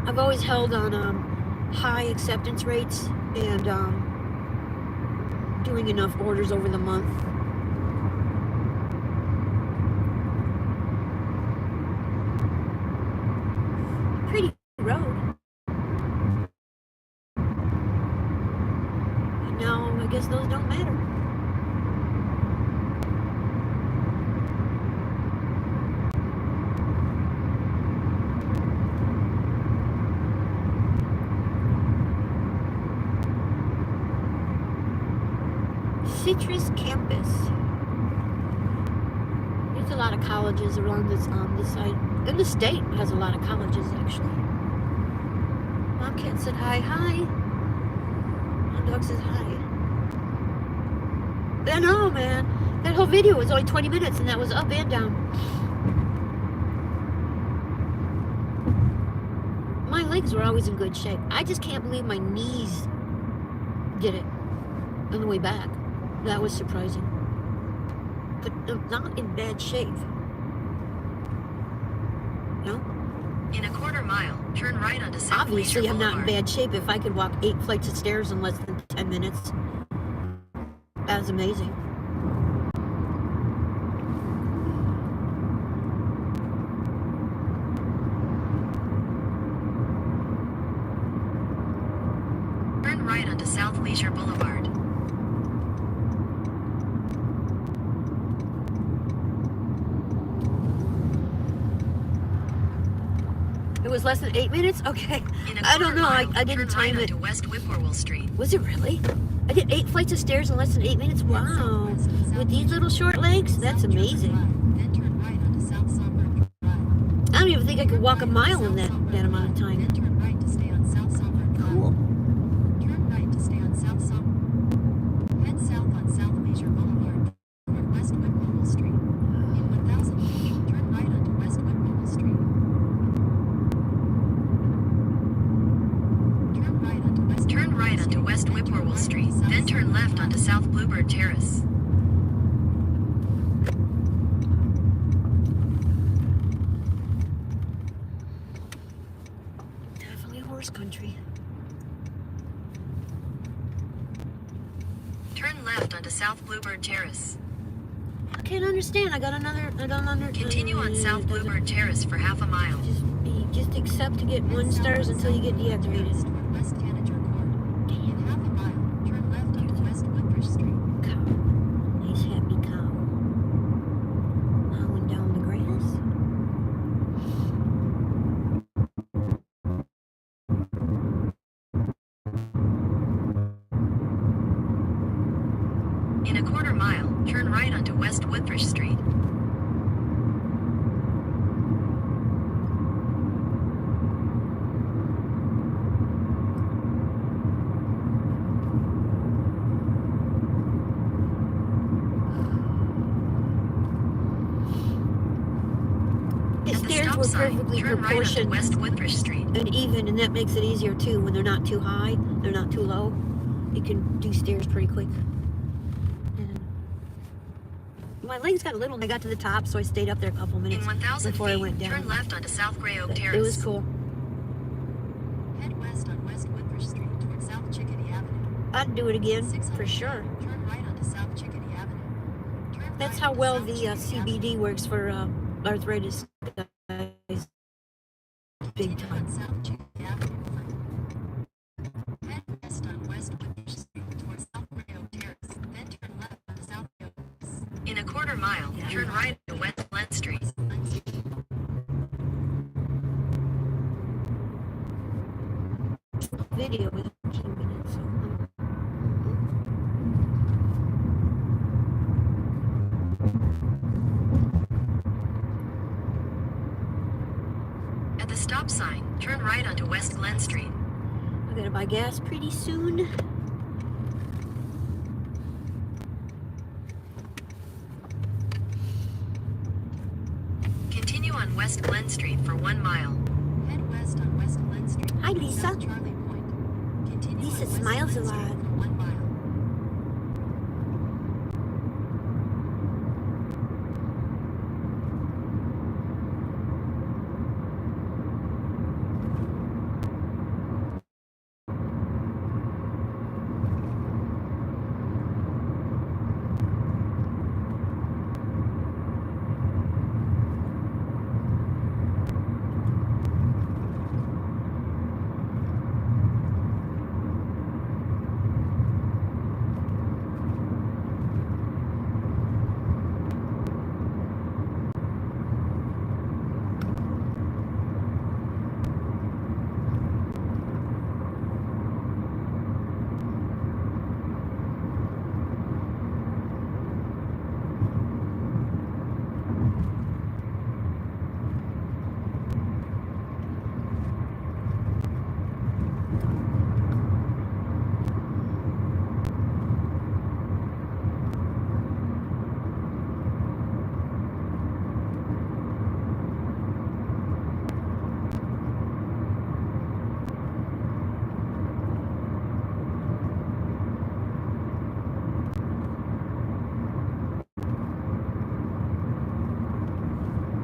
I've always held on high acceptance rates and doing enough orders over the month. Pretty road. And now I guess those don't matter. Citrus Campus. There's a lot of colleges around this side. And the state has a lot of colleges, actually. Mom cat said hi. Hi. Mom dog says hi. I know, man. That whole video was only 20 minutes, and that was up and down. My legs were always in good shape. I just can't believe my knees did it on the way back. That was surprising. But I'm not in bad shape. No? In a quarter mile, turn right onto South Obviously, Leisure I'm not in Boulevard. bad shape if I could walk 8 flights of stairs in less than 10 minutes. That's amazing. Turn right onto South Leisure Boulevard. It was less than 8 minutes? Okay. In a I don't quarter know. mile, I didn't turn right time it. onto West Whippoorwill Street. Was it really? I did 8 flights of stairs in less than 8 minutes? Wow. With these little short legs? That's amazing. Then turn right onto South Somberg Drive. I don't even think I could walk a mile in that amount of time. Then turn right to stay on South Somberg Drive. Cool. Turn right to stay on South Somberg. Head south on South Leisure Boulevard toward West Whippoorwill Street. In 1,000 feet, turn right onto West Whippoorwill Street. Turn right onto West Whippoorwill Street, then turn left onto South Bluebird Terrace. Definitely horse country. Turn left onto South Bluebird Terrace. I can't understand. I don't understand. Continue on South Bluebird Terrace for half a mile. Just accept to get 1 stars until you get deactivated. West Tanager Court. In half a mile, turn left onto West Woodbridge Street. Cow. Nice happy cow. Mowing down the grass. In a quarter mile, turn right onto West Woodbridge Street. sign, perfectly turn right onto proportioned West Woodbridge Street. and even, and that makes it easier too when they're not too high, they're not too low. You can do stairs pretty quick. And my legs got a little when I got to the top, so I stayed up there a couple minutes In 1,000 before I feet, went down. turn left onto South Gray Oak But Terrace. it was cool. Head west on West Woodbridge Street toward South Chickadee Avenue. I'd do it again, 600 for sure. feet, turn right onto South Chickadee Avenue. Turn That's right how onto well South the Chickadee CBD works for arthritis guys. Big Continue time. on South Chickadee Avenue. Head west on West Woodbridge Street toward South Gray Oak Terrace. Then turn left onto South Gray Oaks. In a quarter mile, turn right to West Glen Street. Video is 15 minutes, so At the stop sign, turn right onto West Glen Street. I gotta buy gas pretty soon. Continue on West Glen Street for 1 mile. Head west on West Glen Street. Hi, Lisa. South Charlie Point. Continue Lisa on West smiles a Glen Street lot. for 1 mile.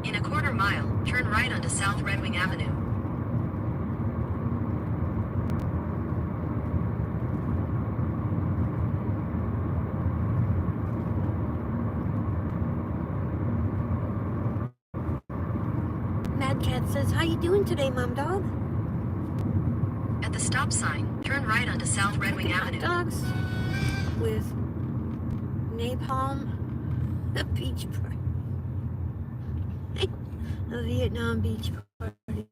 In a quarter mile, turn right onto South Red Wing Avenue. Mad Cat says, "How you doing today, Mom Dog?" At the stop sign, turn right onto South Red Wing Hot Avenue. dogs with napalm, a beach party, a Vietnam beach party.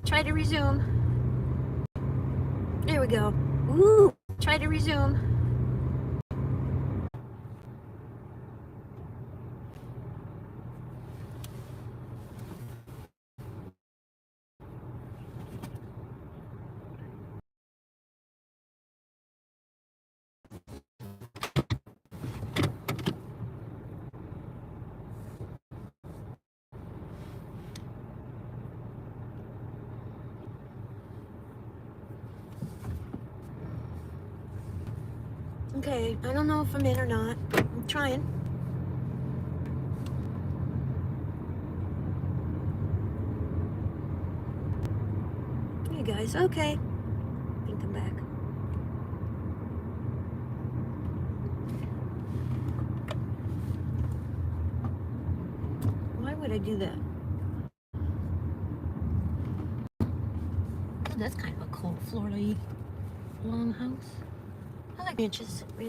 Try to resume. There we go. Woo! Try to resume. Okay, I don't know if I'm in or not. I'm trying. Hey guys, okay. I think I'm back. Why would I do that? Oh, that's kind of a cool Florida long house. I like ranch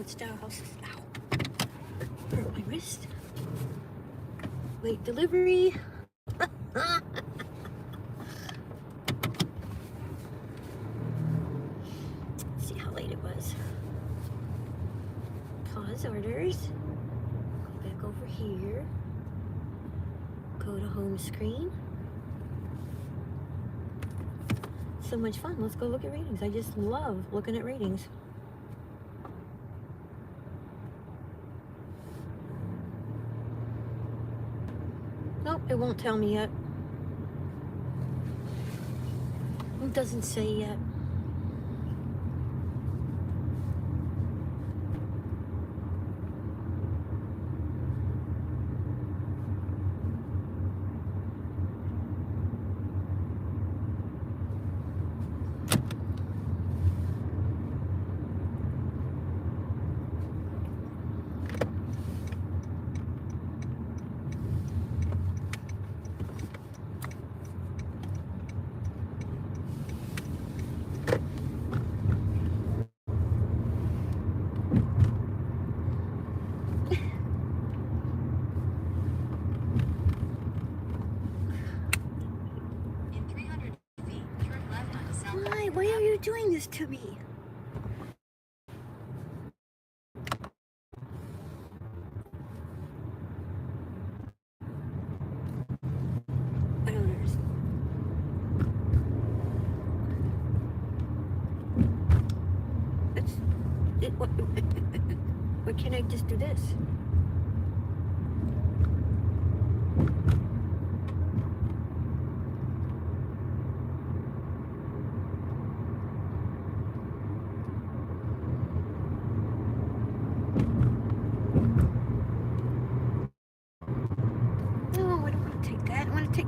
style houses. Ow. Hurt my wrist. Late delivery. Let's see how late it was. Pause orders. Go back over here. Go to home screen. So much fun. Let's go look at ratings. I just love looking at ratings. It won't tell me yet. It doesn't say yet. In 300 feet, turn left onto South. Why are you doing this to me? I don't understand. Why can't I just do this? No, I don't want to take that. I want to take.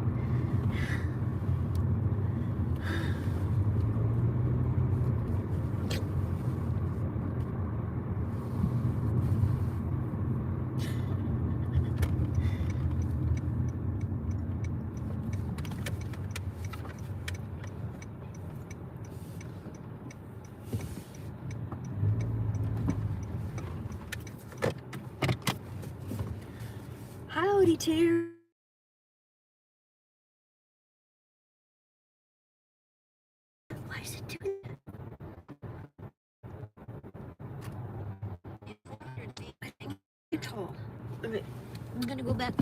Howdy, Terry. Why is it doing that? In 400 feet, I think you're tall. Alright, I'm gonna go back.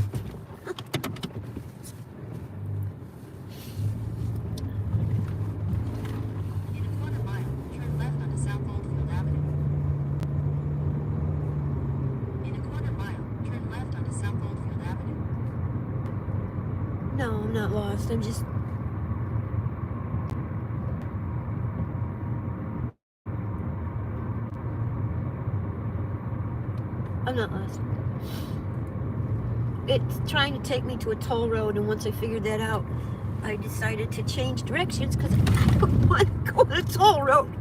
in a quarter mile, turn left onto South Oldfield Avenue. In a quarter mile, turn left onto South Oldfield Avenue. No, I'm not lost. I'm just. I'm not lost. It's trying to take me to a toll road, and once I figured that out, I decided to change directions because I don't want to go on a toll road.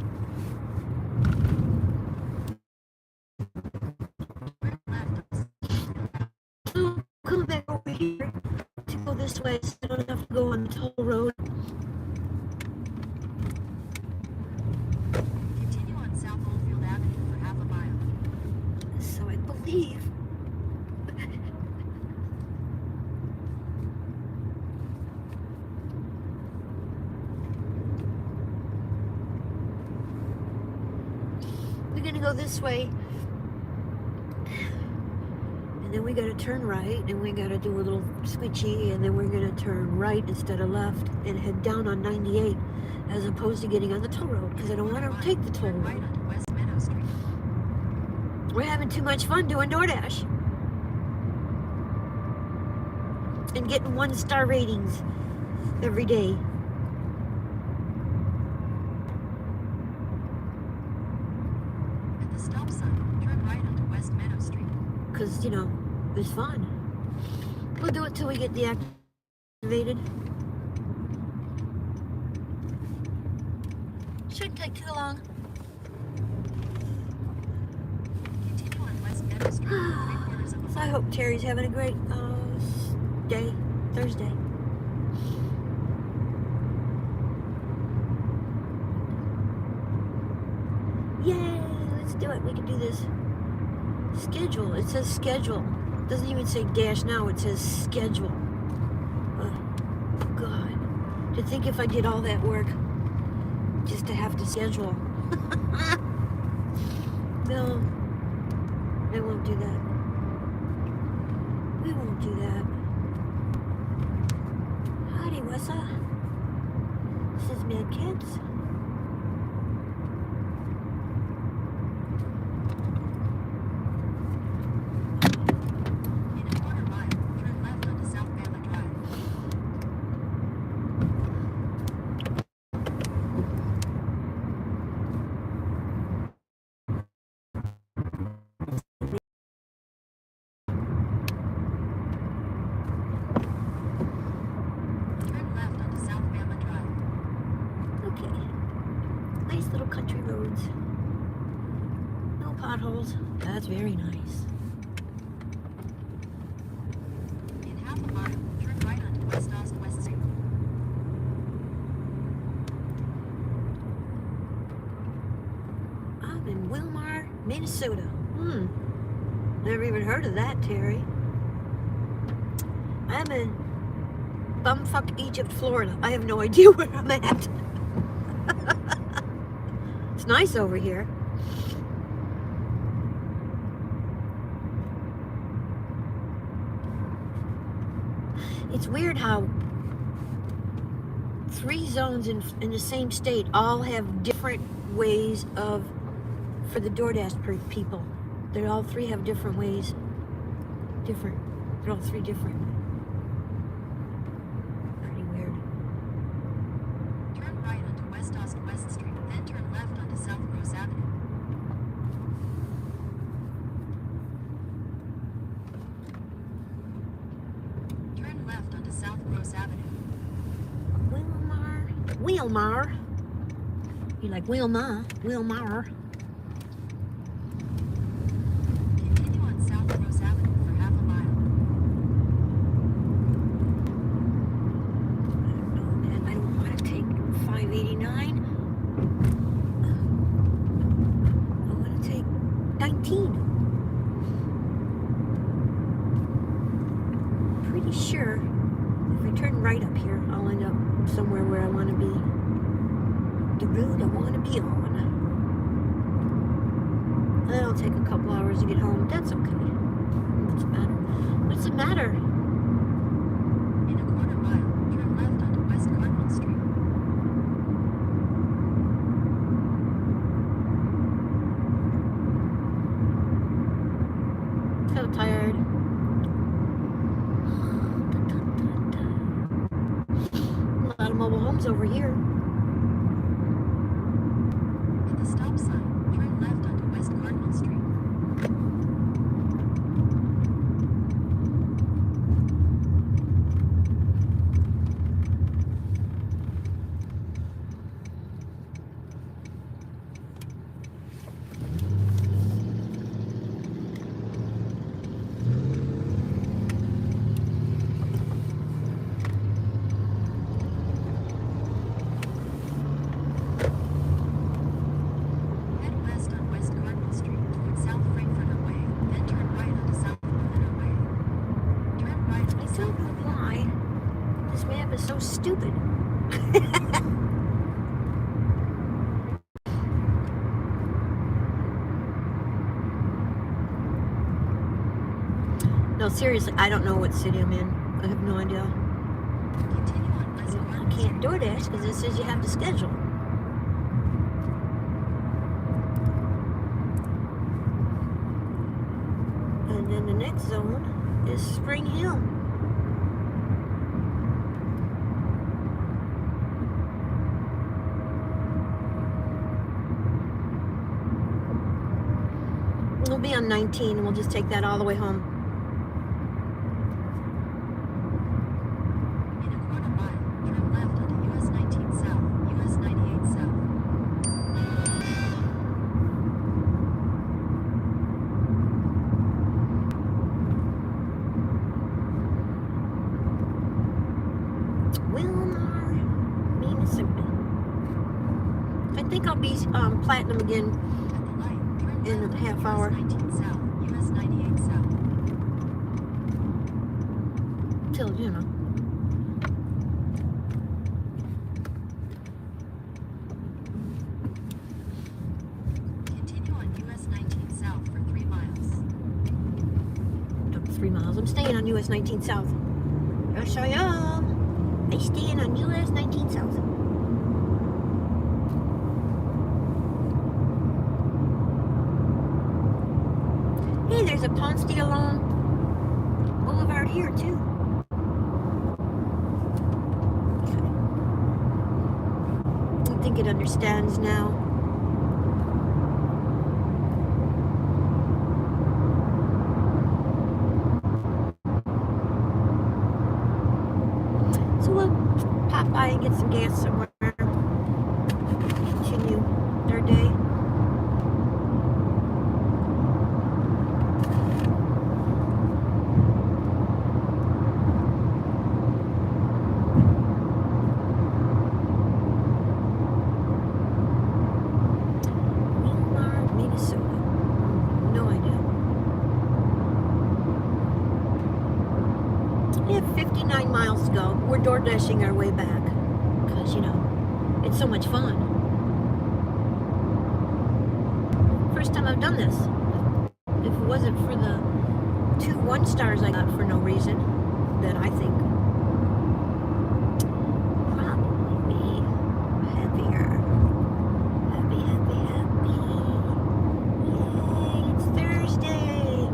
So come back over here to go this way so I don't have to go on the toll road. Continue on South Oldfield Avenue for half a mile. So I believe. We're gonna go this way. And then we gotta turn right, and we gotta do a little switchy, and then we're gonna turn right instead of left and head down on 98 as opposed to getting on the toll road because I don't want to take the toll Turn right road. onto West Meadow Street. We're having too much fun doing DoorDash and getting 1-star ratings every day. At the stop sign, turn right onto West Meadow Street. Because, you know, it's fun. We'll do it till we get deactivated. Shouldn't take too long. Continue on West Meadow Street for 3/4 of a So I mile. hope Terry's having a great day, Thursday. Yay, let's do it. We can do this. Schedule. It says schedule. It doesn't even say dash now. It says schedule. God. To think if I did all that work just to have to schedule. No. I won't do that. We won't do that. Howdy, Wessa. This is Mad Kids. In a quarter mile, turn left onto South Bama Drive. that's very nice. In half a mile, turn right onto West Street. I'm in Wilmar, Minnesota. Never even heard of that, Terry. I'm in bumfuck Egypt, Florida. I have no idea where I'm at. It's nice over here. It's weird how 3 zones in the same state all have different ways of, for the DoorDash people. They all 3 have different ways. Different. They're all 3 different. Pretty weird. Turn right onto West Street, then turn left onto South Rose Avenue. Turn left onto South Rose Avenue. Wilmar. You like Wilmar? Wilmar. Continue on South Rose Avenue for half a mile. Oh man, I don't want to take 589. I want to take 19. Pretty sure if I turn right up here, I'll end up somewhere where I want to be. The road I want to be on. That'll take a couple hours to get home. That's okay. What's the matter? What's the matter? In a quarter mile, turn left onto West Cardinal Street. So tired. A lot of mobile homes over here. At the stop sign, turn left onto West Cardinal Street. Head west on West Cardinal Street toward South Frankfurter Way, then turn right onto South Frankfurter Way. Turn right I onto South don't know why this map is so stupid. No, seriously, I don't know what city I'm in. I have no idea. Continue on West I Cardinal can't DoorDash because it says you have to schedule. And then the next zone is Spring Hill. We'll be on 19 and we'll just take that all the way home. In a quarter mile, turn left onto US 19 South, US 98 South. Wilmar, Minnesota. I think I'll be platinum again At the light, turn in left a onto half US hour. 19 South, US 98 South. Till, you know. Continue on US 19 South for 3 miles. Took 3 miles. I'm staying on US 19 South. Yes, I am. I'm staying on US 19 South. Hey, there's a Ponce de Leon Boulevard here, too. Okay. I think it understands now. So we'll pop by and get some gas somewhere. Continue their day. We have 59 miles to go. We're door dashing our way back because, you know, it's so much fun. First time I've done this. If it wasn't for the 2 1-stars I got for no reason, then I think probably be happier. Happy, happy, happy. Yay, it's Thursday.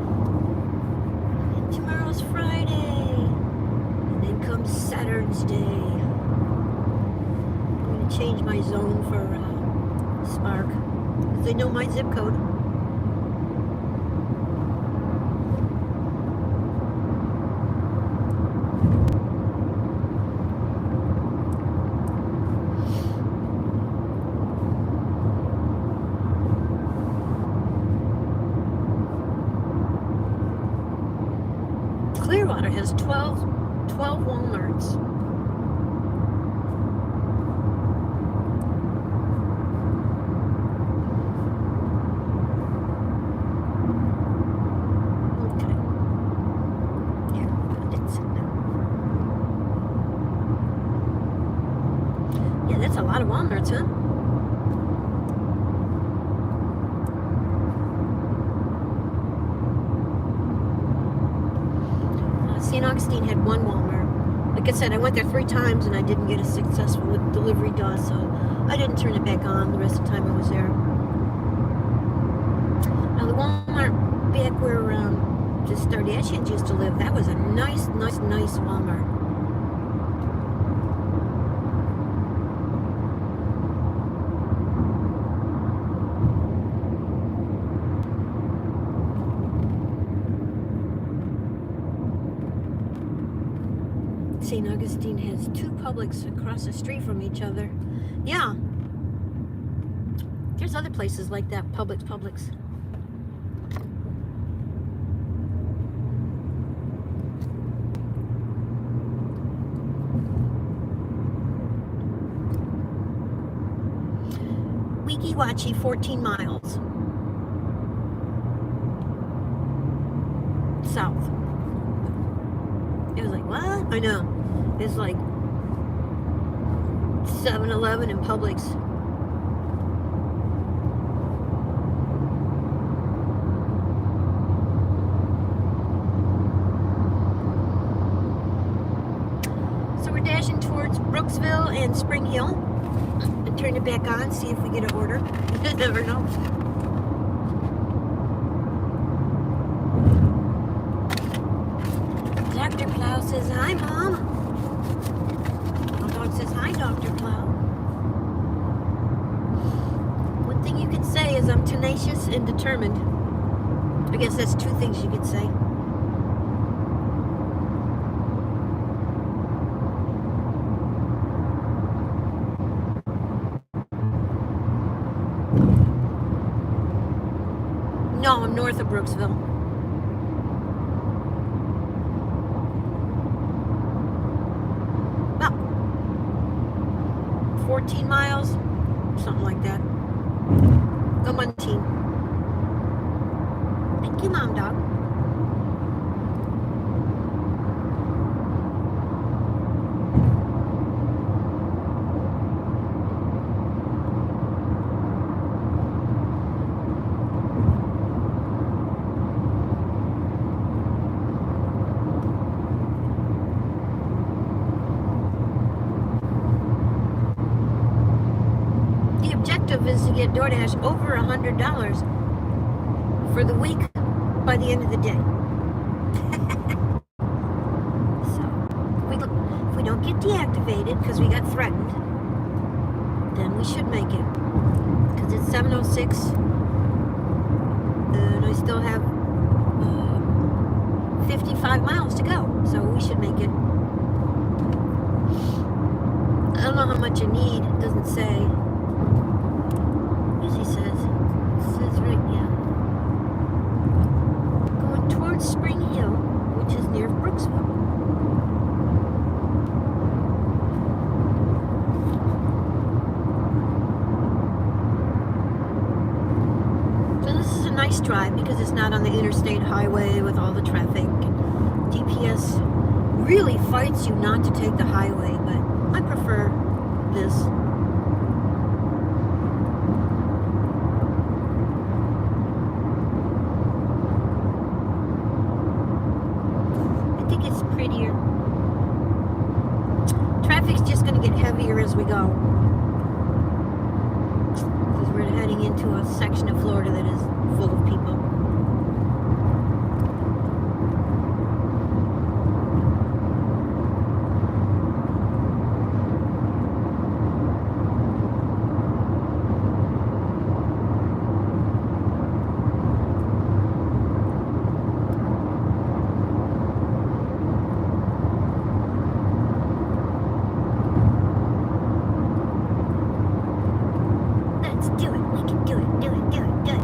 And tomorrow's Friday. And then comes Saturn's Day. I'm going to change my zone for Spark. Because they know my zip code. Clearwater has 12 Walmarts. Okay. Here, it's yeah, that's a lot of Walmarts, huh? St. Augustine had 1 Walmart. Like I said, I went there 3 times and I didn't get a successful delivery done, so I didn't turn it back on the rest of the time I was there. Now the Walmart back where the Kardashians used to live, that was a nice Walmart. St. Augustine has 2 Publix across the street from each other. Yeah. There's other places like that, Publix. Weeki-Wachi, 14 miles. South. It was like, what? I know. It's like 7-Eleven and Publix. So we're dashing towards Brooksville and Spring Hill. And turn it back on, see if we get an order. You never know. Dr. Plow says, hi, Mom. My dog says, hi, Dr. Plow. One thing you could say is I'm tenacious and determined. I guess that's 2 things you could say. No, I'm north of Brooksville. About 14 miles, something like that. I'm on team. Thank you, Mom Dog. Is to get DoorDash over $100 for the week by the end of the day. So if we don't get deactivated because we got threatened, then we should make it. Because it's 7:06 and I still have 55 miles to go, so we should make it. I don't know how much I need, it doesn't say. He says right, yeah. Going towards Spring Hill, which is near Brooksville. So this is a nice drive because it's not on the interstate highway with all the traffic and GPS really fights you not to take the highway, but I prefer this. I think it's prettier. Traffic's just going to get heavier as we go. Because we're heading into a section of Florida that is full of people. Let's do it. We can do it. Do it. Do it. Do it.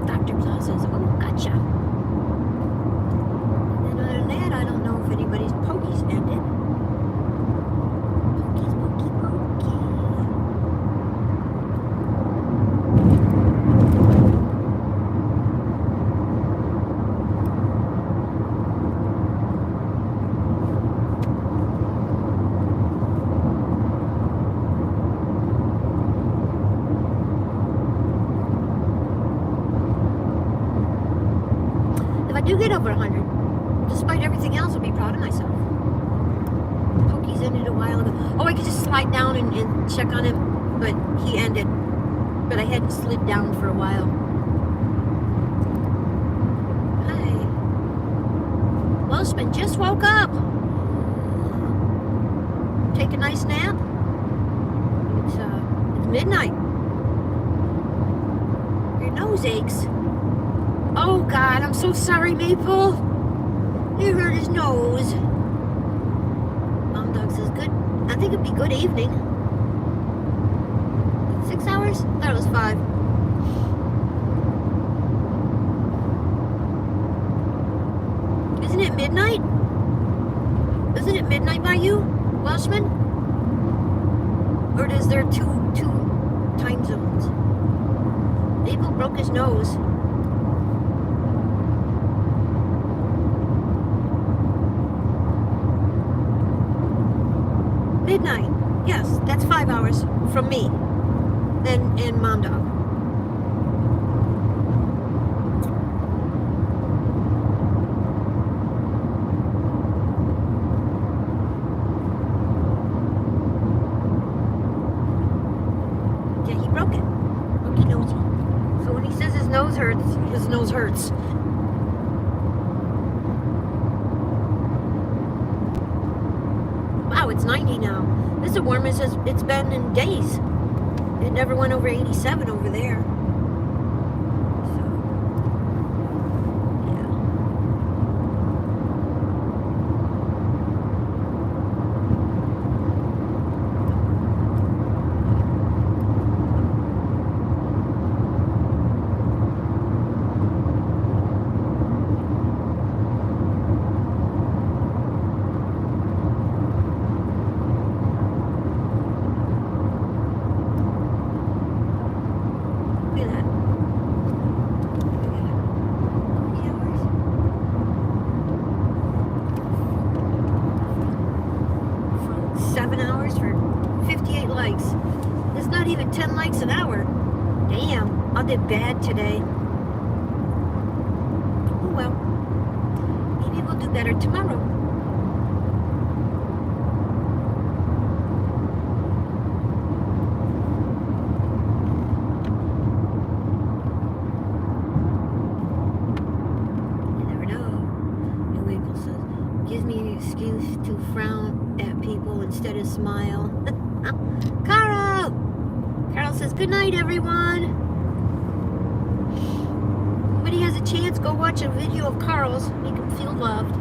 Dr. Plaza's. Oh, gotcha. And other than that, I don't know if anybody's pokies ended. Pokies, pokey, pokey. If I do get over 100, despite everything else, I'll be proud of myself. Pokies ended a while ago. Oh, I could just slide down and check on him, but he ended. But I hadn't slid down for a while. Hi. Welshman just woke up. Take a nice nap. It's midnight. Your nose aches. Oh God, I'm so sorry, Maple. You hurt his nose. Mom Dog says good. I think it'd be good evening. 6 hours? I thought it was 5. Isn't it midnight? Isn't it midnight by you, Welshman? Or is there two time zones? Maple broke his nose. Midnight. Yes, that's 5 hours from me. And Mom Dog. Yeah, he broke it. Brokey nosy. So when he says his nose hurts. Wow, it's 90 now. This is the warmest it's been in days. It never went over 87 over there. So, yeah. Look at that. Look at that. 3 hours. For 7 hours for 58 likes. It's not even 10 likes an hour. Damn, I did bad today. Oh well. Maybe we'll do better tomorrow. You never know. New April says, gives me an excuse to frown at people instead of smile. Carl! Carl says, good night, everyone. Nobody has a chance, go watch a video of Carl's. Make him feel loved.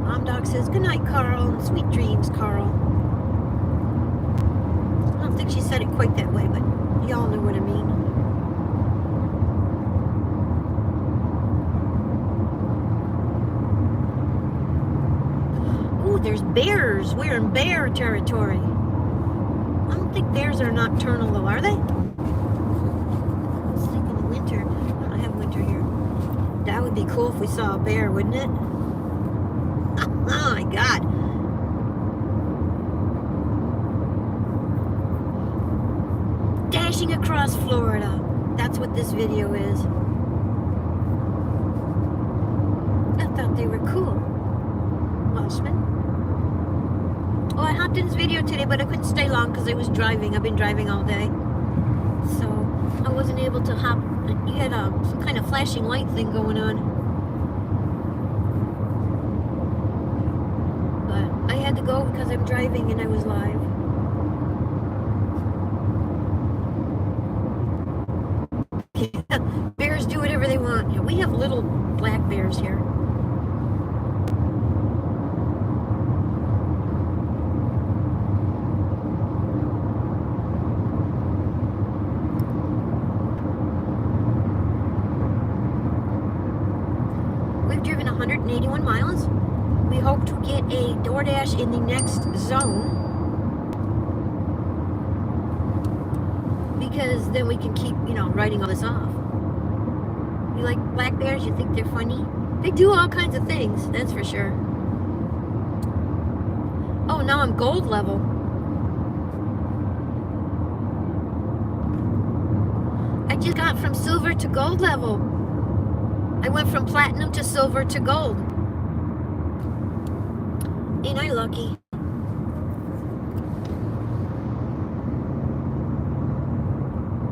Mom Dog says, good night, Carl, and sweet dreams, Carl. I don't think she said it quite that way, but bears. We're in bear territory. I don't think bears are nocturnal though, are they? I was thinking the winter. I don't have winter here. That would be cool if we saw a bear, wouldn't it? Oh my God. Dashing across Florida. That's what this video is. I thought they were cool. Welshman. Oh, I hopped in this video today, but I couldn't stay long because I was driving. I've been driving all day. So I wasn't able to hop. You had some kind of flashing light thing going on. But I had to go because I'm driving and I was live. Bears do whatever they want. Yeah, we have little black bears here. We've driven 181 miles. We hope to get a DoorDash in the next zone, because then we can keep, writing all this off. You like black bears? You think they're funny? They do all kinds of things, that's for sure. Oh, now I'm gold level. I just got from silver to gold level. I went from platinum to silver to gold. Ain't I lucky?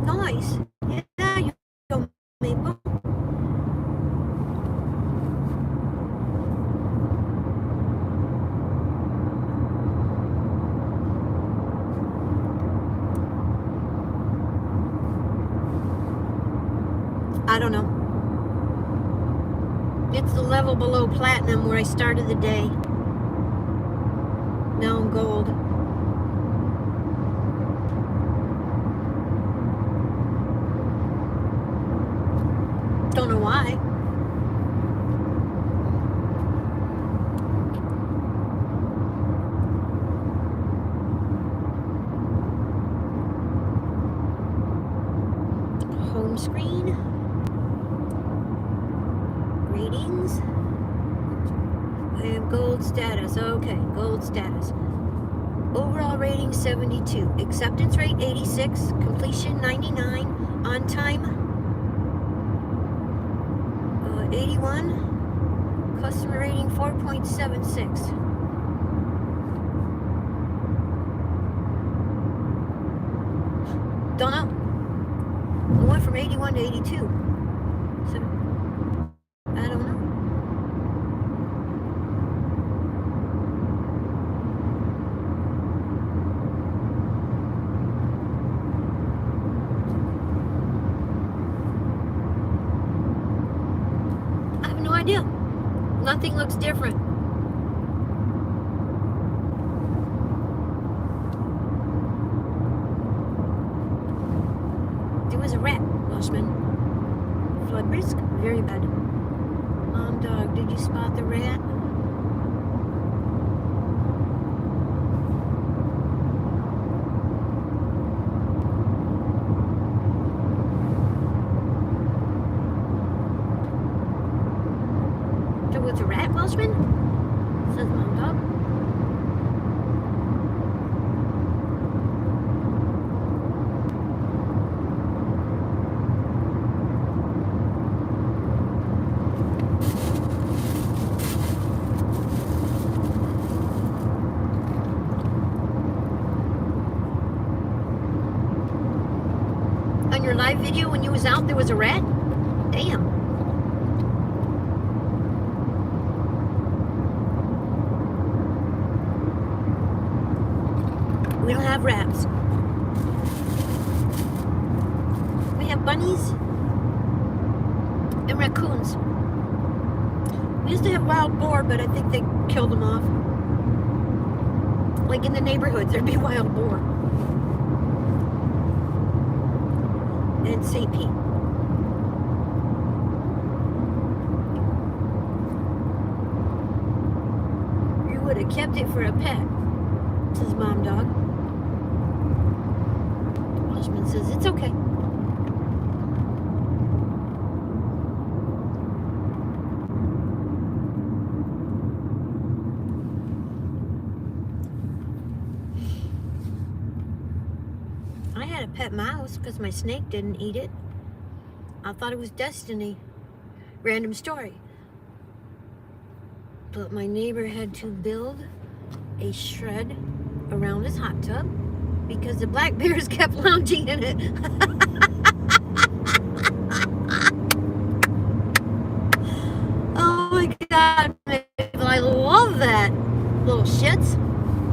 Nice. Yeah, you go, Maple. I don't know. It's the level below platinum where I started the day. Now I'm gold. Don't know why. Home screen. Ratings. I have gold status. Okay, gold status. Overall rating 72. Acceptance rate 86. Completion 99. On time 81. Customer rating 4.76. Don't know. I went from 81 to 82. So I don't know. I have no idea. Nothing looks different. There was a rat, Welshman. Flood risk, very bad. Dog, did you spot the rat? There was a rat, Welshman? Says Mom Dog. On your live video when you was out, there was a rat? Damn. We don't have rats. We have bunnies and raccoons. We used to have wild boar, but I think they killed them off. Like in the neighborhoods, there'd be wild boar. And St. Pete. would have kept it for a pet, says Mom Dog. Welshman says, it's okay. I had a pet mouse because my snake didn't eat it. I thought it was destiny. Random story. But my neighbor had to build a shed around his hot tub because the black bears kept lounging in it. Oh my God, I love that. Little shits.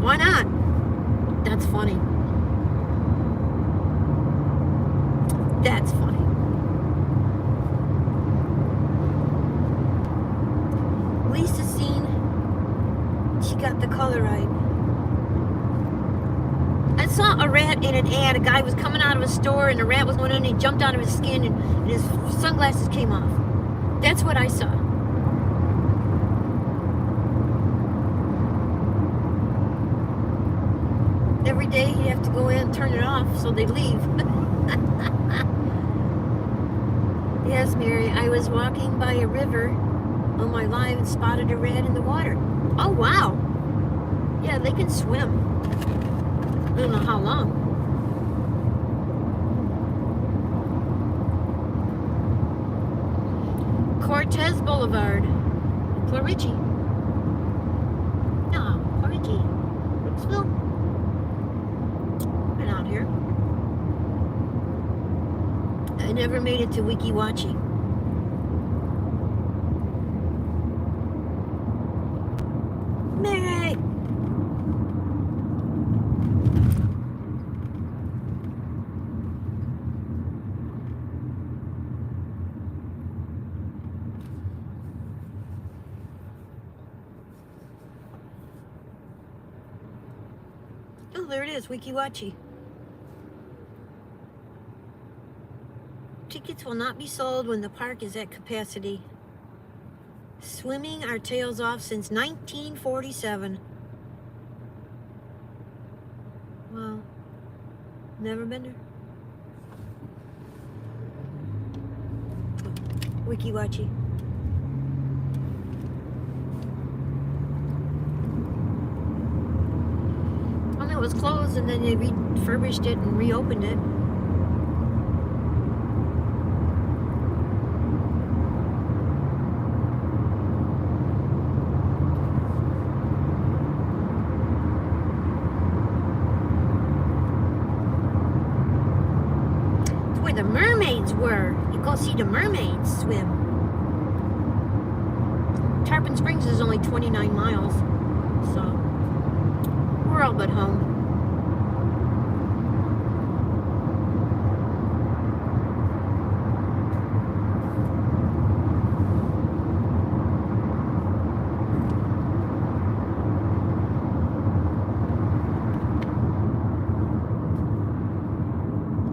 Why not? That's funny. That's funny. Lisa seen, she got the color right. I saw a rat in an ad. A guy was coming out of a store and a rat was going in and he jumped out of his skin and his sunglasses came off. That's what I saw. Every day you have to go in and turn it off so they leave. Yes, Mary, I was walking by a river on my live and spotted a rat in the water. Oh, wow. Yeah, they can swim. I don't know how long. Cortez Boulevard. Clarici. No, Clarici. Brooksville. Been out here. I never made it to Weeki Wachee. Mary! Oh, there it is, Weeki Wachee. Tickets will not be sold when the park is at capacity. Swimming our tails off since 1947. Wow. Never been there? Oh, Weeki Wachee. Oh, it was closed and then they refurbished it and reopened it. The mermaids were. You go see the mermaids swim. Tarpon Springs is only 29 miles, so we're all but home.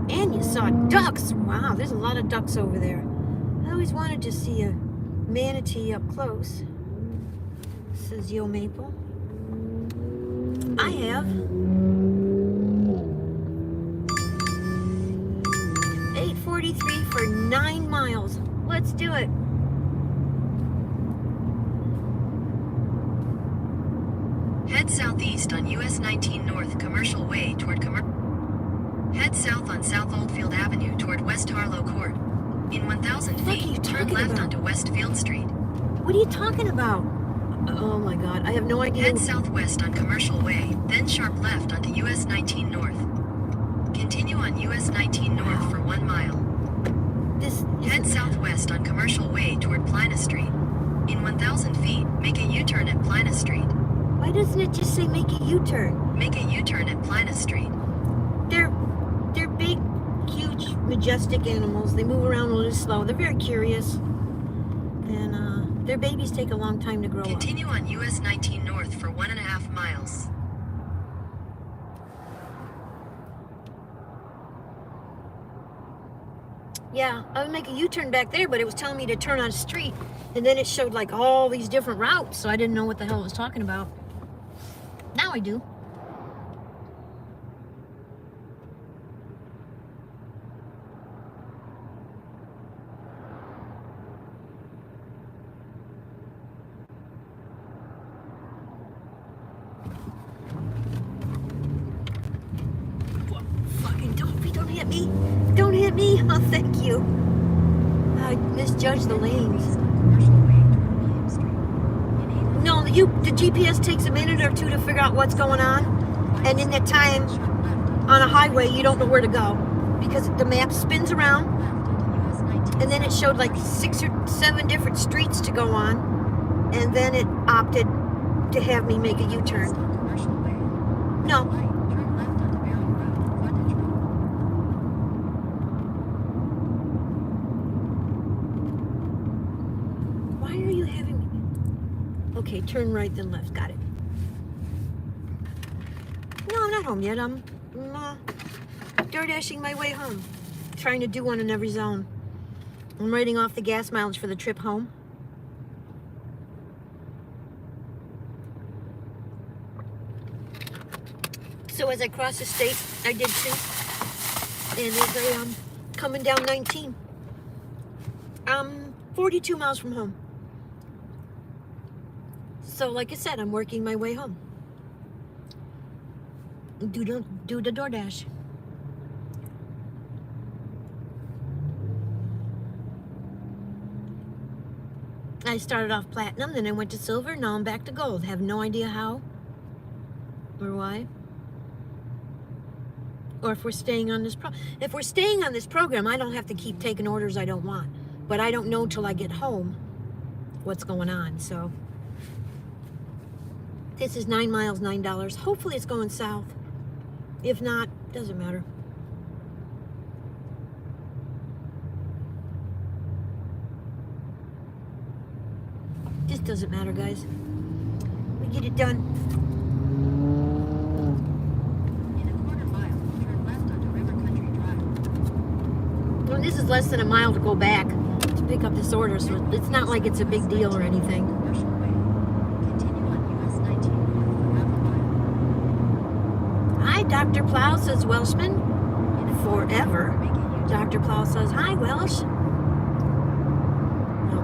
And you saw ducks. Wow, there's a lot of ducks over there. I always wanted to see a manatee up close, says Yo Maple. I have. 8:43 for 9 miles. Let's do it. Head southeast on US 19 North Commercial Way toward Head south on South Oldfield Avenue toward West Harlow Court. In 1,000 What are you feet, turn talking left about? onto Westfield Street. What are you talking about? Oh my God, I have no idea. Head southwest on Commercial Way, then sharp left onto US 19 North. Continue on US 19 North for 1 mile. This Head southwest on Commercial Way toward Plana Street. In 1,000 feet, make a U-turn at Plana Street. Why doesn't it just say make a U-turn? Make a U-turn at Plana Street. They're big, huge, majestic animals. They move around a little slow. They're very curious. And their babies take a long time to grow up. Continue on US 19 North for 1.5 miles. Yeah, I would make a U-turn back there, but it was telling me to turn on a street. And then it showed like all these different routes, so I didn't know what the hell it was talking about. I do. Fucking don't hit me. Don't hit me. Oh, thank you. I misjudged the lanes. Commercial way toward William Street. No, the GPS takes a minute or two to figure out what's going on. And in that time, on a highway, you don't know where to go. Because the map spins around. And then it showed like 6 or 7 different streets to go on. And then it opted to have me make a U-turn. Commercial way. No. Turn left onto Barry Road, frontage road. Why are you having me? Okay, turn right then left. Got it. No, I'm not home yet. I'm door dashing my way home. Trying to do one in every zone. I'm writing off the gas mileage for the trip home. So as I cross the state, I did too. And as I coming down 19, I'm 42 miles from home. So like I said, I'm working my way home. Do the DoorDash. I started off platinum, then I went to silver, now I'm back to gold. Have no idea how or why. Or if we're staying on this if we're staying on this program, I don't have to keep taking orders I don't want. But I don't know till I get home what's going on. So this is 9 miles, $9. Hopefully it's going south. If not, doesn't matter. Just doesn't matter, guys. We get it done. In a quarter mile, turn left onto River Country Drive. Well, this is less than a mile to go back to pick up this order, so it's not like it's a big deal or anything. Commercial way. Continue on US 19 north for half a mile. Hi, Dr. Plow, says Welshman. Forever. Dr. Plow says, hi, Welsh. No,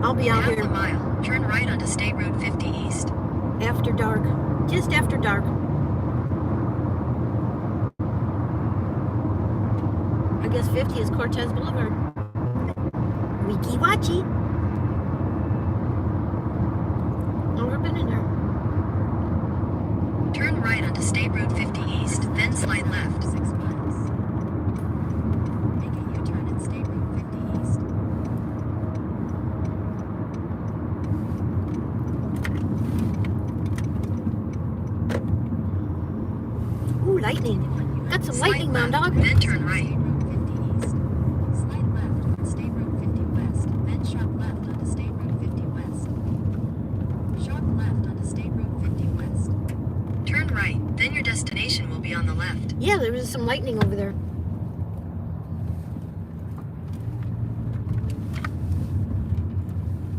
I'll be out Half here a mile, turn right onto State Road 50 East. after dark. Just after dark. I guess 50 is Cortez Boulevard. Wiki Wachi. Never been in there. Turn right onto State Road 50 East, then slide left 6 miles. Make a U-turn at State Road 50 East. Ooh, lightning. Got some lightning, Mom Dog. Then turn right. Slide left on State Road 50 West, then sharp left onto State Road 50 West. Sharp left onto State Road 50 West. Turn right, then your destination will be on the left. Yeah, there was some lightning over there.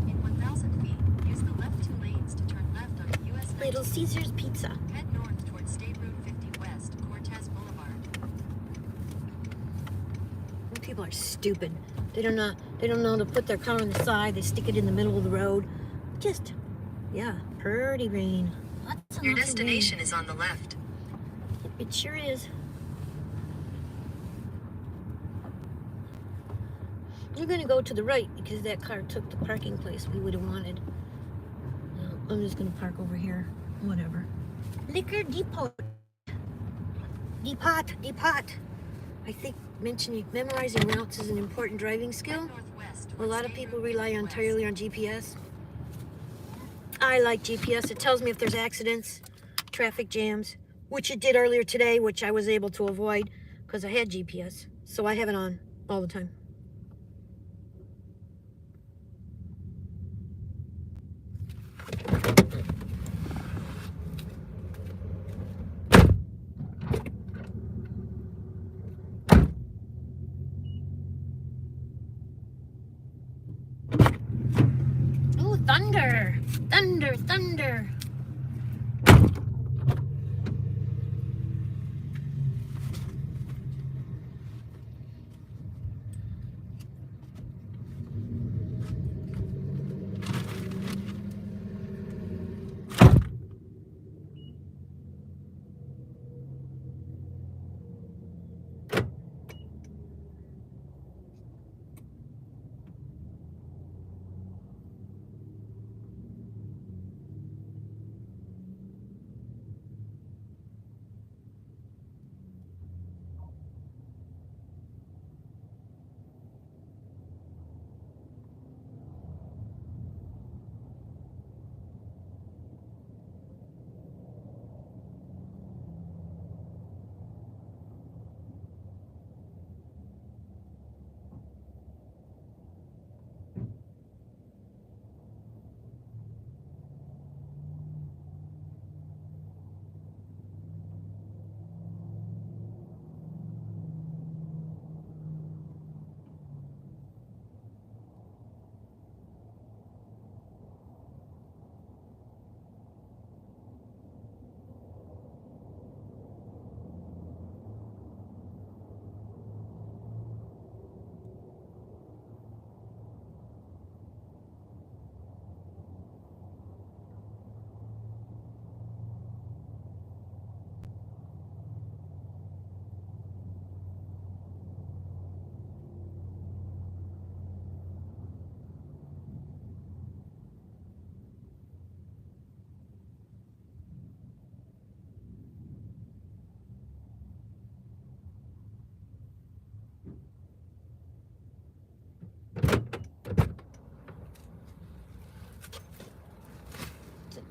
In 1,000 feet, use the left 2 lanes to turn left onto US 19. Little Caesar's Pizza. Head north towards State Road 50 West, Cortez Boulevard. People are stupid. They don't know to put their car on the side. They stick it in the middle of the road. Just, yeah, pretty rain. Lots and Your lots of rain. destination is on the left. It sure is. You're gonna go to the right because that car took the parking place we would have wanted. No, I'm just gonna park over here. Whatever. Liquor depot. Depot. I think memorizing routes is an important driving skill. Head northwest A towards lot of State people Road rely 50 entirely West. on GPS. I like GPS. It tells me if there's accidents, traffic jams, which it did earlier today, which I was able to avoid because I had GPS. So I have it on all the time. Ooh, thunder. Thunder.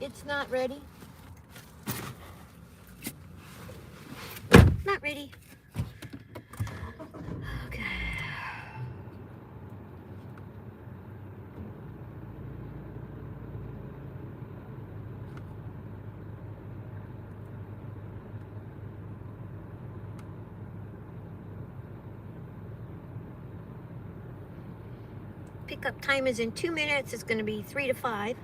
It's not ready. Not ready. Okay. Pickup time is in 2 minutes. It's going to be 3 to 5.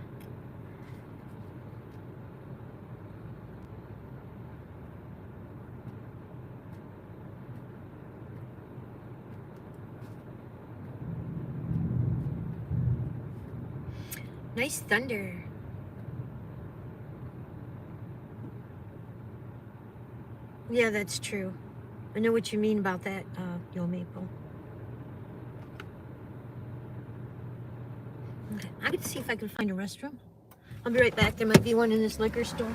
Nice thunder. Yeah, that's true. I know what you mean about that, Yo Maple. Okay, I'm going to see if I can find a restroom. I'll be right back. There might be one in this liquor store.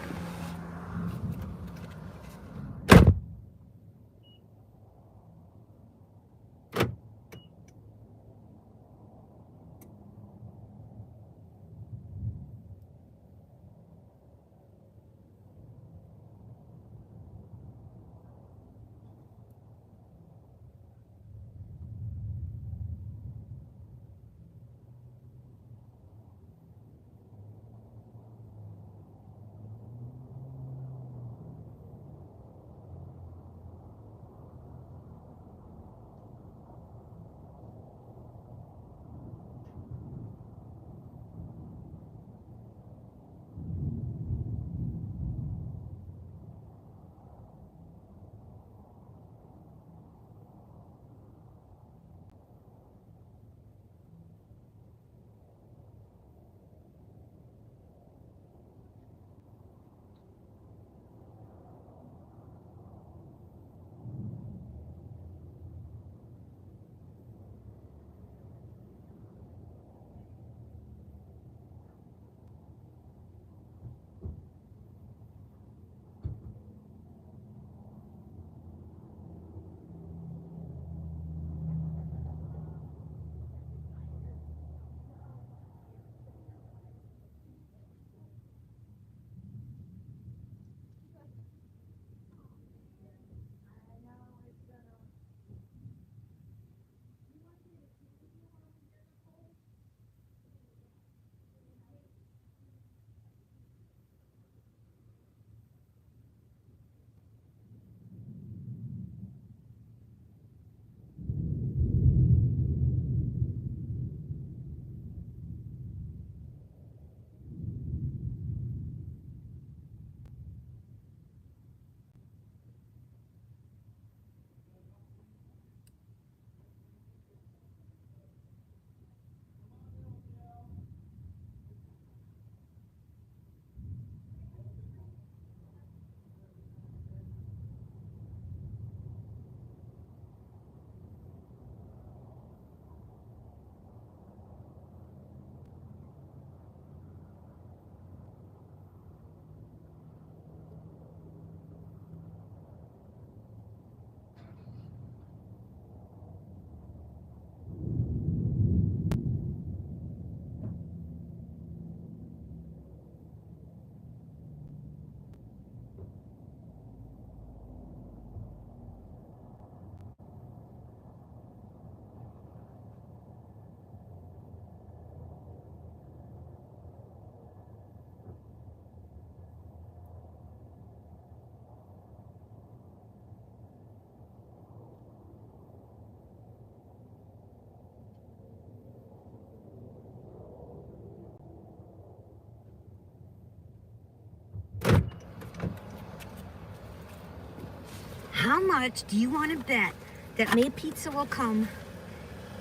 How much do you want to bet that May Pizza will come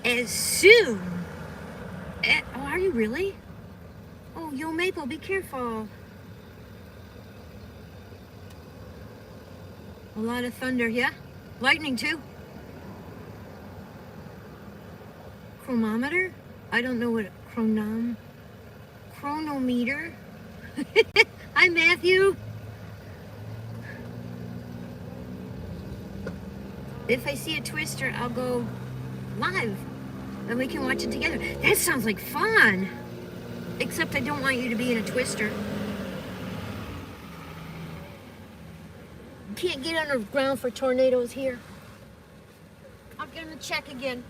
as soon? Oh, are you really? Oh, Yo Maple, be careful. A lot of thunder, yeah? Lightning too. Chronometer? I don't know what chronometer. Hi, Matthew. If I see a twister, I'll go live and we can watch it together. That sounds like fun. Except I don't want you to be in a twister. can't get underground for tornadoes here. I'm gonna check again.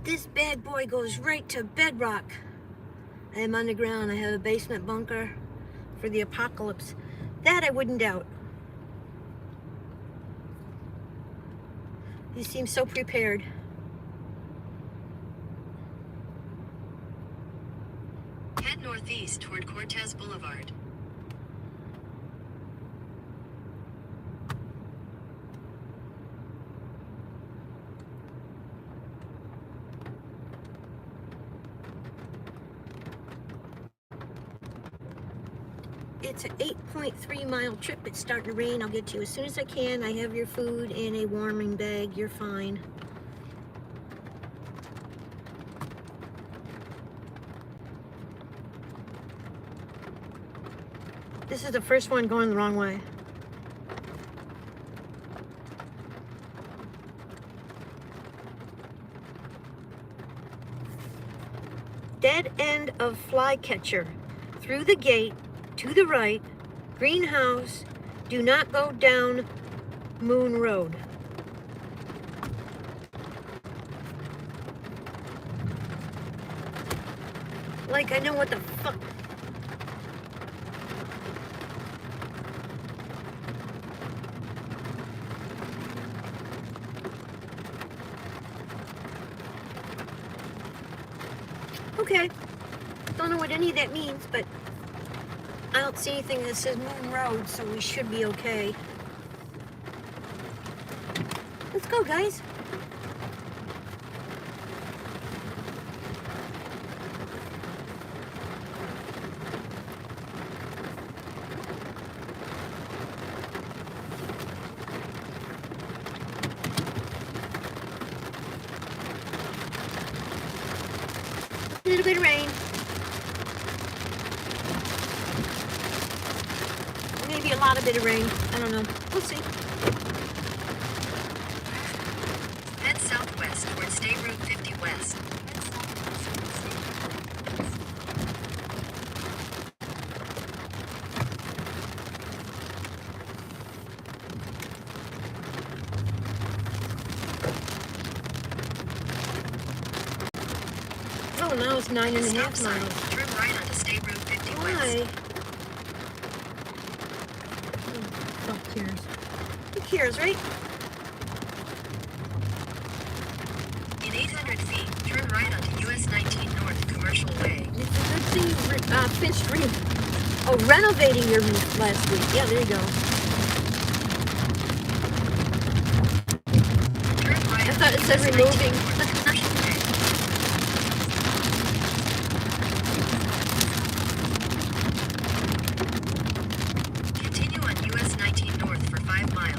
This bad boy goes right to bedrock. I am underground. I have a basement bunker for the apocalypse. That I wouldn't doubt. He seems so prepared. Head northeast toward Cortez Boulevard. It's an 8.3 mile trip. It's starting to rain. I'll get to you as soon as I can. I have your food in a warming bag. You're fine. This is the first one going the wrong way. Dead end of flycatcher. Through the gate, to the right, greenhouse, do not go down Moon Road. Like, I know what the fuck. Okay. Don't know what any of that means, but I don't see anything that says Moon Road, so we should be okay. Let's go, guys. A little bit of rain. Maybe a lot of bit of rain. I don't know. We'll see. Head southwest toward State Route 50 West. Oh, now it's 9.5 Stop sign. miles. Turn right onto State Route 50 West. Why? Here's right. In 800 feet, turn right onto US 19 North Commercial Way. It's a good thing you finished renovating your roof last week. Yeah, there you go. Turn right I thought it onto said US 19 removing. North Commercial Way. Continue on US 19 North for 5 miles.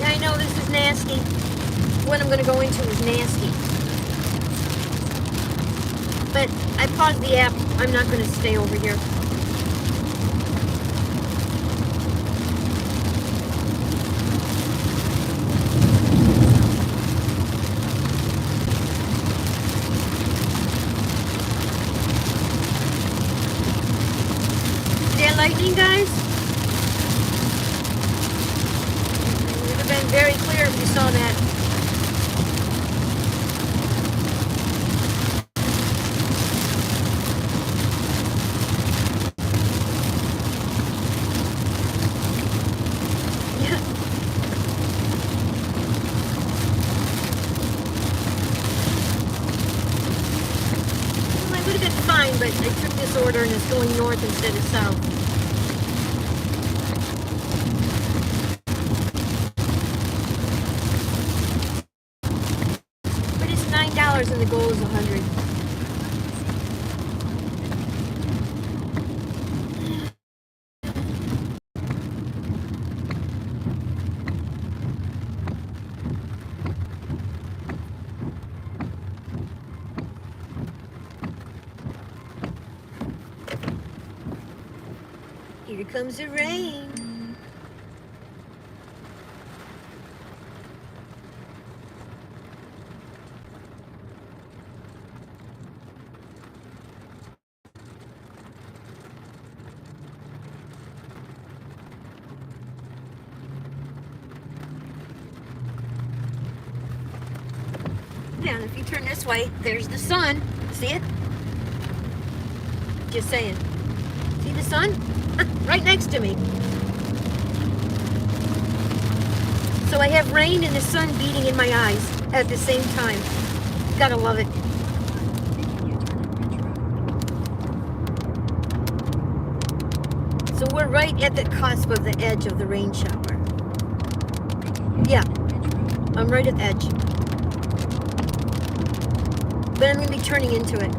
Yeah, I know this is nasty. What I'm going to go into is nasty. But I paused the app. I'm not going to stay over here. Is there lightning, guys? It would have been very clear if you saw that. Yeah. Well, I would have been fine, but I took this order and it's going north instead of south. But it's $9 and the goal is $100. Here comes the rain. Yeah, and if you turn this way, there's the sun. See it? Just saying. See the sun? Right next to me. So I have rain and the sun beating in my eyes at the same time. Gotta love it. So we're right at the cusp of the edge of the rain shower. Yeah, I'm right at the edge. But I'm going to be turning into it.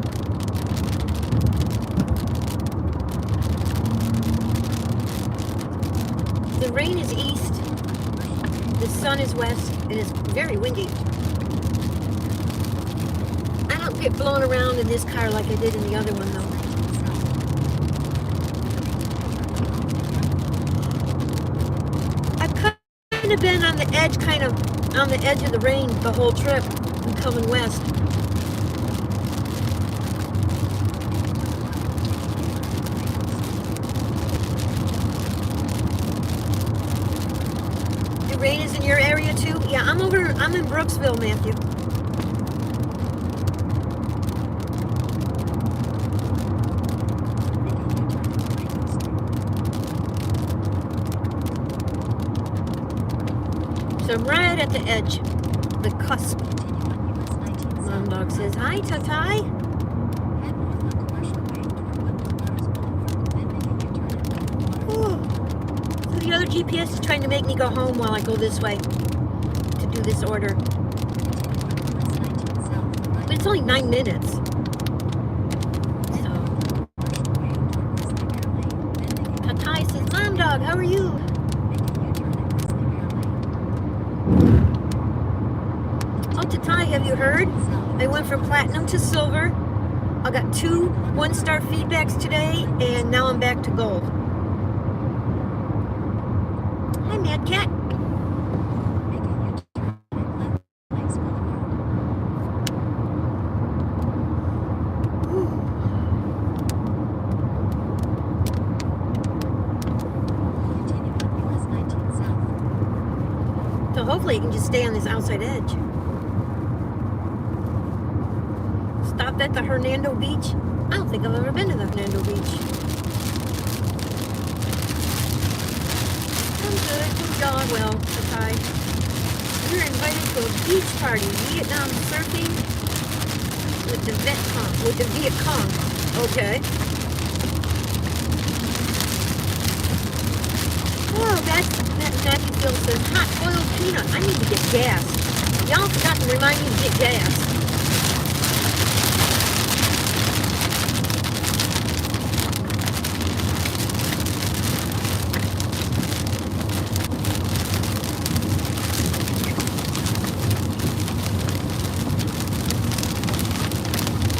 The rain is east, the sun is west, and it's very windy. I don't get blown around in this car like I did in the other one, though. I've kind of been on the edge, of the rain the whole trip. I'm coming west. The rain is in your area too? Yeah, I'm in Brooksville, Matthew. So I'm right at the edge, the cusp. Mom dog says, hi, Tatai. So the other GPS is trying to make me go home while I go this way to do this order. But it's only 9 minutes. So Tatai says, Mom dog, how are you? Oh, Tatai, have you heard? I went from platinum to silver. I got 2 1-star feedbacks today, and now I'm back to gold. Hi, Mad Cat. Now, hopefully, it can just stay on this outside edge. Stopped at the Hernando Beach. I don't think I've ever been to the Hernando Beach. I'm good. Thank God. Well, okay. We were invited to a beach party, Vietnam surfing with the Viet Cong. Okay. Oh, that Matthew Field says hot boiled peanut. I need to get gas. Y'all forgot to remind me to get gas.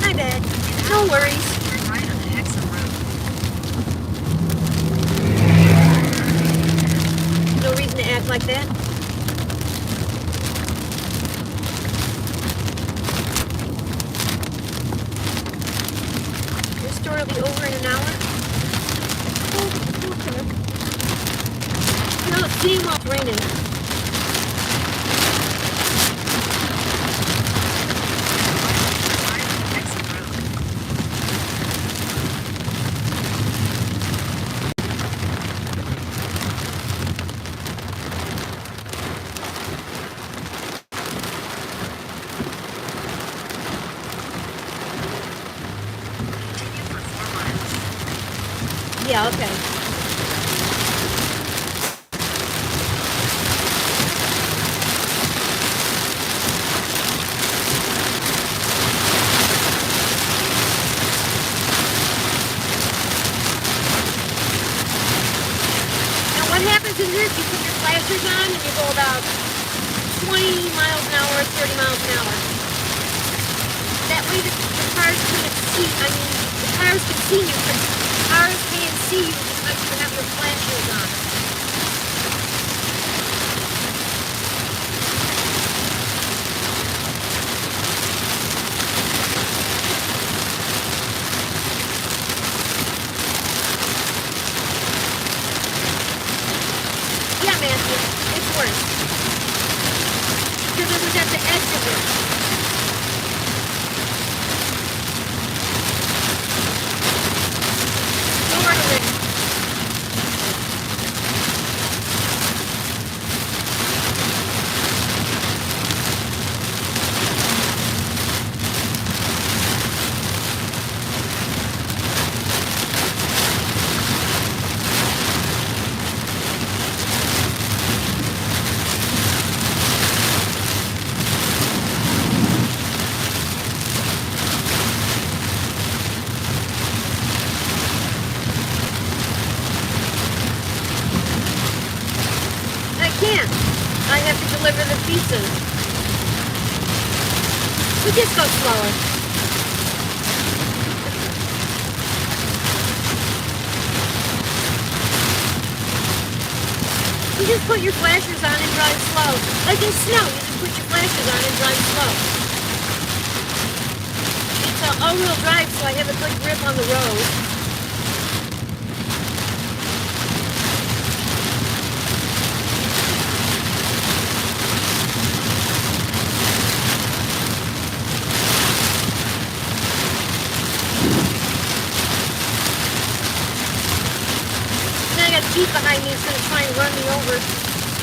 Hi, Dad. No worries. Turn right on the Hexham Road. No reason to act like that. Your store will be over in an hour. Oh, okay. No, it's seeing while it's raining. Right on the Hexham Road. Continue for 4 miles. Yeah, okay. Now what happens in this, you put your flashers on and you go about 20 miles an hour, 30 miles an hour. That way the cars can't see, the cars can see you, but cars can't see you because you have your flashers on. Yeah, Matthew, it's worse. Because it was at the edge of it. Lord of it. I can't. I have to deliver the pizzas. So just go slower. You just put your flashers on and drive slow. Like in snow, you just put your flashers on and drive slow. It's an all-wheel drive, so I have a good grip on the road. Then I got Pete behind me, he's gonna try and run me over.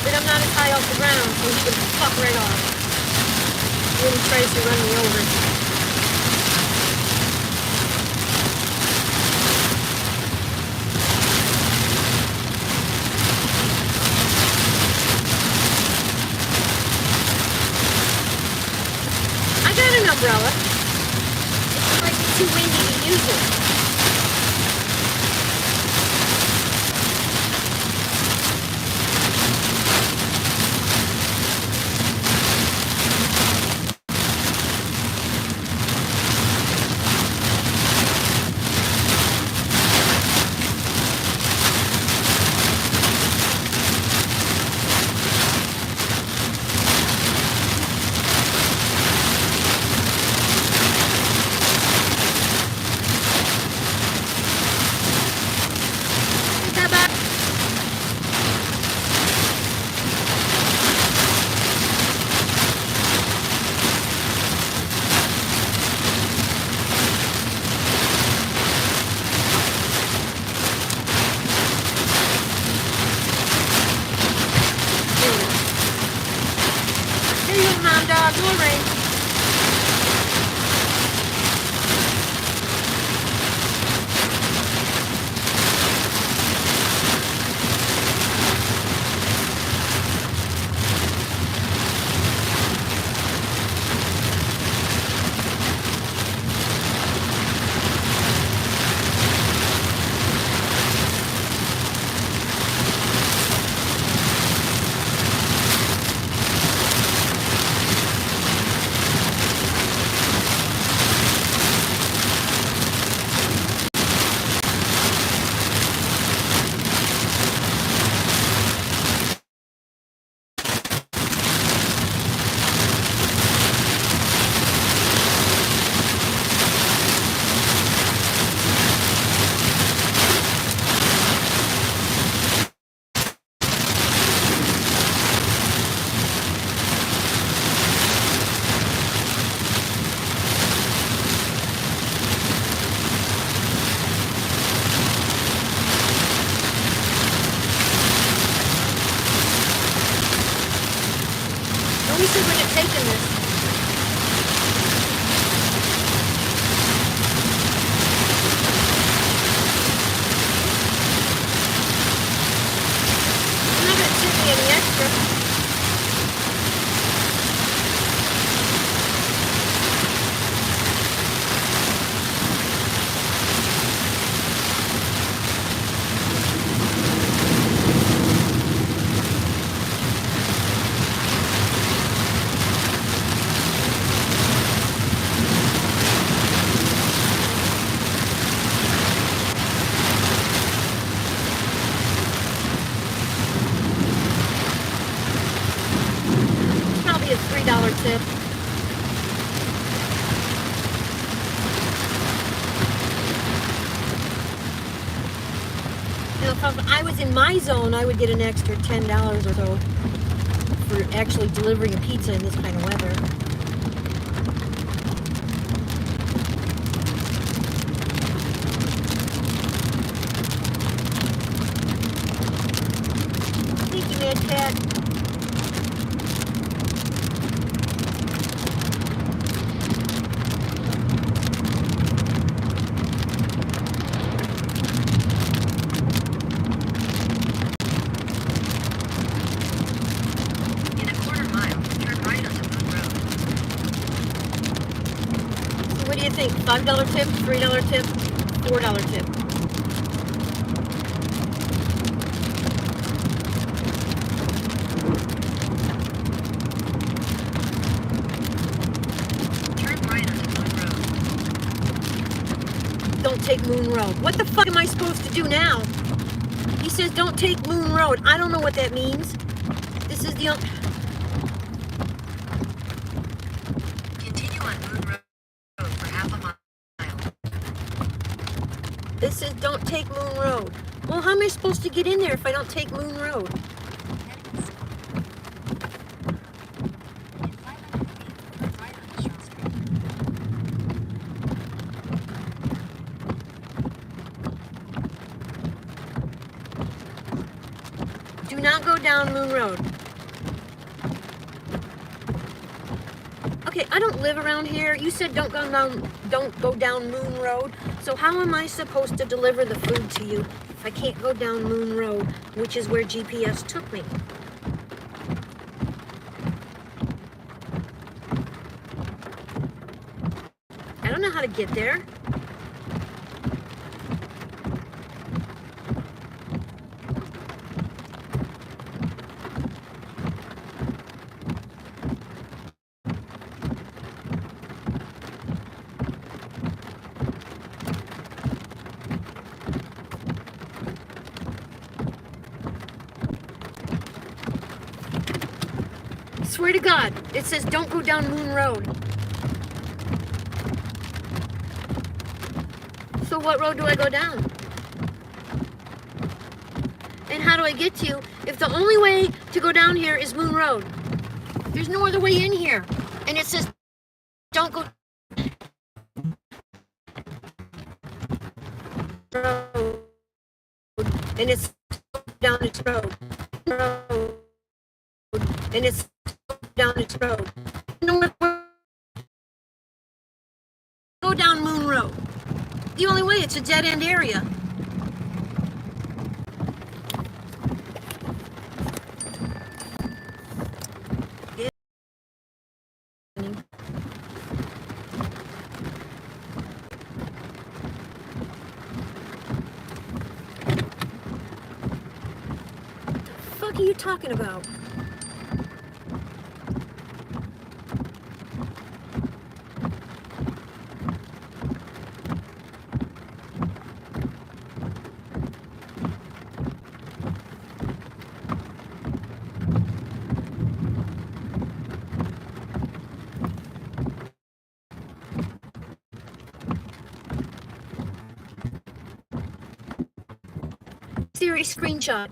But I'm not as high off the ground, so he can fuck right off when he tries to run me over. I got an umbrella. It's like too windy to use it. Lorraine. We said we're not taking this. I'm not going to tip me any extra. Probably a $3 tip. You know, if I was in my zone, I would get an extra $10 or so for actually delivering a pizza in this kind of weather. Thank you, Mad Cat. In a quarter mile, turn right onto Moon Road. So what do you think? $5 tip, $3 tip, $4 tip? Turn right onto Moon Road. Don't take Moon Road. What the fuck am I supposed to do now? He says don't take Moon Road. I don't know what that means. This is the only... Continue on Moon Road for half a mile. This says don't take Moon Road. Well, how am I supposed to get in there if I don't take Moon Road? Do not go down Moon Road. Okay, I don't live around here. You said don't go down Moon Road. So how am I supposed to deliver the food to you if I can't go down Moon Road, which is where GPS took me? I don't know how to get there. Swear to God, it says don't go down Moon Road. So what road do I go down? And how do I get to you if the only way to go down here is Moon Road? There's no other way in here. And it says don't go road. And it's down its road. And it's down its road. No the only way. It's a dead end area. What are you talking about? Siri screenshot.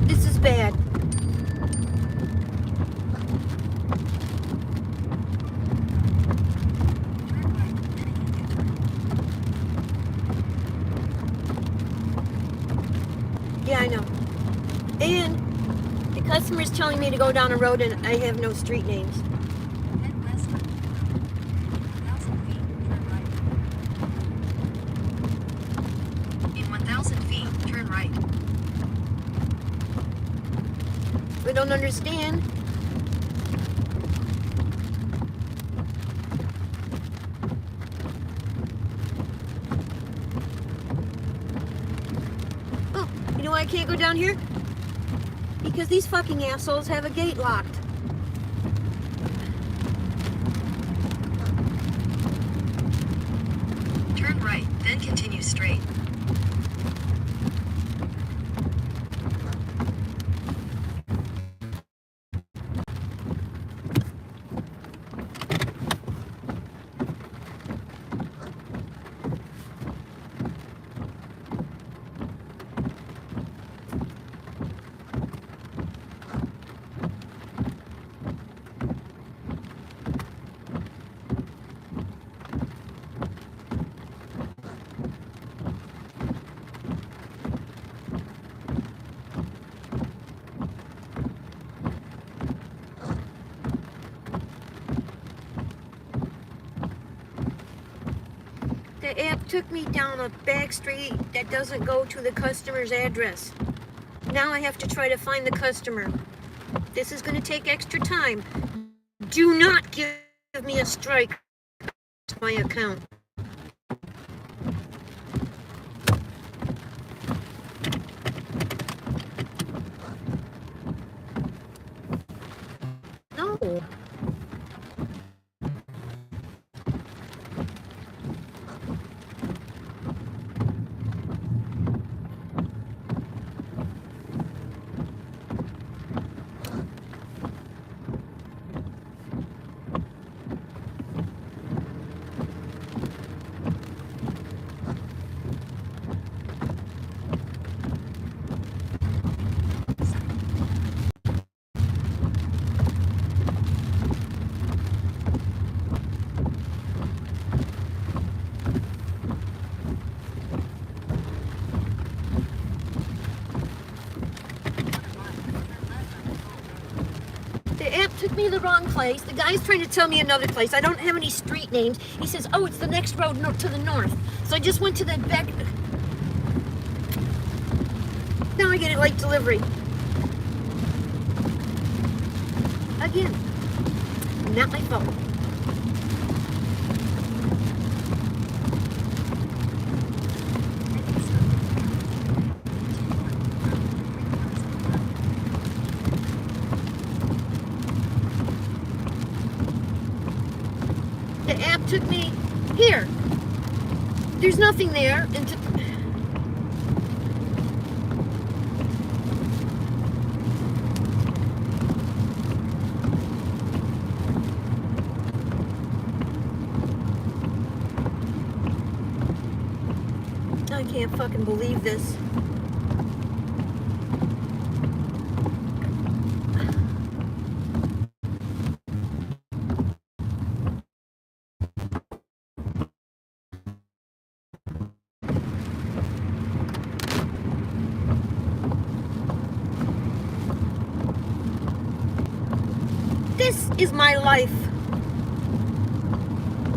This is bad. Yeah, I know. And the customer is telling me to go down a road and I have no street names. Head west. 1,000 feet, turn right. In 1,000 feet, turn right. We don't understand. Oh, you know why I can't go down here? Because these fucking assholes have a gate locked. Turn right, then continue straight. The app took me down a back street that doesn't go to the customer's address. Now I have to try to find the customer. This is going to take extra time. Do not give me a strike to my account. No. The app took me the wrong place. The guy's trying to tell me another place. I don't have any street names. He says, oh, it's the next road to the north. So I just went to the back. Now I get a late delivery. Again, not my fault. The app took me here. There's nothing there. And can't fucking believe this. This is my life.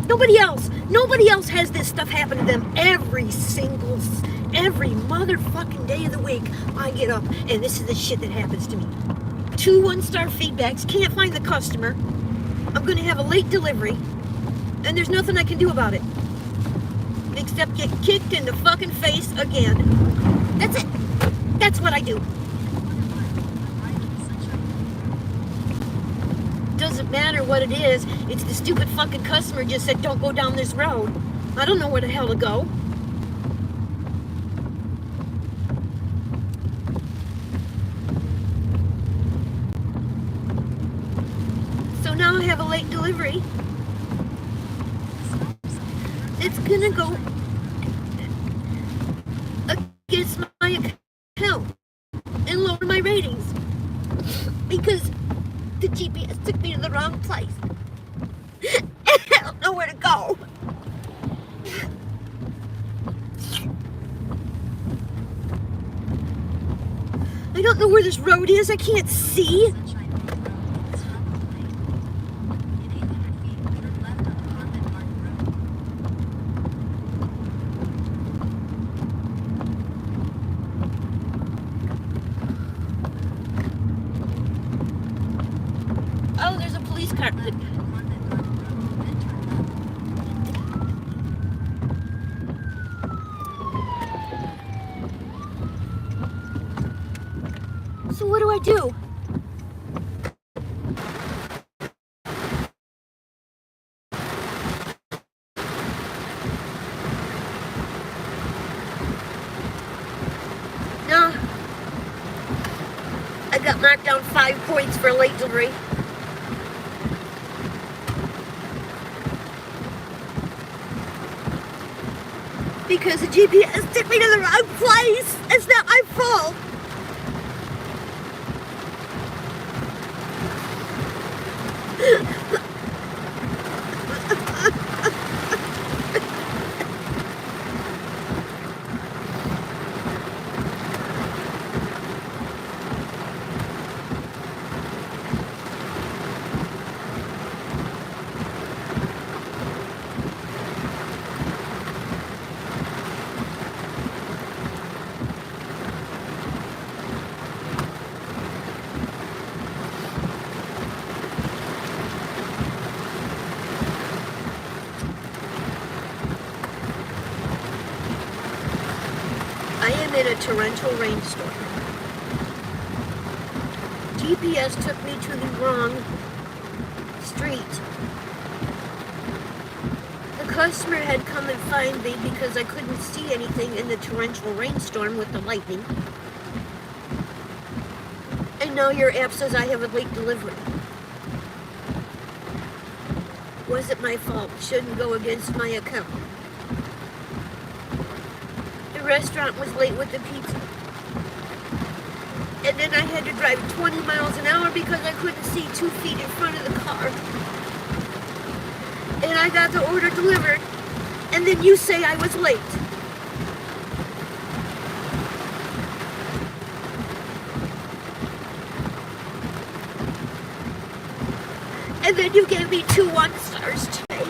Nobody else has this stuff happen to them every motherfucking day of the week. I get up and this is the shit that happens to me. 2 1-star feedbacks, can't find the customer. I'm gonna have a late delivery and there's nothing I can do about it. Except get kicked in the fucking face again. That's it. That's what I do. Doesn't matter what it is. It's the stupid fucking customer just said don't go down this road. I don't know where the hell to go. So now I have a late delivery. It's gonna go against my account and lower my ratings because the GPS took me to the wrong place. I don't know where to go. I don't know where this road is. I can't see. Oh, there's a police car. So what do I do? No. I got marked down 5 points for late delivery. Because the GPS took me to the wrong place. It's not my fault. I am in a torrential rainstorm. GPS took me to the wrong street. The customer had come and find me because I couldn't see anything in the torrential rainstorm with the lightning. And now your app says I have a late delivery. Was it my fault? Shouldn't go against my account. The restaurant was late with the pizza. And then I had to drive 20 miles an hour because I couldn't see 2 feet in front of the car. And I got the order delivered. And then you say I was late. And then you gave me 2 1-stars today.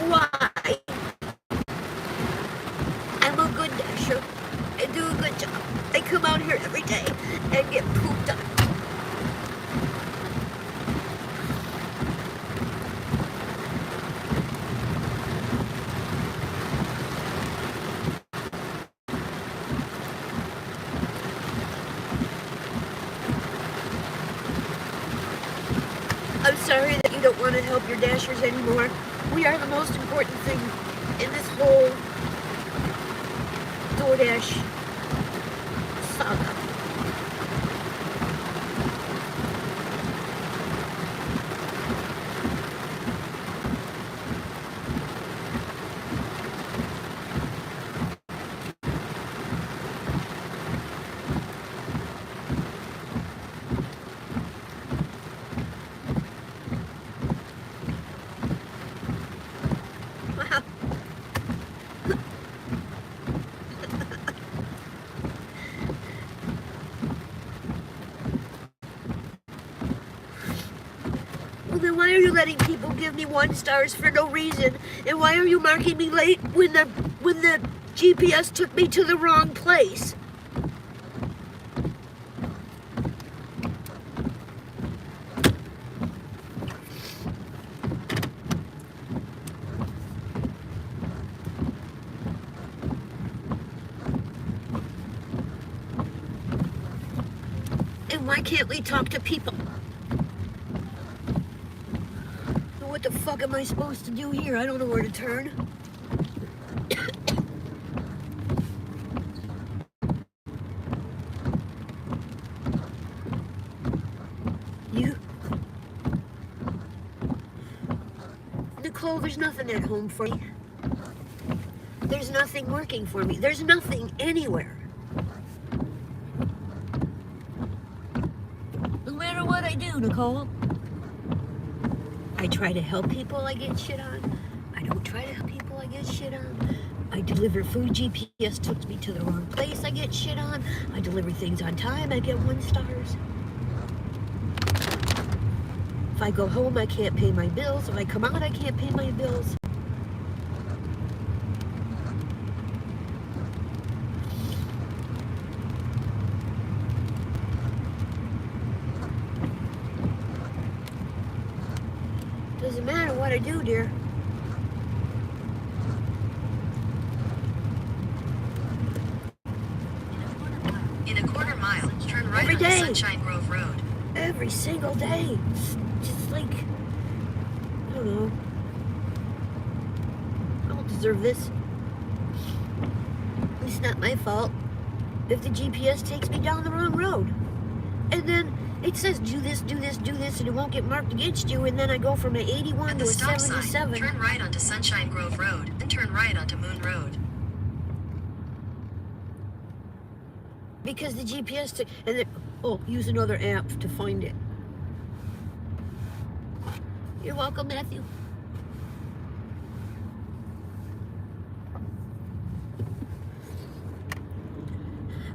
Why? I'm a good dasher. I do a good job. I come out here every day and get pooped on. I'm sorry that you don't want to help your dashers anymore. We are the most important thing in this whole DoorDash saga. why are you letting people give me 1 stars for no reason? And why are you marking me late when the GPS took me to the wrong place? And why can't we talk to people? What the fuck am I supposed to do here? I don't know where to turn. Nicole, there's nothing at home for me. There's nothing working for me. There's nothing anywhere. No matter what I do, Nicole. I try to help people, I get shit on. I don't try to help people, I get shit on. I deliver food, GPS took me to the wrong place, I get shit on. I deliver things on time, I get 1 stars. If I go home, I can't pay my bills. If I come out, I can't pay my bills. Doesn't matter what I do, dear. In a quarter mile, turn right Every onto day. Sunshine Grove Road. Every single day. It's just like, I don't know. I don't deserve this. It's not my fault if the GPS takes me down the wrong road. And then it says do this, do this, do this, and it won't get marked against you, and then I go from an 81 At to the a stop 77. sign, turn right onto Sunshine Grove Road, then turn right onto Moon Road. Because the GPS took, and then, use another app to find it. You're welcome, Matthew.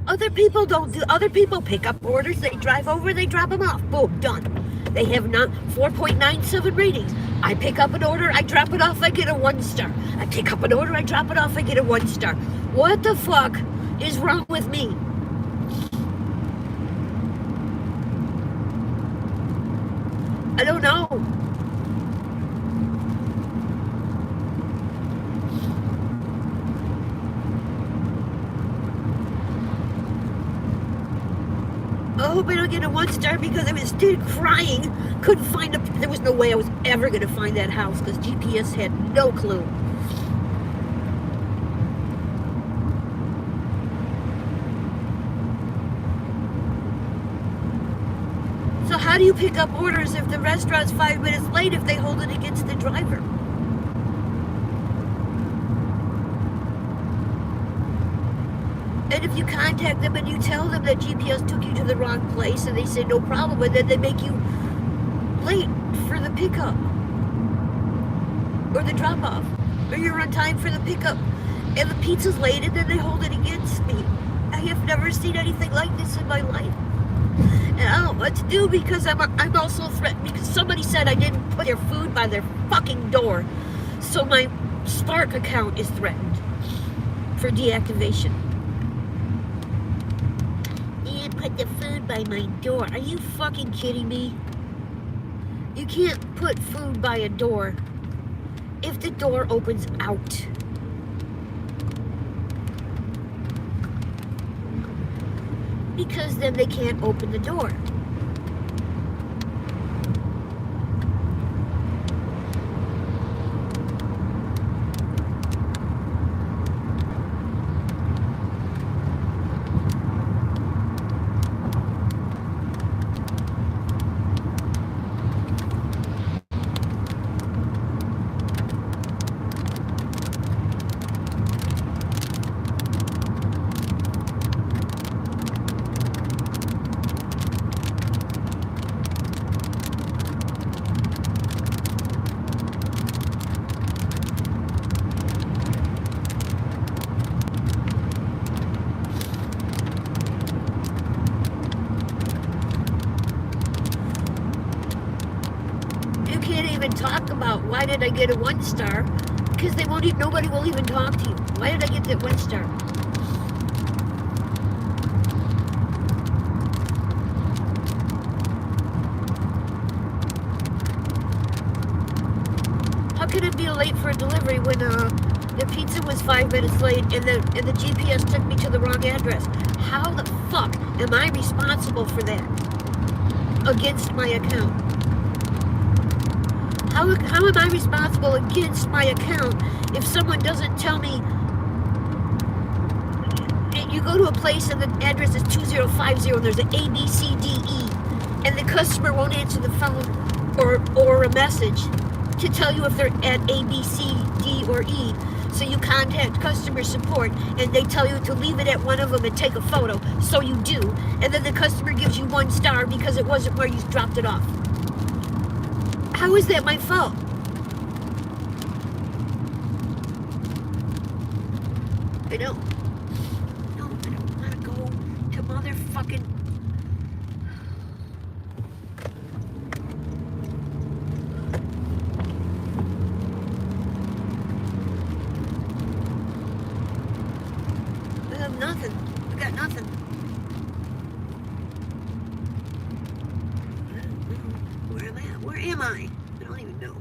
Other people don't do, other people pick up orders, they drive over, they drop them off. Boom, done. They have not 4.97 ratings. I pick up an order, I drop it off, I get a 1 star. I pick up an order, I drop it off, I get a 1 star. What the fuck is wrong with me? I don't know. I hope I don't get a 1 star because I was still crying. Couldn't find a. There was no way I was ever going to find that house because GPS had no clue. So how do you pick up orders if the restaurant's 5 minutes late if they hold it against the driver? And if you contact them and you tell them that GPS took you to the wrong place and they say no problem, and then they make you late for the pickup or the drop off, or you're on time for the pickup and the pizza's late and then they hold it against me. I have never seen anything like this in my life. And I don't know what to do because I'm also threatened because somebody said I didn't put their food by their fucking door. So my Spark account is threatened for deactivation. You put the food by my door. Are you fucking kidding me? You can't put food by a door if the door opens out. Because then they can't open the door. talk about why did I get a 1 star? Because they won't even, nobody will even talk to you. Why did I get that 1 star? How could it be late for a delivery when the pizza was 5 minutes late and the GPS took me to the wrong address? How the fuck am I responsible for that against my account? How am I responsible against my account if someone doesn't tell me? You go to a place and the address is 2050 and there's an A, B, C, D, E, and the customer won't answer the phone or a message to tell you if they're at A, B, C, D, or E. So you contact customer support and they tell you to leave it at one of them and take a photo. So you do. And then the customer gives you 1 star because it wasn't where you dropped it off. How is that my fault? I don't want to go to motherfucking... I have nothing. I got nothing. Where am I at? Where am I? I don't even know.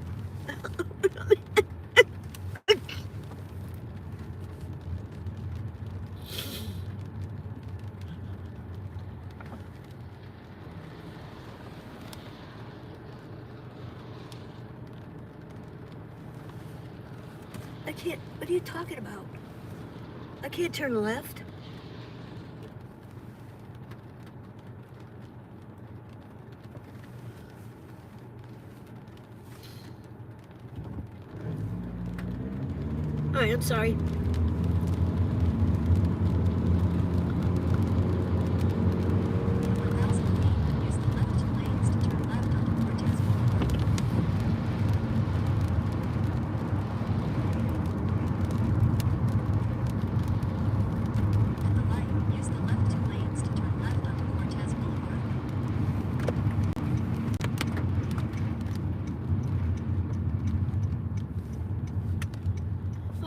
I can't. What are you talking about? I can't turn left. All right, I'm sorry.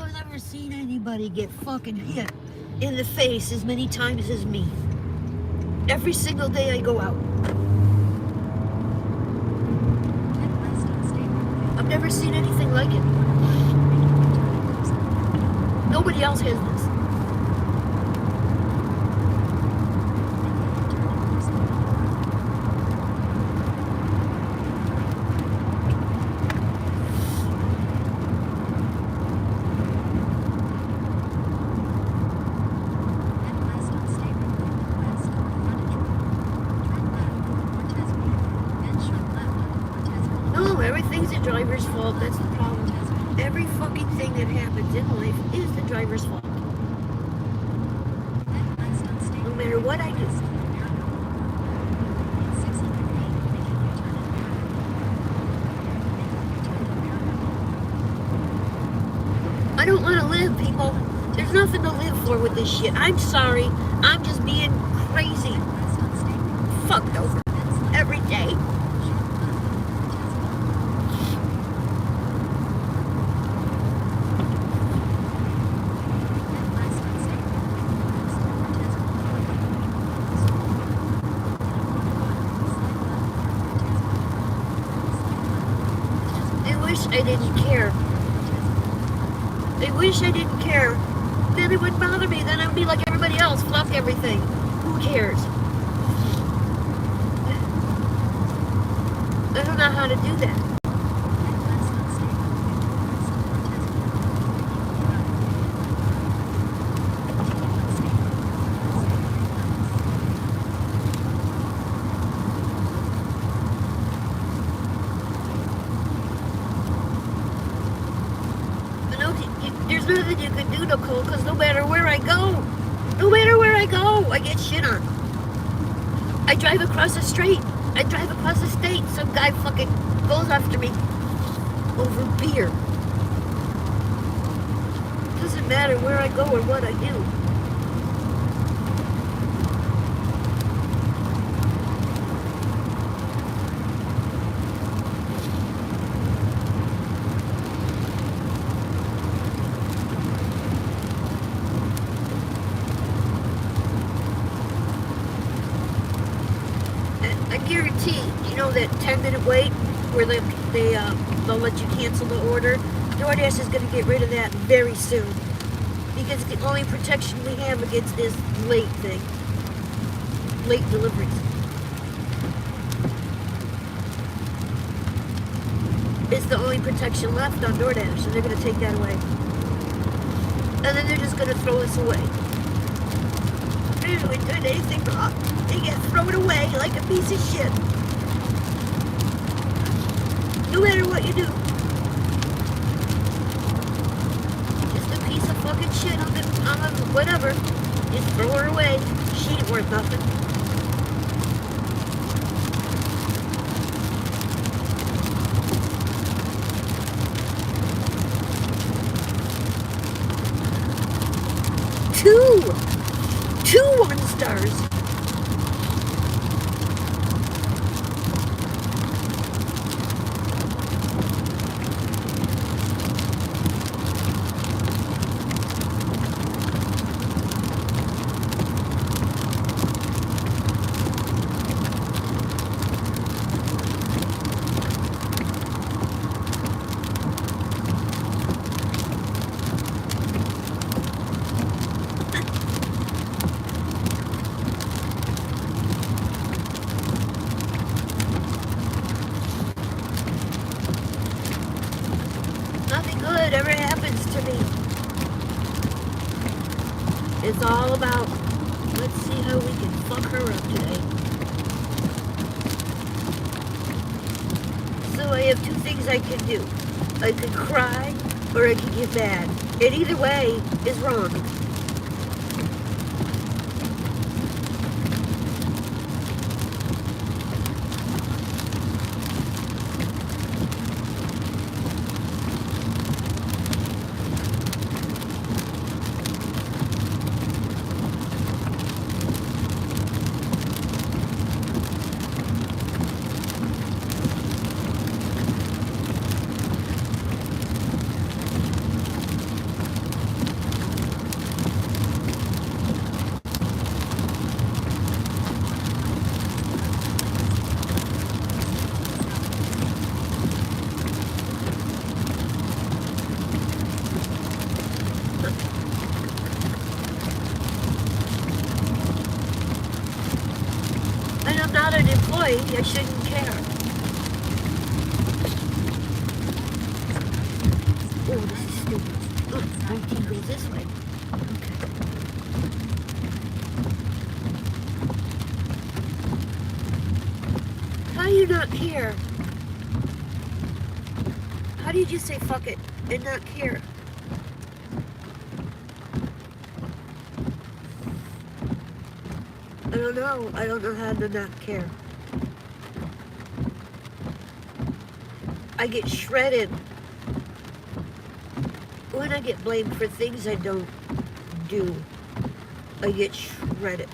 I've never seen anybody get fucking hit in the face as many times as me. Every single day I go out. I've never seen anything like it. Nobody else has this. Everything's the driver's fault. That's the problem. Every fucking thing that happens in life is the driver's fault. No matter what I do. I don't want to live, people. There's nothing to live for with this shit. I'm sorry. I'm just being crazy. Fucked over every day. I didn't care. I wish I didn't care. Then it wouldn't bother me. Then I'd be like everybody else. Fuck everything. Who cares? I don't know how to do that. There's nothing you can do, Nicole, because no matter where I go, I get shit on. I drive across the street. I drive across the state. Some guy fucking goes after me over beer. Doesn't matter where I go or what I do. I guarantee, you know that 10-minute wait where they'll let you cancel the order? DoorDash is going to get rid of that very soon. Because the only protection we have against this late thing. Late deliveries. It's the only protection left on DoorDash, and they're going to take that away. And then they're just going to throw us away. They're not doing anything wrong. They get thrown away like a piece of shit. No matter what you do. Just a piece of fucking shit on the whatever. Just throw her away. She ain't worth nothing. Two 1-stars. Nothing good ever happens to me. It's all about, let's see how we can fuck her up today. So I have two things I can do. I can cry or I can get mad. And either way is wrong. And I'm not an employee, I shouldn't care. Oh, this is stupid. Oh, 19 goes this way. Okay. How do you not care? How do you just say fuck it and not care? I don't know. I don't know how to not care. I get shredded when I get blamed for things I don't do. I get shredded.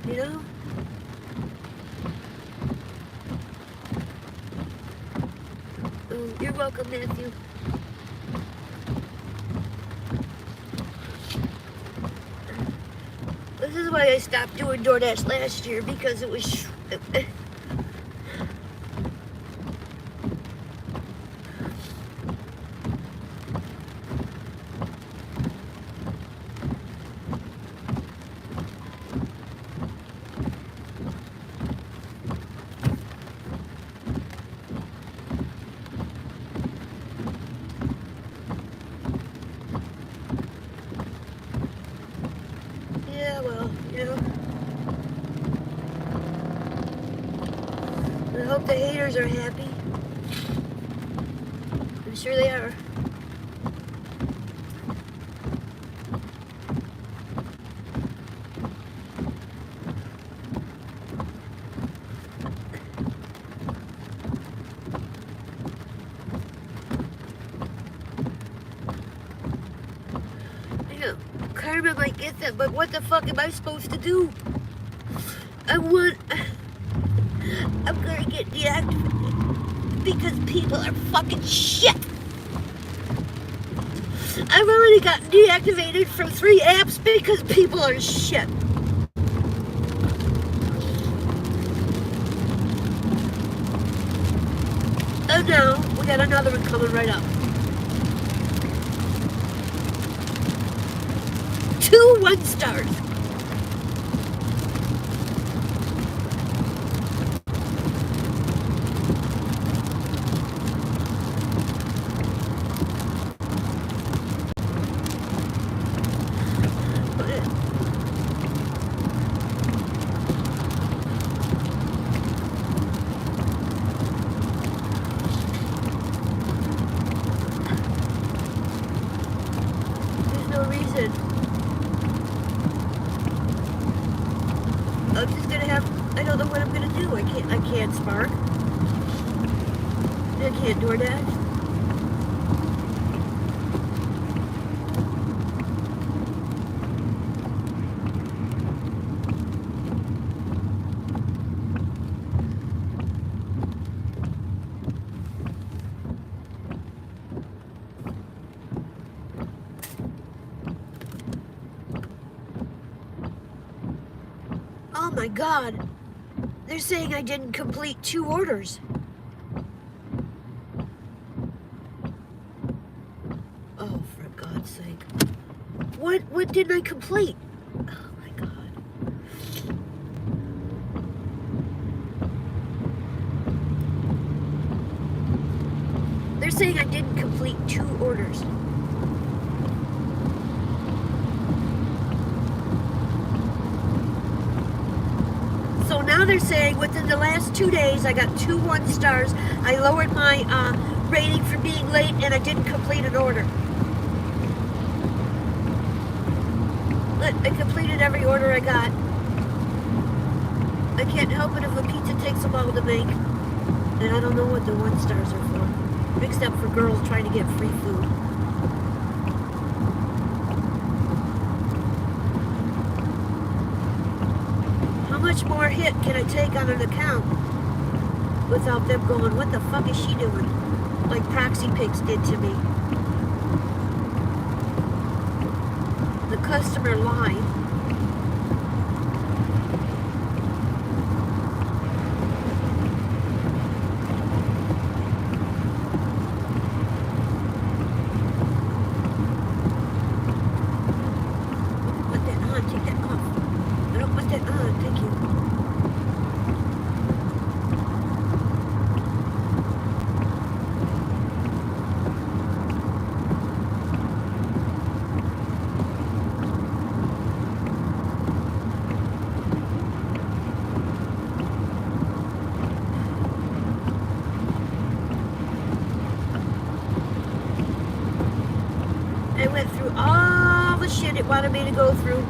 You know? Oh, you're welcome, Matthew. This is why I stopped doing DoorDash last year, because it was yeah, well, you know. I hope the haters are happy. I'm sure they are. You know, karma might get them, but what the fuck am I supposed to do? I'm gonna get deactivated because people are fucking shit. I've already got deactivated from 3 apps because people are shit. now. We got another one coming right up. 2 1-stars. There's no reason. I'm just gonna have, I don't know what I'm gonna do. I can't spark. I can't DoorDash. Oh my God. They're saying I didn't complete 2 orders. Oh, for God's sake. What didn't I complete? Oh my God. They're saying I didn't complete 2 orders. So now they're saying within the last 2 days, I got 2 1-stars. I lowered my rating for being late, and I didn't complete an order. Look, I completed every order I got. I can't help it if a pizza takes a while to make. And I don't know what the 1-stars are for. Mixed up for girls trying to get free food. How much more hit can I take on an account without them going, what the fuck is she doing? Like Proxy Pigs did to me. The customer lied. Put that on, take that off. I don't put that on, thank you. I went through all the shit it wanted me to go through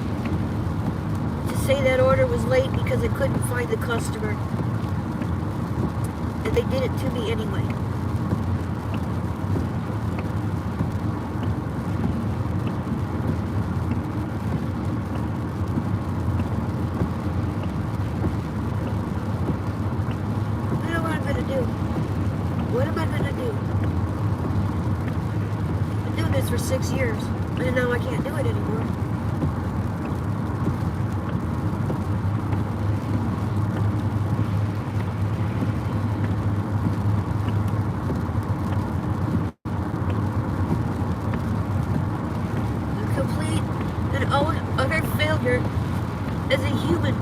to say that order was late because I couldn't find the customer. And they did it to me anyway. I don't know what I'm gonna do. What am I gonna do? I've been doing this for 6 years, and now I can't do it anymore. A complete and utter failure as a human.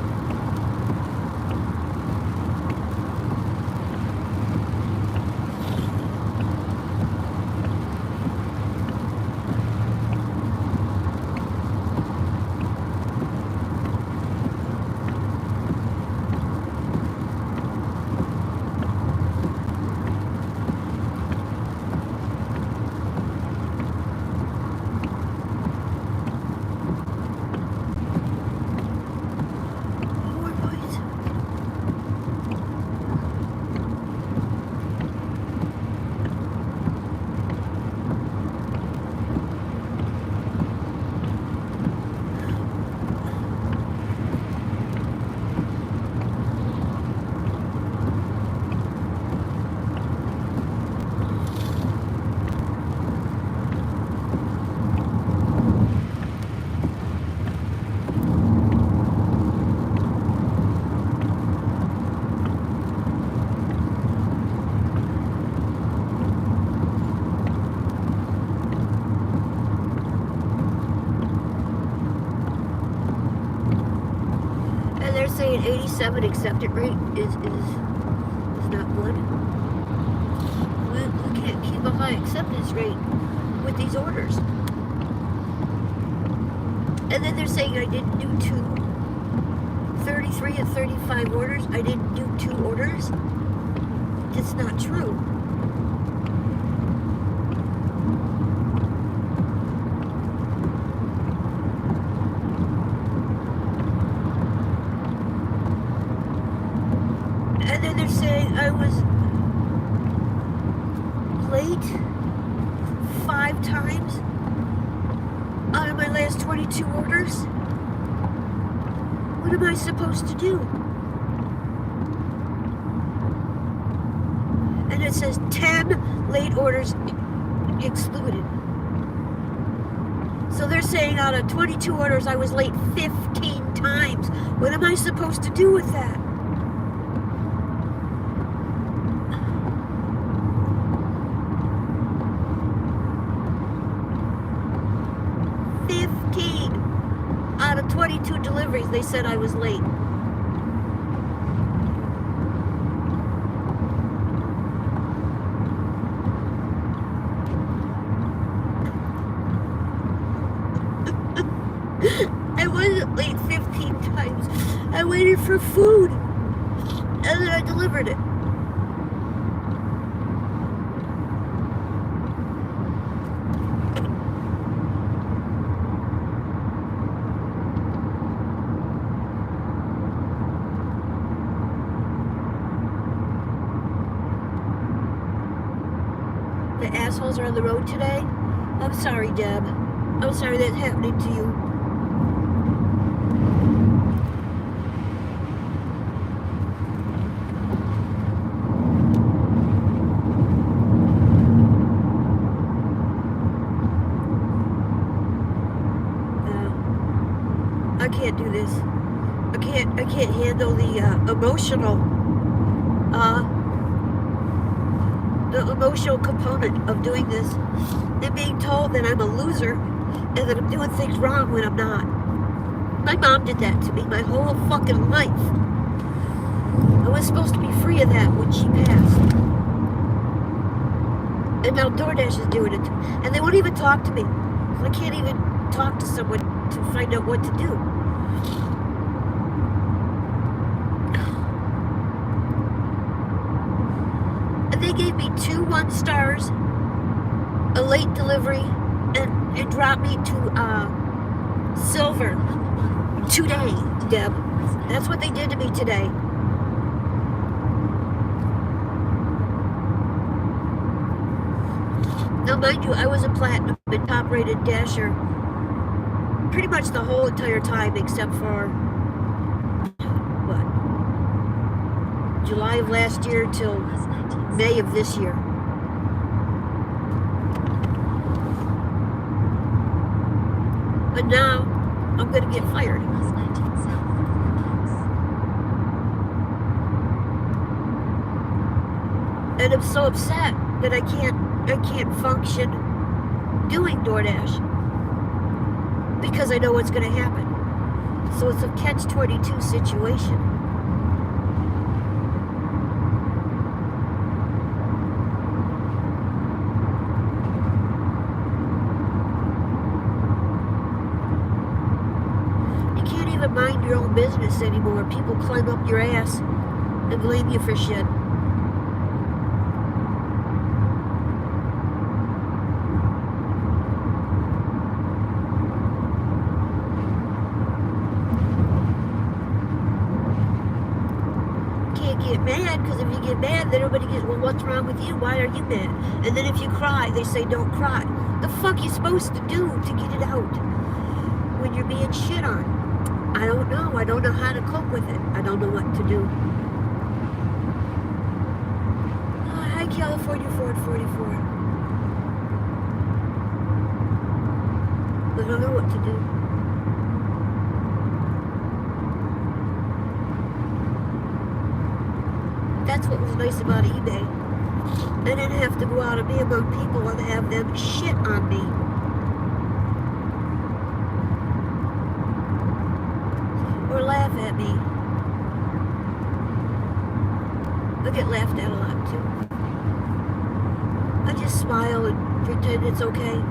they're saying 87 accepted rate is not good. We can't keep a high acceptance rate with these orders. And then they're saying I didn't do 33 and 35 orders. I didn't do 2 orders. It's not true. And then they're saying I was late 5 times out of my last 22 orders. What am I supposed to do? And it says 10 late orders excluded. So they're saying out of 22 orders I was late 15 times. What am I supposed to do with that? Out of 22 deliveries, they said I was late. I wasn't late 15 times. I waited for food, and then I delivered it. The assholes are on the road today. I'm sorry, Deb. I'm sorry that's happening to you. I can't do this. I can't handle the emotional component of doing this and being told that I'm a loser and that I'm doing things wrong when I'm not. My mom did that to me my whole fucking life. I was supposed to be free of that when she passed. And now DoorDash is doing it. And they won't even talk to me. I can't even talk to someone to find out what to do. And they gave me 2 1-stars, a late delivery, and dropped me to silver today, Deb. That's what they did to me today. Now, mind you, I was a platinum and top-rated dasher pretty much the whole entire time except for, what, July of last year till May of this year. But now, I'm going to get fired. And I'm so upset that I can't function doing DoorDash because I know what's going to happen. So it's a catch-22 situation. You can't even mind your own business anymore. People climb up your ass and blame you for shit. Get mad, because if you get mad, then everybody gets, well, what's wrong with you? Why are you mad? And then if you cry, they say don't cry. The fuck you supposed to do to get it out when you're being shit on? I don't know. I don't know how to cope with it. I don't know what to do. Oh, hi, California Ford 44. I don't know what to do. That's what was nice about eBay. I didn't have to go out and be among people and have them shit on me. Or laugh at me. I get laughed at a lot too. I just smile and pretend it's okay.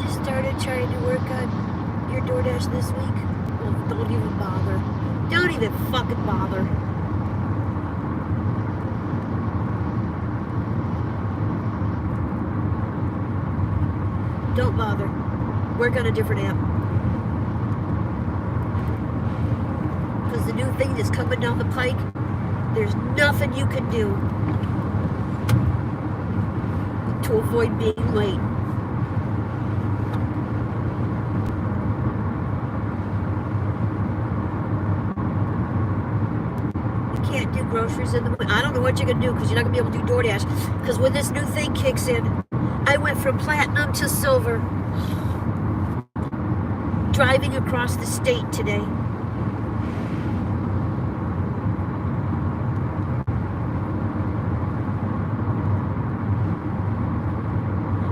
Just started trying to work on your DoorDash this week. Well, don't even bother. Don't even fucking bother. Don't bother. Work on a different app. Because the new thing that's coming down the pike, there's nothing you can do to avoid being late. You can't do groceries in the winter. I don't know what you're going to do because you're not going to be able to do DoorDash. Because when this new thing kicks in, I went from platinum to silver, driving across the state today.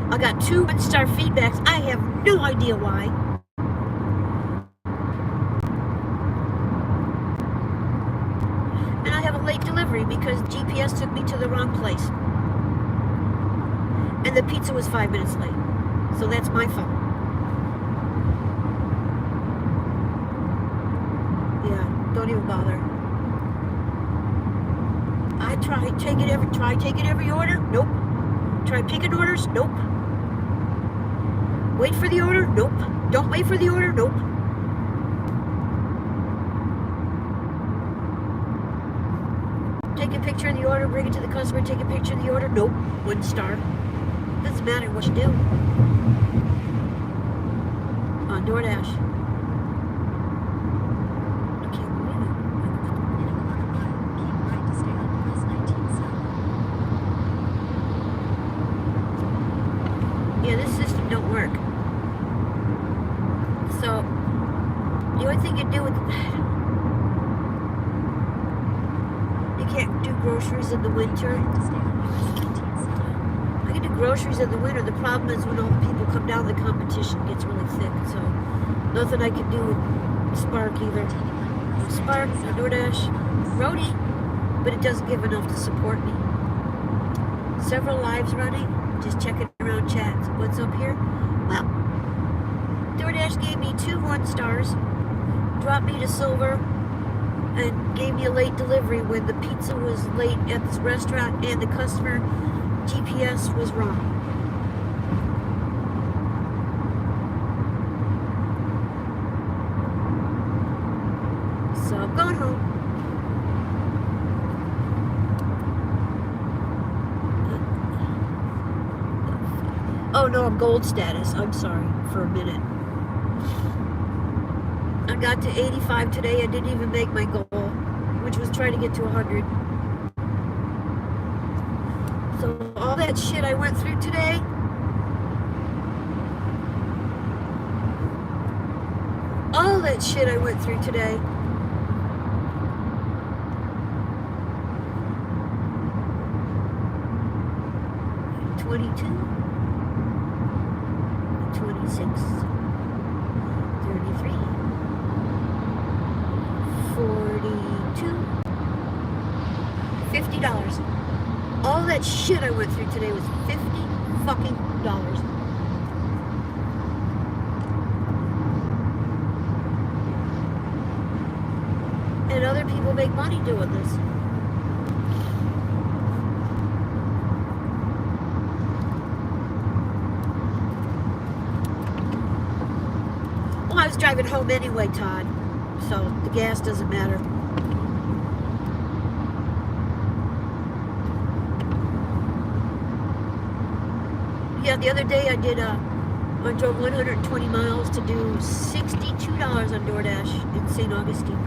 I got 2 1-star feedbacks. I have no idea why. And I have a late delivery because GPS took me to the wrong place. And the pizza was 5 minutes late. So that's my fault. Yeah, don't even bother. I try taking every order. Nope. Try picking orders. Nope. Wait for the order. Nope. Don't wait for the order. Nope. Take a picture of the order, bring it to the customer, take a picture of the order. Nope. 1 star. Doesn't matter what you do. On DoorDash. I can't believe it. In a quarter mile, keep right to stay on US 19 South. Yeah, this system don't work. So, the only thing you do with you can't do groceries in the winter. To stay on US 19 South. I can do groceries in the winter. The problem is when all the people come down, the competition gets really thick. So, nothing I can do with Spark either. Spark, DoorDash, Roadie, but it doesn't give enough to support me. Several lives running, just checking around chats. What's up here? Well, DoorDash gave me 2 1-stars, dropped me to silver, and gave me a late delivery when the pizza was late at this restaurant and the customer GPS was wrong. So I'm going home. Oh no, I'm gold status. I'm sorry for a minute. I got to 85 today. I didn't even make my goal, which was trying to get to 100. So all that shit I went through today, $22, $26, $33, $42, $50. All that shit I went through today was $50 fucking dollars. And other people make money doing this. Well, I was driving home anyway, Todd, so the gas doesn't matter. Yeah, the other day I drove 120 miles to do $62 on DoorDash in St. Augustine.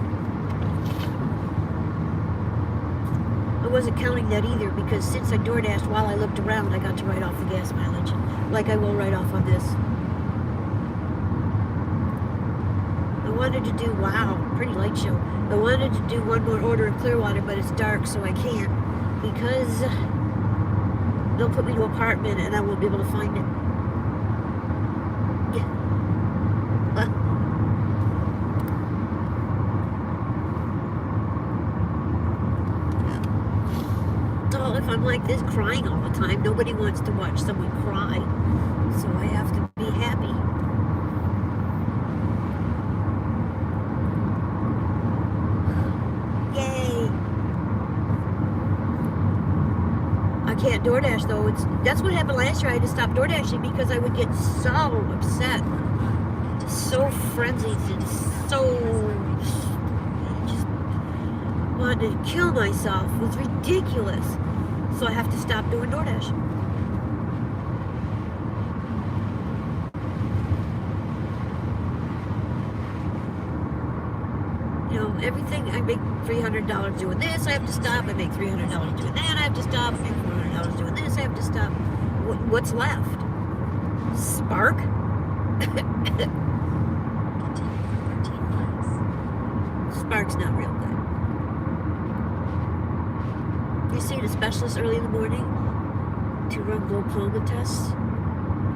I wasn't counting that either because since I DoorDashed while I looked around, I got to write off the gas mileage, like I will write off on this. I wanted to do, wow, pretty light show. I wanted to do one more order in Clearwater, but it's dark, so I can't because they'll put me to an apartment and I won't be able to find it. So if I'm like this crying all the time, nobody wants to watch someone cry. So I have to be happy. Yay! I can't DoorDash though. That's what happened last year. I had to stop DoorDashing because I would get so upset, so frenzied, and so just wanted to kill myself. It was ridiculous. So I have to stop doing DoorDash. You know, everything, I make $300 doing this, I have to stop. I make $300 doing that, I have to stop. I make $400 doing this, I have to stop. What's left? Spark? Spark's not real good. You see the specialist early in the morning to run glaucoma tests?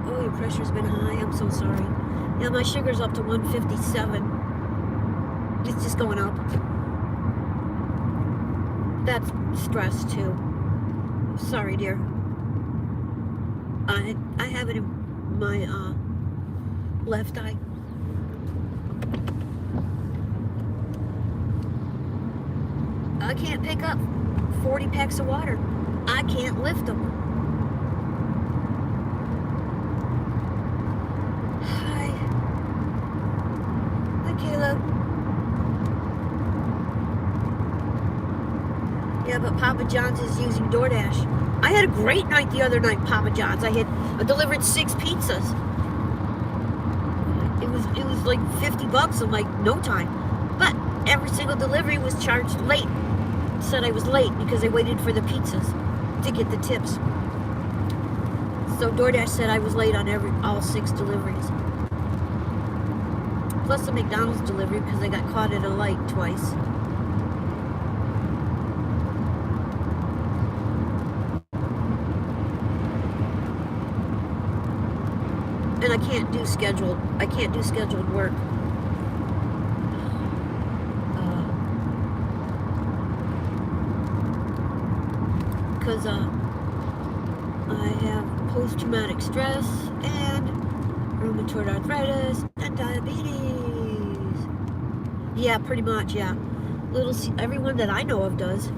Oh, your pressure's been high. I'm so sorry. Yeah, my sugar's up to 157. It's just going up. That's stress too. Sorry, dear. I have it in my left eye. I can't pick up 40 packs of water. I can't lift them. Hi. Hi, Caleb. Yeah, but Papa John's is using DoorDash. I had a great night the other night, Papa John's. I delivered 6 pizzas. It was like $50 in like no time. But every single delivery was charged late. Said I was late because I waited for the pizzas to get the tips. So DoorDash said I was late on all 6 deliveries. Plus the McDonald's delivery because I got caught at a light twice. And I can't do scheduled work. Because I have post-traumatic stress and rheumatoid arthritis and diabetes. Yeah, pretty much, yeah. Everyone that I know of does.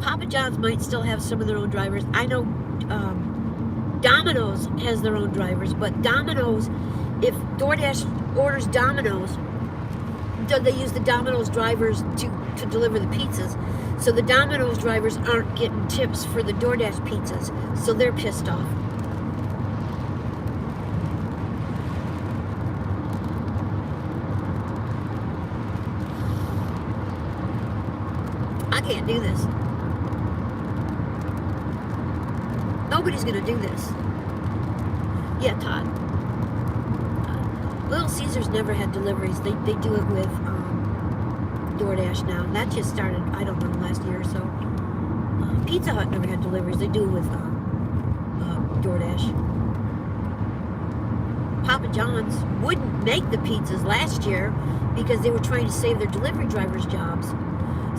Papa John's might still have some of their own drivers. I know Domino's has their own drivers, but Domino's, if DoorDash orders Domino's, they use the Domino's drivers to deliver the pizzas. So the Domino's drivers aren't getting tips for the DoorDash pizzas, so they're pissed off. I can't do this. Nobody's gonna do this. Yeah, Todd. Little Caesars never had deliveries. They do it with DoorDash now. That just started, I don't know, last year or so. Pizza Hut never had deliveries. They do it with DoorDash. Papa John's wouldn't make the pizzas last year because they were trying to save their delivery drivers' jobs.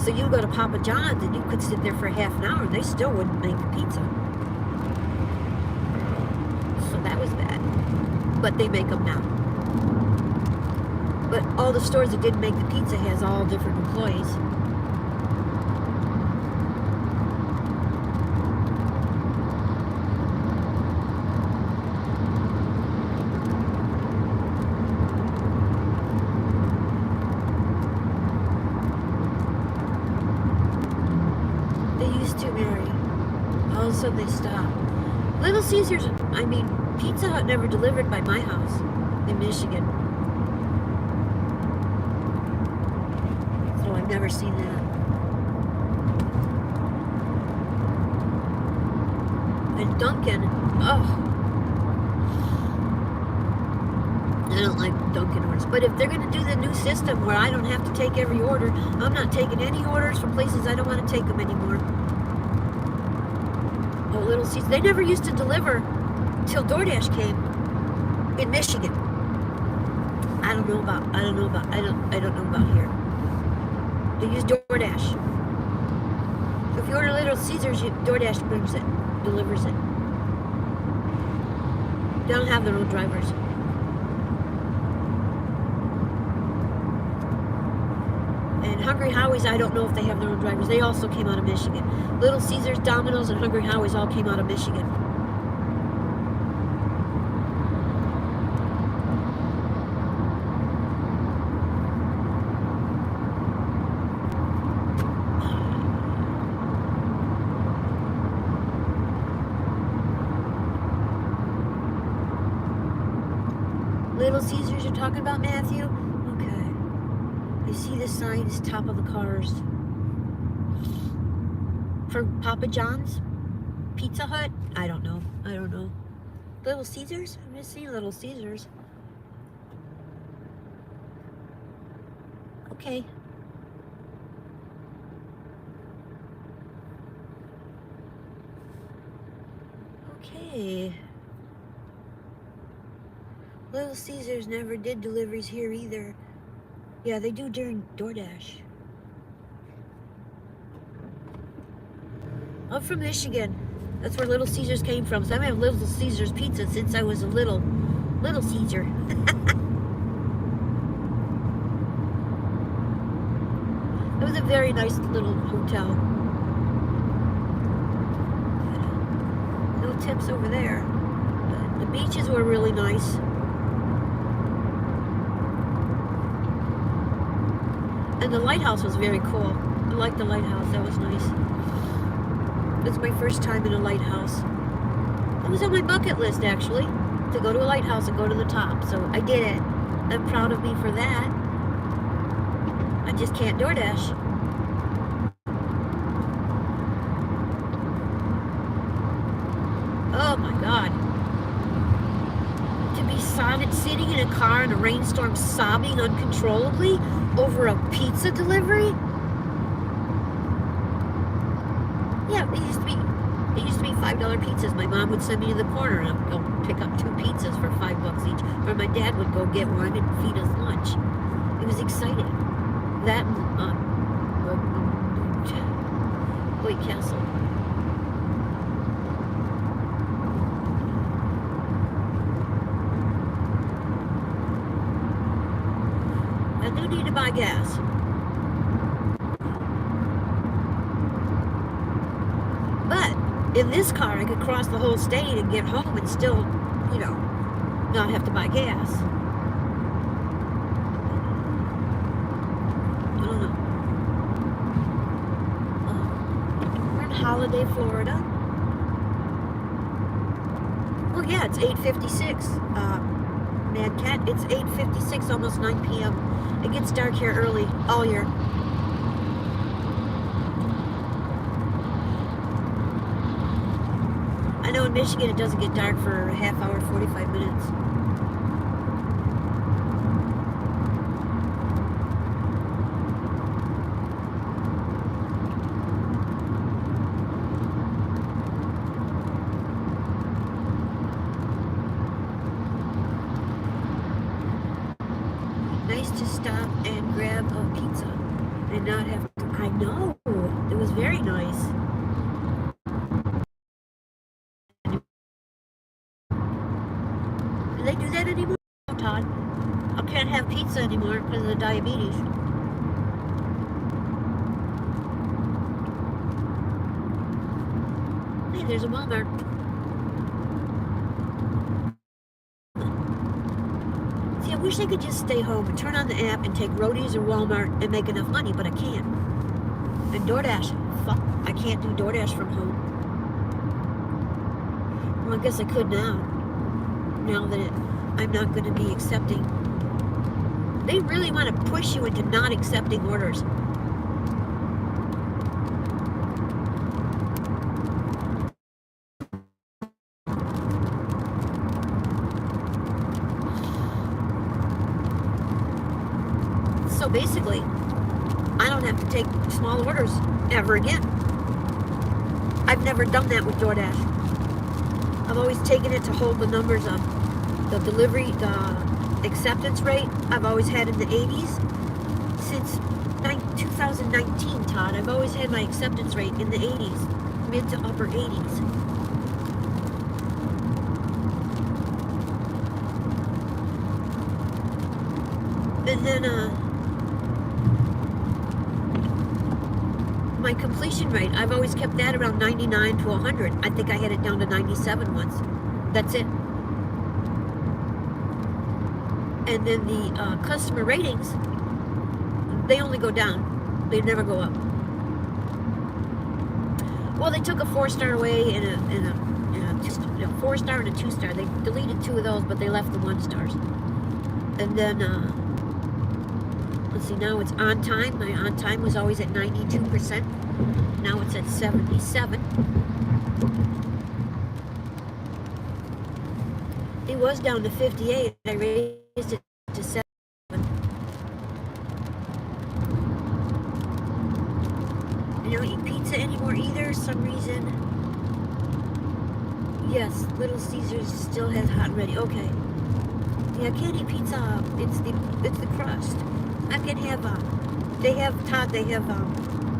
So you go to Papa John's and you could sit there for half an hour and they still wouldn't make the pizza. So that was bad. But they make them now. But all the stores that didn't make the pizza has all different employees. They used to, Mary. All of a sudden they stopped. Little Caesars, I mean, Pizza Hut never delivered by my house in Michigan. I've never seen that. And Dunkin', oh. I don't like Dunkin' orders. But if they're going to do the new system where I don't have to take every order, I'm not taking any orders from places I don't want to take them anymore. Oh, Little Caesars. They never used to deliver till DoorDash came in Michigan. I don't know about here. They use DoorDash. So if you order Little Caesars, DoorDash brings it, delivers it. They don't have their own drivers. And Hungry Howie's, I don't know if they have their own drivers. They also came out of Michigan. Little Caesars, Domino's, and Hungry Howie's all came out of Michigan. Little Caesars you're talking about, Matthew? Okay. You see the sign is top of the cars. For Papa John's? Pizza Hut? I don't know. Little Caesars? I'm just seeing Little Caesars. Okay. Okay. Little Caesars never did deliveries here either. Yeah, they do during DoorDash. I'm from Michigan. That's where Little Caesars came from. So I've had Little Caesars pizza since I was a little Caesar. It was a very nice little hotel. No tips over there. The beaches were really nice. And the lighthouse was very cool. I liked the lighthouse. That was nice. It was my first time in a lighthouse. It was on my bucket list, actually, to go to a lighthouse and go to the top. So I did it. I'm proud of me for that. I just can't DoorDash. Oh my God. To be sitting in a car in a rainstorm sobbing uncontrollably over a pizza delivery? Yeah, it used to be $5 pizzas. My mom would send me to the corner and I'd go pick up 2 pizzas for $5 each. Or my dad would go get one and feed us lunch. It was exciting. That White Castle. I do need to buy gas. But in this car, I could cross the whole state and get home and still, not have to buy gas. I don't know. We're in Holiday, Florida. Oh yeah, it's 8:56. Mad Cat, it's 8:56, almost 9 p.m. It gets dark here early, all year. I know in Michigan it doesn't get dark for a half hour, 45 minutes. Nice to stop and grab a pizza and not have to. I know, it was very nice. Do they do that anymore, Todd? I can't have pizza anymore because of the diabetes. Hey, there's a Walmart. I wish I could just stay home and turn on the app and take Roadies or Walmart and make enough money, but I can't. And DoorDash, fuck, I can't do DoorDash from home. Well, I guess I could now. Now that I'm not going to be accepting. They really want to push you into not accepting orders. So basically, I don't have to take small orders ever again. I've never done that with DoorDash. I've always taken it to hold the numbers up. The delivery, the acceptance rate, I've always had in the 80s. Since 2019, Todd, I've always had my acceptance rate in the 80s, mid to upper 80s. And then, my completion rate, I've always kept that around 99 to 100. I think I had it down to 97 once. That's it. And then the customer ratings, they only go down. They never go up. Well, they took a 4-star away and a 4-star and a 2-star. They deleted 2 of those, but they left the 1-stars. And then, let's see, now it's on time. My on time was always at 92%. Now it's at 77. It was down to 58. I raised it to 7. I don't eat pizza anymore either, some reason. Yes, Little Caesars still has hot and ready. Okay. Yeah, I can't eat pizza. It's the crust. I can have they have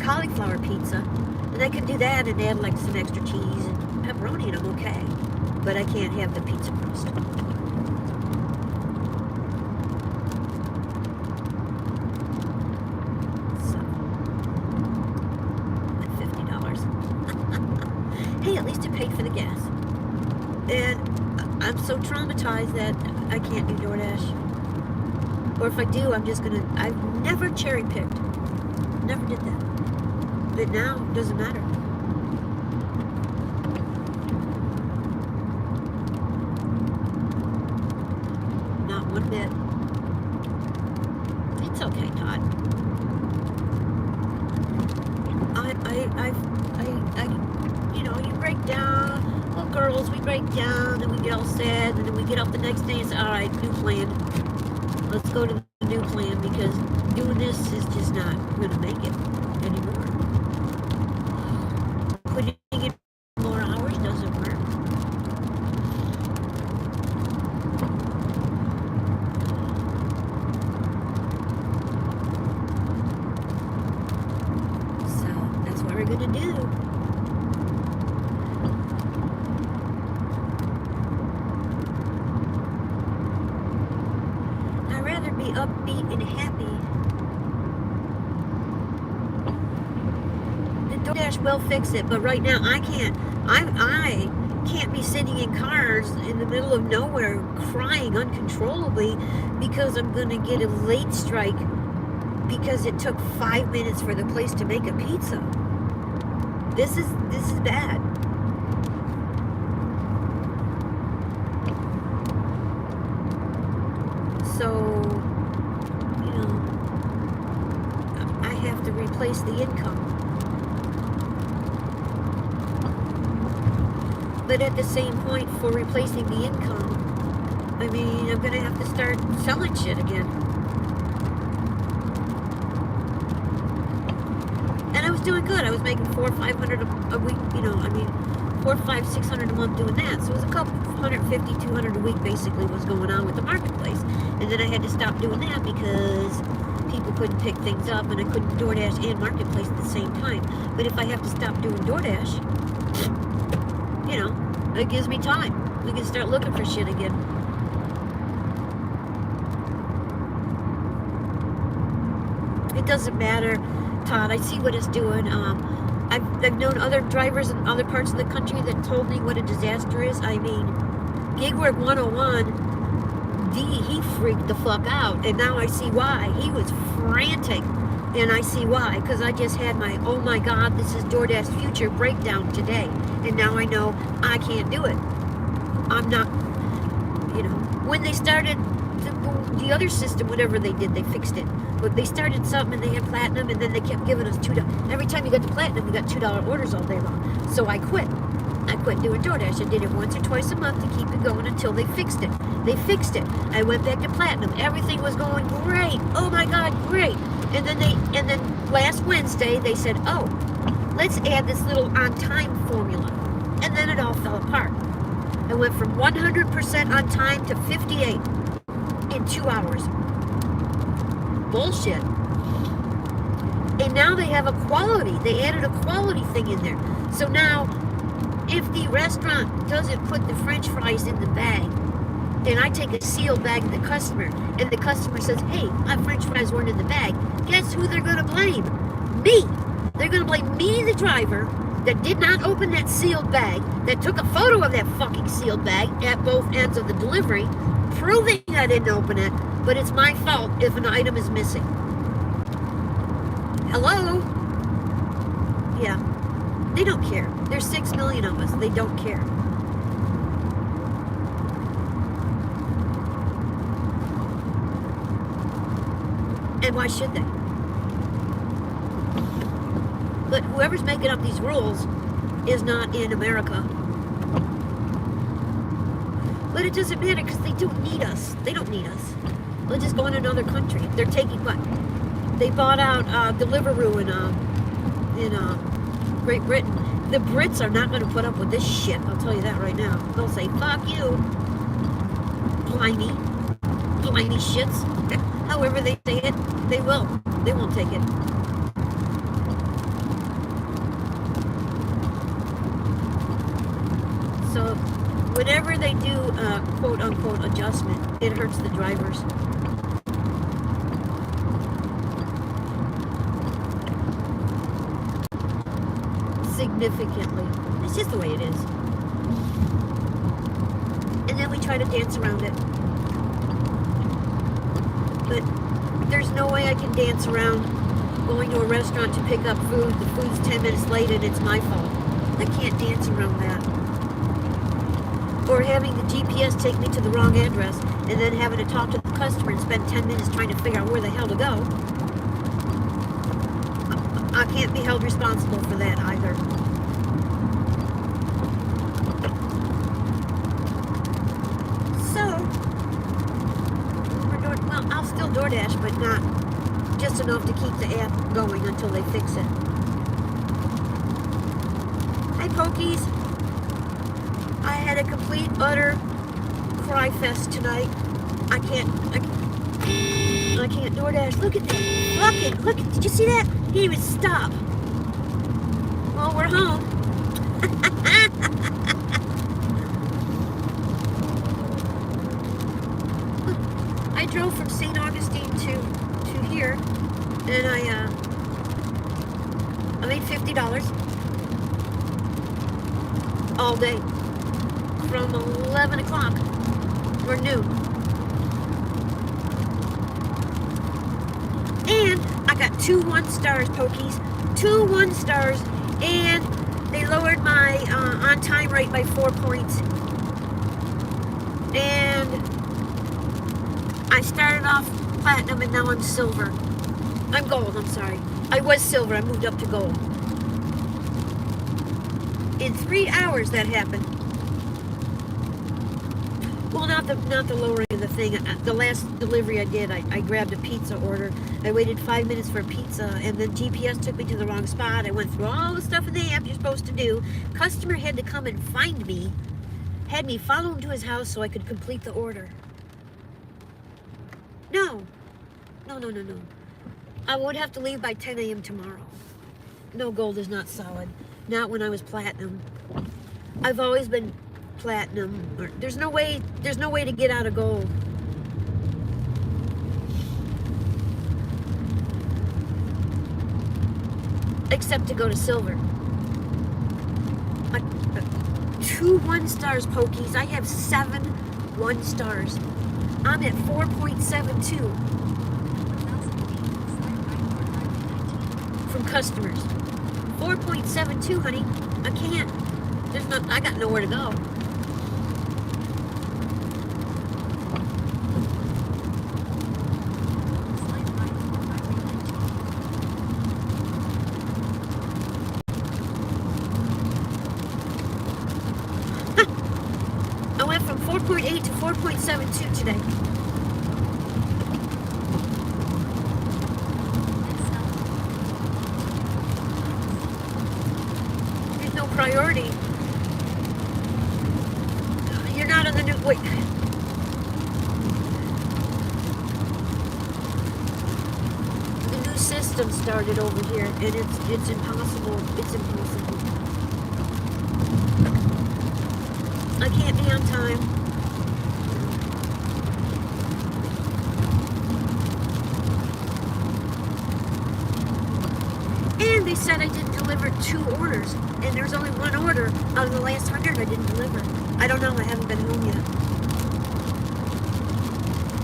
cauliflower pizza, and I can do that and add like some extra cheese and pepperoni, and I'm okay. But I can't have the pizza crust. So, at $50. Hey, at least it paid for the gas. And I'm so traumatized that I can't do DoorDash. Or if I do, I've never cherry picked. Never did that. But now, it doesn't matter. Not one bit. It's okay, Todd. You break down. Well, girls, we break down and we get all sad, and then we get up the next day and say, all right, new plan. Let's go to the new plan, because doing this is just not going to make it anymore. Putting in more hours doesn't work. So that's what we're going to do. Upbeat and happy. The DoorDash will fix it, but right now I can't. I can't be sitting in cars in the middle of nowhere crying uncontrollably because I'm gonna get a late strike because it took 5 minutes for the place to make a pizza. This is bad. So to replace the income. But at the same point, for replacing the income, I mean, I'm gonna have to start selling shit again. And I was doing good. I was making $400 or $500 a week, $400, $500, $600 a month doing that. So it was a couple $150, $200 a week basically was going on with the marketplace. And then I had to stop doing that because people couldn't pick things up, and I couldn't DoorDash and Marketplace at the same time. But if I have to stop doing DoorDash, it gives me time. We can start looking for shit again. It doesn't matter, Todd. I see what it's doing. I've known other drivers in other parts of the country that told me what a disaster is. I mean, Gig Work 101, he freaked the fuck out, and now I see why. He was frantic, and I see why, because I just had my, oh my God, this is DoorDash future breakdown today, and now I know I can't do it. I'm not, when they started the other system, whatever they did, they fixed it, but they started something, and they had platinum, and then they kept giving us $2. Every time you got the platinum, you got $2 orders all day long, so I quit. quit doing DoorDash. I did it once or twice a month to keep it going until they fixed it. They fixed it. I went back to Platinum. Everything was going great. Oh my God, great. And then last Wednesday they said, oh, let's add this little on-time formula. And then it all fell apart. I went from 100% on time to 58 in 2 hours. Bullshit. And now they have a quality. They added a quality thing in there. So now, if the restaurant doesn't put the French fries in the bag, and I take a sealed bag to the customer, and the customer says, hey, my French fries weren't in the bag, guess who they're going to blame? Me. They're going to blame me, the driver, that did not open that sealed bag, that took a photo of that fucking sealed bag at both ends of the delivery, proving I didn't open it, but it's my fault if an item is missing. Hello? Yeah. They don't care. There's 6 million of us. They don't care. And why should they? But whoever's making up these rules is not in America. But it doesn't matter because they don't need us. They don't need us. They'll just go in another country. They're taking what? They bought out Deliveroo in Great Britain. The Brits are not going to put up with this shit. I'll tell you that right now. They'll say, fuck you. Blimey shits. However they say it, they will. They won't take it. So, whenever they do quote-unquote adjustment, it hurts the drivers. Significantly. It's just the way it is. And then we try to dance around it. But there's no way I can dance around going to a restaurant to pick up food. The food's 10 minutes late and it's my fault. I can't dance around that. Or having the GPS take me to the wrong address and then having to talk to the customer and spend 10 minutes trying to figure out where the hell to go. I can't be held responsible for that either. So, well, I'll still DoorDash, but not just enough to keep the app going until they fix it. Hi, Pokies. I had a complete, utter cry fest tonight. I can't DoorDash. Look at that. Look, did you see that? He didn't even stop. Well, we're home. I drove from St. Augustine to here, and I made $50 all day from 11 o'clock or noon. And I got 2 1-stars, Pokies. 2 1-stars, and they lowered my on-time rate by 4 points. And I started off platinum, and now I'm silver. I'm gold, I'm sorry. I was silver, I moved up to gold. In 3 hours that happened. Well, not the lowering of the thing. The last delivery I did, I grabbed a pizza order. I waited 5 minutes for a pizza, and then GPS took me to the wrong spot. I went through all the stuff in the app you're supposed to do. Customer had to come and find me. Had me follow him to his house so I could complete the order. No. I would have to leave by 10 a.m. tomorrow. No, gold is not solid. Not when I was platinum. I've always been platinum. There's no way to get out of gold. Except to go to silver. 2 1-stars, Pokies. I have 7 1-stars. I'm at 4.72 from customers. 4.72, honey. I can't. I got nowhere to go. 4.72 today. There's no priority. You're not on the new. Wait. The new system started over here, and it's impossible. It's impossible. I can't be on time. And they said I didn't deliver 2 orders, and there's only 1 order out of the last 100 I didn't deliver. I don't know. I haven't been home yet.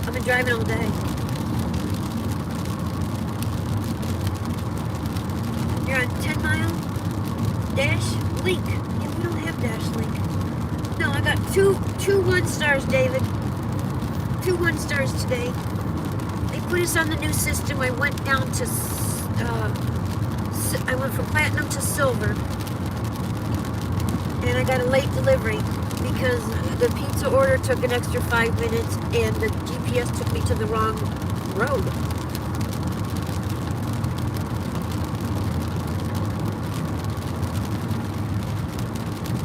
I've been driving all day. You're on 10 Mile? Dash? Link. Yeah, we don't have Dash Link. No, I got two 1 stars, David. 2 1 stars today. They put us on the new system. I went down to, I went from platinum to silver. And I got a late delivery because the pizza order took an extra 5 minutes and the GPS took me to the wrong road.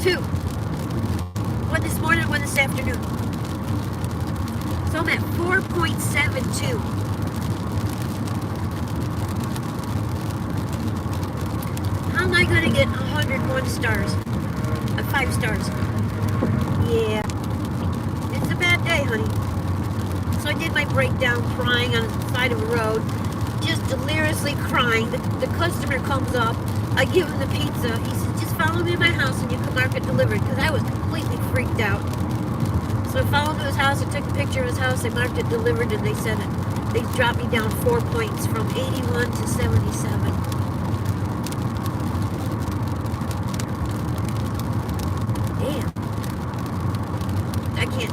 Two. One this morning, one this afternoon. So I'm at 4.72. How am I going to get 101 stars? 5 stars. Yeah. It's a bad day, honey. So I did my breakdown crying on the side of the road. Just deliriously crying. The customer comes up. I give him the pizza. He says, just follow me to my house and you can mark it delivered. Because I was completely freaked out. So I followed him to his house. I took a picture of his house. I marked it delivered and they said it. They dropped me down 4 points from 81 to 77. I can't.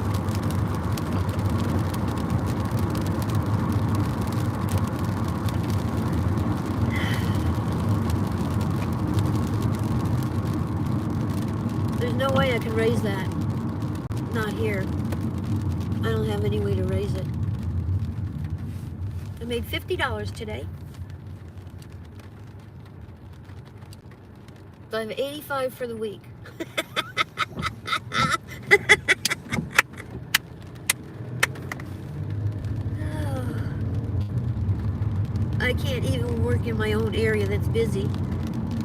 There's no way I can raise that. Not here. I don't have any way to raise it. I made $50 today. So I have 85 for the week. I can't even work in my own area that's busy.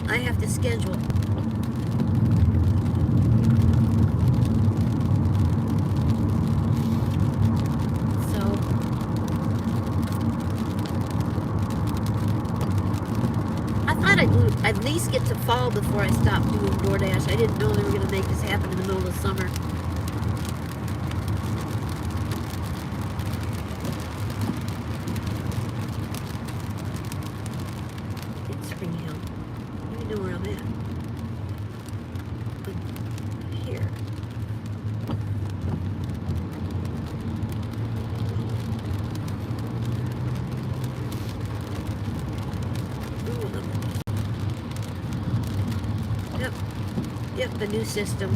I have to schedule. So I thought I'd at least get to fall before I stopped doing DoorDash. I didn't know they were going to make this happen in the middle of summer. Yep, the new system.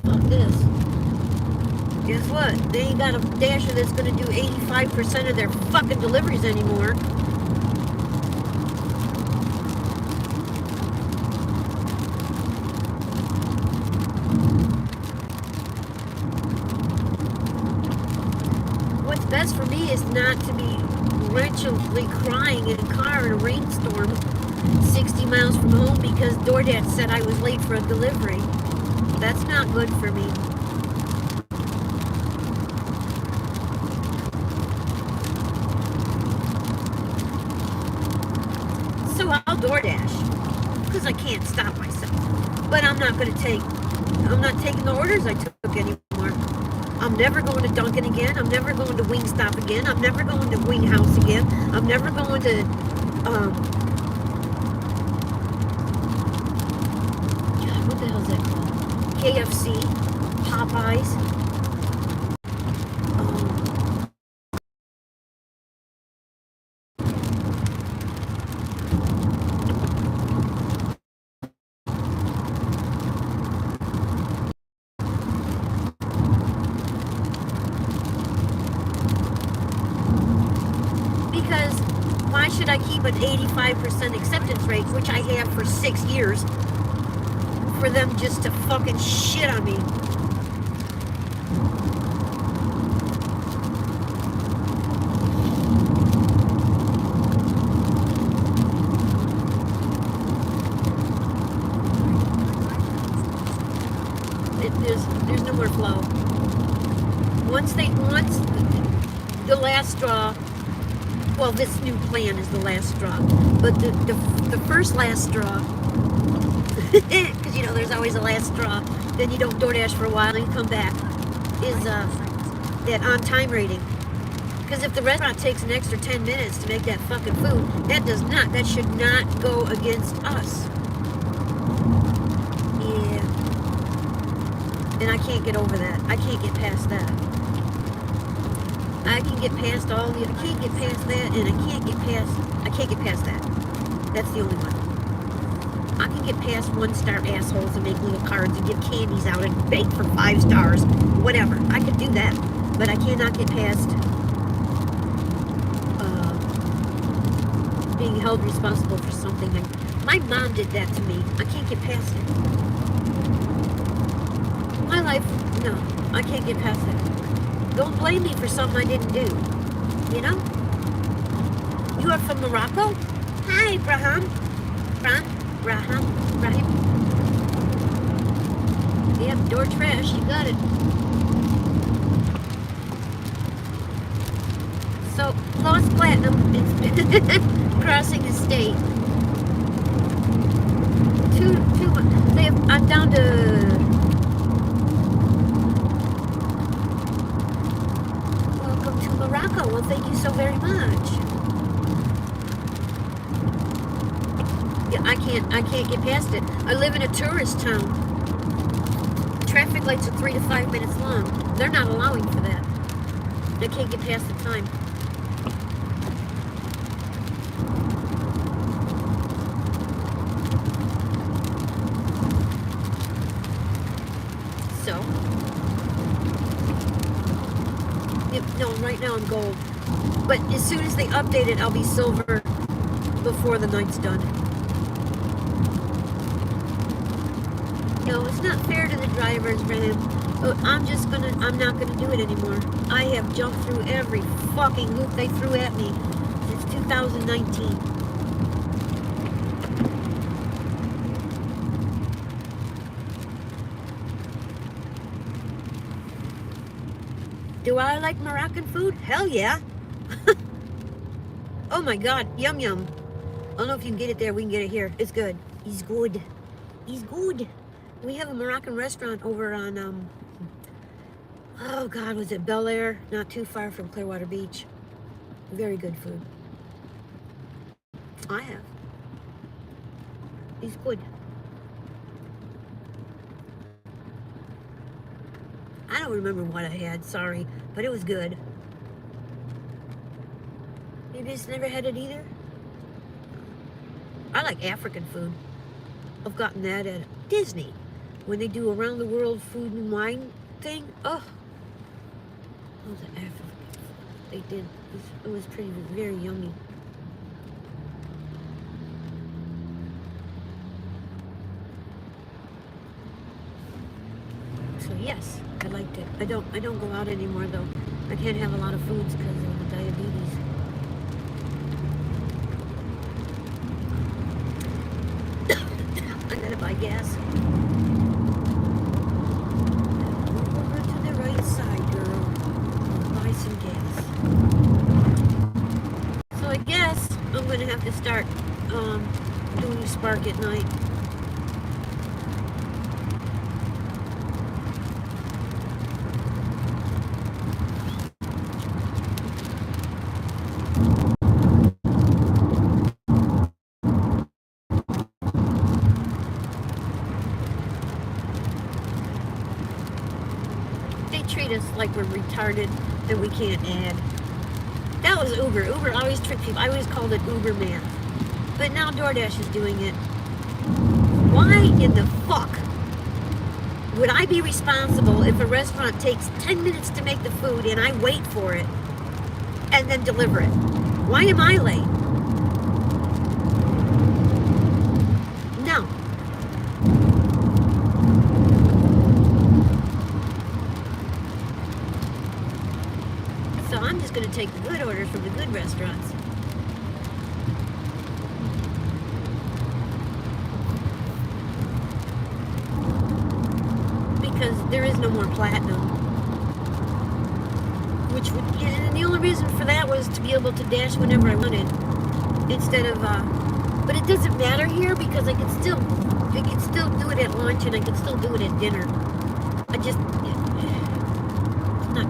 Fuck this. Guess what? They ain't got a dasher that's gonna do 85% of their fucking deliveries anymore. What's best for me is not to be wrenchingly crying in a car in a rainstorm 60 miles from home because DoorDash said I was late for a delivery. That's not good for me. So I'll DoorDash because I can't stop myself. But I'm not taking the orders I took anymore. I'm never going to Dunkin' again. I'm never going to Wingstop again. I'm never going to Wing House again. I'm never going to what the hell is that called? KFC, Popeyes. Because why should I keep an 85% acceptance rate, which I have for 6 years, for them just to fucking shit on me? There's no more flow. Once the last straw, well, this new plan is the last straw, but the first last straw, because you know there's always a last straw, then you don't DoorDash for a while and you come back, is that on time rating. Because if the restaurant takes an extra 10 minutes to make that fucking food, that should not go against us. Yeah. And I can't get over that. I can't get past that. I can get past I can't get past that, and I can't get past that. That's the only one. I can get past 1-star assholes and make little cards and give candies out and bake for 5 stars. Whatever. I could do that. But I cannot get past being held responsible for something. My mom did that to me. I can't get past it. My life, no, I can't get past it. Don't blame me for something I didn't do. You know? You are from Morocco? Hi, Brahim. Yep, door trash, you got it. So, Lost Platinum, it's crossing the state. I'm down to... Welcome to Morocco. Well, thank you so very much. Yeah, I can't get past it. I live in a tourist town. Traffic lights are 3 to 5 minutes long. They're not allowing for that. I can't get past the time. So, no, right now I'm gold. But as soon as they update it, I'll be silver before the night's done. No, it's not fair to the drivers, Ram. But I'm not gonna do it anymore. I have jumped through every fucking loop they threw at me since 2019. Do I like Moroccan food? Hell yeah. Oh my god, yum yum. I don't know if you can get it there, we can get it here. It's good. He's good. He's good. We have a Moroccan restaurant over on, oh god, was it Bel Air? Not too far from Clearwater Beach. Very good food. I have. He's good. I don't remember what I had, sorry, but it was good. You just never had it either? I like African food. I've gotten that at Disney. When they do around the world food and wine thing, oh the African food they did, it was pretty, very yummy. So yes, I liked it. I don't go out anymore though. I can't have a lot of foods because of the diabetes. I gotta buy gas. Over to the right side, girl. Buy some gas. So I guess I'm gonna have to start doing Spark at night. Treat us like we're retarded and we can't add. That was Uber. Uber always tricked people. I always called it Uber Man. But now DoorDash is doing it. Why in the fuck would I be responsible if a restaurant takes 10 minutes to make the food and I wait for it and then deliver it? Why am I late? No. So I'm just going to take the good orders from the good restaurants. Because there is no more platinum. Which would, and the only reason for that was to be able to dash whenever I wanted. Instead of, but it doesn't matter here because I can still do it at lunch and I can still do it at dinner. I just, not,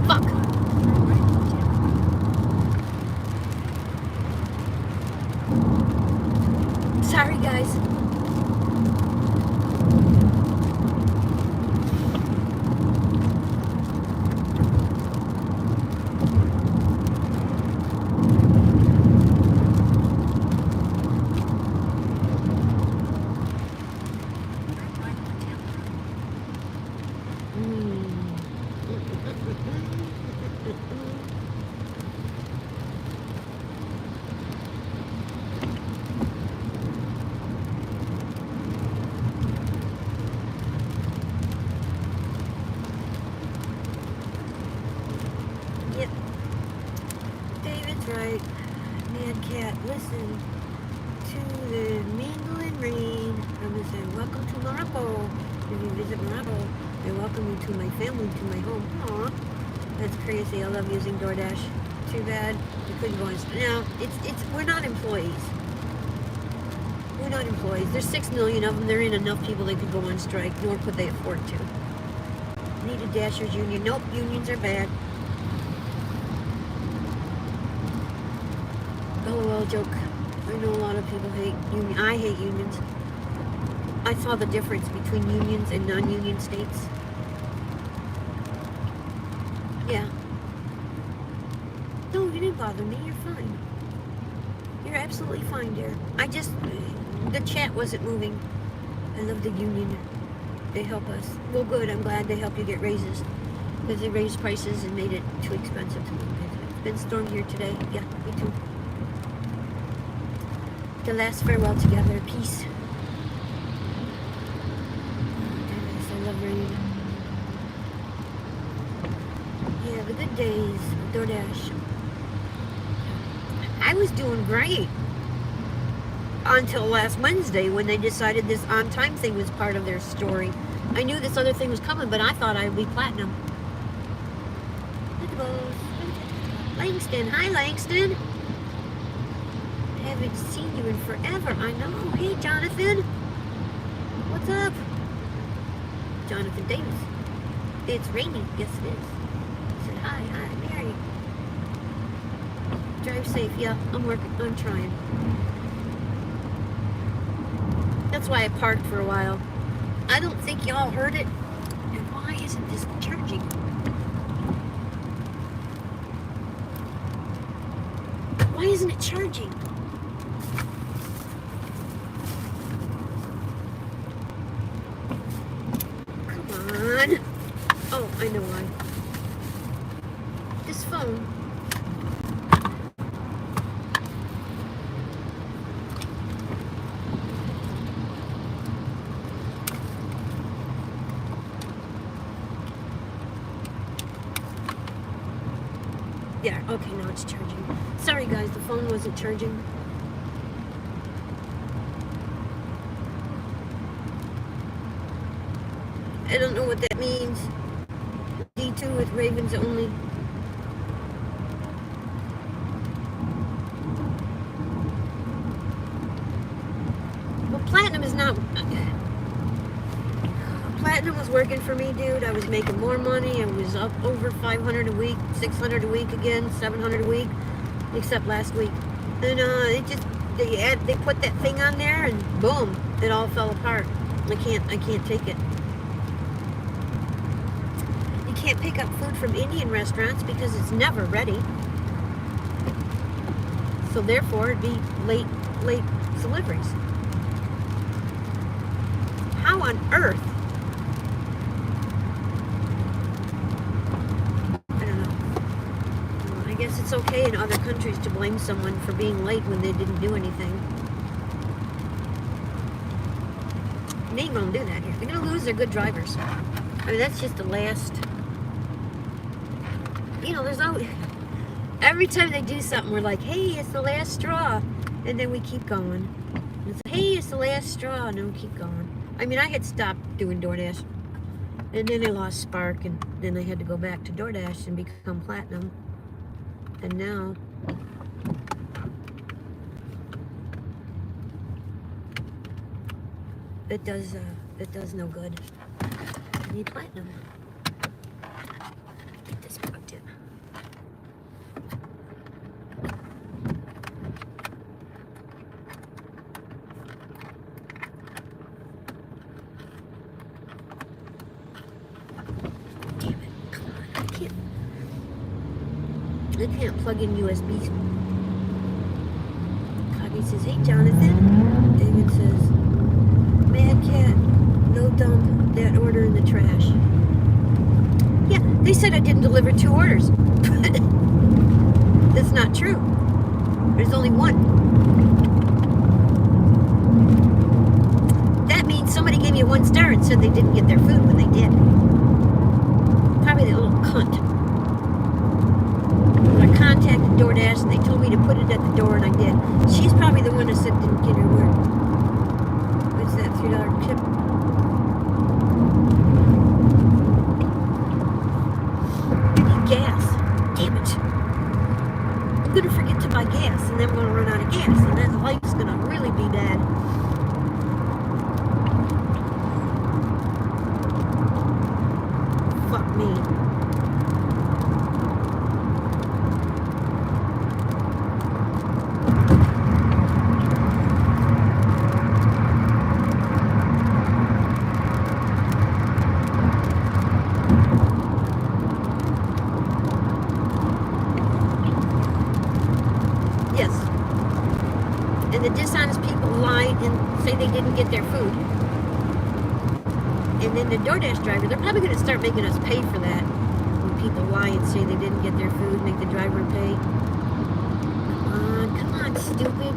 fuck. Sorry, guys. Yep. David's right. Mad Cat, listen to the mingle and rain. I'm going to say, welcome to Morocco. If you visit Morocco, they welcome you to my family, to my home. Aw, that's crazy. I love using DoorDash. Too bad we couldn't go on. No, we're not employees. We're not employees. There's 6 million of them. There ain't enough people that could go on strike, nor could they afford to. Need a Dashers union. Nope, unions are bad. LOL joke. I know a lot of people hate unions. I hate unions. I saw the difference between unions and non-union states. Yeah. No, you didn't bother me. You're fine. You're absolutely fine, dear. The chat wasn't moving. I love the union. They help us. Well, good. I'm glad they help you get raises. Because they raised prices and made it too expensive to live. It's been stormy here today. Yeah, me too. The last farewell together. Peace. Dennis, I love rain. Yeah, the good days. DoorDash. I was doing great. Until last Wednesday when they decided this on-time thing was part of their story. I knew this other thing was coming, but I thought I would be platinum. Look at those. Langston. Hi, Langston. Haven't seen you in forever. I know. Hey, Jonathan. What's up? Jonathan Davis. It's raining. Yes, it is. I said, hi, Mary. Drive safe. Yeah, I'm working. I'm trying. That's why I parked for a while. I don't think y'all heard it. And why isn't this charging? Why isn't it charging? Come on. Oh, I know why. This phone. Yeah, okay, now it's charging. Sorry guys, the phone wasn't charging. I don't know what that means. D2 with Ravens only. Well, Platinum is not... Platinum was working for me, dude. I was making more money. I was up over 500 a week, 600 a week again, 700 a week, except last week. And they put that thing on there, and boom, it all fell apart. I can't take it. You can't pick up food from Indian restaurants because it's never ready. So therefore, it'd be late deliveries. How on earth? I don't know. guess it's okay in other countries to blame someone for being late when they didn't do anything. They won't do that here. They're going to lose their good drivers. I mean, that's just the last... You know, there's always... Every time they do something, we're like, hey, it's the last straw. And then we keep going. It's, hey, it's the last straw. And then we keep going. I mean, I had stopped doing DoorDash. And then I lost Spark. And then I had to go back to DoorDash and become Platinum. And now... It does no good. I need Platinum. Get this plugged in. Damn it. Come on. I can't plug in USB. Coggy says, hey Jonathan. David says, Mad Cat, no dump that order in the trash. Yeah, they said I didn't deliver 2 orders. That's not true. There's only one. That means somebody gave me a 1 star and said they didn't get their food when they did. Probably that little cunt. I contacted DoorDash and they told me to put it at the door and I did. She's probably the one that said didn't get her word. What's that $3 tip? I need gas. Damn it. I'm gonna forget to buy gas and then I'm gonna run out of gas and then life's gonna really be bad. Fuck me. The dishonest people lie and say they didn't get their food. And then the DoorDash driver, they're probably going to start making us pay for that. When people lie and say they didn't get their food, make the driver pay. Come on, stupid.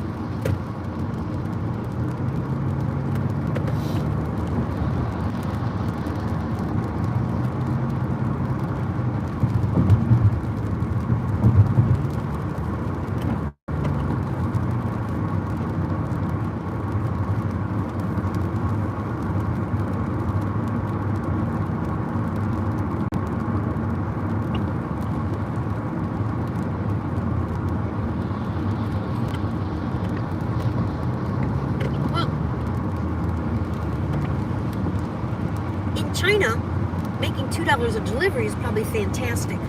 China, making $2 a delivery is probably fantastic.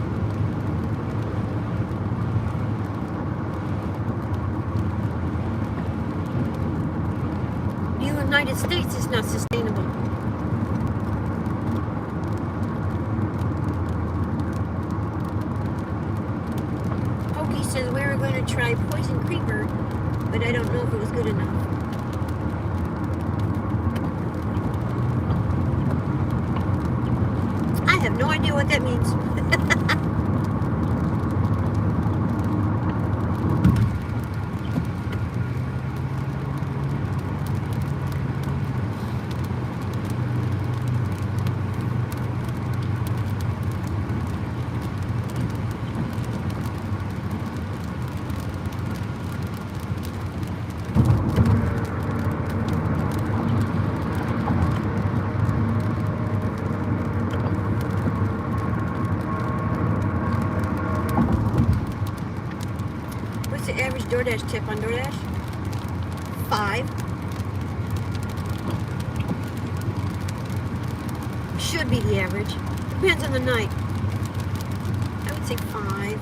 The United States is not sustainable. Pokey says we were going to try Poison Creeper, but I don't know if it was good enough. I have no idea what that means. The average DoorDash tip on DoorDash? 5. Should be the average. Depends on the night. I would say 5.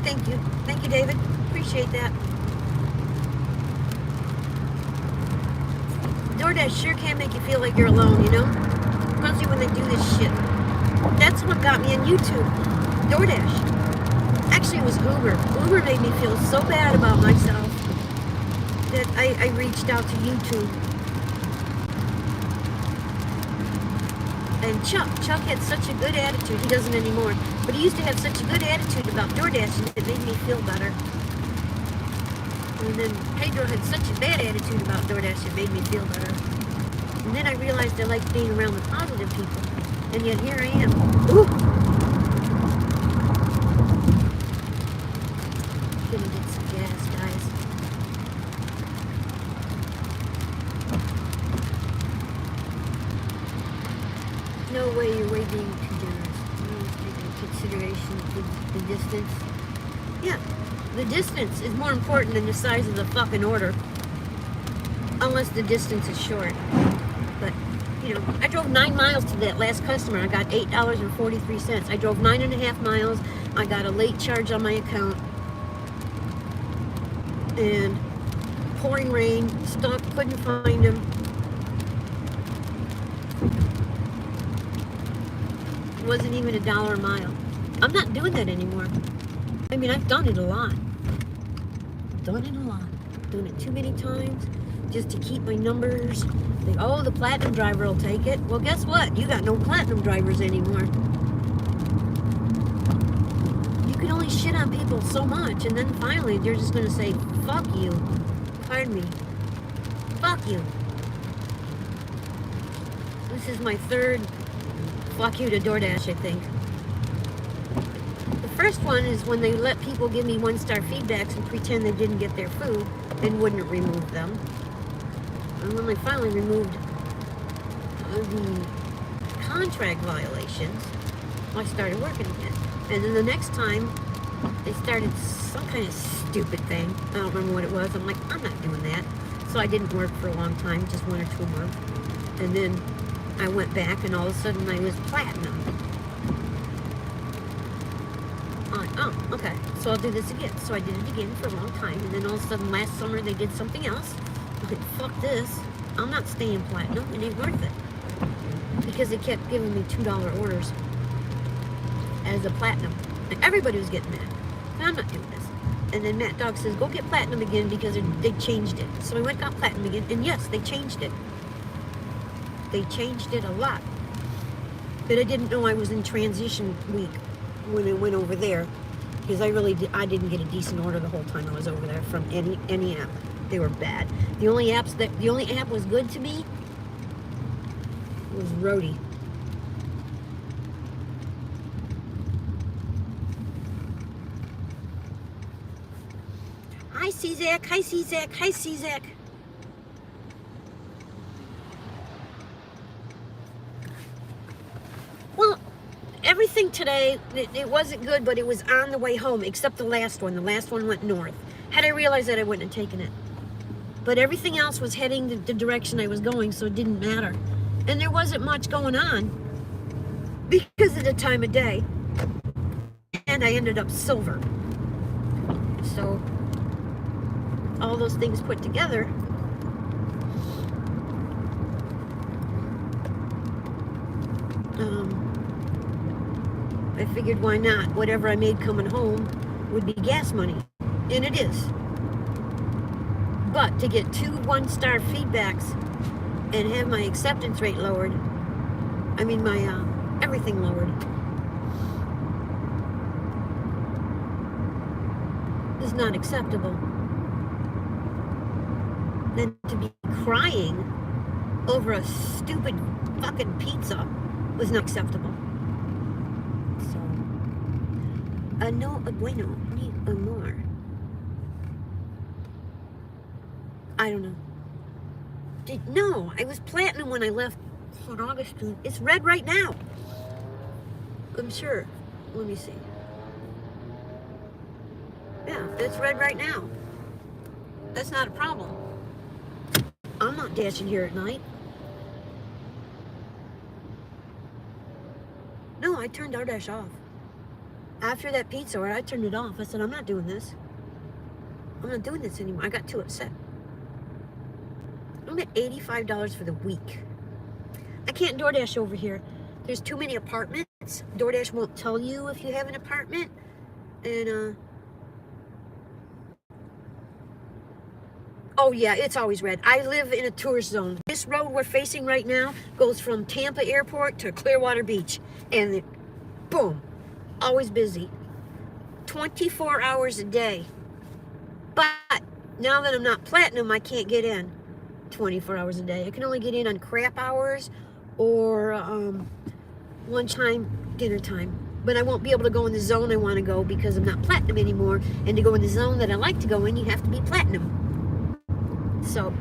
Thank you. Thank you, David. Appreciate that. DoorDash sure can make you feel like you're alone, you know? Especially when they do this shit. That's what got me on YouTube. DoorDash. Actually, it was Uber. Uber made me feel so bad about myself that I reached out to YouTube. And Chuck had such a good attitude. He doesn't anymore. But he used to have such a good attitude about DoorDash, and it made me feel better. And then Pedro had such a bad attitude about DoorDash, it made me feel better. And then I realized I liked being around the positive people. And yet here I am. Ooh! Gonna get some gas, guys. No way you're way being too generous. Taking into consideration the distance. Yeah, the distance is more important than the size of the fucking order. Unless the distance is short. But, you know, I drove 9 miles to that last customer. I got $8.43. I drove 9.5 miles. I got a late charge on my account. And pouring rain, stuck, couldn't find him. It wasn't even $1 a mile. I'm not doing that anymore. I mean, I've done it a lot. Doing it too many times just to keep my numbers. Oh, the platinum driver will take it. Well, guess what? You got no platinum drivers anymore. You can only shit on people so much, and then finally they're just going to say, fuck you. Pardon me. Fuck you. This is my third fuck you to DoorDash, I think. The first one is when they let people give me 1-star feedbacks and pretend they didn't get their food and wouldn't remove them. And when they finally removed the contract violations, I started working again. And then the next time, they started some kind of stupid thing. I don't remember what it was. I'm like, I'm not doing that. So I didn't work for a long time, just 1 or 2 months. And then I went back, and all of a sudden I was platinum. I'm like, oh, okay. So I'll do this again. So I did it again for a long time. And then all of a sudden last summer they did something else. I'm like, fuck this. I'm not staying platinum. It ain't worth it. Because they kept giving me $2 orders as a platinum. And everybody was getting that. And I'm not doing this. And then Matt Dog says, go get platinum again because they changed it. So I went and got platinum again. And yes, they changed it. They changed it a lot. But I didn't know I was in transition week when I went over there. Because I didn't get a decent order the whole time I was over there from any app. They were bad. The only app was good to me was Roadie. Hi, C-Zac. Hi, C-Zac. Hi, C-Zac. Well, everything today, it wasn't good, but it was on the way home, except the last one. The last one went north. Had I realized that, I wouldn't have taken it. But everything else was heading the direction I was going, so it didn't matter. And there wasn't much going on because of the time of day. And I ended up silver. So, all those things put together, I figured why not? Whatever I made coming home would be gas money. And it is. But to get 2 1-star feedbacks and have my acceptance rate lowered, I mean my everything lowered, is not acceptable. Then to be crying over a stupid fucking pizza was not acceptable. So, no bueno, ni amor. I don't know. No, I was platinum when I left St. Augustine. It's red right now. I'm sure. Let me see. Yeah, it's red right now. That's not a problem. I'm not dashing here at night. No, I turned DoorDash off. After that pizza order, I turned it off. I said, I'm not doing this. I'm not doing this anymore. I got too upset. I'm at $85 for the week. I can't DoorDash over here. There's too many apartments. DoorDash won't tell you if you have an apartment. And, Oh yeah, it's always red. I live in a tourist zone. This road we're facing right now goes from Tampa Airport to Clearwater Beach. And boom, always busy. 24 hours a day. But now that I'm not platinum, I can't get in 24 hours a day. I can only get in on crap hours or lunchtime, dinner time. But I won't be able to go in the zone I want to go because I'm not platinum anymore. And to go in the zone that I like to go in, you have to be platinum. So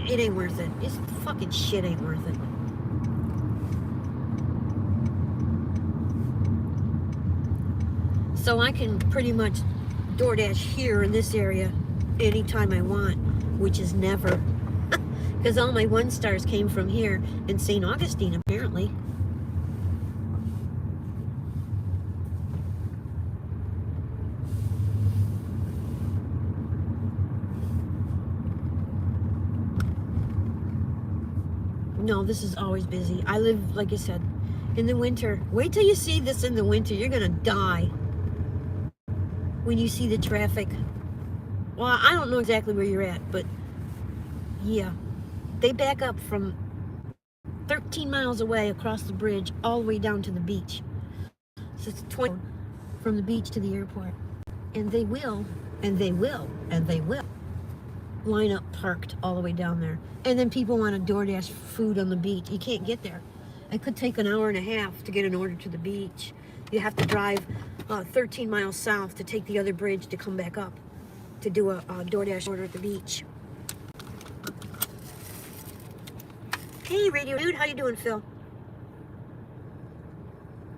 it ain't worth it. This fucking shit ain't worth it. So I can pretty much DoorDash here in this area anytime I want, which is never. Because all my 1-stars came from here in St. Augustine, apparently. No, this is always busy. I live, like I said, in the winter. Wait till you see this in the winter. You're gonna die when you see the traffic. Well, I don't know exactly where you're at, but yeah. They back up from 13 miles away across the bridge all the way down to the beach. So it's 20 from the beach to the airport. And they will line up parked all the way down there. And then people want to DoorDash food on the beach. You can't get there. It could take an hour and a half to get an order to the beach. You have to drive 13 miles south to take the other bridge to come back up to do a DoorDash order at the beach. Hey, Radio Dude, how you doing, Phil?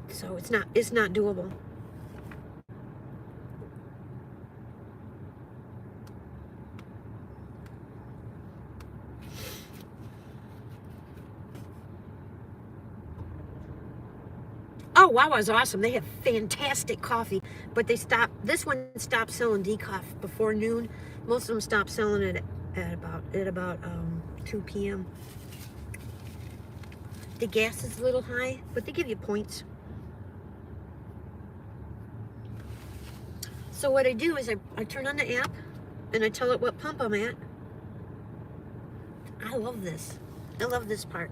So it's not doable. Oh, Wawa's awesome. They have fantastic coffee, but this one stopped selling decaf before noon. Most of them stopped selling it at about 2 p.m. The gas is a little high, but they give you points. So what I do is I turn on the app and I tell it what pump I'm at. I love this. I love this part.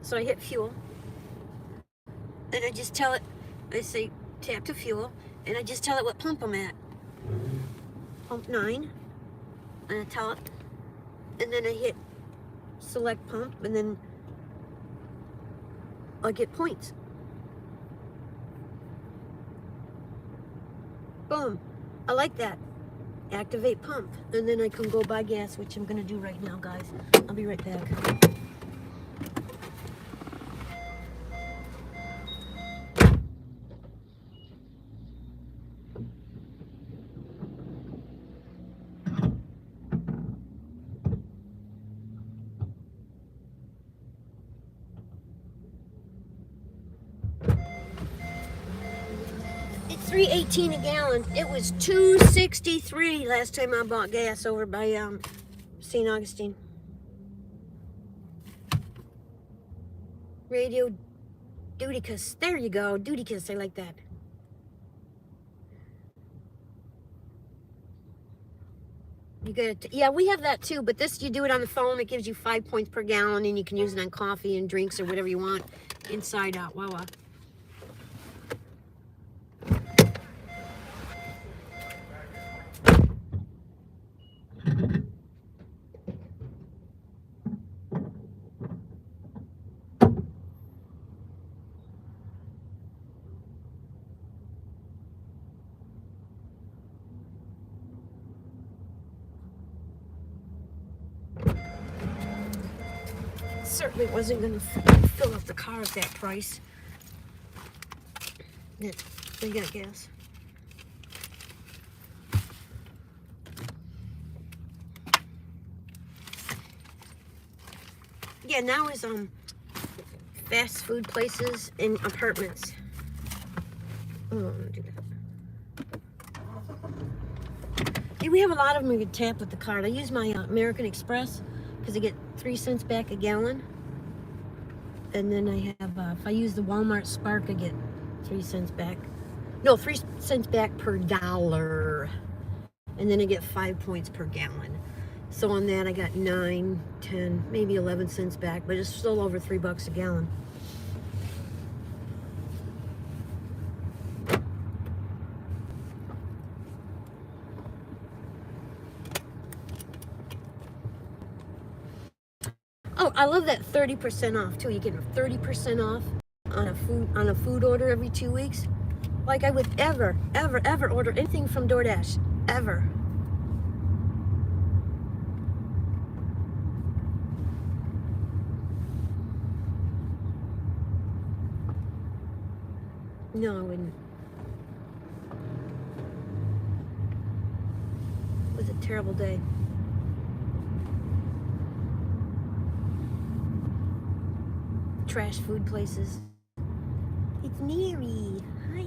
So I hit fuel. And I just tell it, I say tap to fuel, and I just tell it what pump I'm at. Pump 9. And I tell it, and then I hit select pump, and then I get points. Boom. I like that. Activate pump. And then I can go buy gas, which I'm going to do right now, guys. I'll be right back. $3.18 a gallon. It was $2.63 last time I bought gas over by St. Augustine. Radio Dudicus. There you go. Dudicus. I like that. You get it. Yeah, we have that too, but this, you do it on the phone. It gives you 5 points per gallon, and you can use it on coffee and drinks or whatever you want inside out. Wawa. Certainly wasn't going to fill up the car at that price. Yeah, they got gas. Yeah, now is fast food places and apartments. Oh, I'm gonna do that. Yeah, we have a lot of them you can tap with the card. I use my American Express because I get 3 cents back a gallon. And then I have, if I use the Walmart Spark, I get 3 cents back. No, 3 cents back per dollar. And then I get 5 points per gallon. So on that I got 9, 10, maybe 11 cents back, but it's still over $3 a gallon. Oh, I love that 30% off too. You get 30% off on a food order every 2 weeks. Like I would ever order anything from DoorDash. Ever. No, I wouldn't. It was a terrible day. Trash food places. It's Mary. Hi.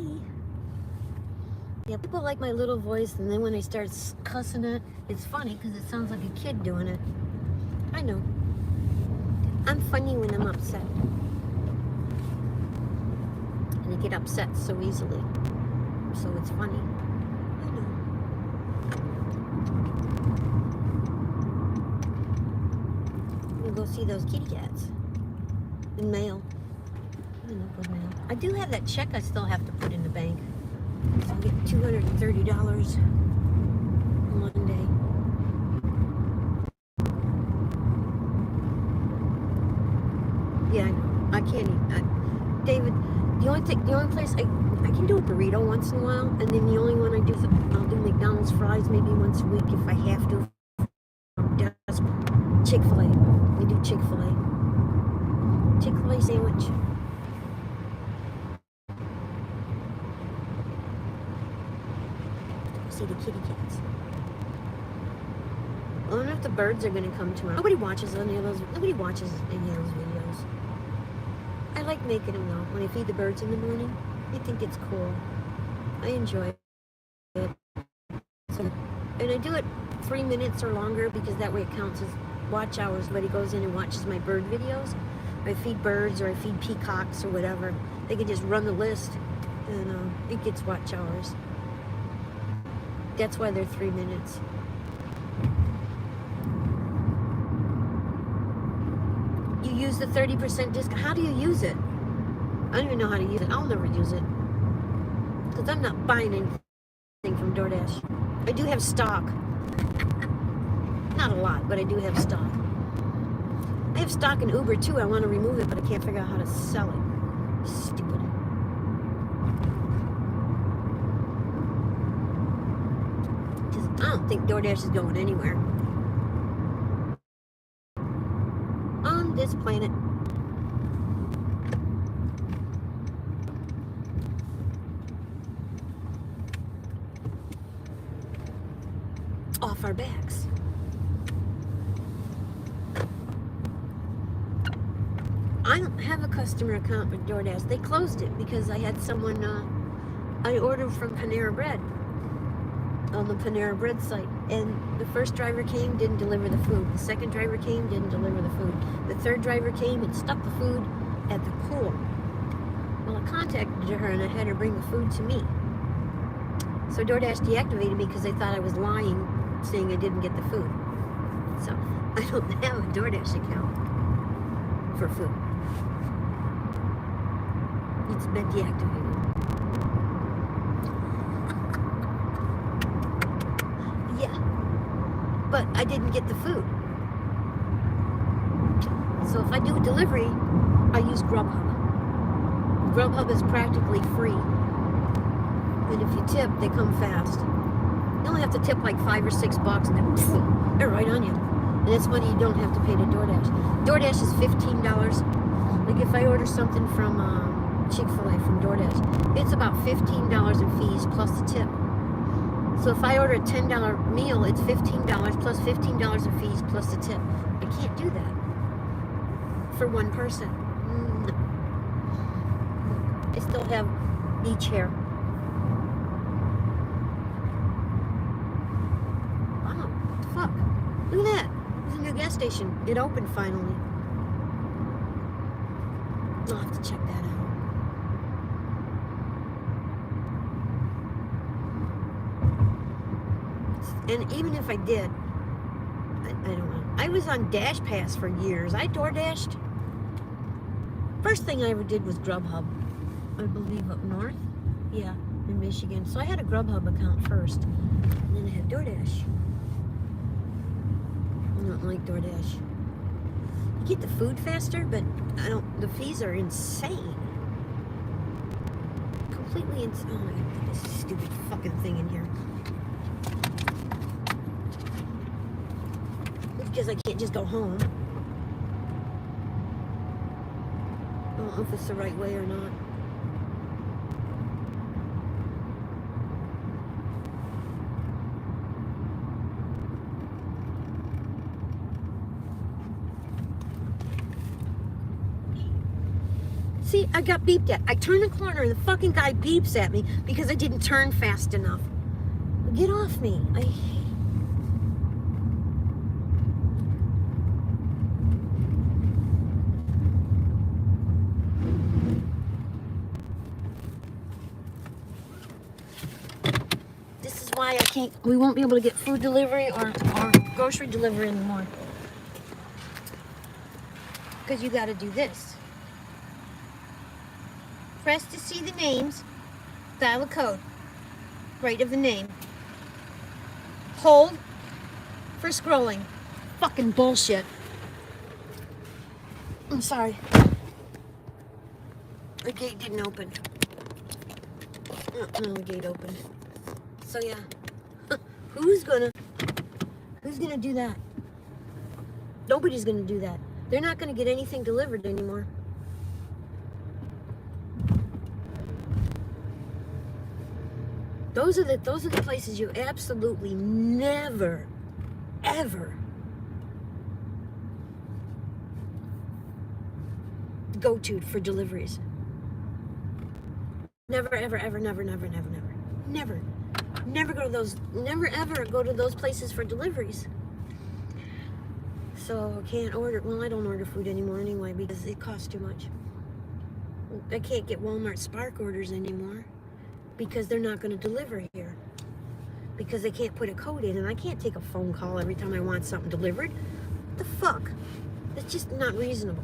Yeah, people like my little voice, and then when I start cussing it, it's funny because it sounds like a kid doing it. I know. I'm funny when I'm upset. And I get upset so easily. So it's funny. I know. We'll go see those kitty cats. In mail. I know, good mail. I do have that check I still have to put in the bank. So I'll get $230 one day. Yeah, I know. I can't eat. David, the only place I can do a burrito once in a while, and then the only one I do is I'll do McDonald's fries maybe once a week if I have to. Chick-fil-A. We do Chick-fil-A. Chick-fil-A sandwich. See the kitty cats. I wonder if the birds are going to come tomorrow. Nobody watches any of those videos. I like making them though. When I feed the birds in the morning, I think it's cool. I enjoy it. So, and I do it 3 minutes or longer because that way it counts as watch hours. Somebody goes in and watches my bird videos. I feed birds or I feed peacocks or whatever. They can just run the list and it gets watch hours. That's why they're 3 minutes. You use the 30% discount. How do you use it? I don't even know how to use it. I'll never use it. Because I'm not buying anything from DoorDash. I do have stock. Not a lot, but I do have stock. I have stock in Uber too. I want to remove it, but I can't figure out how to sell it. Stupid. I don't think DoorDash is going anywhere on this planet. Off our backs. I don't have a customer account with DoorDash. They closed it because I had someone, I ordered from Panera Bread on the Panera Bread site, and the first driver came, didn't deliver the food. The second driver came, didn't deliver the food. The third driver came and stuck the food at the pool. Well, I contacted her and I had her bring the food to me. So DoorDash deactivated me because they thought I was lying, saying I didn't get the food. So I don't have a DoorDash account for food. It's been deactivated. Yeah, but I didn't get the food. So if I do a delivery, I use Grubhub. Grubhub is practically free. And if you tip, they come fast. You only have to tip like $5 or $6 and then they're right on you. And that's money you don't have to pay to DoorDash. DoorDash is $15. Like if I order something from Chick-fil-A from DoorDash, it's about $15 in fees plus the tip. So if I order a $10 meal, it's $15 plus $15 in fees plus the tip. I can't do that for one person. No. I still have beach hair. Wow, what the fuck? Look at that. There's a new gas station. It opened finally. I'll have to check that out. And even if I did, I don't know. I was on Dash Pass for years. I DoorDashed. First thing I ever did was Grubhub. I believe up north. Yeah, in Michigan. So I had a Grubhub account first. And then I had DoorDash. I don't like DoorDash. You get the food faster, but the fees are insane. Completely insane. Oh, I got this stupid fucking thing in here. Because I can't just go home. I don't know if it's the right way or not. See, I got beeped at. I turn the corner and the fucking guy beeps at me because I didn't turn fast enough. Get off me. This is why we won't be able to get food delivery or grocery delivery anymore. Because you got to do this. Press to see the names. Dial a code. Right of the name. Hold for scrolling. Fucking bullshit. I'm sorry. The gate didn't open. No, the gate opened. So yeah. Who's gonna do that? Nobody's gonna do that. They're not gonna get anything delivered anymore. Those are the places you absolutely never, ever go to for deliveries. Never, ever, ever, never, never, never, never, never, never go to those. Never, ever go to those places for deliveries. So I can't order. Well, I don't order food anymore anyway because it costs too much. I can't get Walmart Spark orders anymore. Because they're not going to deliver here. Because they can't put a code in, and I can't take a phone call every time I want something delivered. What the fuck? That's just not reasonable.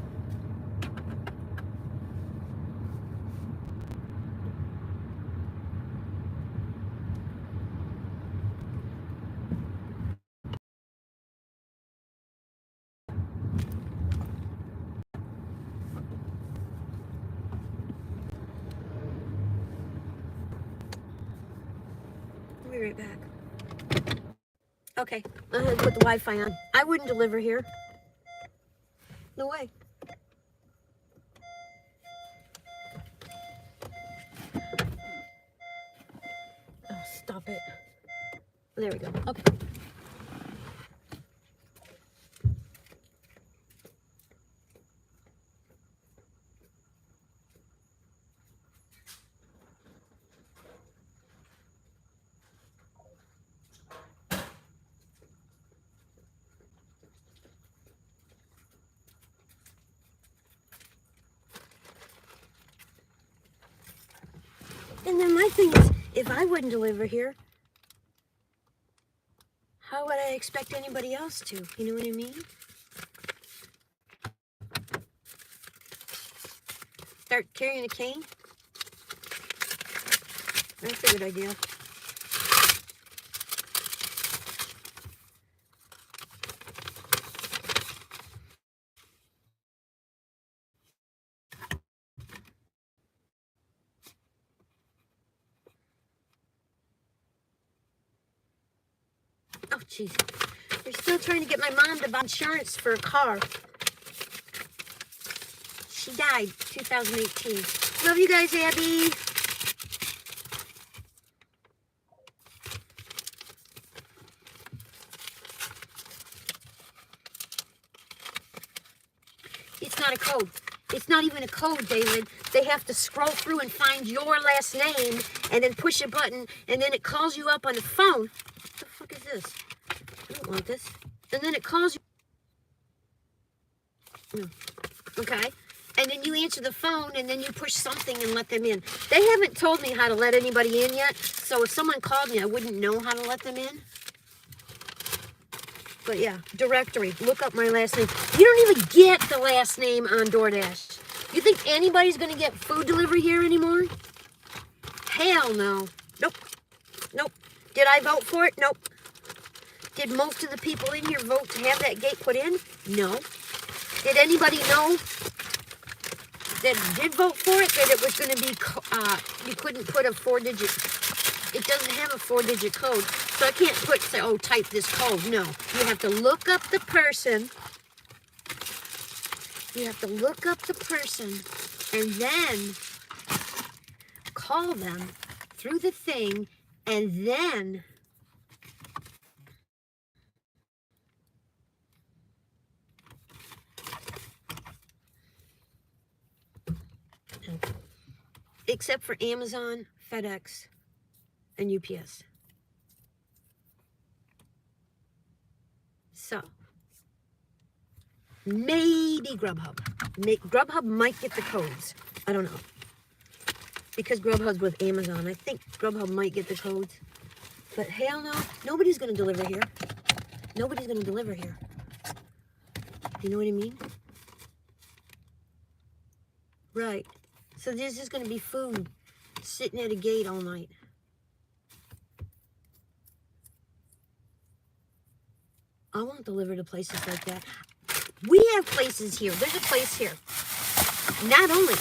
I'll be right back. Okay, I'm gonna put the Wi-Fi on. I wouldn't deliver here. No way. Oh, stop it. There we go. Okay. And then my thing is, if I wouldn't deliver here, how would I expect anybody else to? You know what I mean? Start carrying a cane? That's a good idea. Oh, jeez. They're still trying to get my mom to buy insurance for a car. She died 2018. Love you guys, Abby. It's not a code. It's not even a code, David. They have to scroll through and find your last name and then push a button and then it calls you up on the phone. What the fuck is this? I don't want this. And then it calls you. Okay. And then you answer the phone and then you push something and let them in. They haven't told me how to let anybody in yet. So if someone called me, I wouldn't know how to let them in. But yeah, directory. Look up my last name. You don't even get the last name on DoorDash. You think anybody's going to get food delivery here anymore? Hell no. Nope. Nope. Did I vote for it? Nope. Did most of the people in here vote to have that gate put in? No. Did anybody know that did vote for it, that it was going to be, you couldn't put a 4-digit, it doesn't have a 4-digit code, so I can't say, oh, type this code. No, you have to look up the person, and then call them through the thing, and then except for Amazon, FedEx, and UPS. So, maybe Grubhub. Grubhub might get the codes. I don't know. Because Grubhub's with Amazon. I think Grubhub might get the codes. But hell no. Nobody's going to deliver here. Nobody's going to deliver here. You know what I mean? Right. So there's just going to be food sitting at a gate all night. I won't deliver to places like that. We have places here. There's a place here. Not only.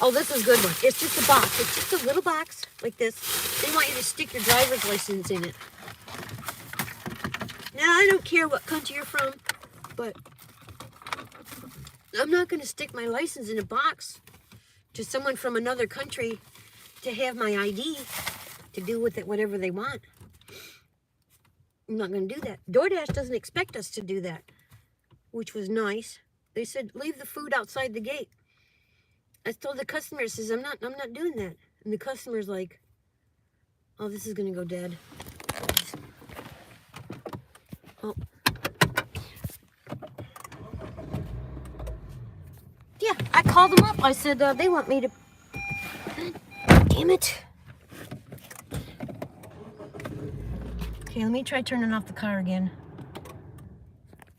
Oh, this is a good one. It's just a box. It's just a little box like this. They want you to stick your driver's license in it. Now, I don't care what country you're from, but I'm not going to stick my license in a box to someone from another country to have my ID to do with it whatever they want. I'm not going to do that. DoorDash doesn't expect us to do that, which was nice. They said, leave the food outside the gate. I told the customer, says, I'm not doing that. And the customer's like, oh, this is going to go dead. Oh. Yeah, I called them up. I said, they want me to... Damn it. Okay, let me try turning off the car again.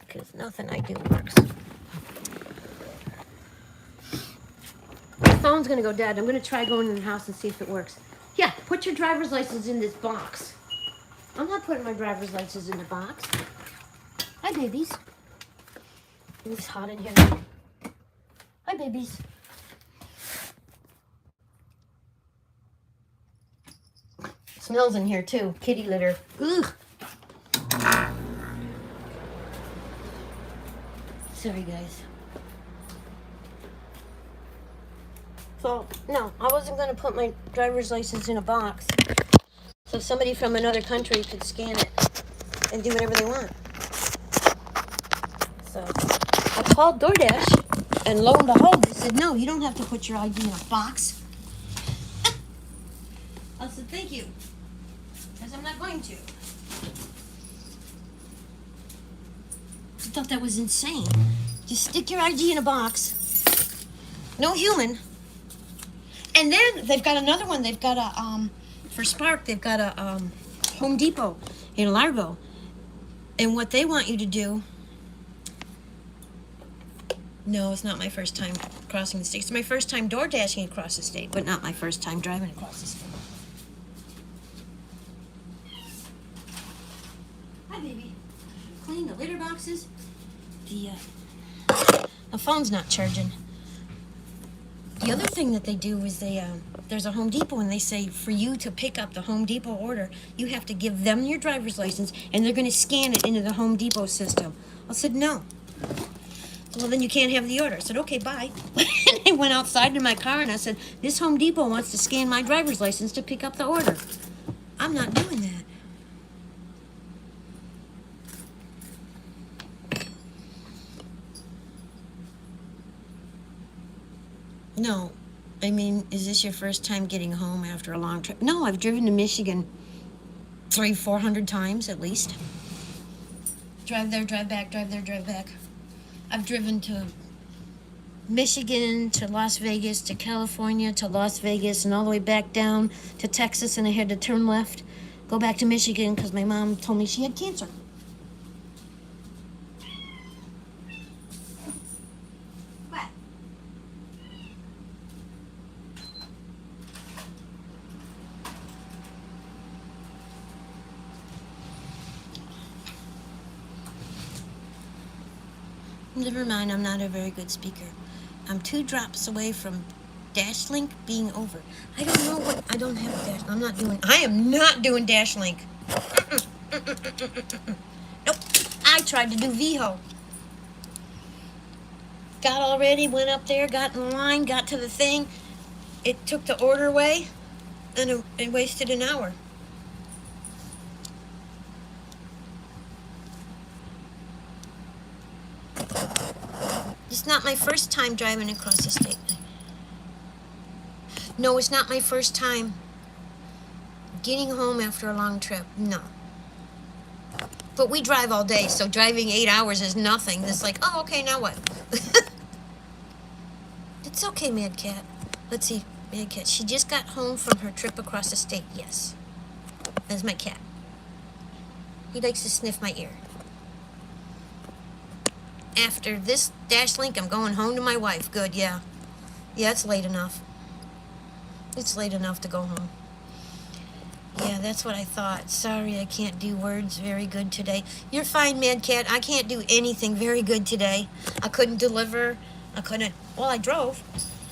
Because nothing I do works. My phone's going to go dead. I'm going to try going in the house and see if it works. Yeah, put your driver's license in this box. I'm not putting my driver's license in the box. Hi, babies. It's hot in here. Hi, babies. Smells in here, too. Kitty litter. Ugh. Sorry, guys. So, no, I wasn't going to put my driver's license in a box so somebody from another country could scan it and do whatever they want. So, I called DoorDash, and lo and behold, they said, no, you don't have to put your ID in a box. I said, thank you, because I'm not going to. I thought that was insane. Just stick your ID in a box. No human. And then they've got another one. They've got a, for Spark, they've got a Home Depot in Largo. And what they want you to do, no, it's not my first time crossing the state. It's my first time door dashing across the state, but not my first time driving across the state. Hi, baby. Clean the litter boxes. The phone's not charging. The other thing that they do is there's a Home Depot, and they say for you to pick up the Home Depot order, you have to give them your driver's license, and they're going to scan it into the Home Depot system. I said, no. Well, then you can't have the order. I said, okay, bye. And I went outside in my car, and I said, this Home Depot wants to scan my driver's license to pick up the order. I'm not doing that. No. I mean, is this your first time getting home after a long trip? No, I've driven to Michigan 300-400 times at least. Drive there, drive back, drive there, drive back. I've driven to Michigan, to Las Vegas, to California, to Las Vegas, and all the way back down to Texas, and I had to turn left, go back to Michigan because my mom told me she had cancer. Never mind, I'm not a very good speaker. I'm 2 drops away from Dash Link being over. I don't know what, I don't have Dash, I am not doing Dash Link. Nope, I tried to do VHO. Got all ready, went up there, got in line, got to the thing. It took the order away, and it wasted an hour. It's not my first time driving across the state. No, it's not my first time getting home after a long trip. No. But we drive all day, so driving 8 hours is nothing. It's like, oh, okay, now what? It's okay, Mad Cat. Let's see, Mad Cat. She just got home from her trip across the state. Yes. That's my cat. He likes to sniff my ear. After this Dash Link, I'm going home to my wife. Good, yeah. Yeah, it's late enough. It's late enough to go home. Yeah, that's what I thought. Sorry, I can't do words very good today. You're fine, Mad Cat. I can't do anything very good today. I couldn't deliver. Well, I drove.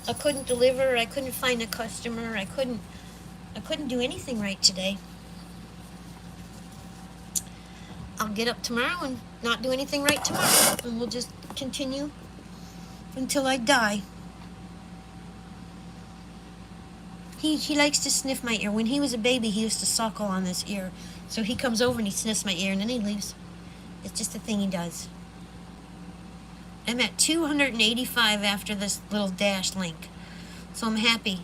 I couldn't deliver. I couldn't find a customer. I couldn't do anything right today. I'll get up tomorrow and not do anything right tomorrow. And we'll just continue until I die. He likes to sniff my ear. When he was a baby, he used to suckle on this ear. So he comes over and he sniffs my ear and then he leaves. It's just a thing he does. I'm at 285 after this little Dash Link. So I'm happy.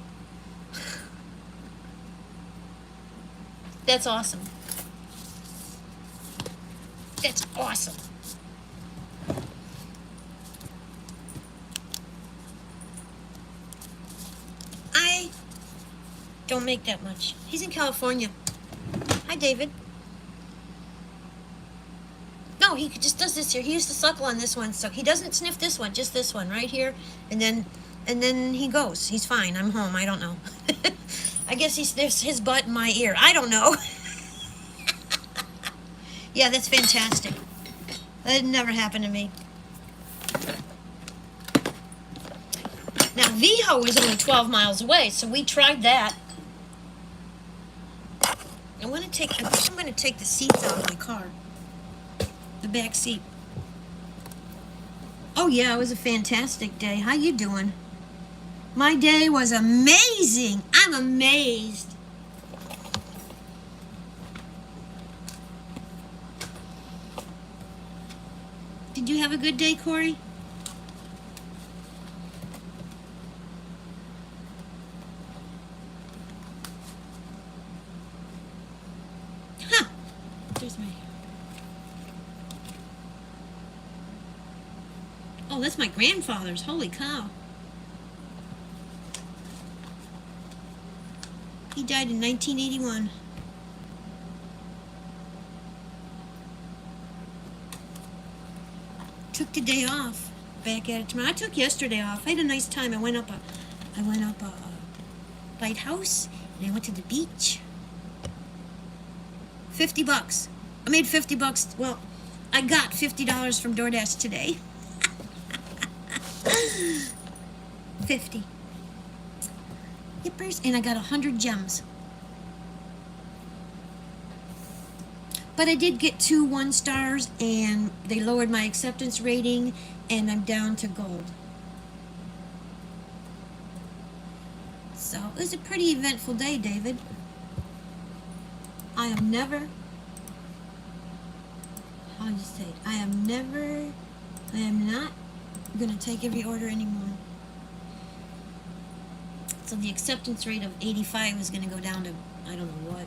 That's awesome. That's awesome. I don't make that much. He's in California. Hi, David. No, he just does this here. He used to suckle on this one, so he doesn't sniff this one, just this one right here, and then he goes. He's fine. I'm home. I don't know. I guess he sniffs his butt in my ear. I don't know. Yeah, that's fantastic. That never happened to me. Now, VHO is only 12 miles away, so we tried that. I'm going to take the seats out of my car. The back seat. Oh, yeah, it was a fantastic day. How you doing? My day was amazing. I'm amazed. Did you have a good day, Corey? Huh. There's my... Oh, that's my grandfather's. Holy cow. He died in 1981. Took the day off. Back at it tomorrow. I took yesterday off. I had a nice time. I went up a lighthouse and I went to the beach. $50. I made $50. Well, I got $50 from DoorDash today. 50. Yippers, and I got 100 gems. But I did get 2 1-stars, and they lowered my acceptance rating, and I'm down to gold. So it was a pretty eventful day, David. I am not going to take every order anymore. So the acceptance rate of 85 is going to go down to, I don't know what.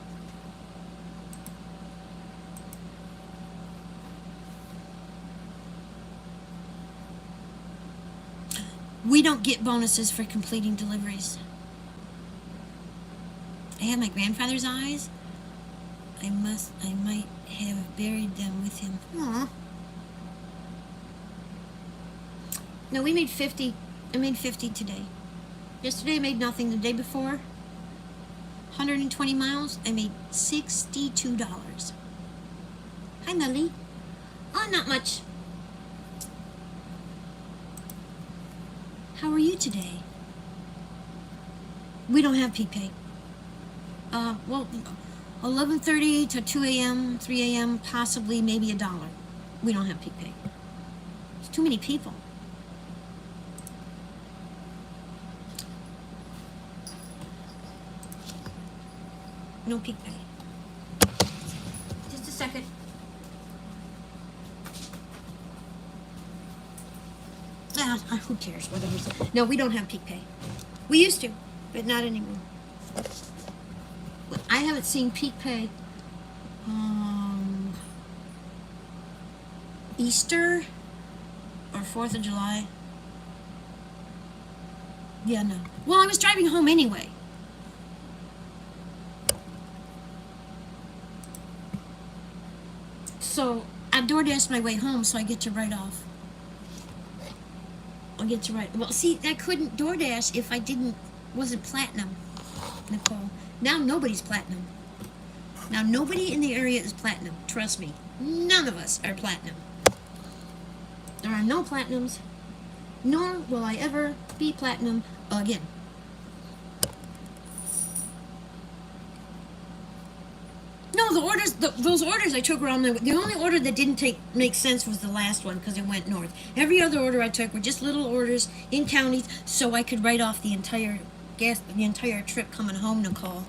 We don't get bonuses for completing deliveries. I have my grandfather's eyes. I might have buried them with him. Aww. No, we made 50. I made 50 today. Yesterday I made nothing. The day before, 120 miles, I made $62. Hi, Melly. Oh, not much. How are you today? We don't have peak pay. Well, 11:30 to 2 a.m., 3 a.m., possibly maybe $1. We don't have peak pay. It's too many people. No peak pay. Just a second. Who cares? Whatever. No, we don't have peak pay. We used to, but not anymore. I haven't seen peak pay. Easter or 4th of July. Yeah, no. Well, I was driving home anyway. So I DoorDash my way home, so I get to write off. I'll get to write. Well, see, I couldn't DoorDash if I wasn't platinum, Nicole. Now nobody's platinum. Now nobody in the area is platinum. Trust me. None of us are platinum. There are no platinums, nor will I ever be platinum again. No, those orders I took were on the only order that didn't make sense was the last one because it went north. Every other order I took were just little orders in counties, so I could write off the entire trip coming home, Nicole.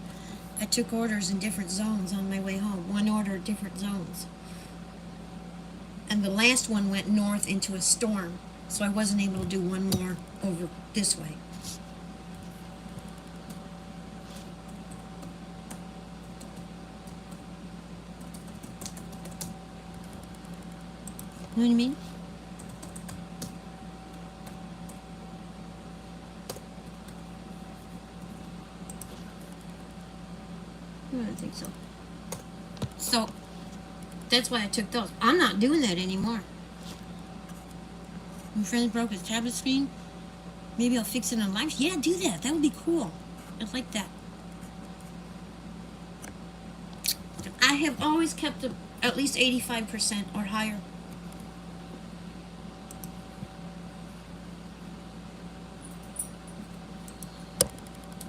I took orders in different zones on my way home. One order, different zones. And the last one went north into a storm, so I wasn't able to do one more over this way. You know what I mean? I don't think so. So, that's why I took those. I'm not doing that anymore. My friend broke his tablet screen. Maybe I'll fix it on live. Yeah, do that. That would be cool. I like that. I have always kept at least 85% or higher.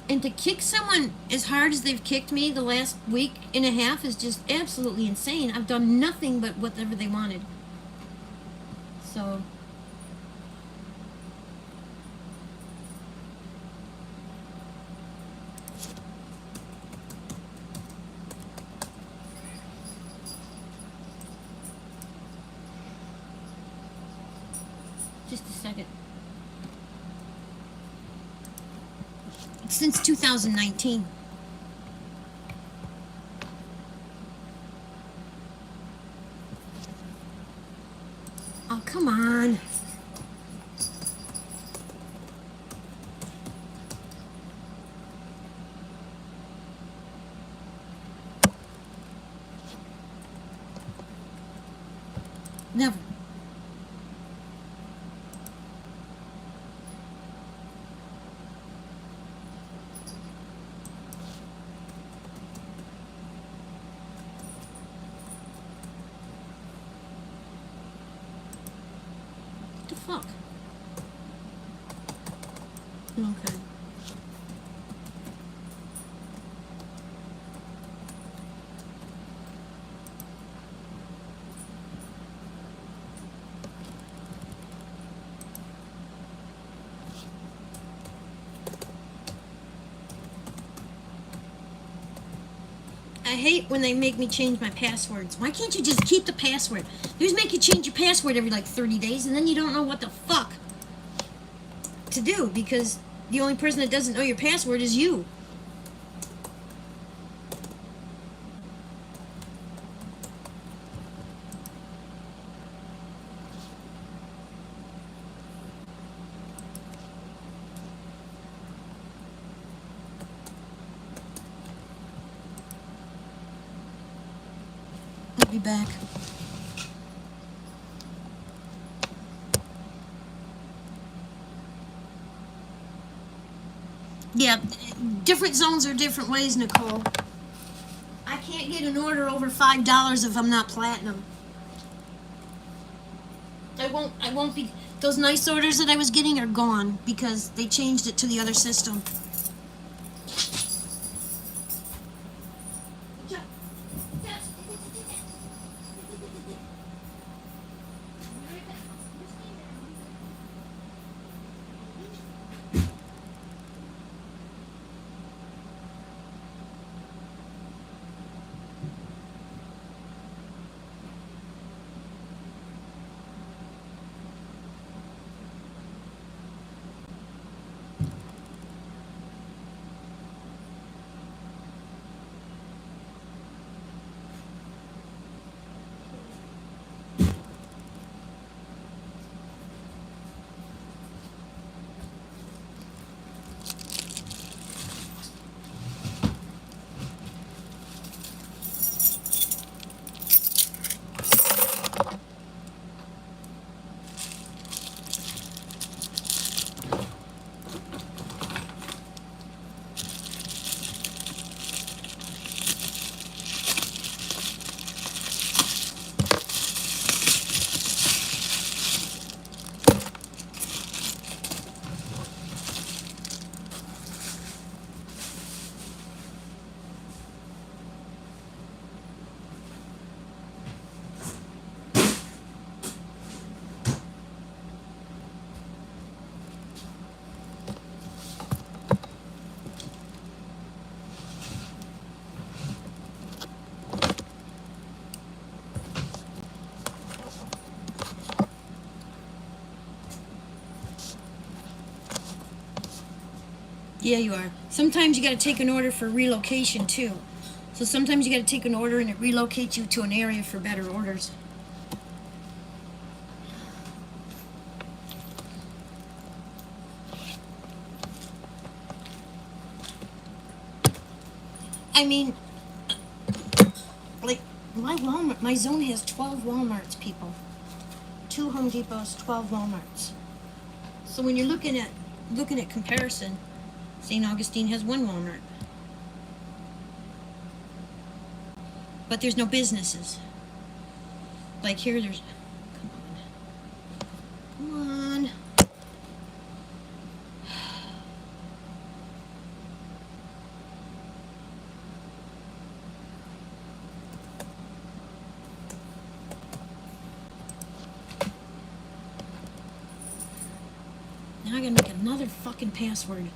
And to kick someone as hard as they've kicked me the last week and a half is just absolutely insane. I've done nothing but whatever they wanted. So. Just a second. Since 2019. Oh, come on. Never. Fuck. Okay. I hate when they make me change my passwords. Why can't you just keep the password? They just make you change your password every like 30 days and then you don't know what the fuck to do because the only person that doesn't know your password is you. I'll be back. Yeah, different zones are different ways, Nicole. I can't get an order over $5 if I'm not platinum. I won't be. Those nice orders that I was getting are gone because they changed it to the other system. Yeah, you are. Sometimes you got to take an order for relocation too. So sometimes you got to take an order and it relocates you to an area for better orders. I mean, like my Walmart, my zone has 12 Walmarts, people. 2 Home Depots, 12 Walmarts. So when you're looking at comparison, St. Augustine has 1 Walmart. But there's no businesses. Like here, there's... Come on. Now I gotta make another fucking password.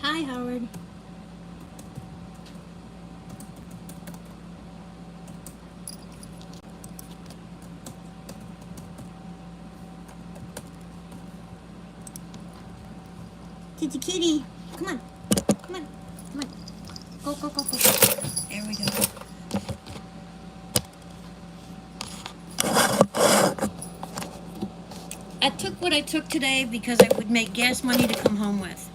Hi, Howard. Kitty, kitty. Come on. Come on. Come on. Go, go, go, go. There we go. I took what I took today because I would make gas money to come home with.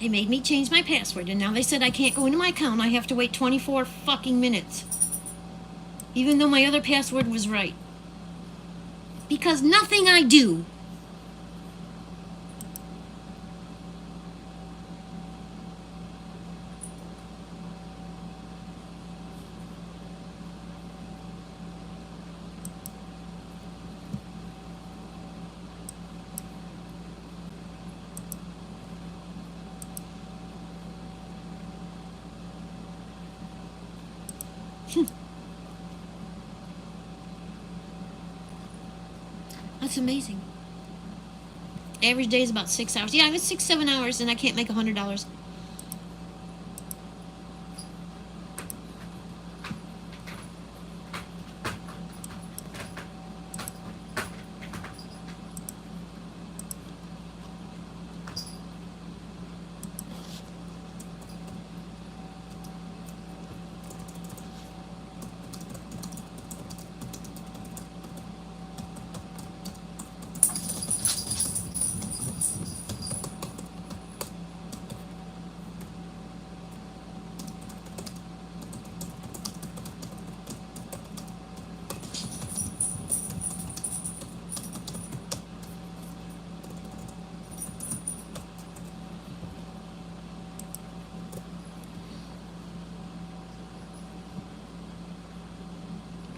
They made me change my password, and now they said I can't go into my account. I have to wait 24 fucking minutes. Even though my other password was right. Because nothing I do That's amazing. Average day is about 6 hours. Yeah, if it's 6-7 hours, and I can't make $100.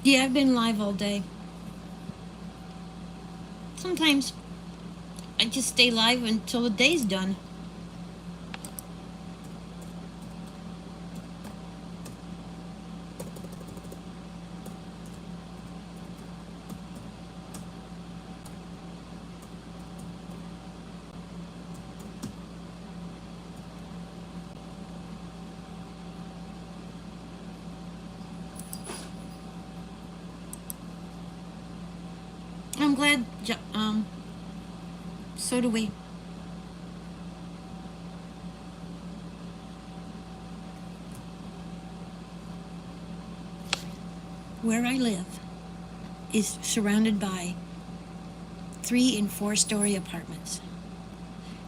Yeah, I've been live all day. Sometimes I just stay live until the day's done. I'm glad, so do we. Where I live is surrounded by 3- and 4-story apartments.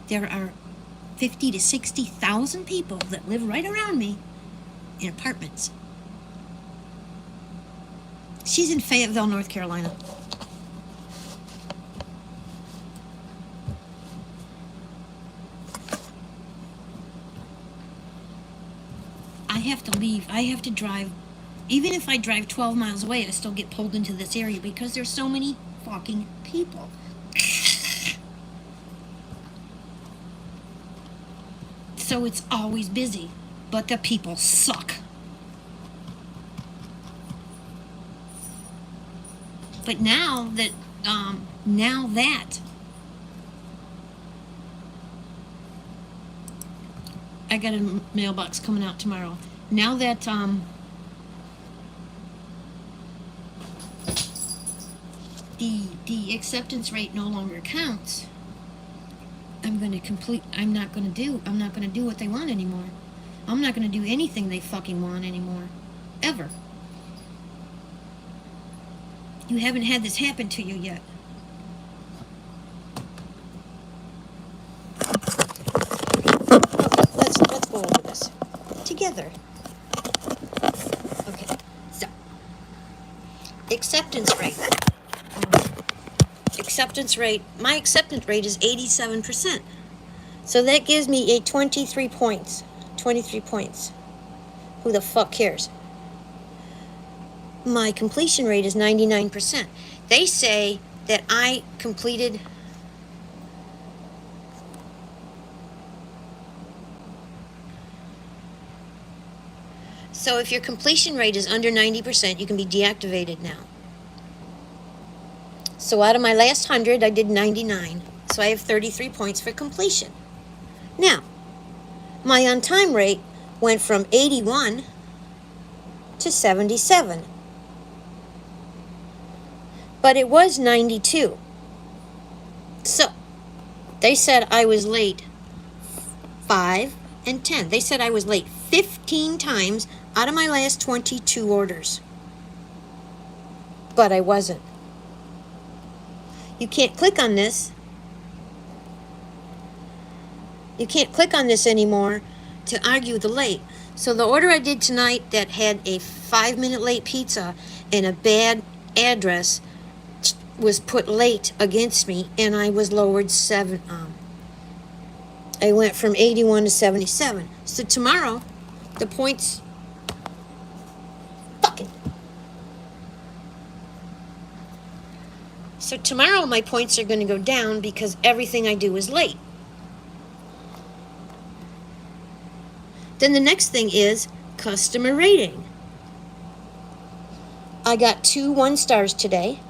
There are 50 to 60,000 people that live right around me in apartments. She's in Fayetteville, North Carolina. I have to leave. I have to drive. Even if I drive 12 miles away, I still get pulled into this area because there's so many fucking people. So it's always busy, but the people suck. But now that I got a mailbox coming out tomorrow. Now that the acceptance rate no longer counts, I'm not gonna do what they want anymore. I'm not gonna do anything they fucking want anymore. Ever. You haven't had this happen to you yet. Let's go over this together. Okay, so acceptance rate. My acceptance rate is 87%. So that gives me a 23 points. 23 points. Who the fuck cares? My completion rate is 99%. They say that I completed So if your completion rate is under 90%, you can be deactivated now. So out of my last 100, I did 99. So I have 33 points for completion. Now, my on-time rate went from 81 to 77. But it was 92. So, they said I was late 5 and 10. They said I was late 15 times out of my last 22 orders. But I wasn't. You can't click on this. You can't click on this anymore to argue the late. So the order I did tonight that had a 5-minute late pizza and a bad address was put late against me, and I was lowered 7. I went from 81 to 77. So tomorrow, the points. So tomorrow my points are going to go down because everything I do is late. Then the next thing is customer rating. I got 2 1 stars today.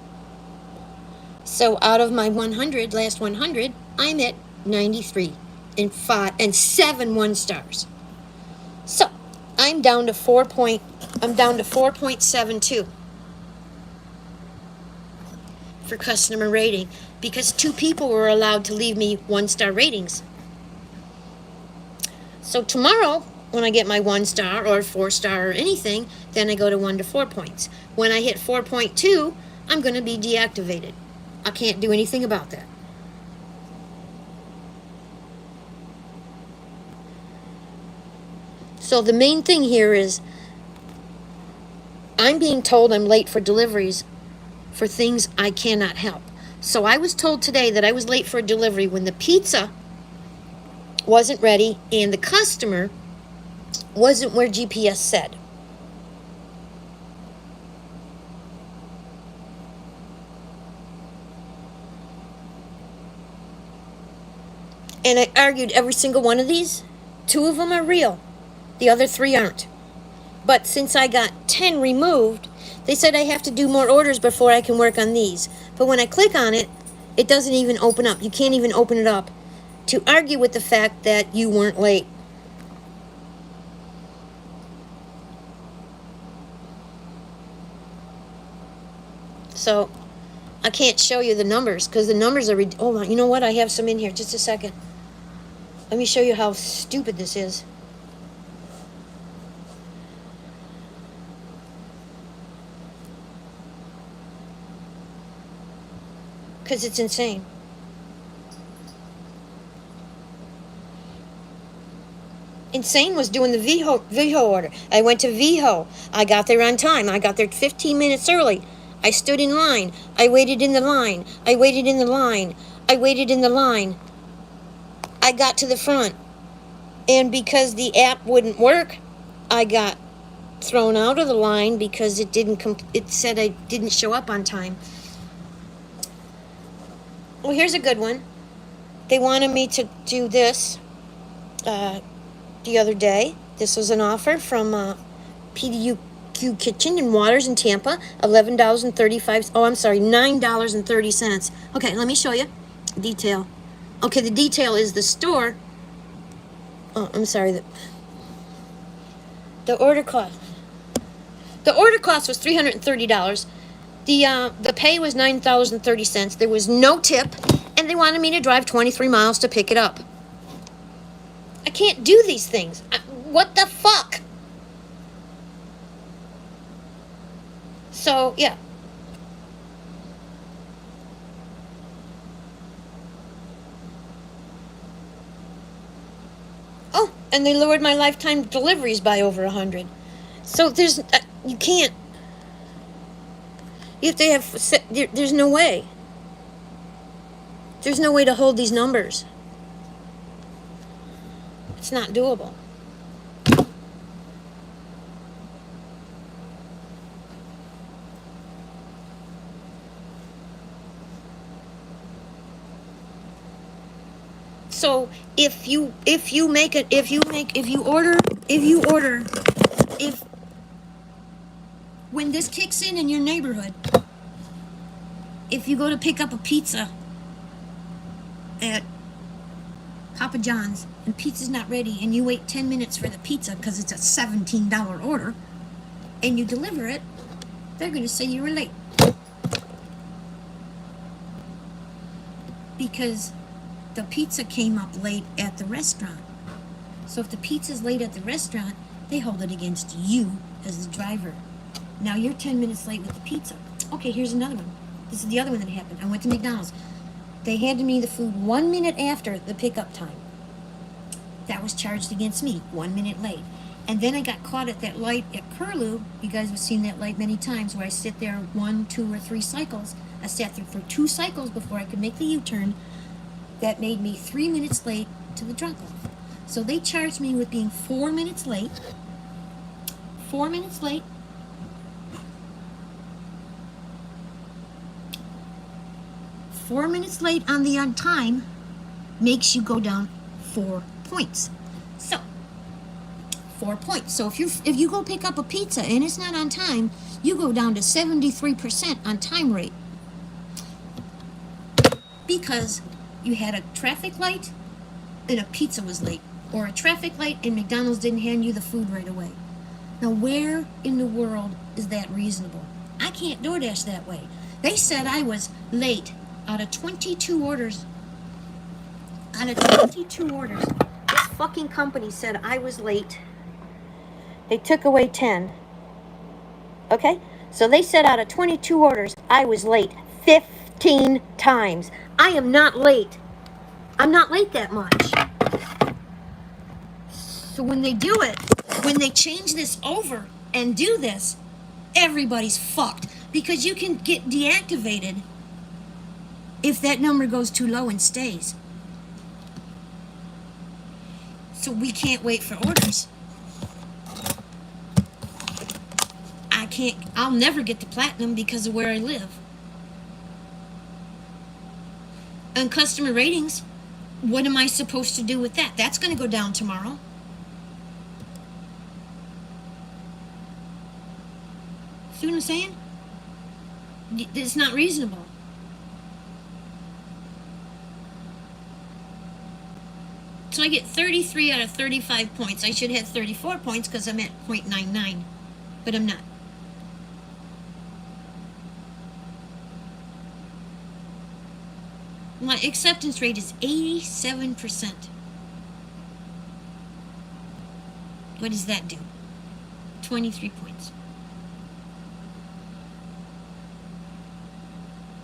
So out of my last 100, I'm at 93 and 7 1-stars. So I'm down to 4.72 for customer rating because 2 people were allowed to leave me 1-star ratings. So tomorrow, when I get my 1-star or 4-star or anything, then I go to 1 to 4 points. When I hit 4.2, I'm going to be deactivated. I can't do anything about that. So the main thing here is I'm being told I'm late for deliveries for things I cannot help. So I was told today that I was late for a delivery when the pizza wasn't ready and the customer wasn't where GPS said. And I argued every single one of these. 2 of them are real. The other 3 aren't. But since I got 10 removed, they said I have to do more orders before I can work on these. But when I click on it, it doesn't even open up. You can't even open it up to argue with the fact that you weren't late. So I can't show you the numbers because the numbers are... Hold on, you know what? I have some in here. Just a second. Let me show you how stupid this is. Because it's insane. Insane was doing the VHO order. I went to VHO. I got there on time. I got there 15 minutes early. I stood in line. I waited in the line. I waited in the line. I waited in the line. I got to the front. And because the app wouldn't work, I got thrown out of the line because it said I didn't show up on time. Well, here's a good one. They wanted me to do this the other day. This was an offer from PDQ Kitchen and Waters in Tampa. $11.35. Oh, I'm sorry, $9.30. Okay, let me show you. Detail. Okay, the detail is the store. Oh, I'm sorry. The order cost. The order cost was $330. The pay was $9.30. There was no tip, and they wanted me to drive 23 miles to pick it up. I can't do these things. What the fuck? So, yeah. Oh, and they lowered my lifetime deliveries by over 100. So there's, you can't. If they have, there's no way. There's no way to hold these numbers. It's not doable. So if you order when this kicks in your neighborhood, if you go to pick up a pizza at Papa John's and pizza's not ready and you wait 10 minutes for the pizza because it's a $17 order and you deliver it, they're going to say you were late. Because the pizza came up late at the restaurant. So if the pizza's late at the restaurant, they hold it against you as the driver. Now you're 10 minutes late with the pizza. Okay, here's another one. This is the other one that happened. I went to McDonald's. They handed me the food 1 minute after the pickup time. That was charged against me, 1 minute late. And then I got caught at that light at Curlew. You guys have seen that light many times where I sit there 1, 2, or 3 cycles. I sat there for 2 cycles before I could make the U-turn. That made me 3 minutes late to the drop-off. So they charged me with being 4 minutes late. 4 minutes late. Four minutes late on the on time makes you go down 4 points. So 4 points. So if you go pick up a pizza and it's not on time, you go down to 73% on time rate. Because you had a traffic light and a pizza was late, or a traffic light and McDonald's didn't hand you the food right away. Now, where in the world is that reasonable? I can't DoorDash that way. They said I was late out of 22 orders. Out of 22 orders, this fucking company said I was late. They took away 10. Okay? So they said out of 22 orders, I was late 15 times. I am not late. I'm not late that much. So when they do it, when they change this over and do this, everybody's fucked. Because you can get deactivated if that number goes too low and stays. So we can't wait for orders. I'll never get the platinum because of where I live. And customer ratings, what am I supposed to do with that? That's going to go down tomorrow. See what I'm saying? It's not reasonable. So I get 33 out of 35 points. I should have 34 points because I'm at 0.99, but I'm not. My acceptance rate is 87%. What does that do? 23 points.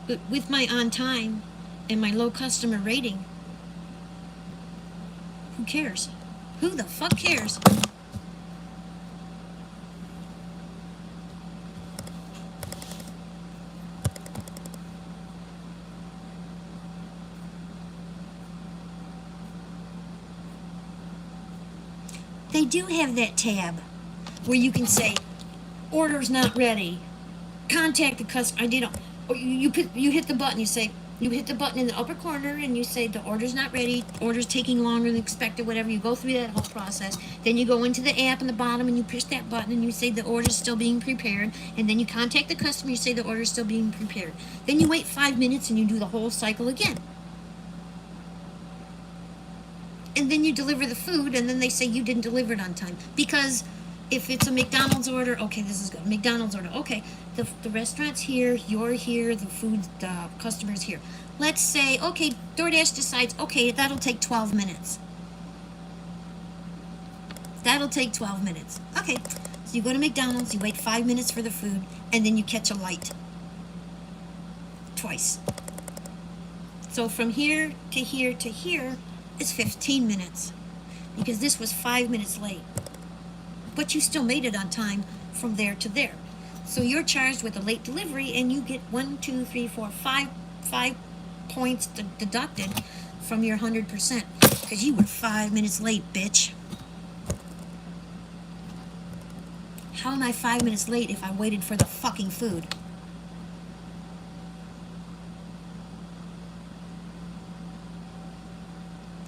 But with my on time and my low customer rating, who cares? Who the fuck cares? They do have that tab where you can say, order's not ready. Contact the customer. I did. Or you hit the button. You hit the button in the upper corner and you say the order's not ready. Order's taking longer than expected. Whatever. You go through that whole process. Then you go into the app in the bottom and you push that button and you say the order's still being prepared. And then you contact the customer. You say the order's still being prepared. Then you wait 5 minutes and you do the whole cycle again. And then you deliver the food, and then they say you didn't deliver it on time. Because if it's a McDonald's order, okay, this is good. McDonald's order, okay, the restaurant's here, you're here, the customer's here. Let's say, okay, DoorDash decides, okay, that'll take 12 minutes. That'll take 12 minutes. Okay, so you go to McDonald's, you wait 5 minutes for the food, and then you catch a light. Twice. So from here to here to here, it's 15 minutes because this was 5 minutes late, but you still made it on time from there to there. So you're charged with a late delivery and you get 1, 2, 3, 4, 5 points deducted from your 100% because you were 5 minutes late, bitch. How am I 5 minutes late if I waited for the fucking food?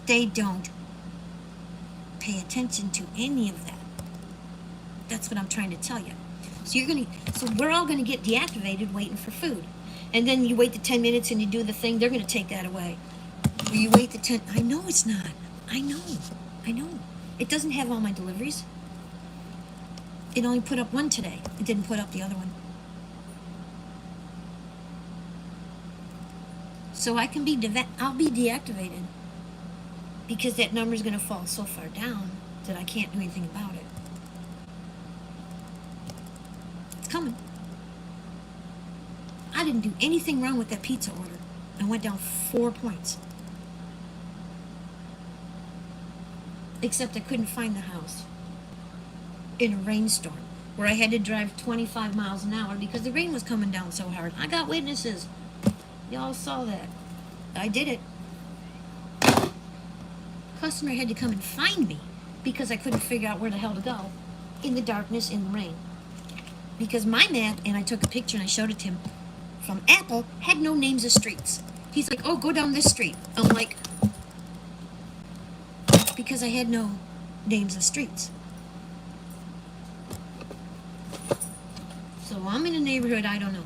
They don't pay attention to any of that. That's what I'm trying to tell you. So we're all gonna get deactivated waiting for food. And then you wait the 10 minutes and you do the thing, they're gonna take that away. Or you wait the 10, I know it's not. I know. It doesn't have all my deliveries. It only put up one today. It didn't put up the other one. So I'll be deactivated. Because that number's going to fall so far down that I can't do anything about it. It's coming. I didn't do anything wrong with that pizza order. I went down 4 points. Except I couldn't find the house in a rainstorm where I had to drive 25 miles an hour because the rain was coming down so hard. I got witnesses. Y'all saw that. I did it. Customer had to come and find me because I couldn't figure out where the hell to go in the darkness, in the rain. Because my map, and I took a picture and I showed it to him, from Apple, had no names of streets. He's like, oh, go down this street. I'm like, because I had no names of streets. So I'm in a neighborhood I don't know.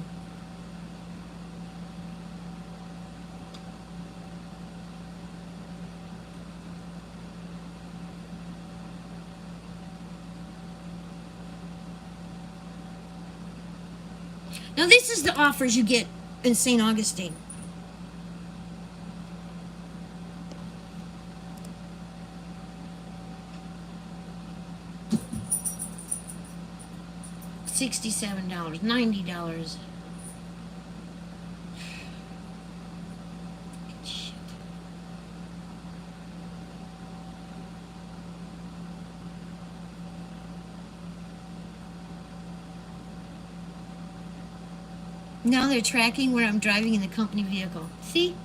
Now this is the offers you get in St. Augustine. $67, $90. Shit. Now they're tracking where I'm driving in the company vehicle. See?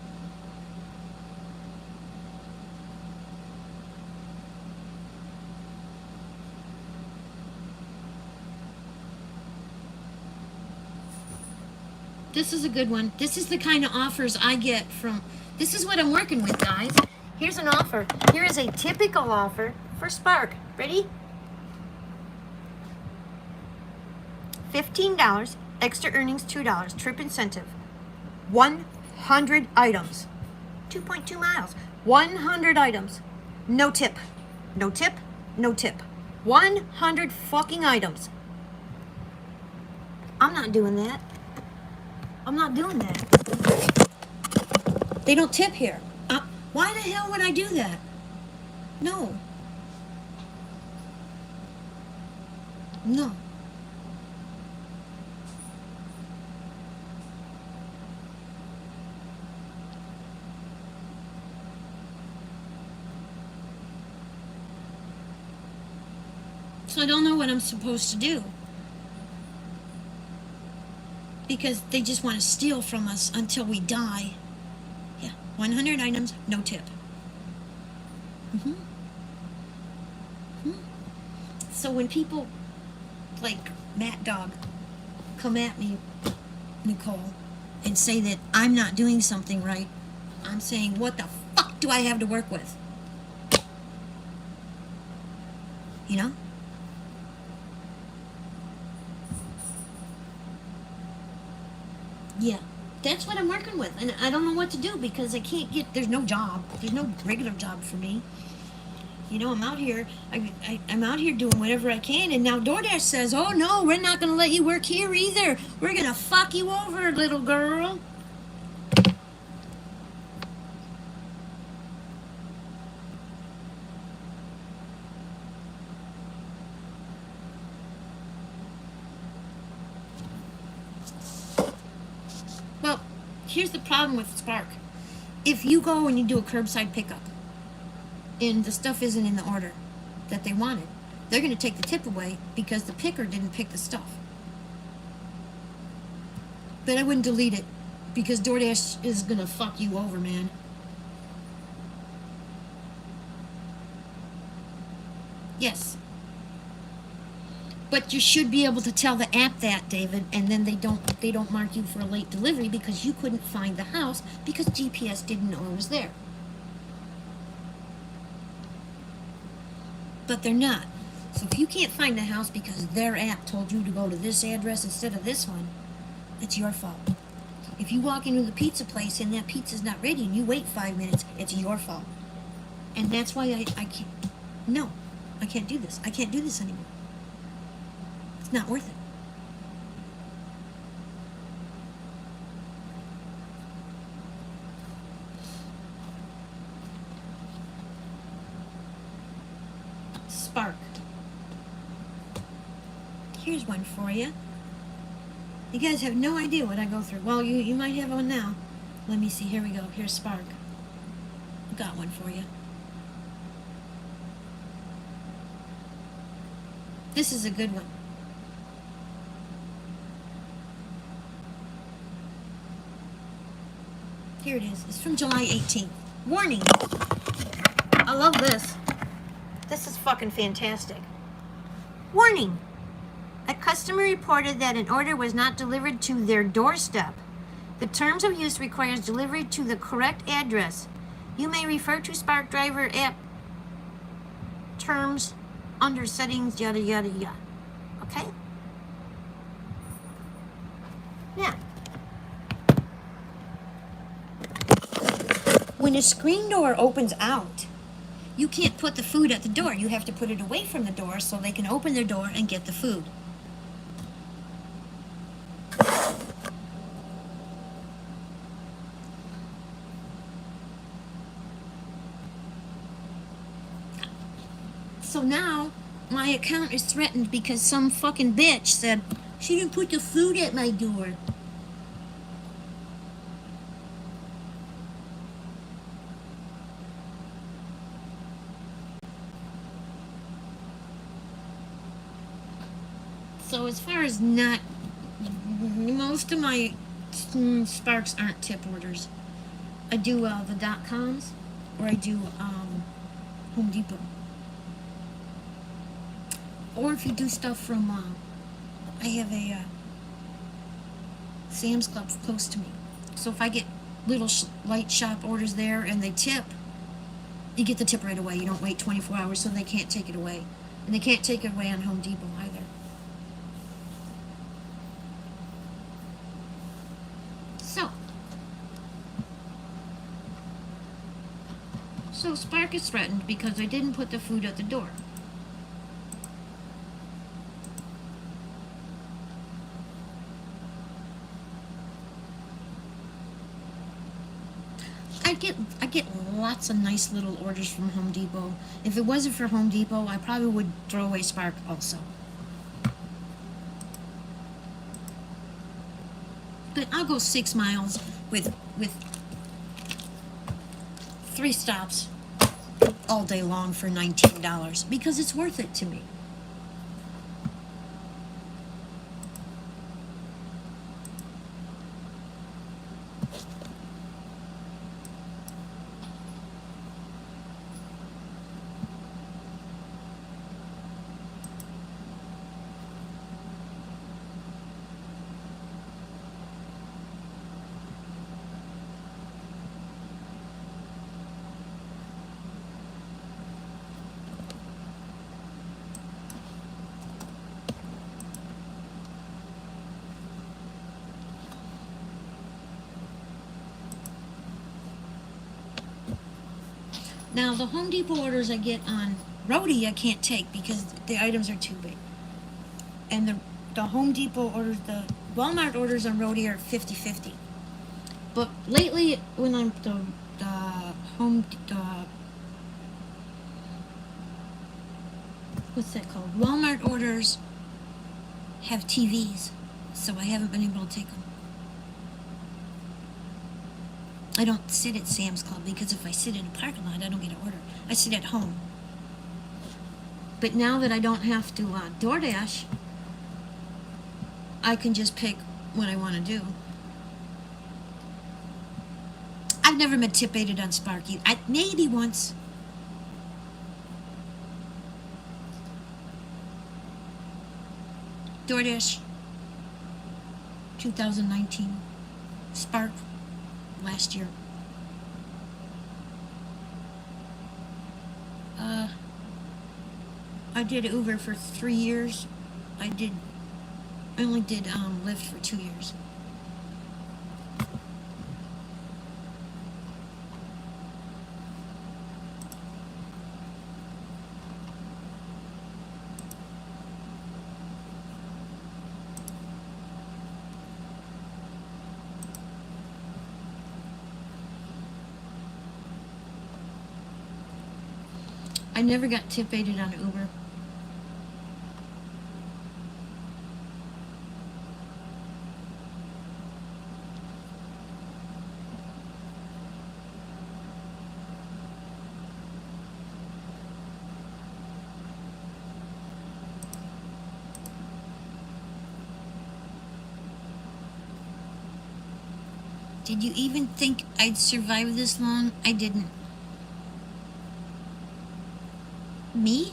This is a good one. This is the kind of offers I get from... This is what I'm working with, guys. Here's an offer. Here is a typical offer for Spark. Ready? $15. Extra earnings $2. Trip incentive. 100 items. 2.2 miles. 100 items. No tip. No tip. No tip. 100 fucking items. I'm not doing that. I'm not doing that. They don't tip here. Why the hell would I do that? No. No. So I don't know what I'm supposed to do. Because they just want to steal from us until we die. Yeah, 100 items, no tip. So when people like Matt Dog come at me, Nicole, and say that I'm not doing something right, I'm saying, what the fuck do I have to work with? You know? Yeah, that's what I'm working with, and I don't know what to do because I can't get, there's no job, there's no regular job for me. You know, I'm out here, I'm out here doing whatever I can, and now DoorDash says, oh no, we're not going to let you work here either. We're going to fuck you over, little girl. Well, here's the problem with Spark. If you go and you do a curbside pickup, and the stuff isn't in the order that they wanted, they're going to take the tip away because the picker didn't pick the stuff. But I wouldn't delete it because DoorDash is going to fuck you over, man. Yes. But you should be able to tell the app that, David, and then they don't mark you for a late delivery because you couldn't find the house because GPS didn't know it was there. But they're not. So if you can't find the house because their app told you to go to this address instead of this one, it's your fault. If you walk into the pizza place and that pizza's not ready and you wait 5 minutes, it's your fault. And that's why I can't. No, I can't do this. I can't do this anymore. It's not worth it. Spark. Here's one for you. You guys have no idea what I go through. Well, you might have one now. Let me see. Here we go. Here's Spark. I got one for you. This is a good one. Here it is. It's from July 18th. Warning. I love this. This is fucking fantastic. Warning. A customer reported that an order was not delivered to their doorstep. The terms of use requires delivery to the correct address. You may refer to Spark Driver app terms under settings, yada, yada, yada. Okay? Now, when a screen door opens out, you can't put the food at the door. You have to put it away from the door so they can open their door and get the food. So now my account is threatened because some fucking bitch said she didn't put the food at my door. So as far as not, most of my Sparks aren't tip orders. I do the .coms or I do Home Depot. Or if you do stuff from, I have a Sam's Club close to me. So if I get little light shop orders there and they tip, you get the tip right away. You don't wait 24 hours, so they can't take it away. And they can't take it away on Home Depot either. So Spark is threatened because I didn't put the food at the door. I get lots of nice little orders from Home Depot. If it wasn't for Home Depot, I probably would throw away Spark also. But I'll go 6 miles with 3 stops all day long for $19 because it's worth it to me. Now, the Home Depot orders I get on Roadie I can't take because the items are too big. And the Home Depot orders, the Walmart orders on Roadie are 50-50. But lately, when I'm what's that called? Walmart orders have TVs, so I haven't been able to take them. I don't sit at Sam's Club because if I sit in a parking lot, I don't get an order. I sit at home. But now that I don't have to DoorDash, I can just pick what I want to do. I've never been tip-aided on Sparky. Maybe once. DoorDash 2019. Spark last year. I did Uber for 3 years. I only did Lyft for 2 years. I never got tip-aided on Uber. Did you even think I'd survive this long? I didn't. Me?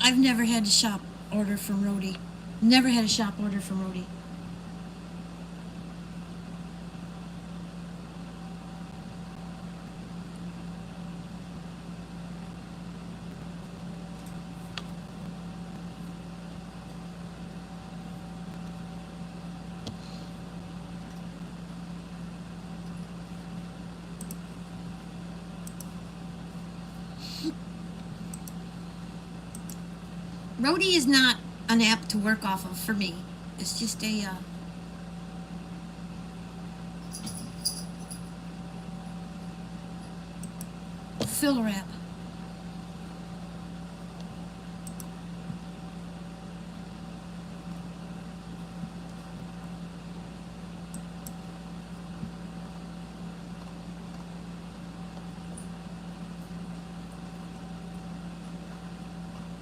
I've never had a shop order from Rhodey. Never had a shop order from Rhodey. Rhodey is not an app to work off of for me. It's just a filler app.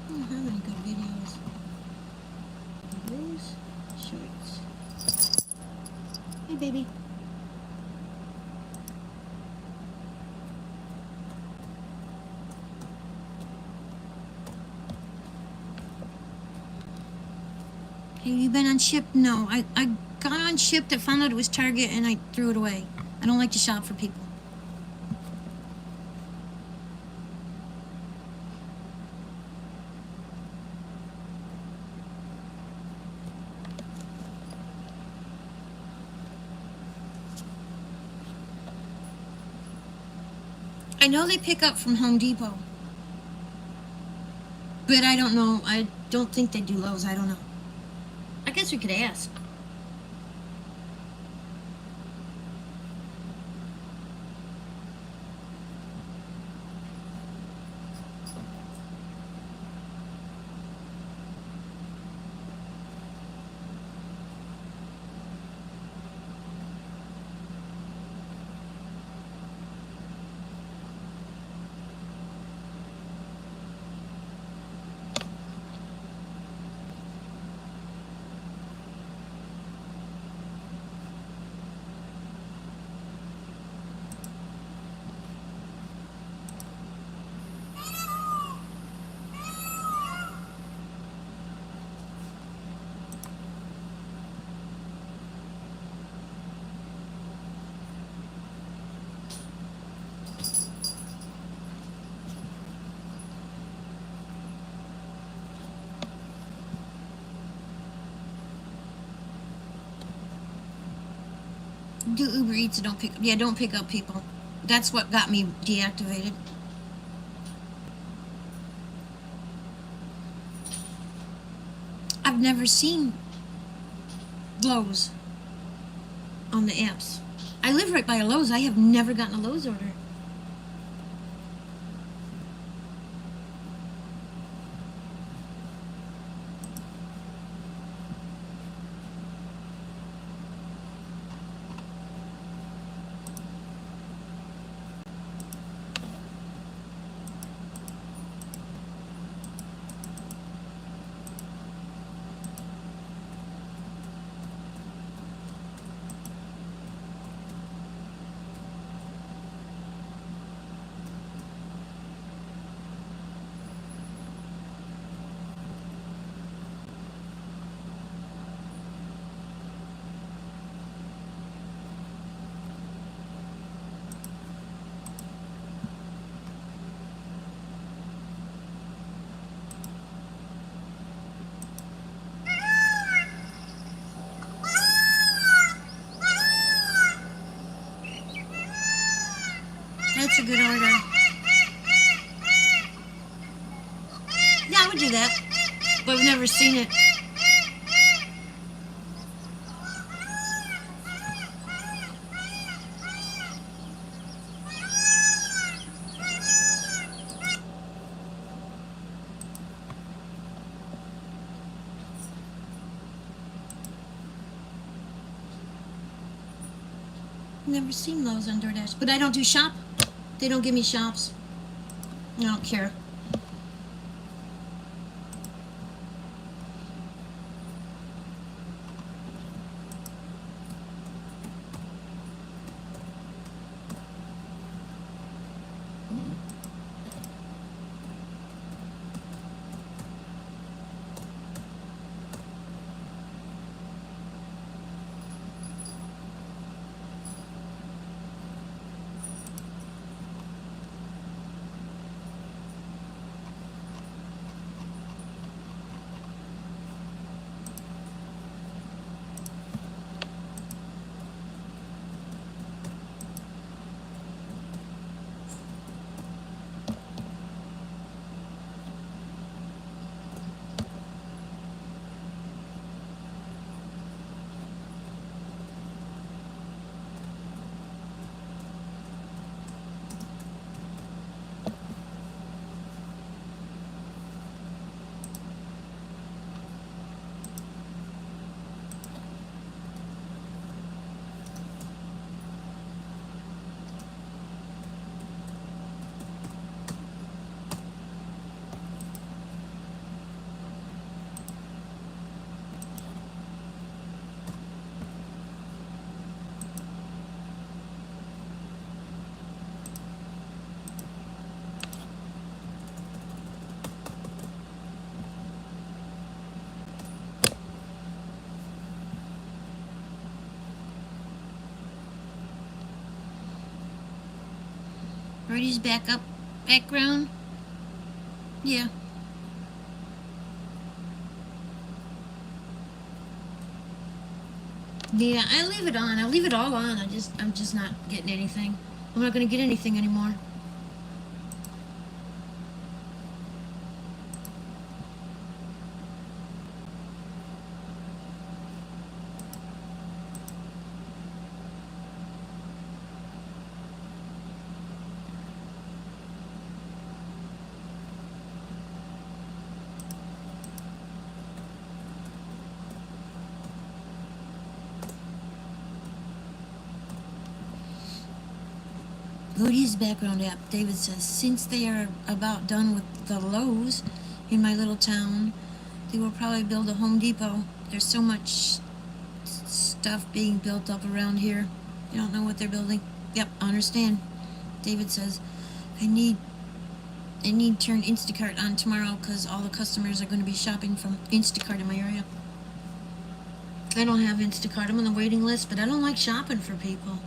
I don't have any good videos. Those shorts. Hey, baby. Have you been on Shipt? No. I got on Shipt, I found out it was Target, and I threw it away. I don't like to shop for people. I know they pick up from Home Depot. But I don't know. I don't think they do Lowe's. I don't know. I guess we could ask. Do Uber Eats and don't pick up. Yeah, don't pick up people. That's what got me deactivated. I've never seen Lowe's on the apps. I live right by a Lowe's. I have never gotten a Lowe's order. That's a good order. Yeah, I would do that, but I've never seen it. Never seen Lowe's on DoorDash, but I don't do shop. They don't give me shops. I don't care. background. Yeah. Yeah, I leave it on. I leave it all on. I'm just not getting anything. I'm not gonna get anything anymore. Go to his background app. David says, since they are about done with the Lowe's in my little town, they will probably build a Home Depot. There's so much stuff being built up around here. You don't know what they're building. Yep, I understand. David says, I need to turn Instacart on tomorrow because all the customers are going to be shopping from Instacart in my area. I don't have Instacart. I'm on the waiting list, but I don't like shopping for people.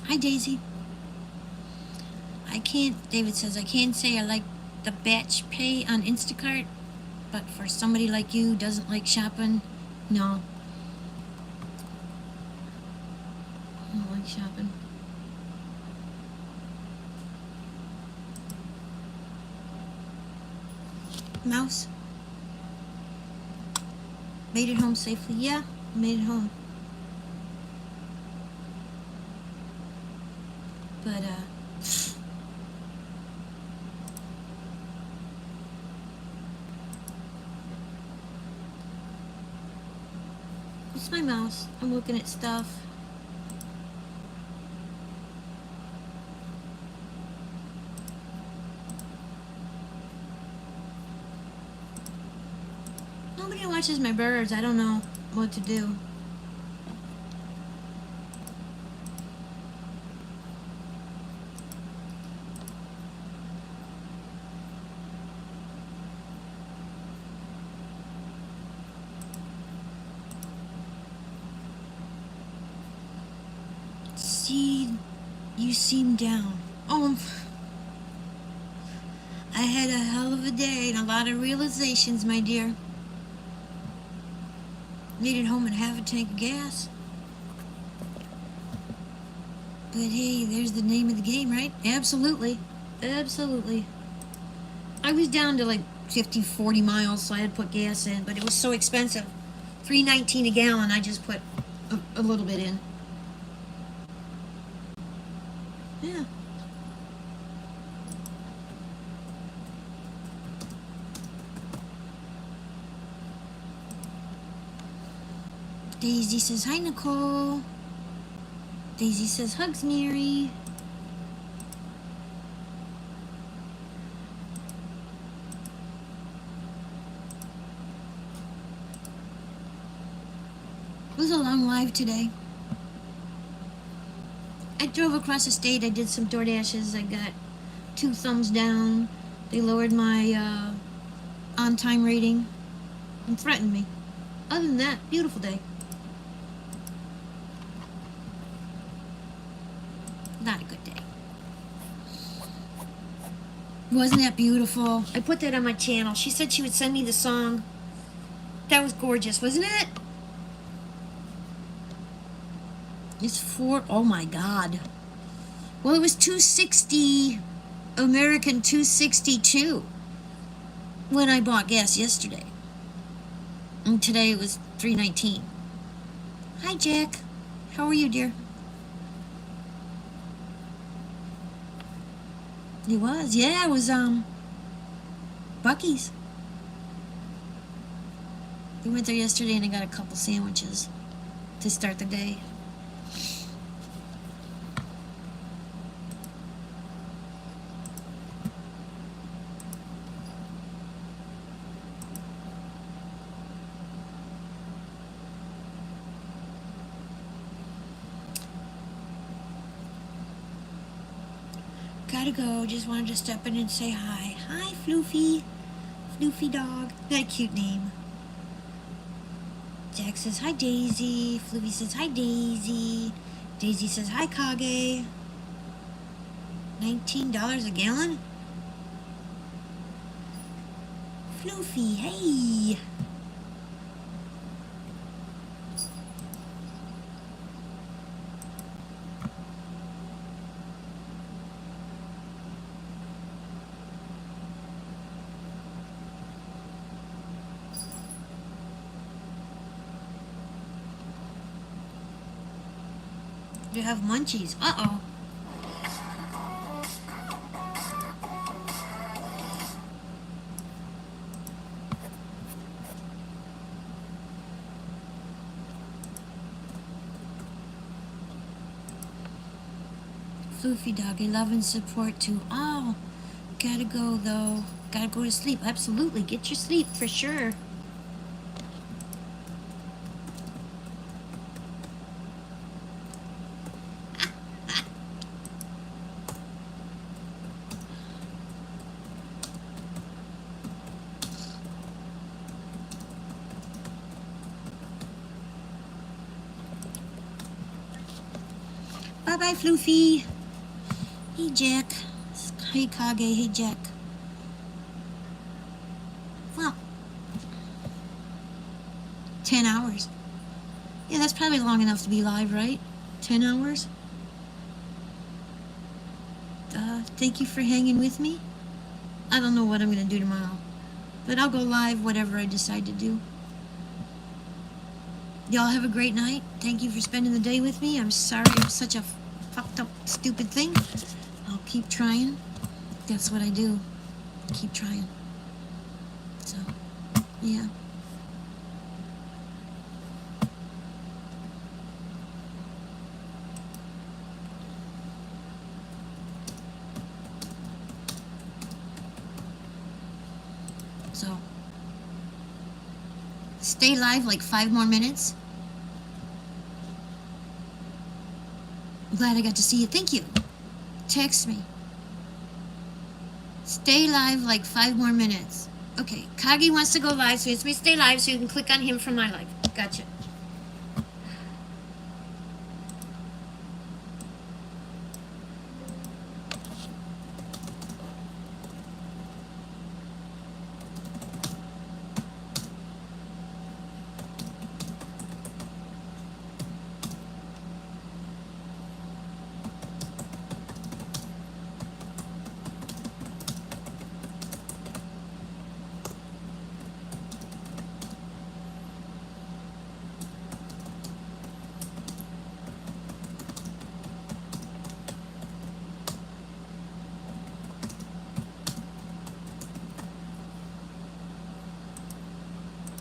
Hi, Daisy. David says, I can't say I like the batch pay on Instacart, but for somebody like you who doesn't like shopping, no. I don't like shopping. Mouse? Made it home safely? Yeah, made it home. But, it's my mouse. I'm looking at stuff. Nobody watches my birds. I don't know what to do. You seem down. Oh, I had a hell of a day and a lot of realizations, my dear. Made it home and half a tank of gas. But hey, there's the name of the game, right? Absolutely. Absolutely. I was down to like 40 miles, so I had to put gas in, but it was so expensive. $3.19 a gallon, I just put a little bit in. Yeah. Daisy says, hi, Nicole. Daisy says, hugs, Mary. It was a long live today. I drove across the state. I did some DoorDashes. I got 2 thumbs down. They lowered my on-time rating. and threaten me. Other than that, beautiful day. Not a good day. Wasn't that beautiful? I put that on my channel. She said she would send me the song. That was gorgeous, wasn't it? It's oh my God. Well, it was 260, American 262 when I bought gas yesterday. And today it was 319. Hi, Jack. How are you, dear? It was, yeah, it was, Buc-ee's. We went there yesterday and I got a couple sandwiches to start the day. Gotta go. Just wanted to step in and say hi. Hi, Floofy. Floofy dog. Got a cute name. Jack says hi, Daisy. Floofy says hi, Daisy. Daisy says hi, Kage. $19 a gallon? Floofy, hey. You have munchies. Uh-oh. Floofy dog, I love and support too. Oh, gotta go though. Gotta go to sleep. Absolutely. Get your sleep for sure. Bye-bye, Floofy. Hey, Jack. Hey, Kage. Hey, Jack. Well, 10 hours. Yeah, that's probably long enough to be live, right? 10 hours? Thank you for hanging with me. I don't know what I'm going to do tomorrow, but I'll go live whatever I decide to do. Y'all have a great night. Thank you for spending the day with me. I'm sorry I'm such a fucked up, stupid thing. I'll keep trying. That's what I do. Keep trying. So, yeah. So, stay live like 5 more minutes. I'm glad I got to see you. Thank you. Text me. Stay live like 5 more minutes. Okay, Kagi wants to go live, so he wants me to stay live so you can click on him from my live. Gotcha.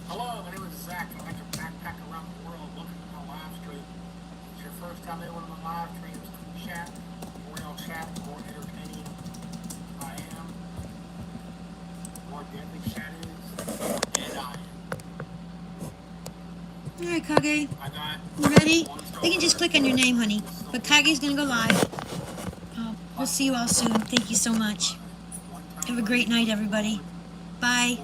Hello, my name is Zach. I like to backpack around the world looking at my live stream. If it's your first time at one of my live streams, chat. The more y'all chat, the more entertaining I am. The more deadly chat is, the more dead I am. All right, Kage. I got You ready? You can just click on your name, honey. But Kage's gonna go live. We'll see you all soon. Thank you so much. Have a great night, everybody. Bye.